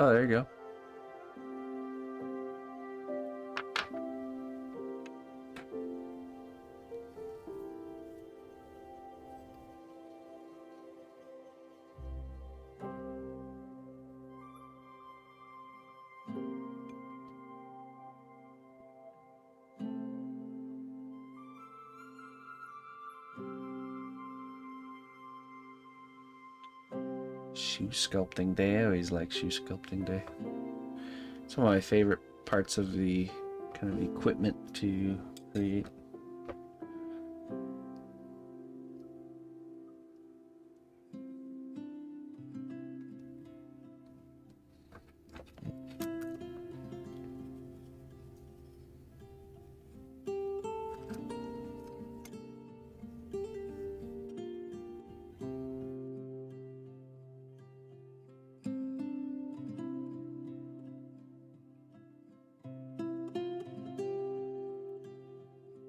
Oh, there you go. Shoe sculpting day. I always like shoe sculpting day. It's one of my favorite parts of the kind of equipment to create.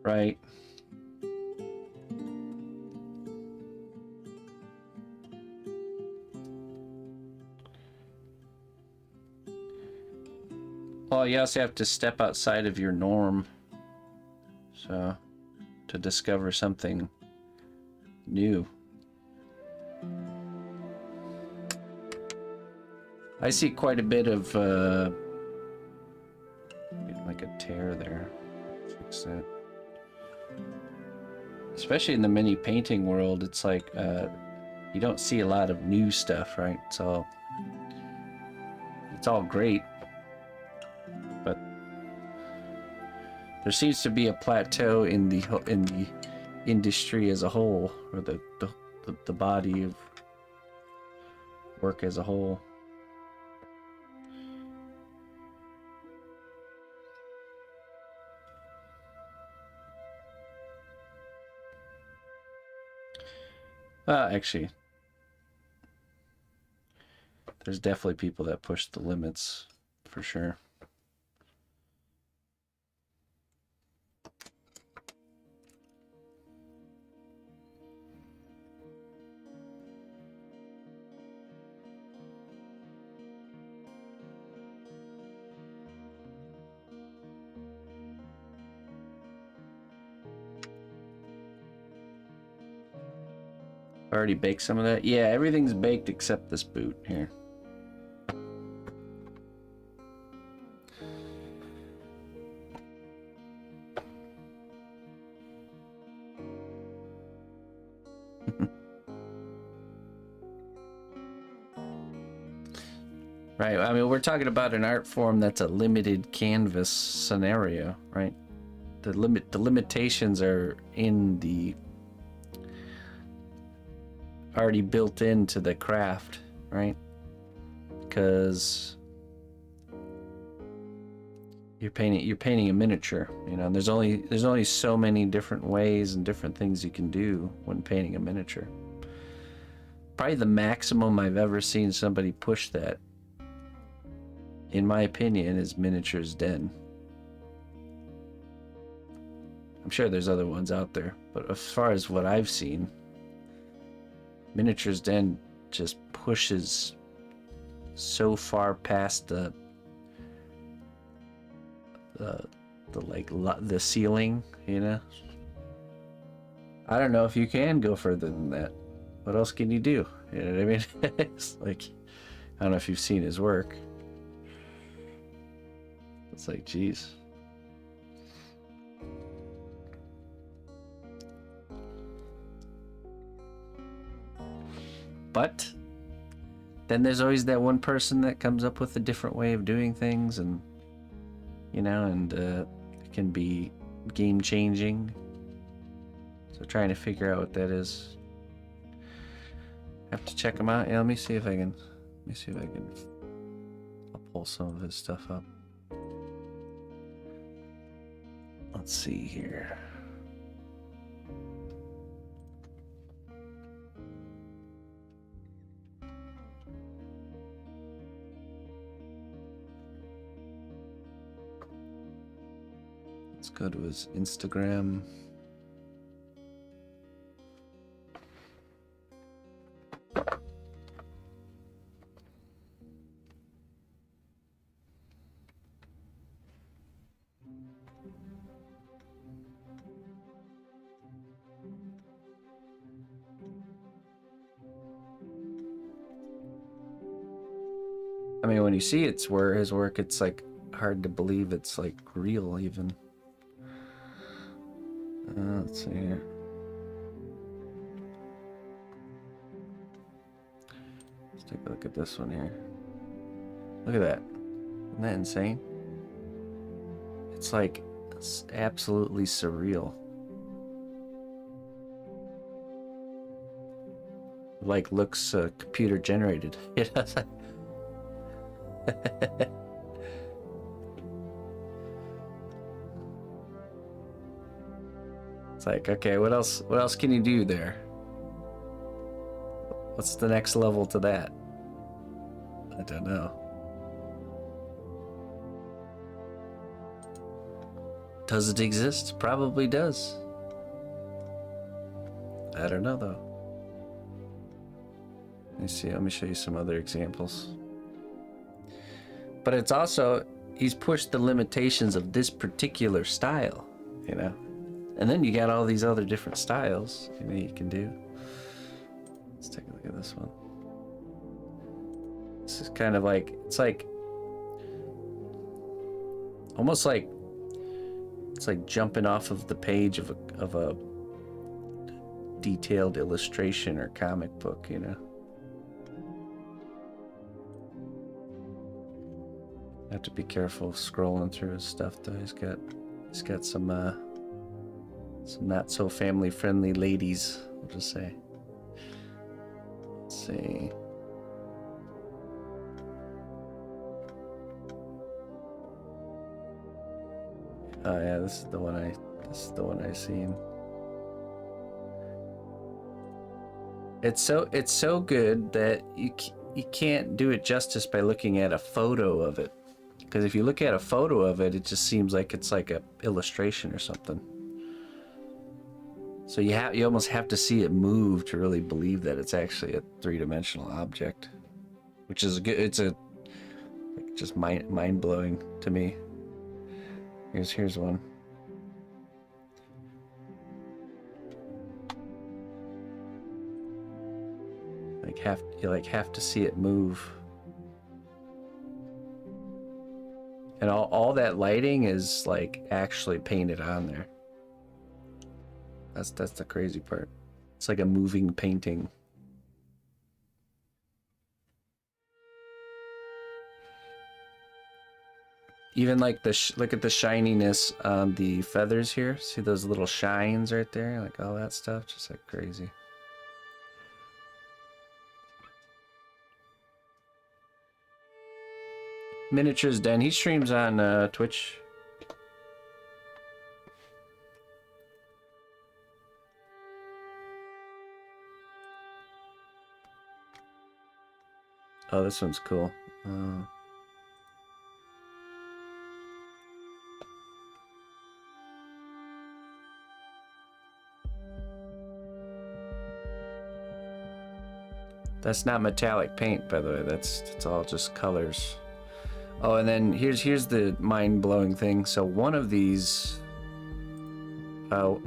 Right. Well, you also have to step outside of your norm, so to discover something new. I see quite a bit of like a tear there. Fix that. Especially in the mini painting world, it's like you don't see a lot of new stuff, right? So it's all great, but there seems to be a plateau in the industry as a whole, or the body of work as a whole. Actually, there's definitely people that push the limits, for sure. Already baked some of that? Yeah, everything's baked except this boot here. Right, I mean, we're talking about an art form that's a limited canvas scenario, right? The limitations are in the already built into the craft, right? Because you're painting a miniature, you know, and there's only so many different ways and different things you can do when painting a miniature. Probably the maximum I've ever seen somebody push that, in my opinion, is Miniature's Den. I'm sure there's other ones out there, but as far as what I've seen, Miniature's Den just pushes so far past the ceiling, you know. I don't know if you can go further than that. What else can you do? You know what I mean? It's like, I don't know if you've seen his work. It's like, geez. But then there's always that one person that comes up with a different way of doing things, and you know, and it can be game changing. So trying to figure out what that is. Have to check him out. Yeah, let me see if I can. I'll pull some of his stuff up. Let's see here. Let's go to his Instagram. I mean, when you see his work, it's like hard to believe it's like real even. Let's see here. Let's take a look at this one here. Look at that. Isn't that insane? It's like, it's absolutely surreal. Like looks computer generated. It does. It's like, okay, what else can you do there? What's the next level to that? I don't know. Does it exist? Probably does. I don't know though. Let me see, let me show you some other examples. But it's also, he's pushed the limitations of this particular style, you know? And then you got all these other different styles, you know, you can do. Let's take a look at this one. This is kind of like, it's like almost like it's like jumping off of the page of a detailed illustration or comic book, you know. Have to be careful scrolling through his stuff though. He's got some not so family friendly ladies, we'll just say. Let's see. Oh yeah, this is the one I seen. It's so good that you can't do it justice by looking at a photo of it. Because if you look at a photo of it, it just seems like it's like a illustration or something. So you almost have to see it move to really believe that it's actually a three-dimensional object, which is good. It's just mind blowing to me. Here's one. You have to see it move. And all that lighting is like actually painted on there. That's the crazy part. It's like a moving painting. Even like look at the shininess on the feathers here. See those little shines right there? Like all that stuff, just like crazy. Miniatures Den, he streams on Twitch. Oh, this one's cool. That's not metallic paint, by the way. It's all just colors. Oh, and then here's the mind-blowing thing. So one of these,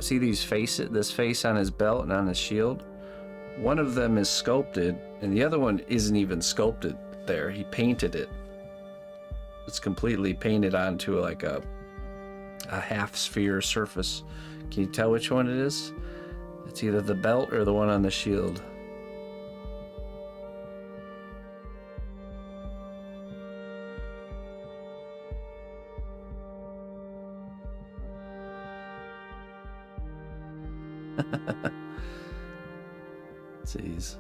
see these this face on his belt and on his shield? One of them is sculpted, and the other one isn't even sculpted there. He painted it. It's completely painted onto like a half-sphere surface. Can you tell which one it is? It's either the belt or the one on the shield. Jeez.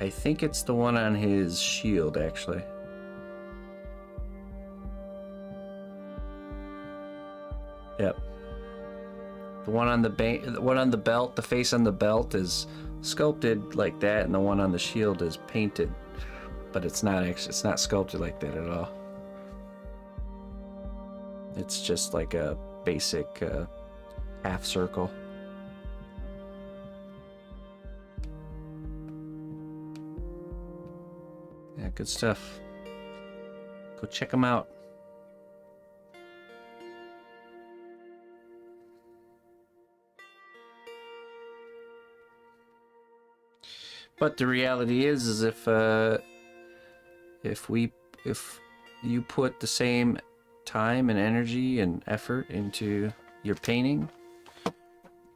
I think it's the one on his shield, actually. Yep. The one on the belt, the face on the belt is sculpted like that, and the one on the shield is painted, but it's not sculpted like that at all. It's just like a basic half circle. Yeah, good stuff. Go check them out. But the reality is if you put the same time and energy and effort into your painting, you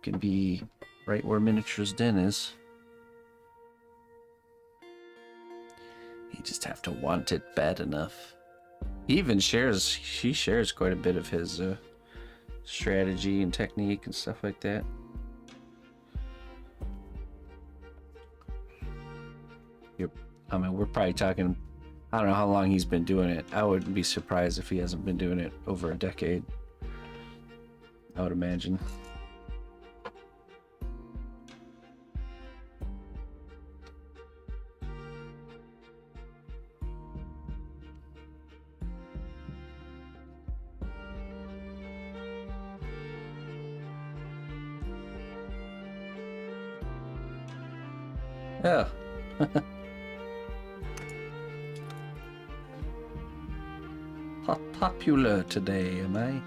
can be right where Miniatures Den is. You just have to want it bad enough. He shares quite a bit of his strategy and technique and stuff like that. I mean, we're probably talking, I don't know how long he's been doing it. I wouldn't be surprised if he hasn't been doing it over a decade, I would imagine. Yeah. popular today, am I?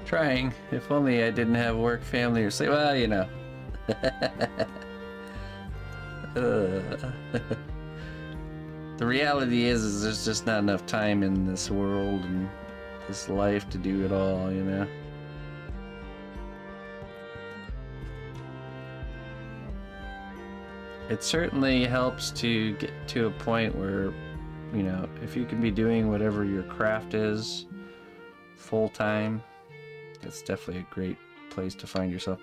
Trying. If only I didn't have work, family, or say, well, you know. The reality is there's just not enough time in this world and this life to do it all, you know. It certainly helps to get to a point where, you know, if you can be doing whatever your craft is full time, it's definitely a great place to find yourself.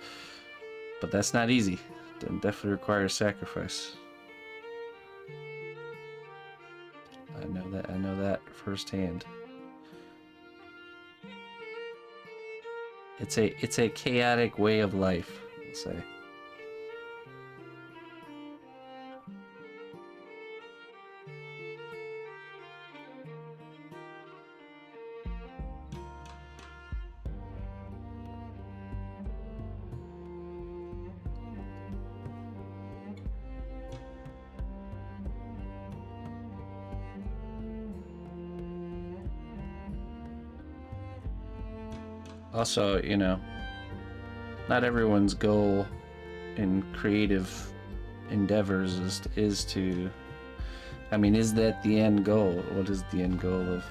But that's not easy. It definitely requires sacrifice. I know that firsthand. It's a chaotic way of life, I'll say. Also, you know, not everyone's goal in creative endeavors is to, I mean, is that the end goal? What is the end goal of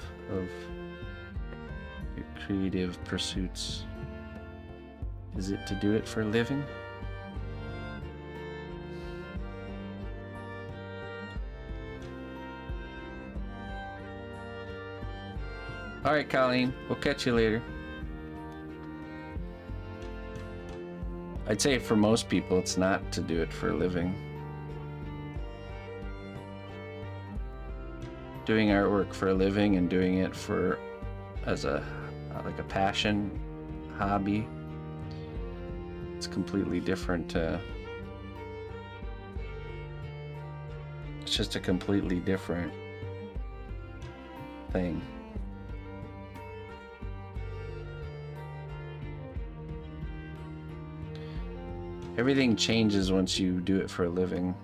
your creative pursuits? Is it to do it for a living? All right, Colleen, we'll catch you later. I'd say for most people, it's not to do it for a living. Doing artwork for a living and doing it for as a like a passion, hobby, it's completely different. It's just a completely different thing. Everything changes once you do it for a living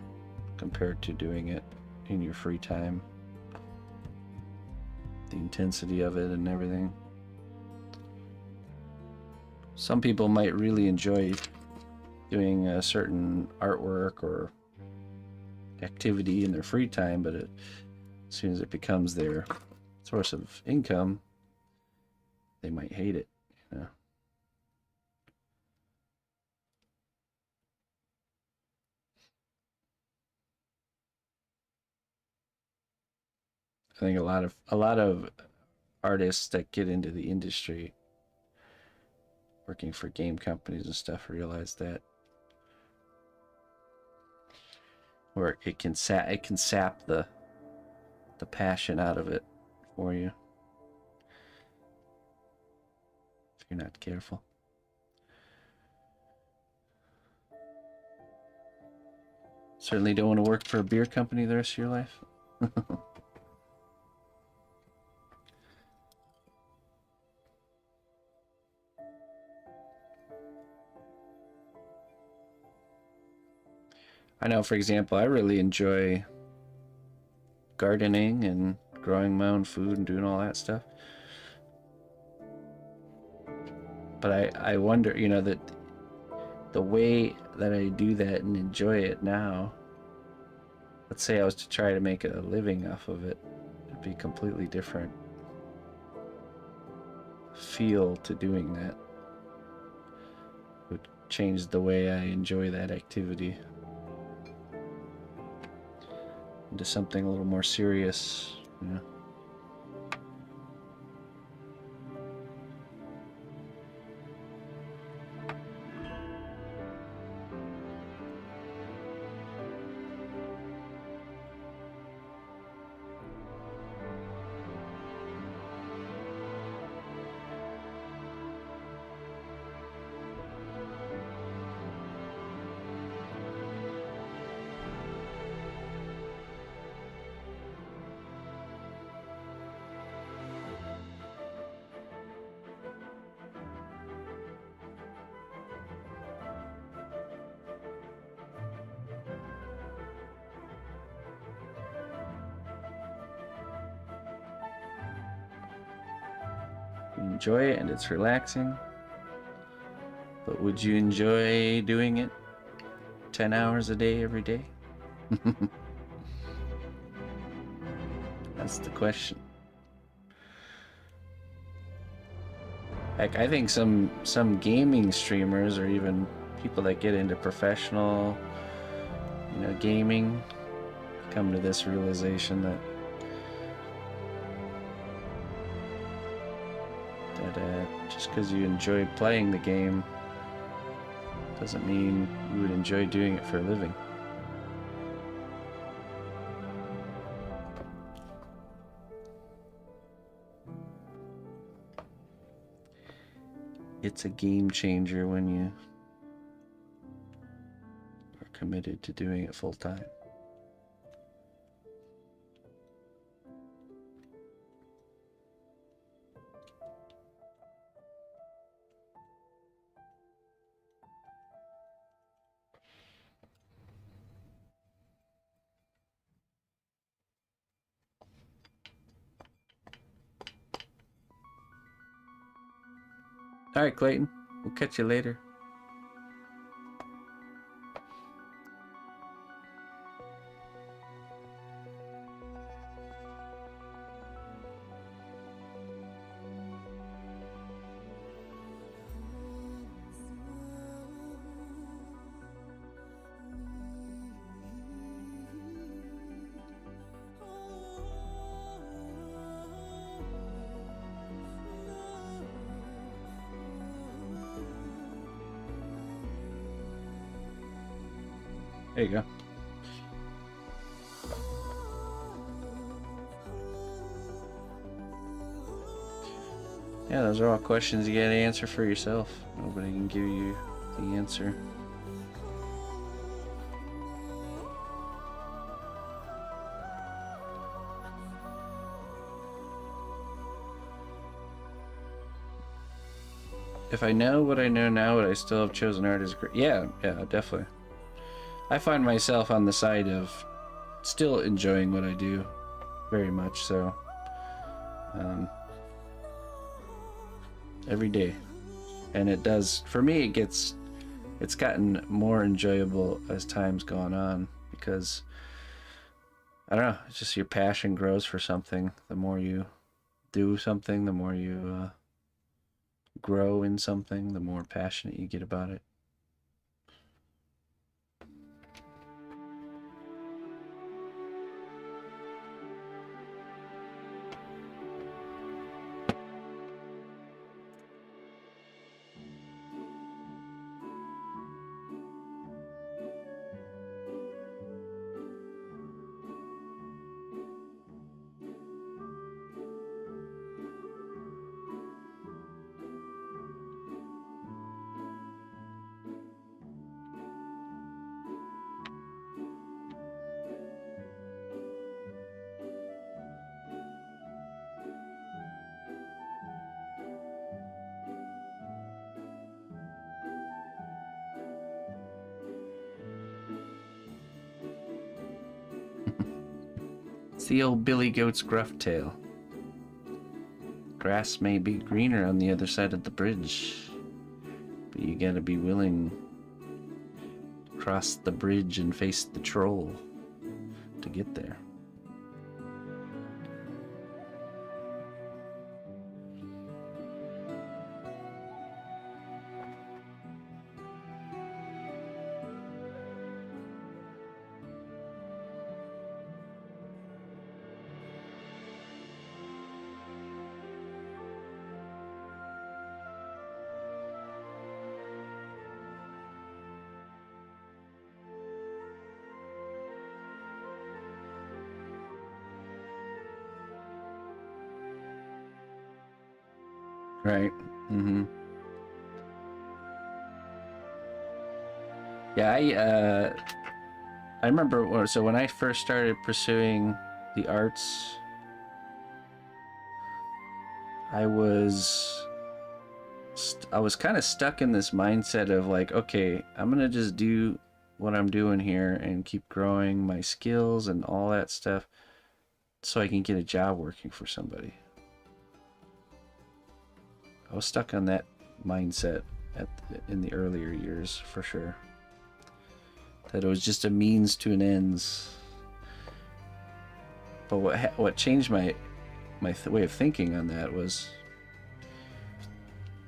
compared to doing it in your free time. The intensity of it and everything. Some people might really enjoy doing a certain artwork or activity in their free time, but as soon as it becomes their source of income, they might hate it, you know. I think a lot of artists that get into the industry, working for game companies and stuff, realize that, or it can sap the passion out of it for you if you're not careful. Certainly don't want to work for a beer company the rest of your life. I know, for example, I really enjoy gardening and growing my own food and doing all that stuff. But I wonder, you know, that the way that I do that and enjoy it now, let's say I was to try to make a living off of it, it'd be completely different feel to doing that. It would change the way I enjoy that activity into something a little more serious, you know. enjoy it and it's relaxing. But would you enjoy doing it 10 hours a day every day? That's the question. Heck, I think some gaming streamers or even people that get into professional, gaming come to this realization that just because you enjoy playing the game doesn't mean you would enjoy doing it for a living. It's a game changer when you are committed to doing it full time. All right, Clayton. We'll catch you later. There you go. Yeah, those are all questions you gotta answer for yourself. Nobody can give you the answer. If I know what I know now, would I still have chosen art as great? Yeah, definitely. I find myself on the side of still enjoying what I do very much so. Every day. And it does, for me, it's gotten more enjoyable as time's gone on because, I don't know, it's just your passion grows for something. The more you do something, the more you grow in something, the more passionate you get about it. It's the old Billy Goat's gruff tale. Grass may be greener on the other side of the bridge, but you gotta be willing to cross the bridge and face the troll to get there. Right. Mm-hmm. Yeah, I remember, so when I first started pursuing the arts, I was kind of stuck in this mindset of like, okay, I'm gonna just do what I'm doing here and keep growing my skills and all that stuff so I can get a job working for somebody. I was stuck on that mindset in the earlier years, for sure. That it was just a means to an ends. But what changed my way of thinking on that was,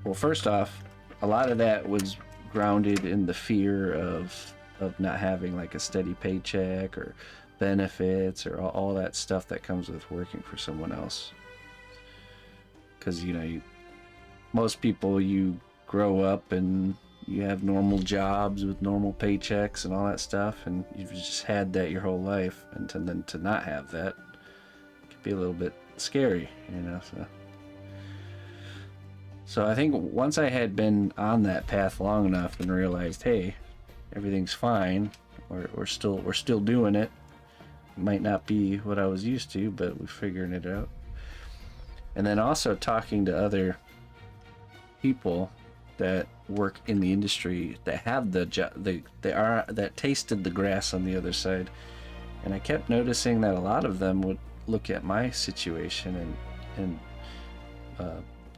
well, first off, a lot of that was grounded in the fear of not having like a steady paycheck or benefits or all that stuff that comes with working for someone else. Because most people, you grow up and you have normal jobs with normal paychecks and all that stuff, and you've just had that your whole life, and then to not have that could be a little bit scary, so I think once I had been on that path long enough and realized, hey, everything's fine, we're still doing it. It might not be what I was used to, but we're figuring it out. And then also talking to other people that work in the industry that have the job, that tasted the grass on the other side, and I kept noticing that a lot of them would look at my situation and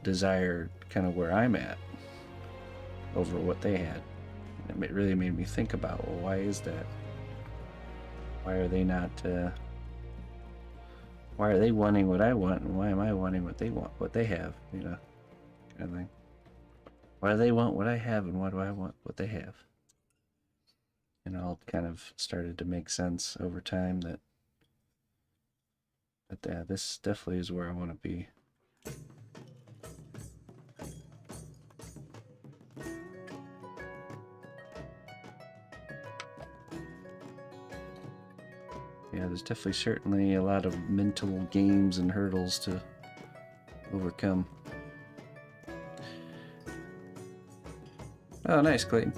desire kind of where I'm at over what they had. And it really made me think about, well, why is that? Why are they not? Why are they wanting what I want, and why am I wanting what they want, what they have? Kind of thing. Why do they want what I have, and why do I want what they have? And all kind of started to make sense over time that this definitely is where I want to be. Yeah, there's definitely certainly a lot of mental games and hurdles to overcome. Oh, nice, Clayton.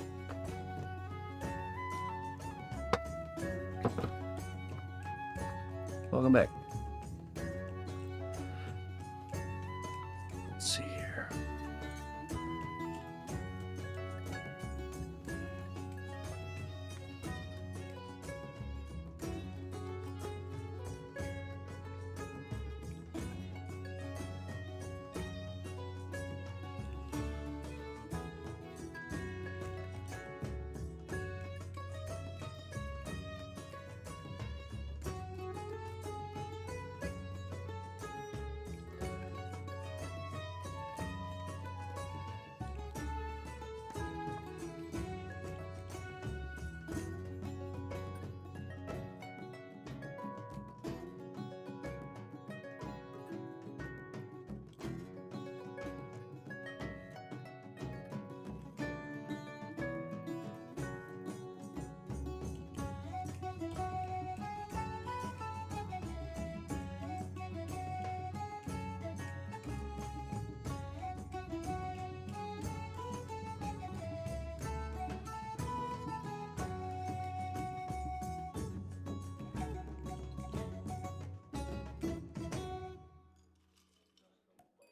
Welcome back. Let's see here.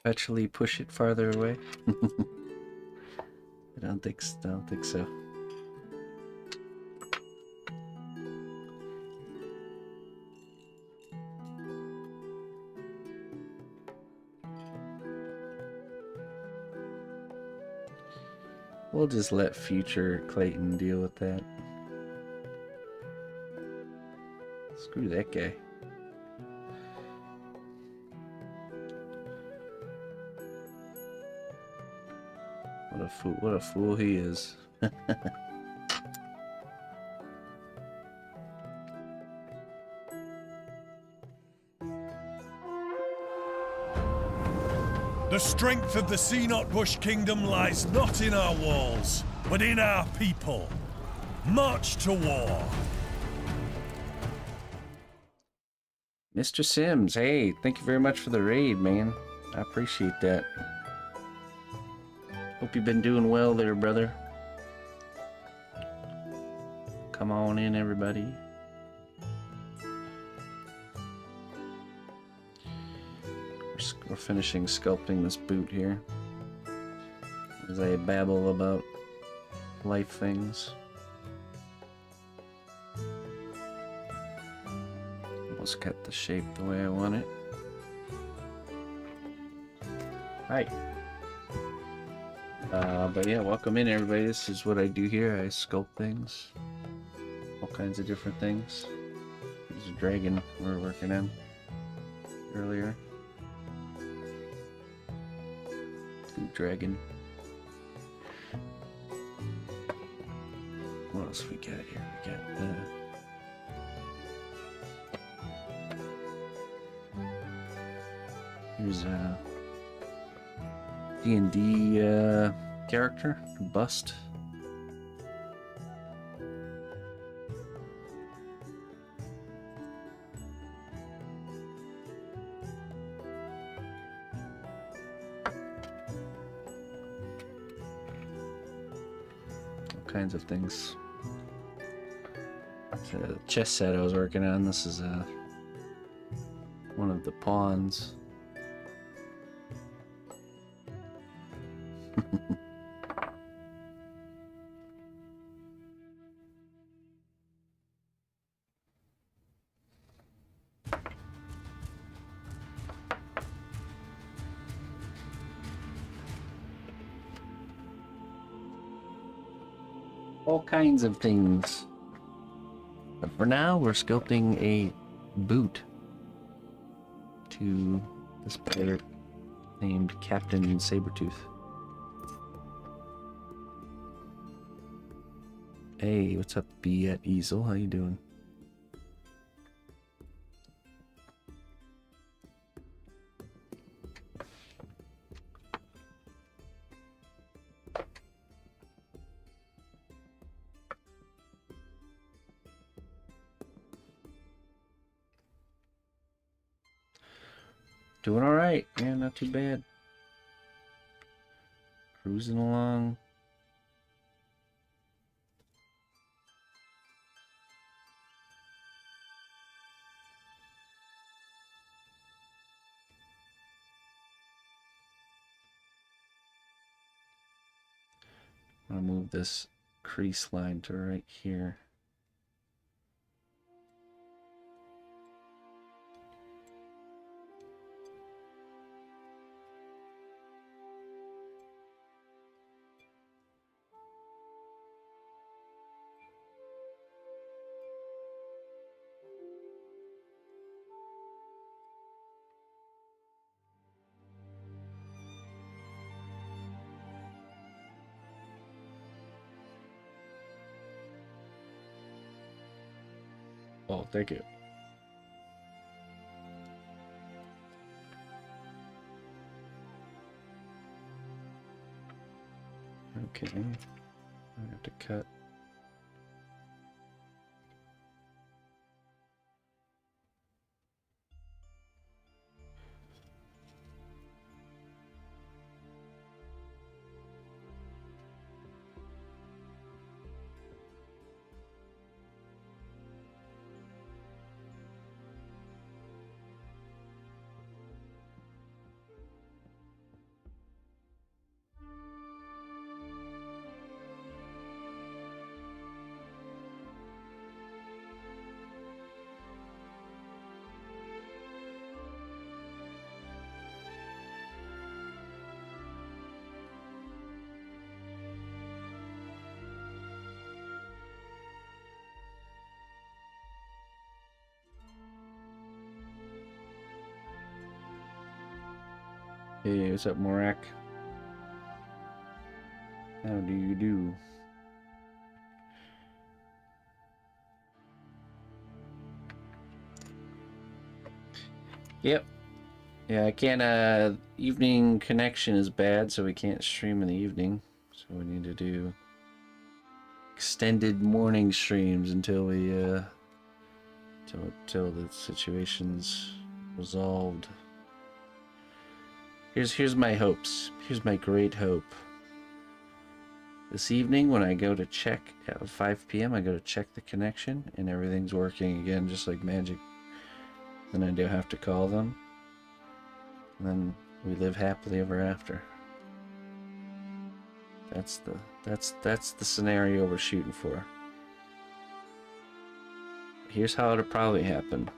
Actually push it farther away? I don't think so. We'll just let future Clayton deal with that. Screw that guy. What a fool he is. The strength of the cnotbusch kingdom lies not in our walls, but in our people. March to war. Mr. Sims, hey, thank you very much for the raid, man. I appreciate that. Hope you've been doing well there, brother. Come on in, everybody. We're finishing sculpting this boot here as I babble about life things. Almost cut the shape the way I want it. Hi. But yeah, welcome in everybody. This is what I do here. I sculpt things. All kinds of different things. There's a dragon we're working on earlier. Good dragon. What else we got here? We got here's a DnD character, a bust. All kinds of things. It's a chess set I was working on. This is one of the pawns. All kinds of things. But for now, we're sculpting a boot to this pirate named Captain Sabretooth. Hey, what's up, B at Easel? How you doing? Doing all right. Yeah, not too bad. Cruising along. I'm gonna move this crease line to right here. Oh, thank you. Okay, I have to cut. Hey, what's up, Morak? How do you do? Yep. Yeah, I can't, evening connection is bad, so we can't stream in the evening. So we need to do extended morning streams until we, till the situation's resolved. Here's my hopes. Here's my great hope. This evening, when I go to check at 5 p.m., I go to check the connection, and everything's working again, just like magic. Then I do have to call them. And then we live happily ever after. That's the scenario we're shooting for. Here's how it'll probably happen.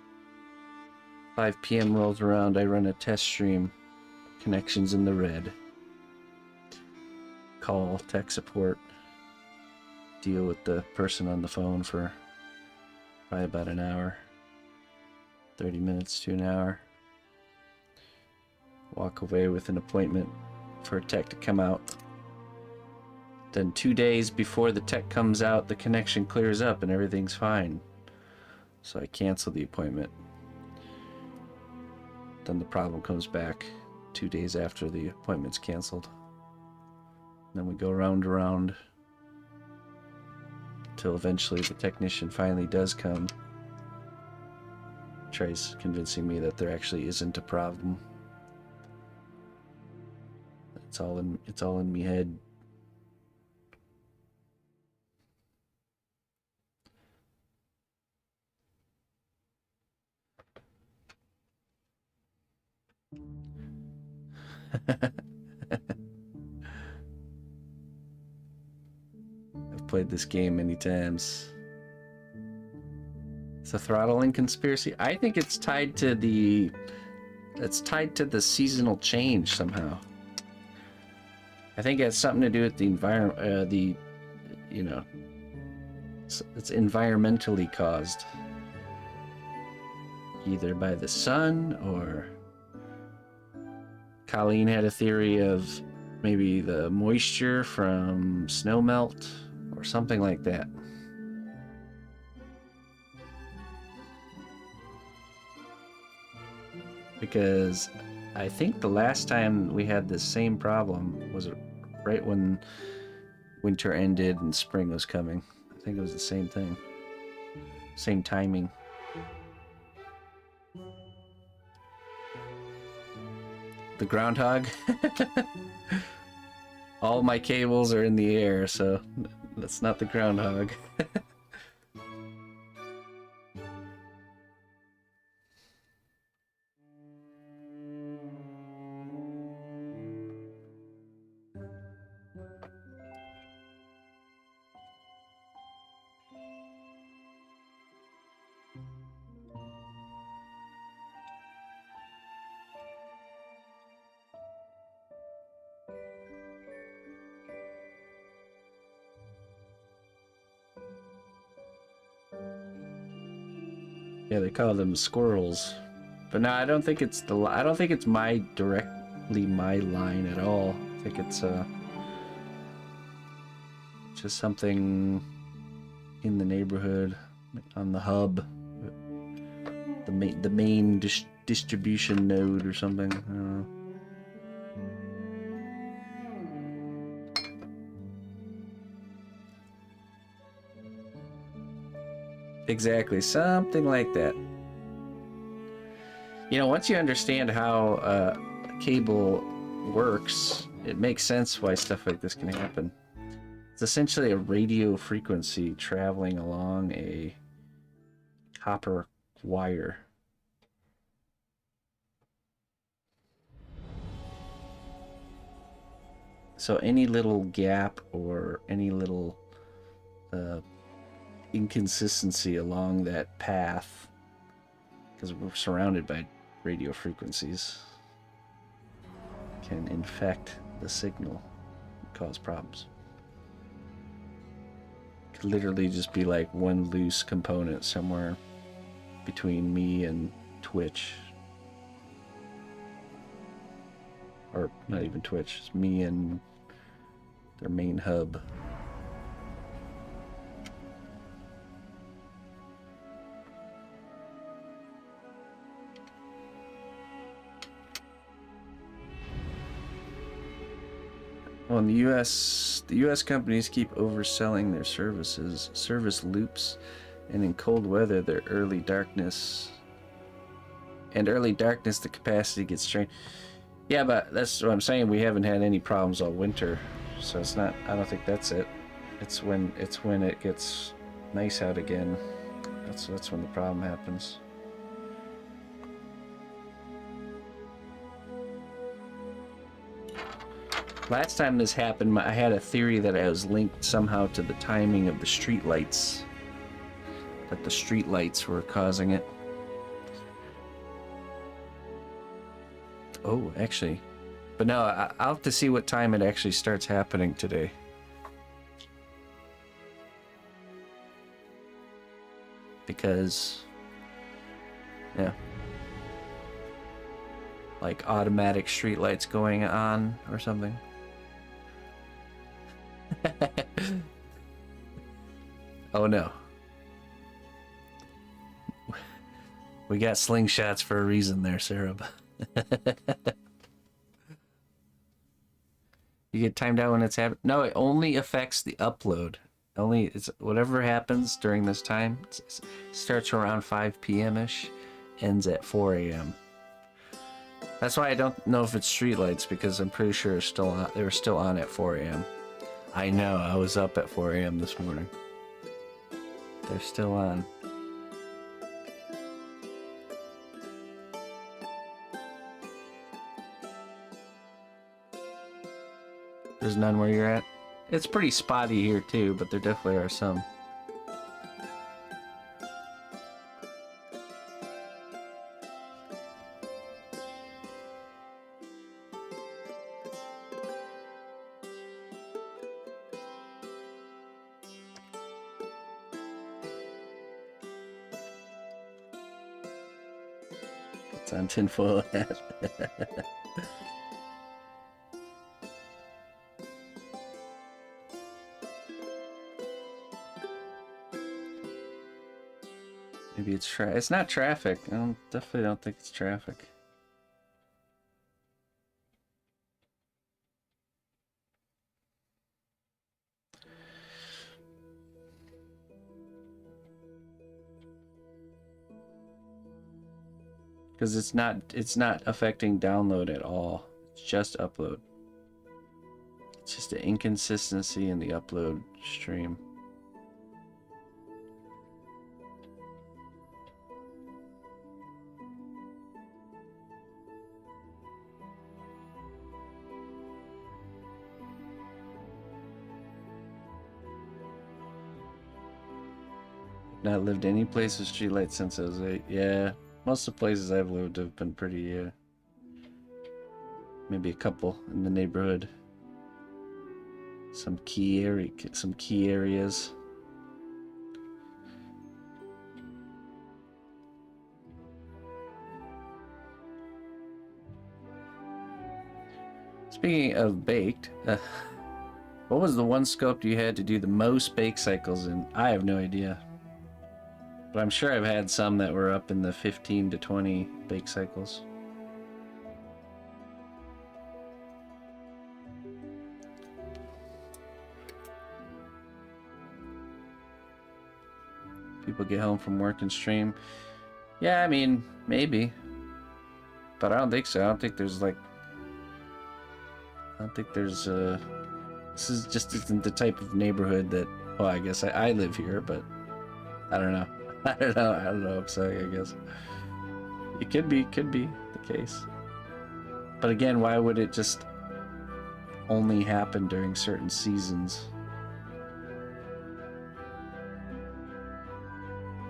5 p.m. rolls around, I run a test stream. Connections in the red. call tech support, deal with the person on the phone for probably about an hour, 30 minutes to an hour. Walk away with an appointment for a tech to come out. Then 2 days before the tech comes out, the connection clears up and everything's fine. So I cancel the appointment. Then the problem comes back 2 days after the appointment's canceled. Then we go round and round till eventually the technician finally does come. Tries convincing me that there actually isn't a problem. It's all in me head. I've played this game many times. It's a throttling conspiracy. I think it's tied to the seasonal change somehow. I think it has something to do with the environment. It's environmentally caused, either by the sun or. Colleen had a theory of maybe the moisture from snowmelt or something like that. Because I think the last time we had this same problem was right when winter ended and spring was coming. I think it was the same thing. Same timing. The groundhog. All my cables are in the air, so that's not the groundhog. Yeah, they call them squirrels. But no, I don't think it's directly my line at all. I think it's just something in the neighborhood, on the hub, the main distribution node or something. I don't know. Exactly, something like that. You know, once you understand how cable works, it makes sense why stuff like this can happen. It's essentially a radio frequency traveling along a copper wire. So any little gap or any little inconsistency along that path, because we're surrounded by radio frequencies, can infect the signal and cause problems. Could literally just be like one loose component somewhere between me and Twitch, or not even Twitch, it's me and their main hub. Well, in the U.S. companies keep overselling their service loops, and in cold weather, the capacity gets strained. Yeah, but that's what I'm saying. We haven't had any problems all winter, so it's not. I don't think that's it. It's when it gets nice out again. That's when the problem happens. Last time this happened, I had a theory that I was linked somehow to the timing of the street lights. That the street lights were causing it. Oh, actually, But no, I'll have to see what time it actually starts happening today. Because, yeah. Like automatic streetlights going on or something. Oh no. We got slingshots for a reason there, Sarah. You get timed out when it's happening? No, it only affects the upload. Only it's whatever happens during this time. It starts around 5 p.m.-ish, ends at 4 a.m. That's why I don't know if it's streetlights, because I'm pretty sure they were still on at 4 a.m. I know, I was up at 4 a.m. this morning. They're still on. There's none where you're at? It's pretty spotty here too, but there definitely are some. It's on tinfoil hat. Maybe it's not traffic. I definitely don't think it's traffic. Because it's not affecting download at all. It's just upload. It's just an inconsistency in the upload stream. Not lived any place with streetlights since I was 8. Yeah, most of the places I've lived have been pretty, maybe a couple in the neighborhood. Some key areas. Speaking of baked, what was the one sculpt you had to do the most bake cycles in? I have no idea. But I'm sure I've had some that were up in the 15 to 20 bake cycles. People get home from work and stream. Yeah, I mean, maybe. But I don't think so. I don't think there's this is just isn't the type of neighborhood that, well, I guess I live here, but I don't know. I don't know. I'm sorry, I guess. It could be the case. But again, why would it just only happen during certain seasons?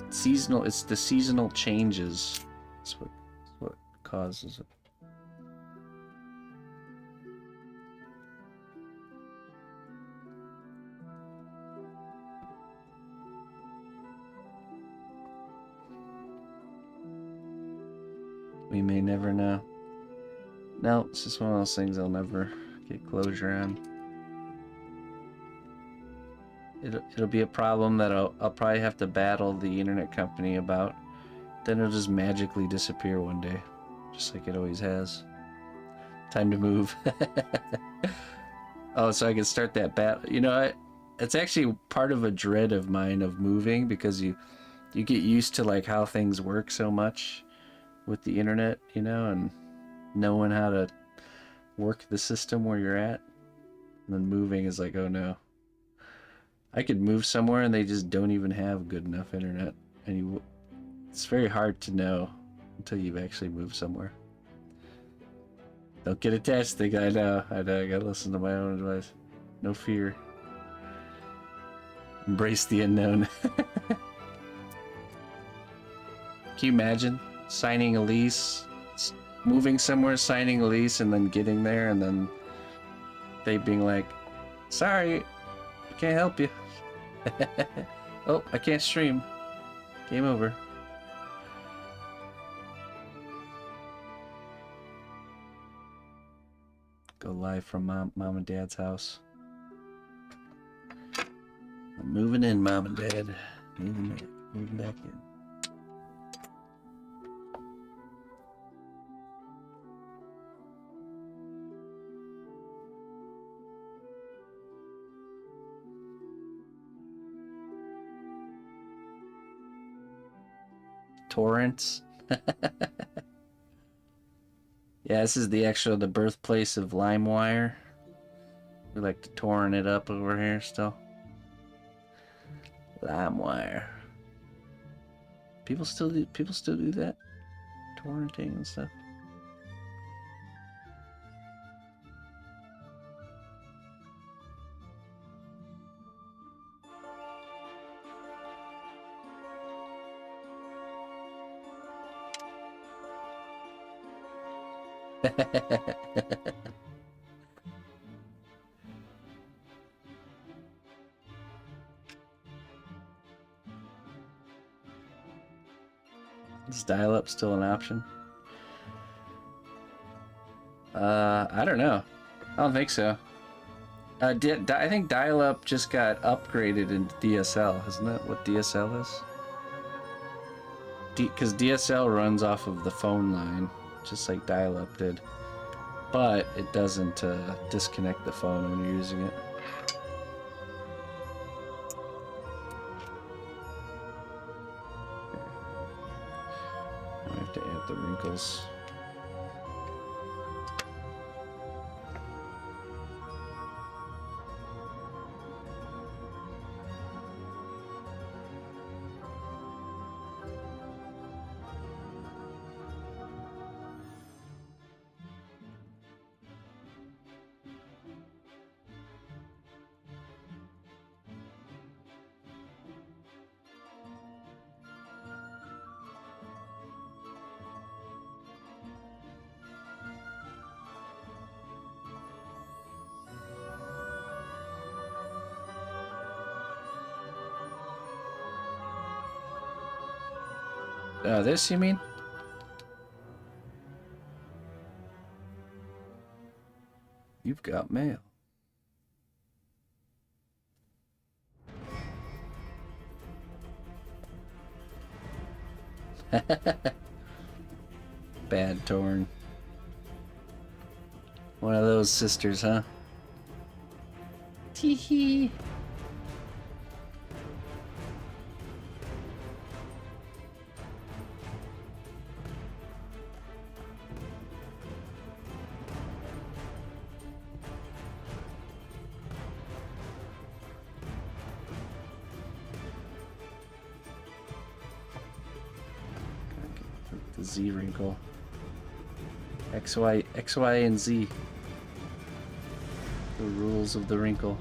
Seasonal, it's the seasonal changes. That's what causes it. We may never know. No, it's just one of those things I'll never get closure on. It'll be a problem that I'll probably have to battle the internet company about. Then it'll just magically disappear one day, just like it always has. Time to move. Oh, so I can start that battle. You know, it's actually part of a dread of mine of moving, because you get used to like how things work so much with the internet, you know, and knowing how to work the system where you're at. And then moving is like, oh no. I could move somewhere and they just don't even have good enough internet. And it's very hard to know until you've actually moved somewhere. Don't get attached. I gotta listen to my own advice. No fear. Embrace the unknown. Can you imagine signing a lease moving somewhere, signing a lease, and then getting there, and then they being like, sorry, I can't help you. Oh, I can't stream. Game over. Go live from mom and dad's house. I'm moving in, mom and dad. Moving back in. Torrents. Yeah, this is the birthplace of LimeWire. We like to torrent it up over here still. LimeWire. People still do that? Torrenting and stuff. Is dial-up still an option? I don't know. I don't think so. I think dial-up just got upgraded into DSL. Isn't that what DSL is? Because DSL runs off of the phone line, just like dial-up did. But it doesn't disconnect the phone when you're using it. I have to add the wrinkles. This you mean? You've got mail. Bad Torn. One of those sisters, huh? Tee hee. Z wrinkle. X, Y, and Z. The rules of the wrinkle.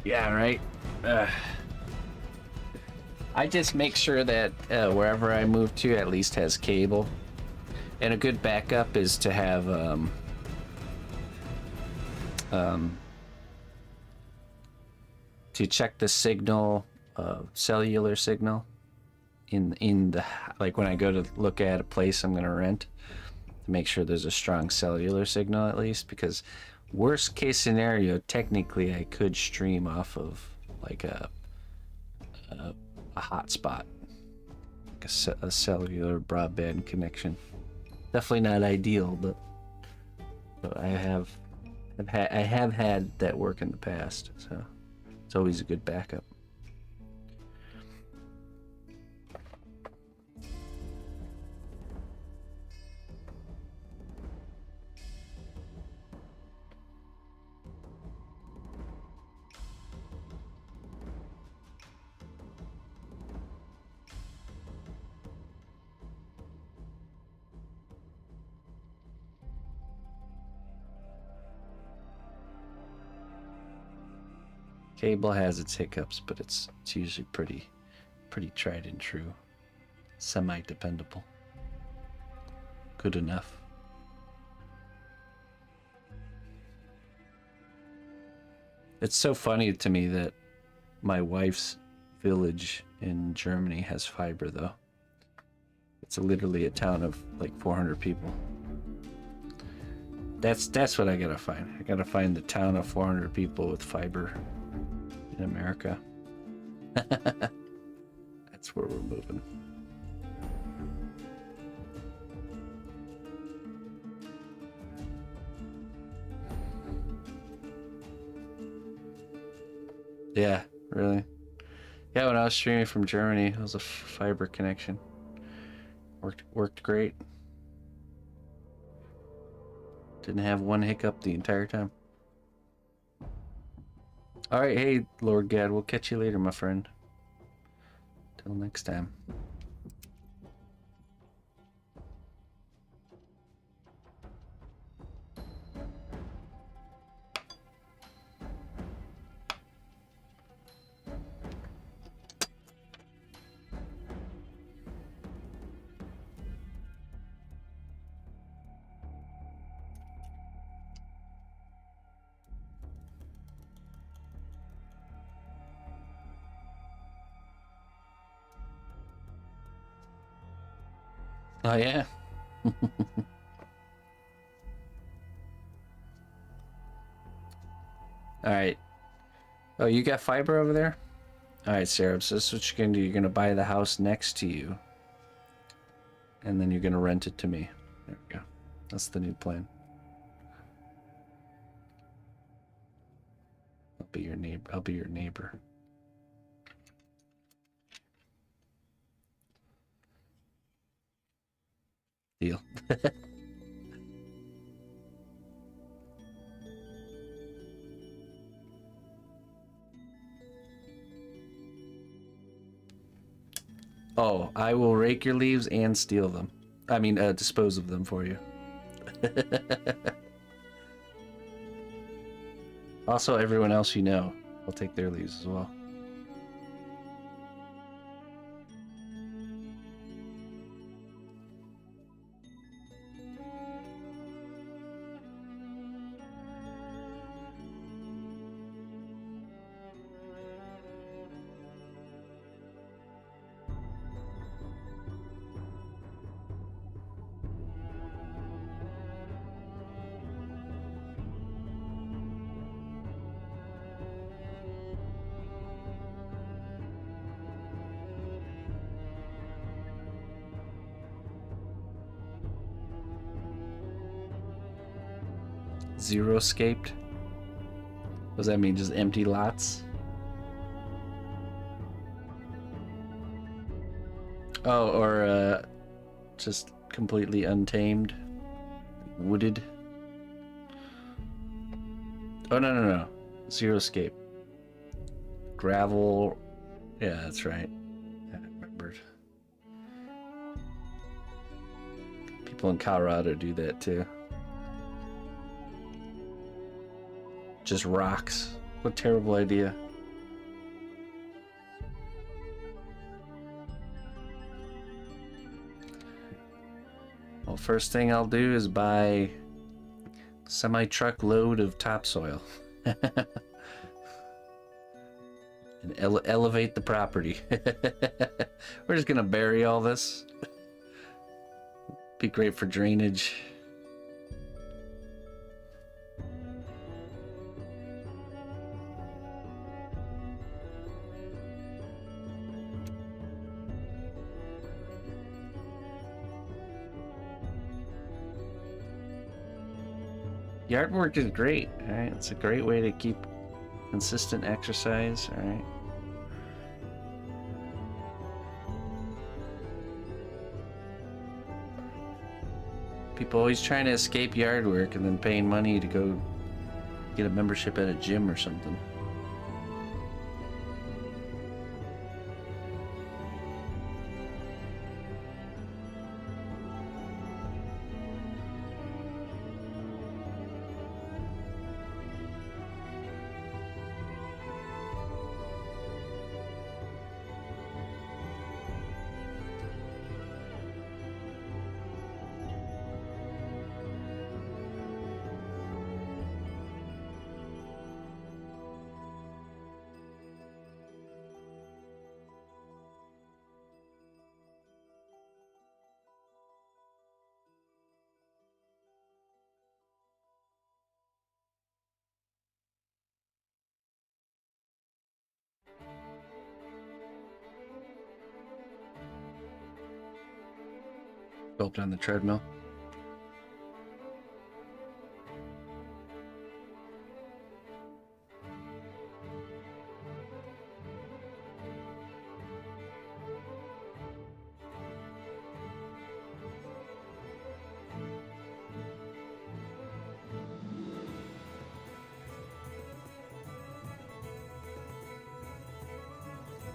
Yeah, right. I just make sure that wherever I move to at least has cable. And a good backup is to have to check the signal, cellular signal in the, like when I go to look at a place I'm gonna rent, to make sure there's a strong cellular signal at least, because worst case scenario, technically I could stream off of like a hotspot, like a cellular broadband connection. Definitely not ideal, but I have had that work in the past, so it's always a good backup. Cable has its hiccups, but it's usually pretty tried and true. Semi-dependable. Good enough. It's so funny to me that my wife's village in Germany has fiber, though. It's literally a town of like 400 people. That's what I gotta find. I gotta find the town of 400 people with fiber in America. That's where we're moving. Yeah, really. Yeah, when I was streaming from Germany, it was a fiber connection. Worked great. Didn't have one hiccup the entire time. Alright, hey, Lord Gad, we'll catch you later, my friend. Till next time. Oh, yeah? Alright. Oh, you got fiber over there? Alright, Sarah, so this is what you're gonna do. You're gonna buy the house next to you. And then you're gonna rent it to me. There we go. That's the new plan. I'll be your neighbor. I'll be your neighbor. Deal. Oh, I will rake your leaves and steal them. I mean, dispose of them for you. Also, everyone else you know, I'll take their leaves as well. Zero escaped? What does that mean? Just empty lots? Oh, or just completely untamed? Wooded? Oh, no. Zero escape. Gravel. Yeah, that's right. I remembered. People in Colorado do that too. Just rocks. What a terrible idea. Well, first thing I'll do is buy a semi-truck load of topsoil. And elevate the property. We're just gonna bury all this. Be great for drainage. Yard work is great, alright? It's a great way to keep consistent exercise, alright? People always trying to escape yard work and then paying money to go get a membership at a gym or something. Sculpt on the treadmill.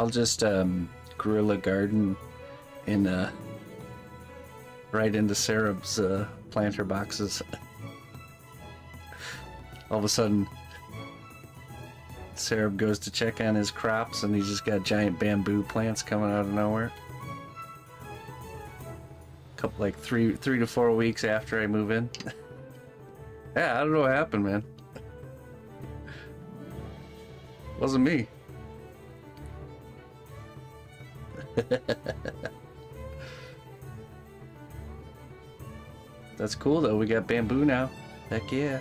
I'll just guerrilla garden in right into Sarab's planter boxes. All of a sudden, Sarab goes to check on his crops and he's just got giant bamboo plants coming out of nowhere. Couple like three to 4 weeks after I move in. Yeah, I don't know what happened, man. Wasn't me. That's cool though, we got bamboo now. Heck yeah.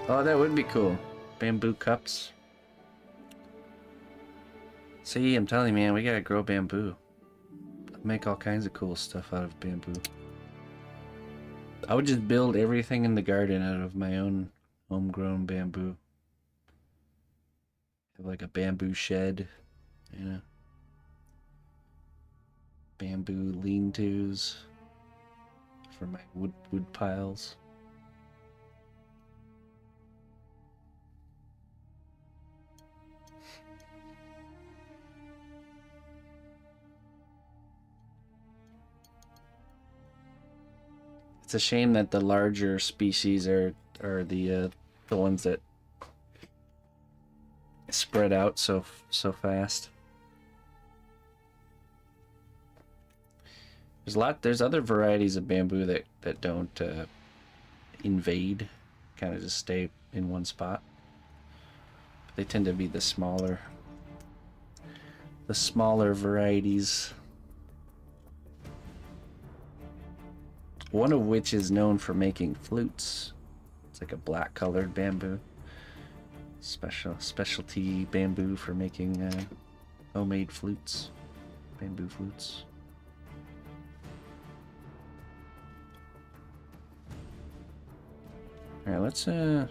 Oh, that would be cool. Bamboo cups. See, I'm telling you, man, we gotta grow bamboo. Make all kinds of cool stuff out of bamboo. I would just build everything in the garden out of my own homegrown bamboo. Have like a bamboo shed, you know. Bamboo lean-tos for my wood piles. It's a shame that the larger species are the ones that spread out so fast. There's other varieties of bamboo that don't invade, kind of just stay in one spot. But they tend to be the smaller varieties. One of which is known for making flutes. It's like a black colored bamboo. Specialty bamboo for making homemade flutes. Bamboo flutes. Alright, let's I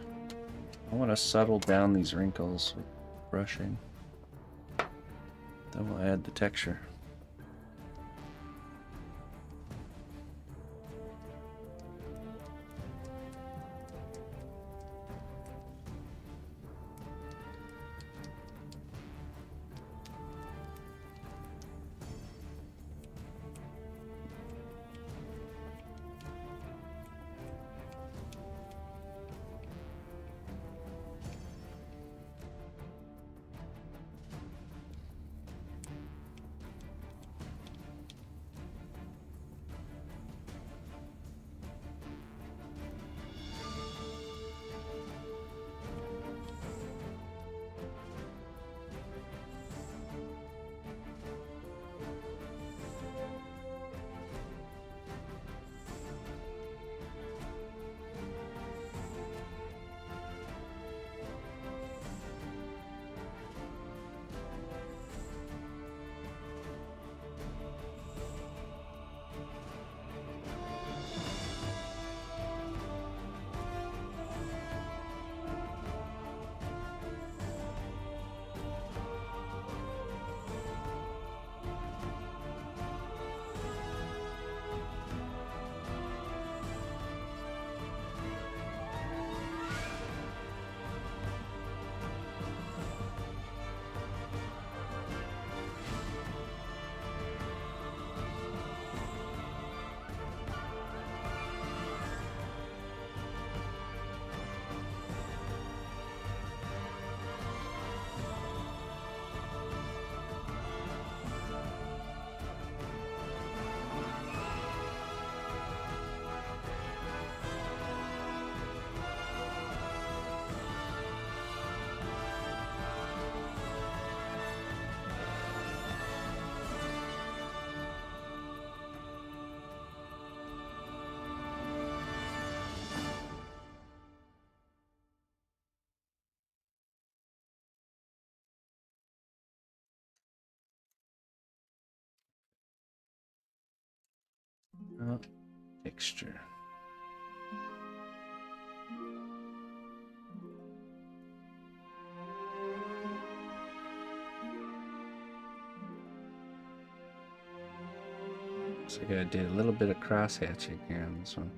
want to settle down these wrinkles with brushing. Then we'll add the texture. Texture. Looks like I did a little bit of cross hatching here on this one.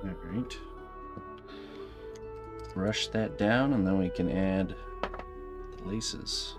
All right. Brush that down, and then we can add the laces.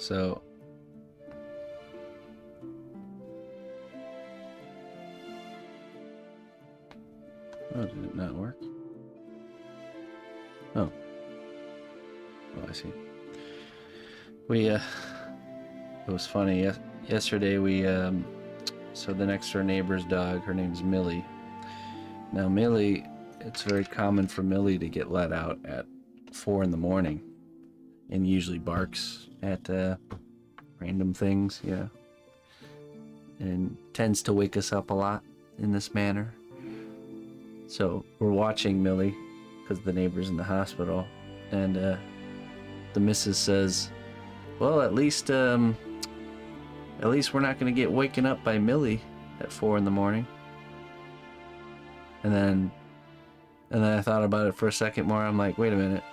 So oh, did it not work? Oh. Oh, I see. We it was funny. Yesterday we so the next door neighbor's dog, her name's Millie. Now Millie, it's very common for Millie to get let out at 4 in the morning, and usually barks at random things, yeah, and tends to wake us up a lot in this manner. So we're watching Millie because the neighbor's in the hospital, and the missus says, "Well, at least we're not going to get waken up by Millie at 4 in the morning." And then I thought about it for a second more. I'm like, wait a minute.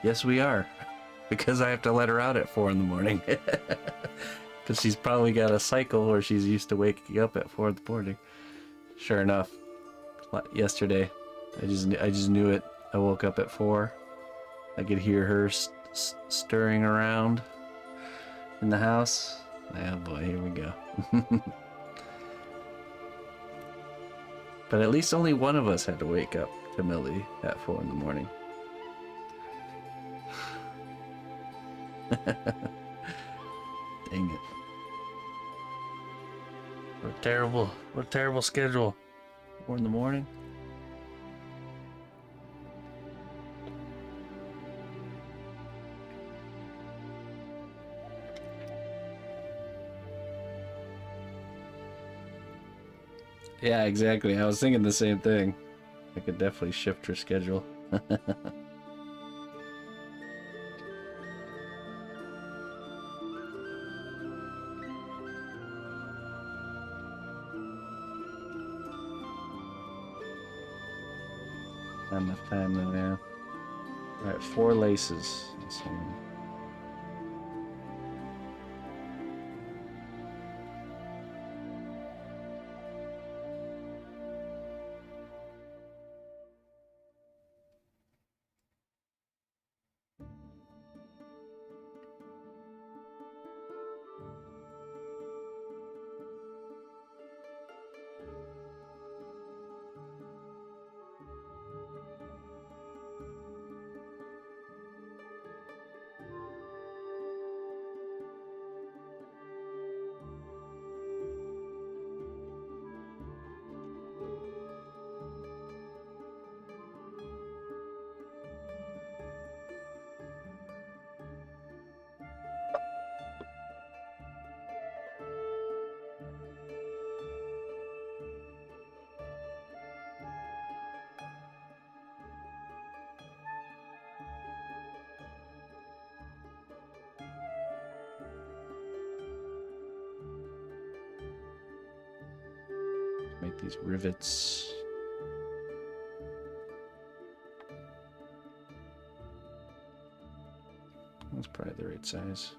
Yes, we are, because I have to let her out at 4 in the morning, because she's probably got a cycle where she's used to waking up at 4 in the morning. Sure enough, yesterday, I just knew it. I woke up at 4. I could hear her stirring around in the house. Oh boy, here we go. But at least only one of us had to wake up to Millie at 4 in the morning. Dang it. What a terrible schedule. 4 in the morning. Yeah, exactly. I was thinking the same thing. I could definitely shift her schedule. Not enough time though, yeah. Alright, 4 laces. Let's see. Make these rivets. That's probably the right size.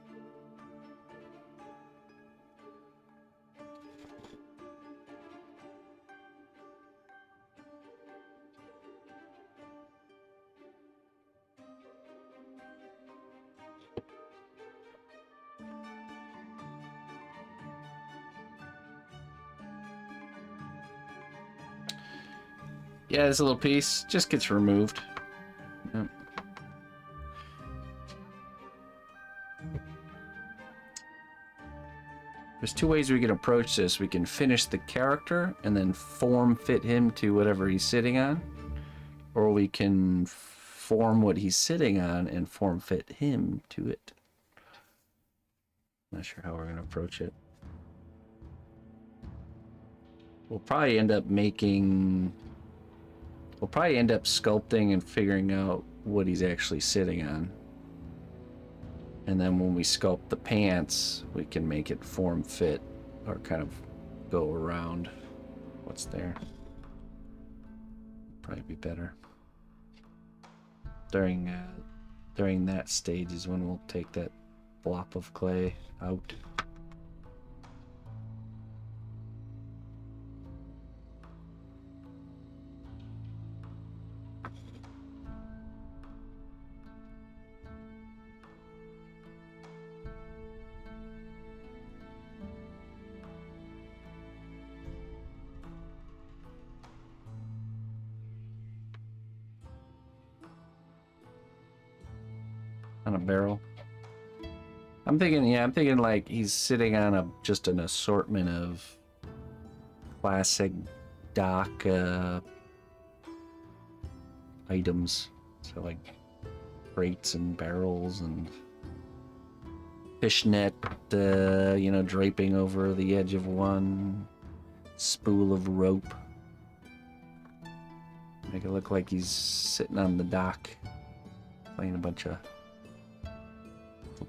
Yeah, this little piece just gets removed. Yep. There's 2 ways we can approach this. We can finish the character and then form fit him to whatever he's sitting on. Or we can form what he's sitting on and form fit him to it. Not sure how we're going to approach it. We'll probably end up sculpting and figuring out what he's actually sitting on. And then when we sculpt the pants, we can make it form fit or kind of go around what's there. Probably be better. During that stage is when we'll take that blob of clay out. On a barrel. I'm thinking, yeah, I'm thinking like he's sitting on just an assortment of classic dock items. So like crates and barrels and fishnet, you know, draping over the edge of one, spool of rope. Make it look like he's sitting on the dock playing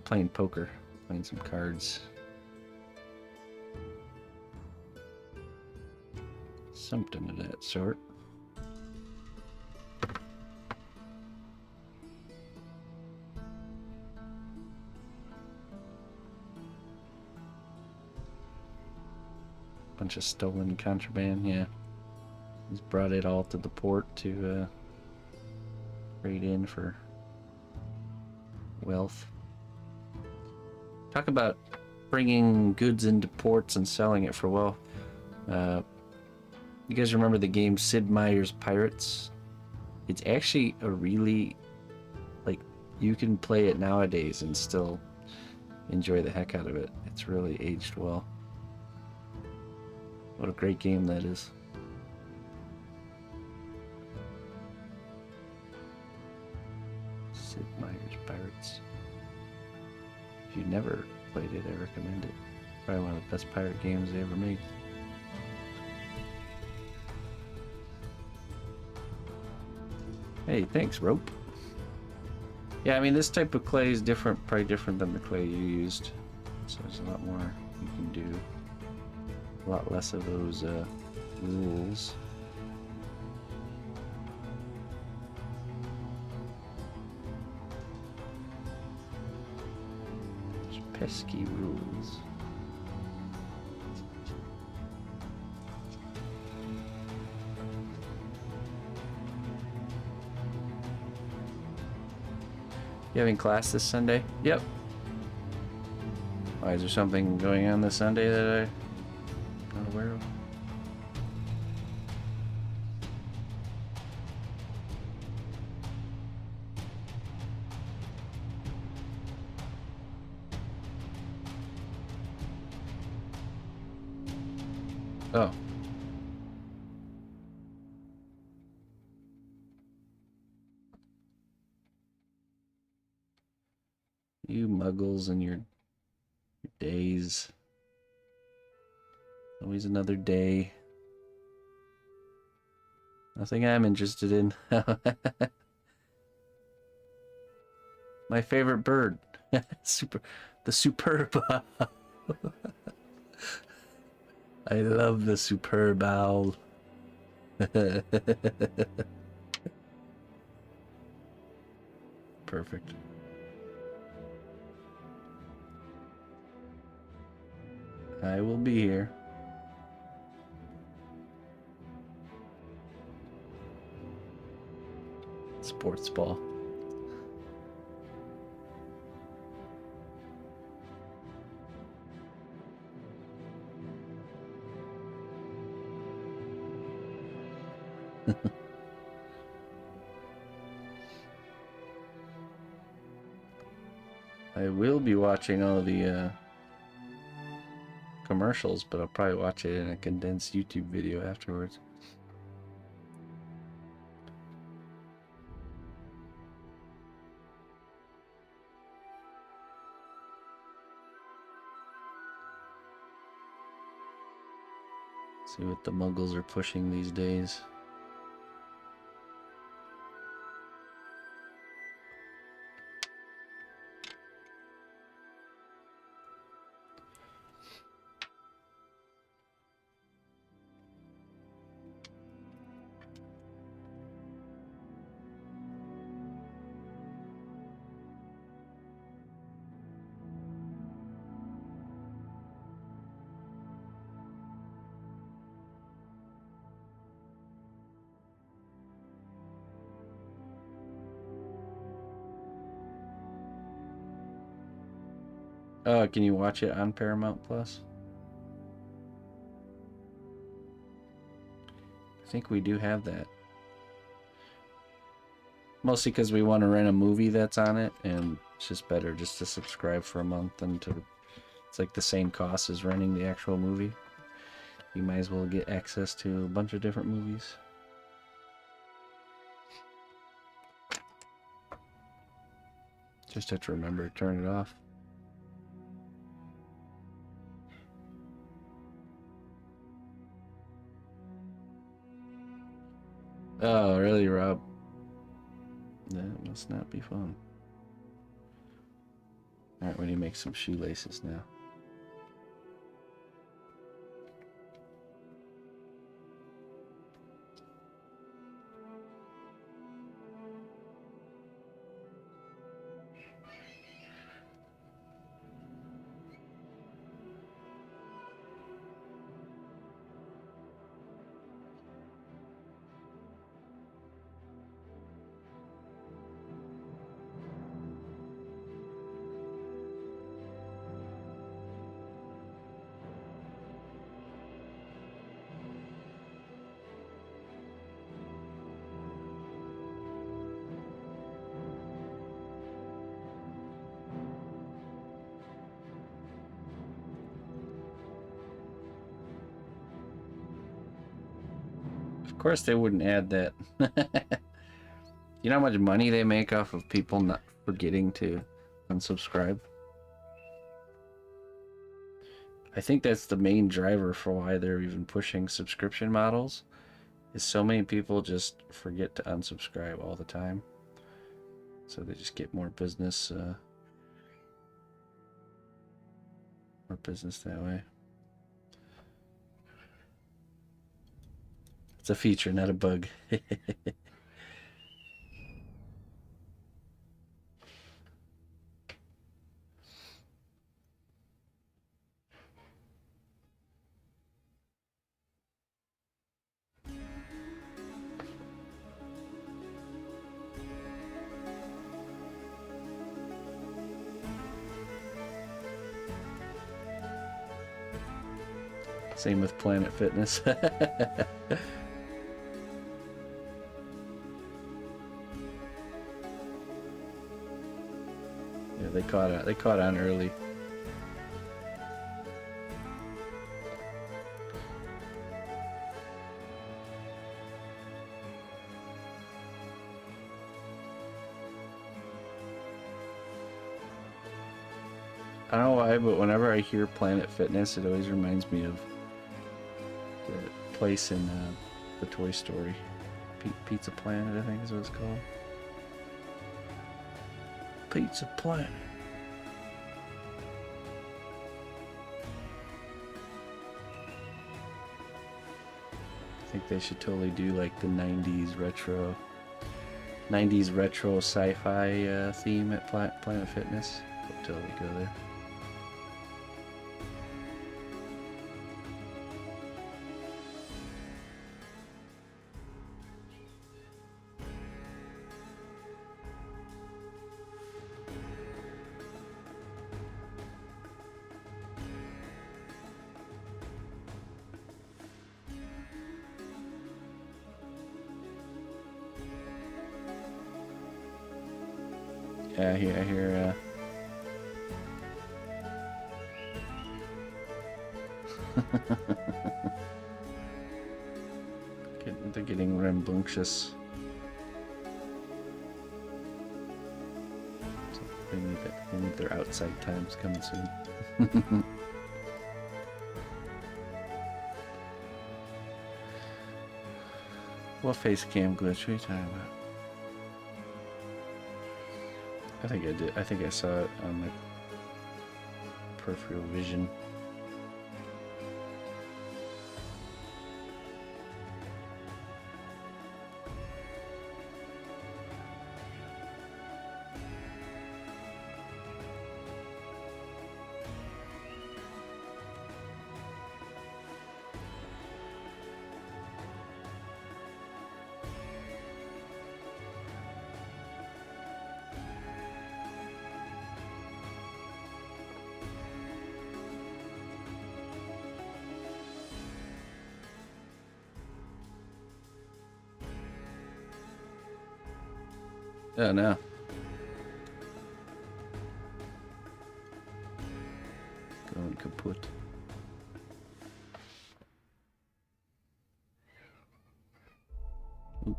playing poker, playing some cards. Something of that sort. Bunch of stolen contraband, yeah. He's brought it all to the port to trade in for wealth. Talk about bringing goods into ports and selling it for wealth. You guys remember the game Sid Meier's Pirates? It's actually a really, like, you can play it nowadays and still enjoy the heck out of it. It's really aged well. What a great game that is. Sid Meier's Pirates. If you've never played it, I recommend it. Probably one of the best pirate games they ever made. Hey, thanks, rope. Yeah, I mean, this type of clay is different, probably different than the clay you used. So there's a lot more you can do. A lot less of those rules. Those pesky rules. You having class this Sunday? Yep. Why, is there something going on this Sunday that I'm not aware of? Oh. You muggles and your days. Always another day. Nothing I'm interested in. My favorite bird. The superb owl. I love the superb owl. Perfect. I will be here. Sports ball. I will be watching all the commercials, but I'll probably watch it in a condensed YouTube video afterwards. See what the muggles are pushing these days. Can you watch it on Paramount Plus? I think we do have that. Mostly because we want to rent a movie that's on it, and It's just better just to subscribe for a month than to. It's like the same cost as renting the actual movie. You might as well get access to a bunch of different movies. Just have to remember to turn it off. Oh, really, Rob? That must not be fun. Alright, we need to make some shoelaces now. Of course they wouldn't add that. You know how much money they make off of people not forgetting to unsubscribe? I think that's the main driver for why they're even pushing subscription models, is so many people just forget to unsubscribe all the time. So they just get more business that way. It's a feature, not a bug. Same with Planet Fitness. Yeah, they caught on early. I don't know why, but whenever I hear Planet Fitness, it always reminds me of the place in the Toy Story. Pizza Planet, I think is what it's called. Pizza Planet. I think they should totally do like the 90s retro sci-fi theme at Planet Fitness. I'll totally go there. Yeah, I hear they're getting rambunctious. So they need their outside times coming soon. What face cam glitch? What are you talking about? I think I did. I think I saw it on my peripheral vision. Oh no. input. Oop.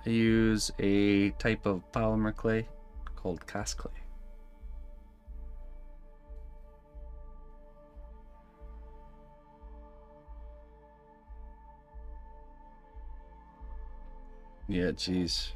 I use a type of polymer clay called cast clay. Yeah, geez.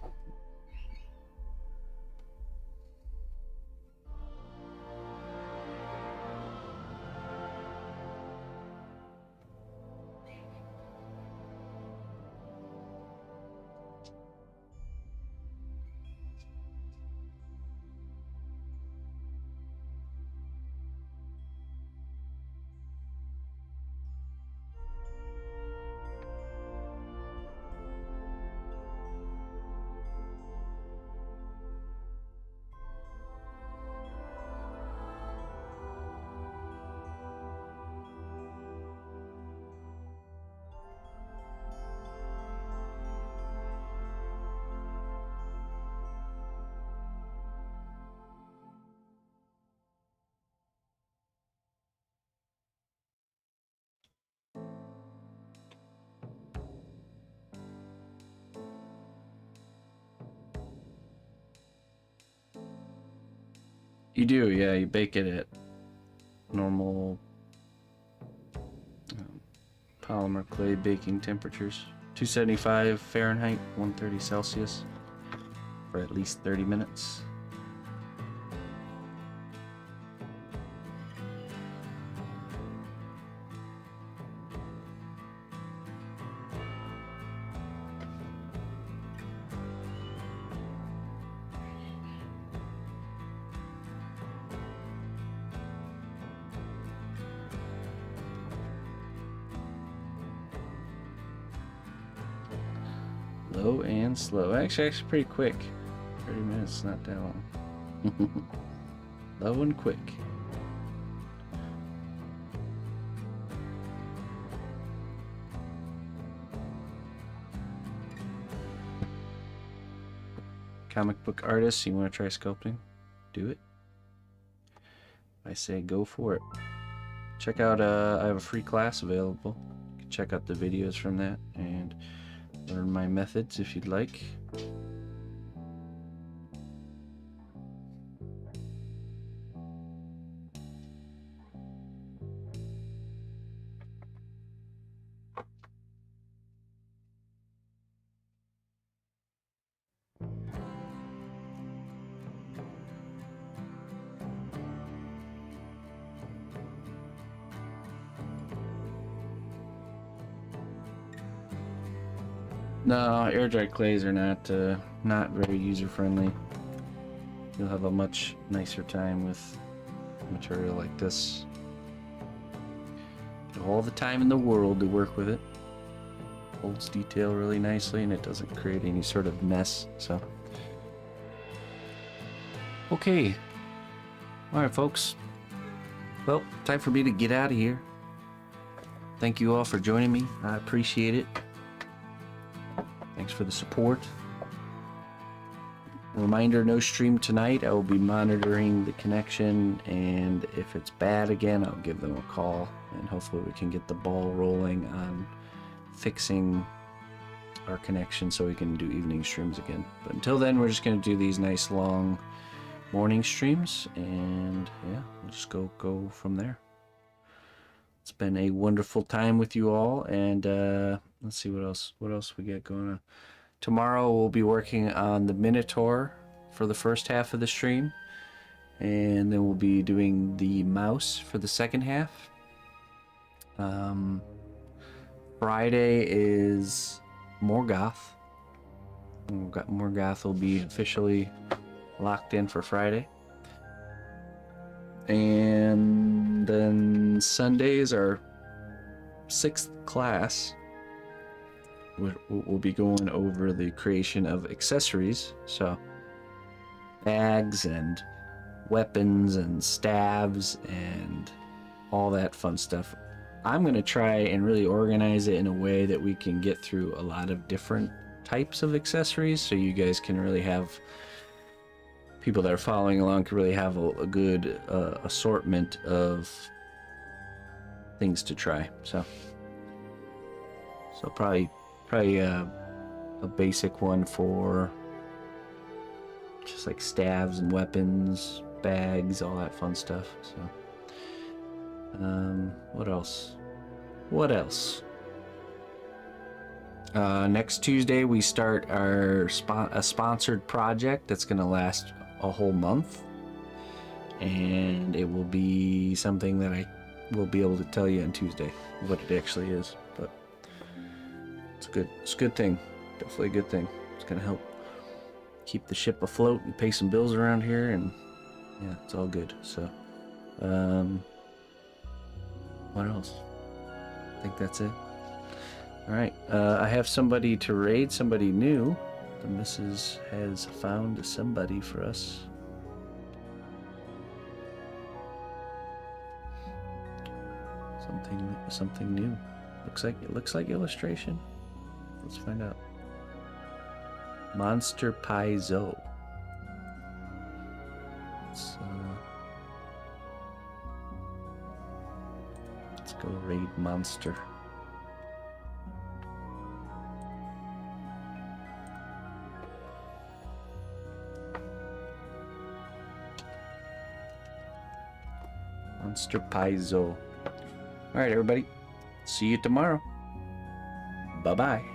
You do, yeah. You bake it at normal polymer clay baking temperatures. 275 Fahrenheit, 130 Celsius for at least 30 minutes. Low and slow. Actually pretty quick. 30 minutes, not that long. Low and quick. Comic book artists, you want to try sculpting? Do it. I say go for it. Check out, I have a free class available. You can check out the videos from that and learn my methods if you'd like. No, air dry clays are not very user friendly. You'll have a much nicer time with material like this. Get all the time in the world to work with it. Holds detail really nicely and it doesn't create any sort of mess. So, okay. All right, folks. Well, time for me to get out of here. Thank you all for joining me. I appreciate it. Thanks for the support. Reminder, no stream tonight. I will be monitoring the connection, and if it's bad again, I'll give them a call, and hopefully we can get the ball rolling on fixing our connection so we can do evening streams again. But until then, we're just going to do these nice long morning streams, and yeah, we'll just go from there. It's been a wonderful time with you all, and let's see what else we got going on. Tomorrow we'll be working on the Minotaur for the first half of the stream, and then we'll be doing the mouse for the second half. Friday is Morgoth. Morgoth will be officially locked in for Friday. And then Sunday is our 6th class. We'll be going over the creation of accessories. So bags and weapons and staves and all that fun stuff. I'm going to try and really organize it in a way that we can get through a lot of different types of accessories, so you guys can really have, people that are following along can really have a good assortment of things to try. So probably a basic one for just like staves and weapons, bags, all that fun stuff. So what else? Next Tuesday we start our a sponsored project that's going to last a whole month, and it will be something that I will be able to tell you on Tuesday what it actually is. But it's a good thing, definitely a good thing. It's going to help keep the ship afloat and pay some bills around here, and yeah, it's all good. So what else? I think that's it. All right, I have somebody to raid, somebody new. The missus has found somebody for us. Something new. Looks like illustration. Let's find out. Monster Paizo. Let's go raid Monster. Monster Paizo. All right, everybody. See you tomorrow. Bye-bye.